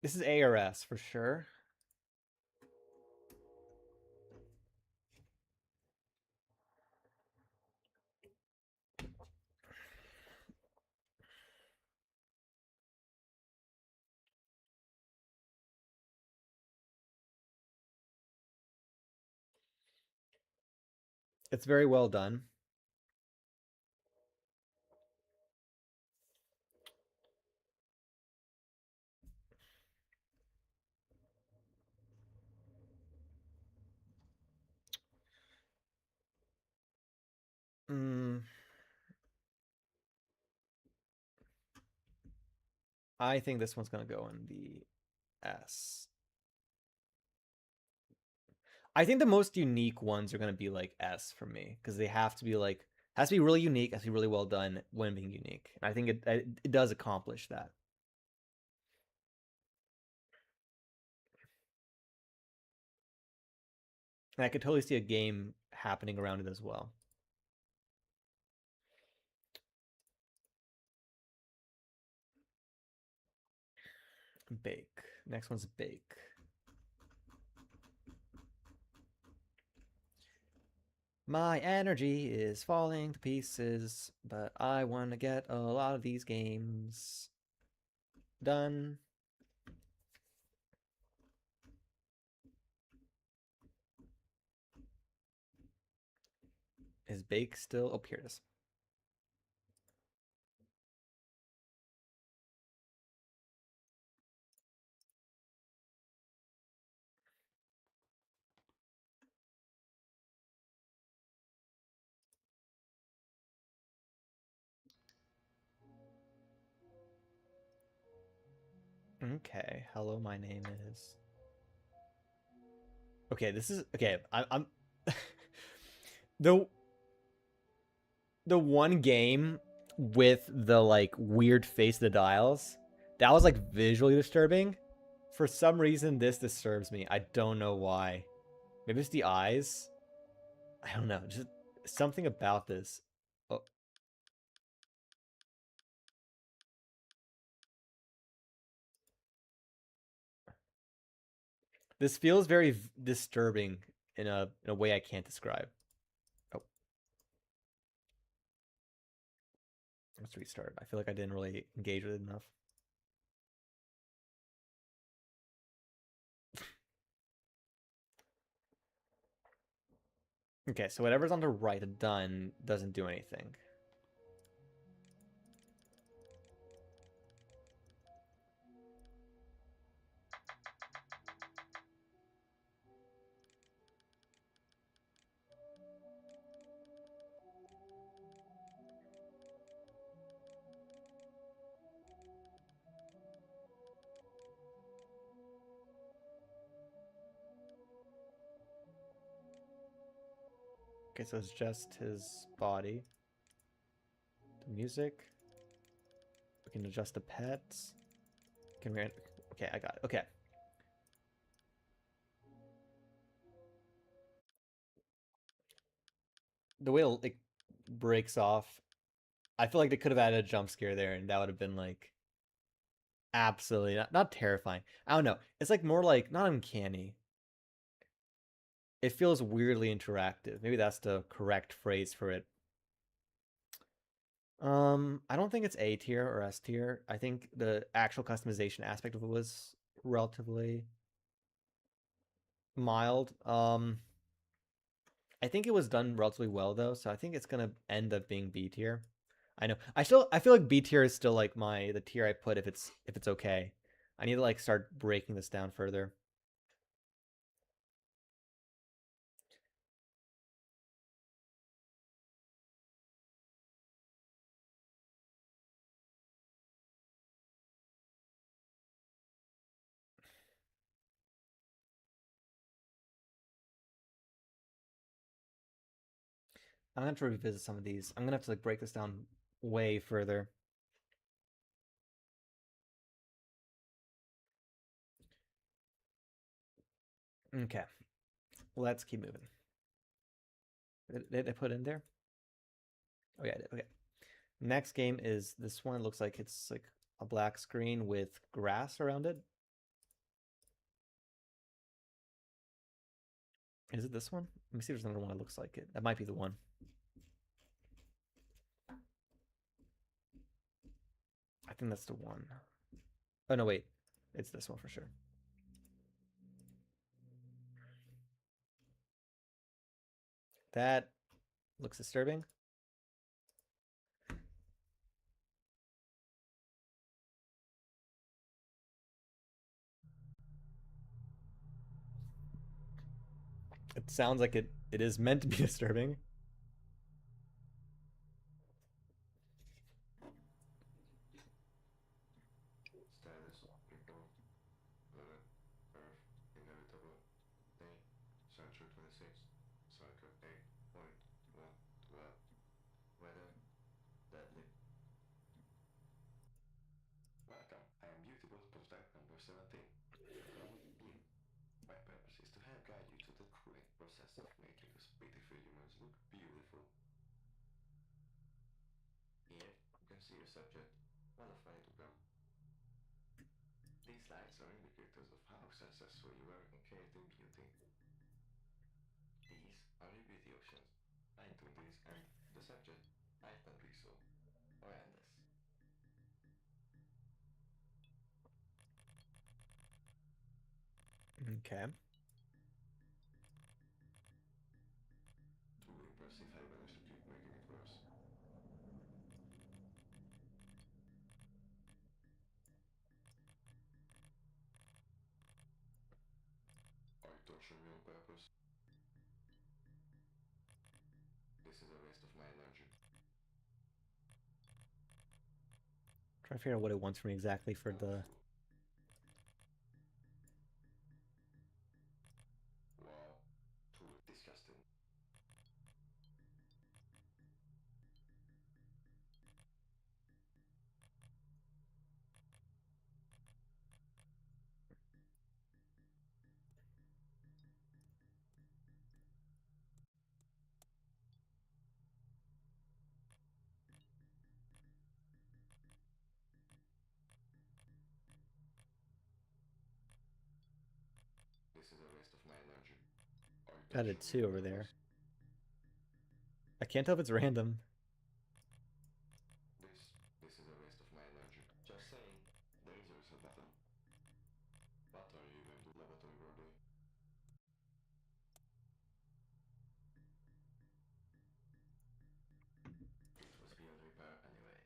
This is ARS for sure. It's very well done. I think this one's gonna go in the S. I think the most unique ones are gonna be like S for me because they have to be like has to be really unique, has to be really well done when being unique. And I think it does accomplish that. And I could totally see a game happening around it as well. Bake. Next one's bake. My energy is falling to pieces, but I want to get a lot of these games done. Is bake still? Oh, here it is. Okay. Hello, my name is. Okay, this is okay. I'm the the one game with the like weird face of the dials that was like visually disturbing. For some reason, this disturbs me. I don't know why. Maybe it's the eyes. I don't know. Just something about this. Oh, this feels very disturbing in a way I can't describe. Oh, let's restart. I feel like I didn't really engage with it enough. Okay, so whatever's on the right done doesn't do anything. Okay, so it's just his body. The music. We can adjust the pets. Can we? Okay, I got it. Okay. The way it breaks off, I feel like they could have added a jump scare there, and that would have been like absolutely not terrifying. I don't know. It's like more like not uncanny. It feels weirdly interactive. Maybe that's the correct phrase for it. I don't think it's A tier or S tier. I think the actual customization aspect of it was relatively mild. I think it was done relatively well though, so I think it's gonna end up being B tier. I know. I feel like B tier is still like the tier I put if it's okay. I need to like start breaking this down further. I'm gonna have to revisit some of these. I'm gonna have to like break this down way further. Okay, let's keep moving. Did I put in there? Oh yeah, I did. Okay. Next game is this one. It looks like it's like a black screen with grass around it. Is it this one? Let me see if there's another one that looks like it. That might be the one. I think that's the one. Oh no, wait. It's this one for sure. That looks disturbing. It sounds like it is meant to be disturbing. Status, people, living, Earth, inevitable, day, Century 26, Cycle 8.112, weather, deadly. Welcome, I am Beautiful Prototype number 17. Welcome with Beam. My purpose is to help guide you to the correct process of making those beautiful humans look beautiful. Here, you can see your subject, one of many to come. These lights are indicators of how successful you are in creating beauty. These are your beauty options, 920s and the subject, light and drizzle, or endless. Okay. Too impressive, have you managed to torture me on purpose. This is a waste of my energy. Trying to figure out what it wants from me exactly for the. Wow. Too disgusting. This is a waste of my energy. Are you Got it torturing me too on over there. purpose? I can't tell if it's random. This is a waste of my energy. Just saying, lasers are better. What are you even doing, laboratory worthy? It was beyond repair anyway.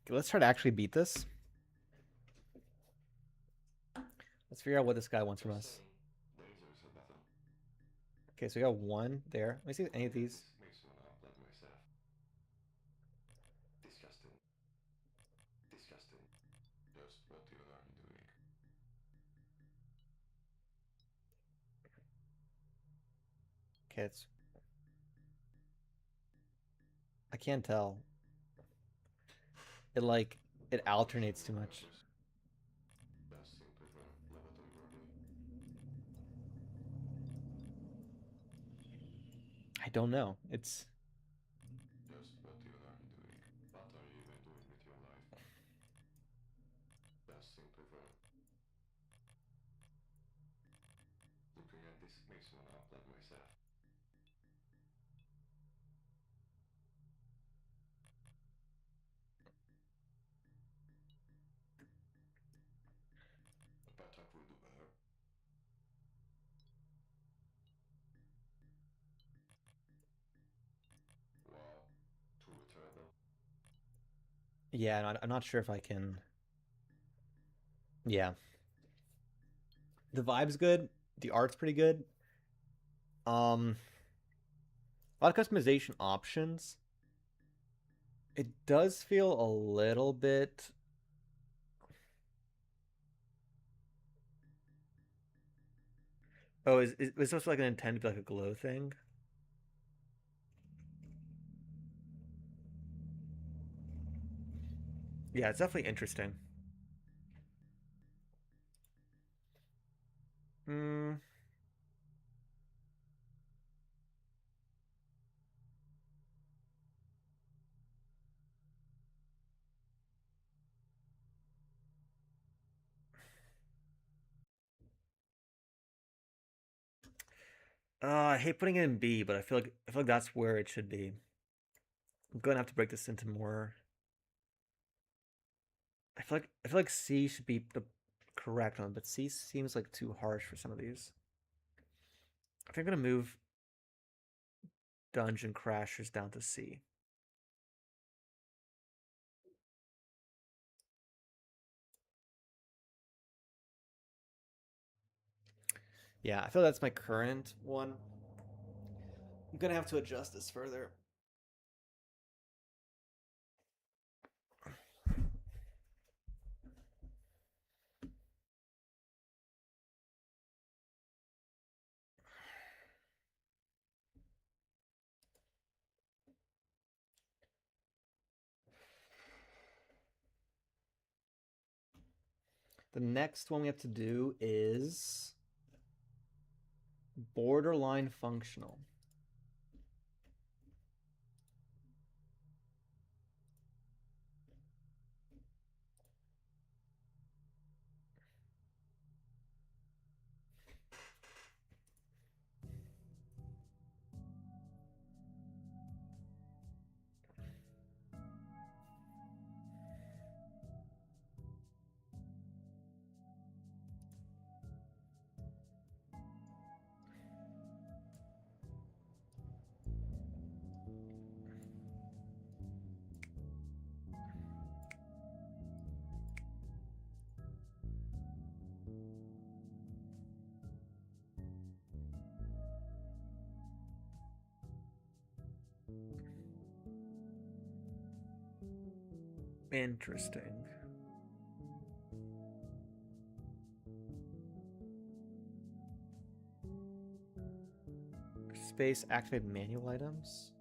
Okay, let's try to actually beat this. Let's figure out what this guy wants from Just us. saying, lasers are better. Okay, so we got one there. Let me see if any of these. This makes me wanna upload myself. Disgusting. Disgusting. Just what even are you doing? Okay, it's. I can't tell. It like it alternates too much. Just simply for laboratory worthy. I don't know. It's. Just what even are you doing? What are you even doing with your life? Just simply for looking at this makes me wanna upload myself. Better could do better. Wow. Too terrible. Yeah, I'm not sure if I can. Yeah. The vibe's good. The art's pretty good. A lot of customization options. It does feel a little bit. Oh, is this supposed to like intended to be like a glow thing? Yeah, it's definitely interesting. Hmm. I hate putting it in B, but I feel like that's where it should be. I'm gonna have to break this into more. I feel like C should be the correct one, but C seems like too harsh for some of these. I think I'm gonna move Dungeon Crashers down to C. Yeah, I feel that's my current one. I'm gonna have to adjust this further. The next one we have to do is borderline functional. Interesting. Space activate manual items.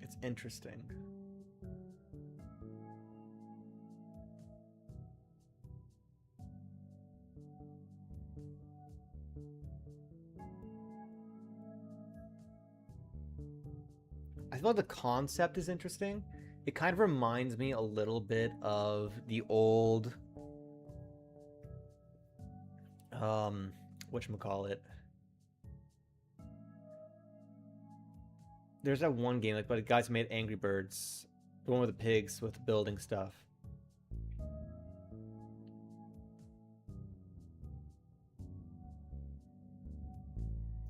It's interesting. I feel like the concept is interesting. It kind of reminds me a little bit of the old whatchamacallit. There's that one game, like, but the guys who made Angry Birds, the one with the pigs with building stuff.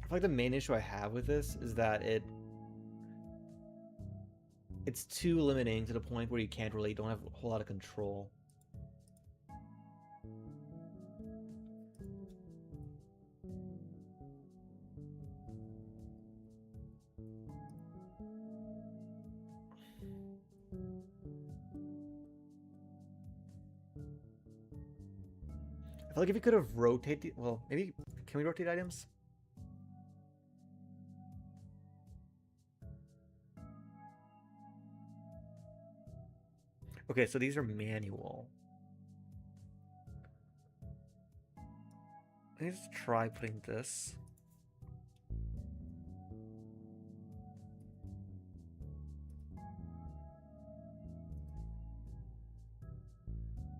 I feel like the main issue I have with this is that it's too limiting to the point where you don't have a whole lot of control. I feel like if you could have rotated, well, maybe can we rotate items? Okay, so these are manual. Let's try putting this.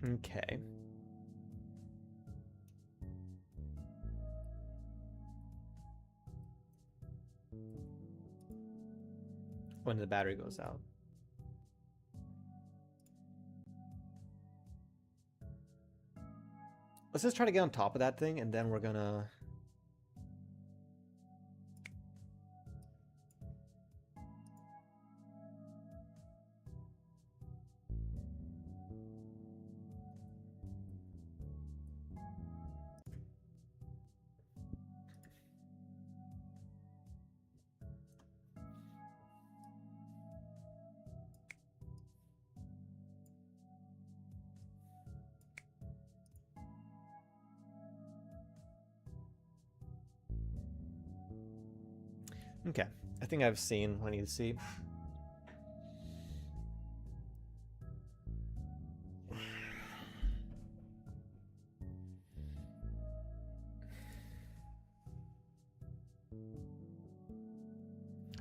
Okay. When the battery goes out. Let's just try to get on top of that thing, and then we're gonna... Okay, I think I've seen what I need to see.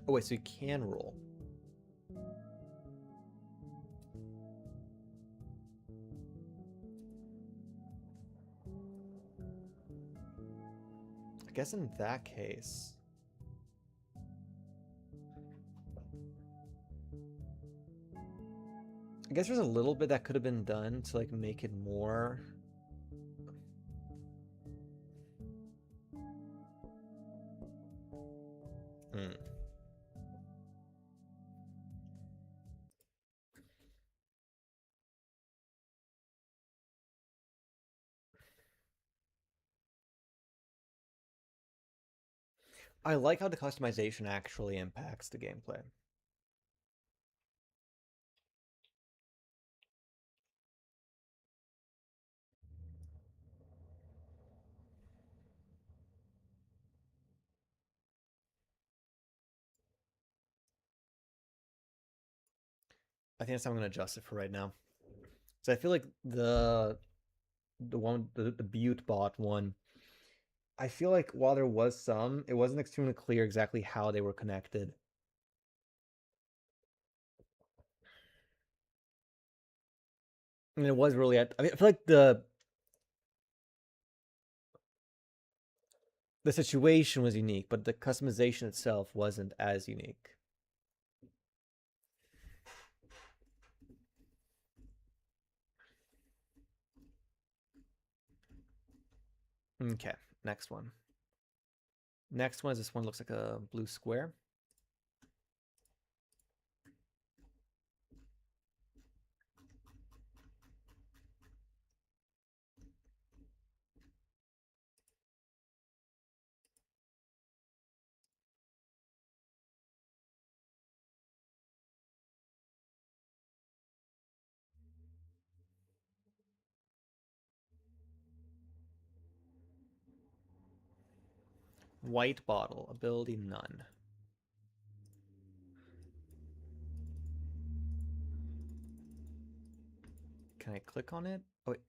Oh wait, so you can roll. I guess in that case... I guess there's a little bit that could have been done to like make it more... I like how the customization actually impacts the gameplay. I think that's how I'm going to adjust it for right now. So I feel like the Butte bot one, I feel like while there was some, it wasn't extremely clear exactly how they were connected. And it was really, I mean, I feel like the situation was unique, but the customization itself wasn't as unique. Okay, next one. Next one is this one looks like a blue square. White bottle, ability none. Can I click on it? Oh, wait.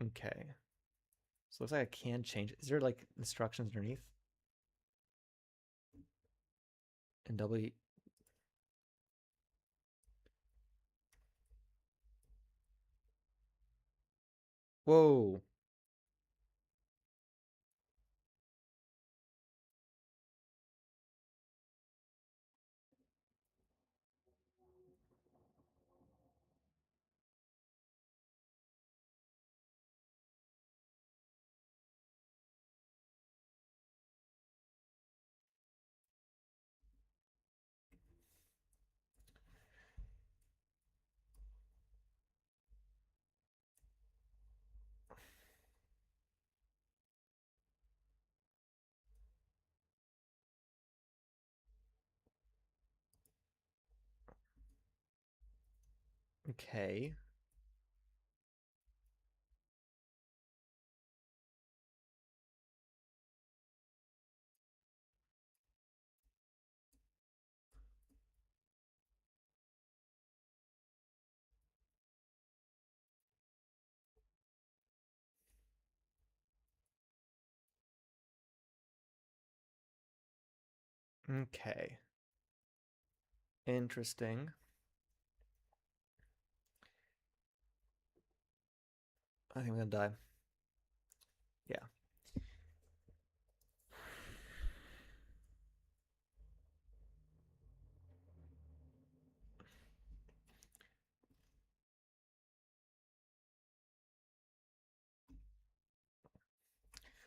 Okay. So it looks like I can change it. Is there like instructions underneath? And W. Whoa. Okay. Okay. Interesting. I think I'm gonna die. Yeah.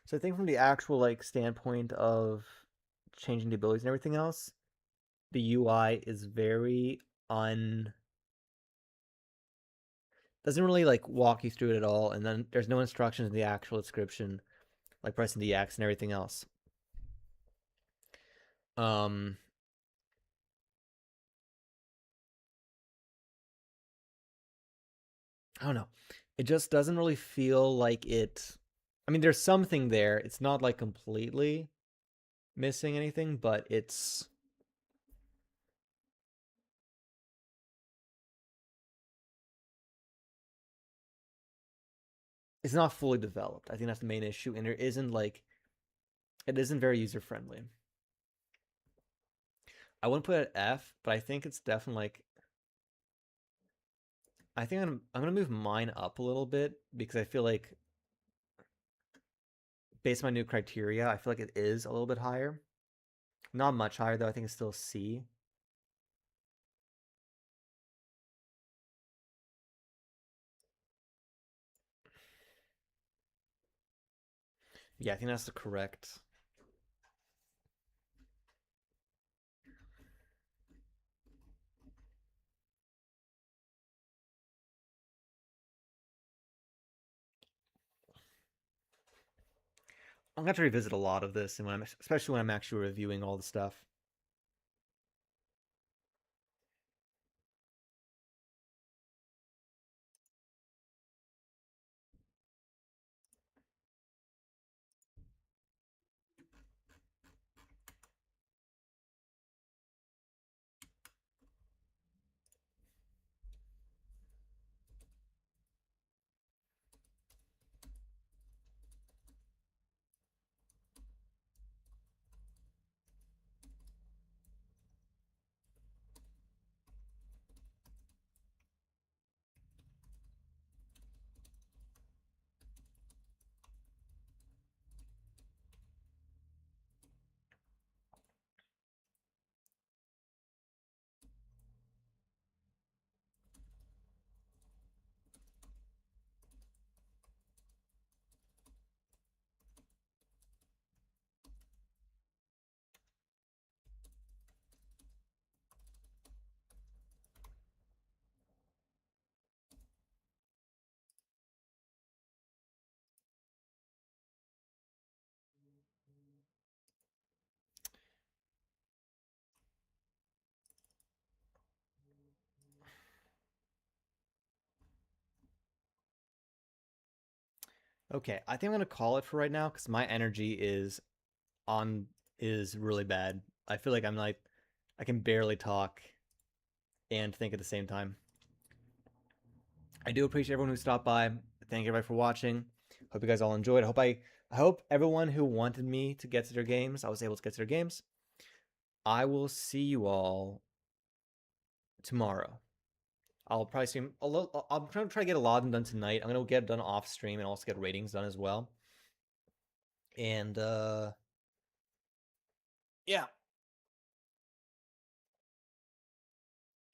So I think from the actual like standpoint of changing the abilities and everything else, the UI is very un doesn't really like walk you through it at all, and then there's no instructions in the actual description, like pressing the X and everything else. Um, I don't know. It just doesn't really feel like it. I mean, there's something there. It's not like completely missing anything, but it's not fully developed. I think that's the main issue, and there isn't like it isn't very user friendly. I wouldn't put it at F, but I think it's definitely like I think I'm gonna move mine up a little bit because I feel like based on my new criteria, I feel like it is a little bit higher. Not much higher though. I think it's still C. Yeah, I think that's the correct. I'm gonna have to revisit a lot of this, and especially when I'm actually reviewing all the stuff. Okay, I think I'm gonna call it for right now because my energy is really bad. I feel like I can barely talk and think at the same time. I do appreciate everyone who stopped by. Thank everybody for watching. Hope you guys all enjoyed. I hope everyone who wanted me to get to their games, I was able to get to their games. I will see you all tomorrow. I'll probably stream a little. I'm trying to get a lot of them done tonight. I'm gonna get it done off stream and also get ratings done as well. And yeah,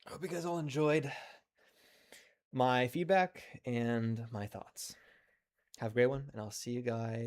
I hope you guys all enjoyed my feedback and my thoughts. Have a great one, and I'll see you guys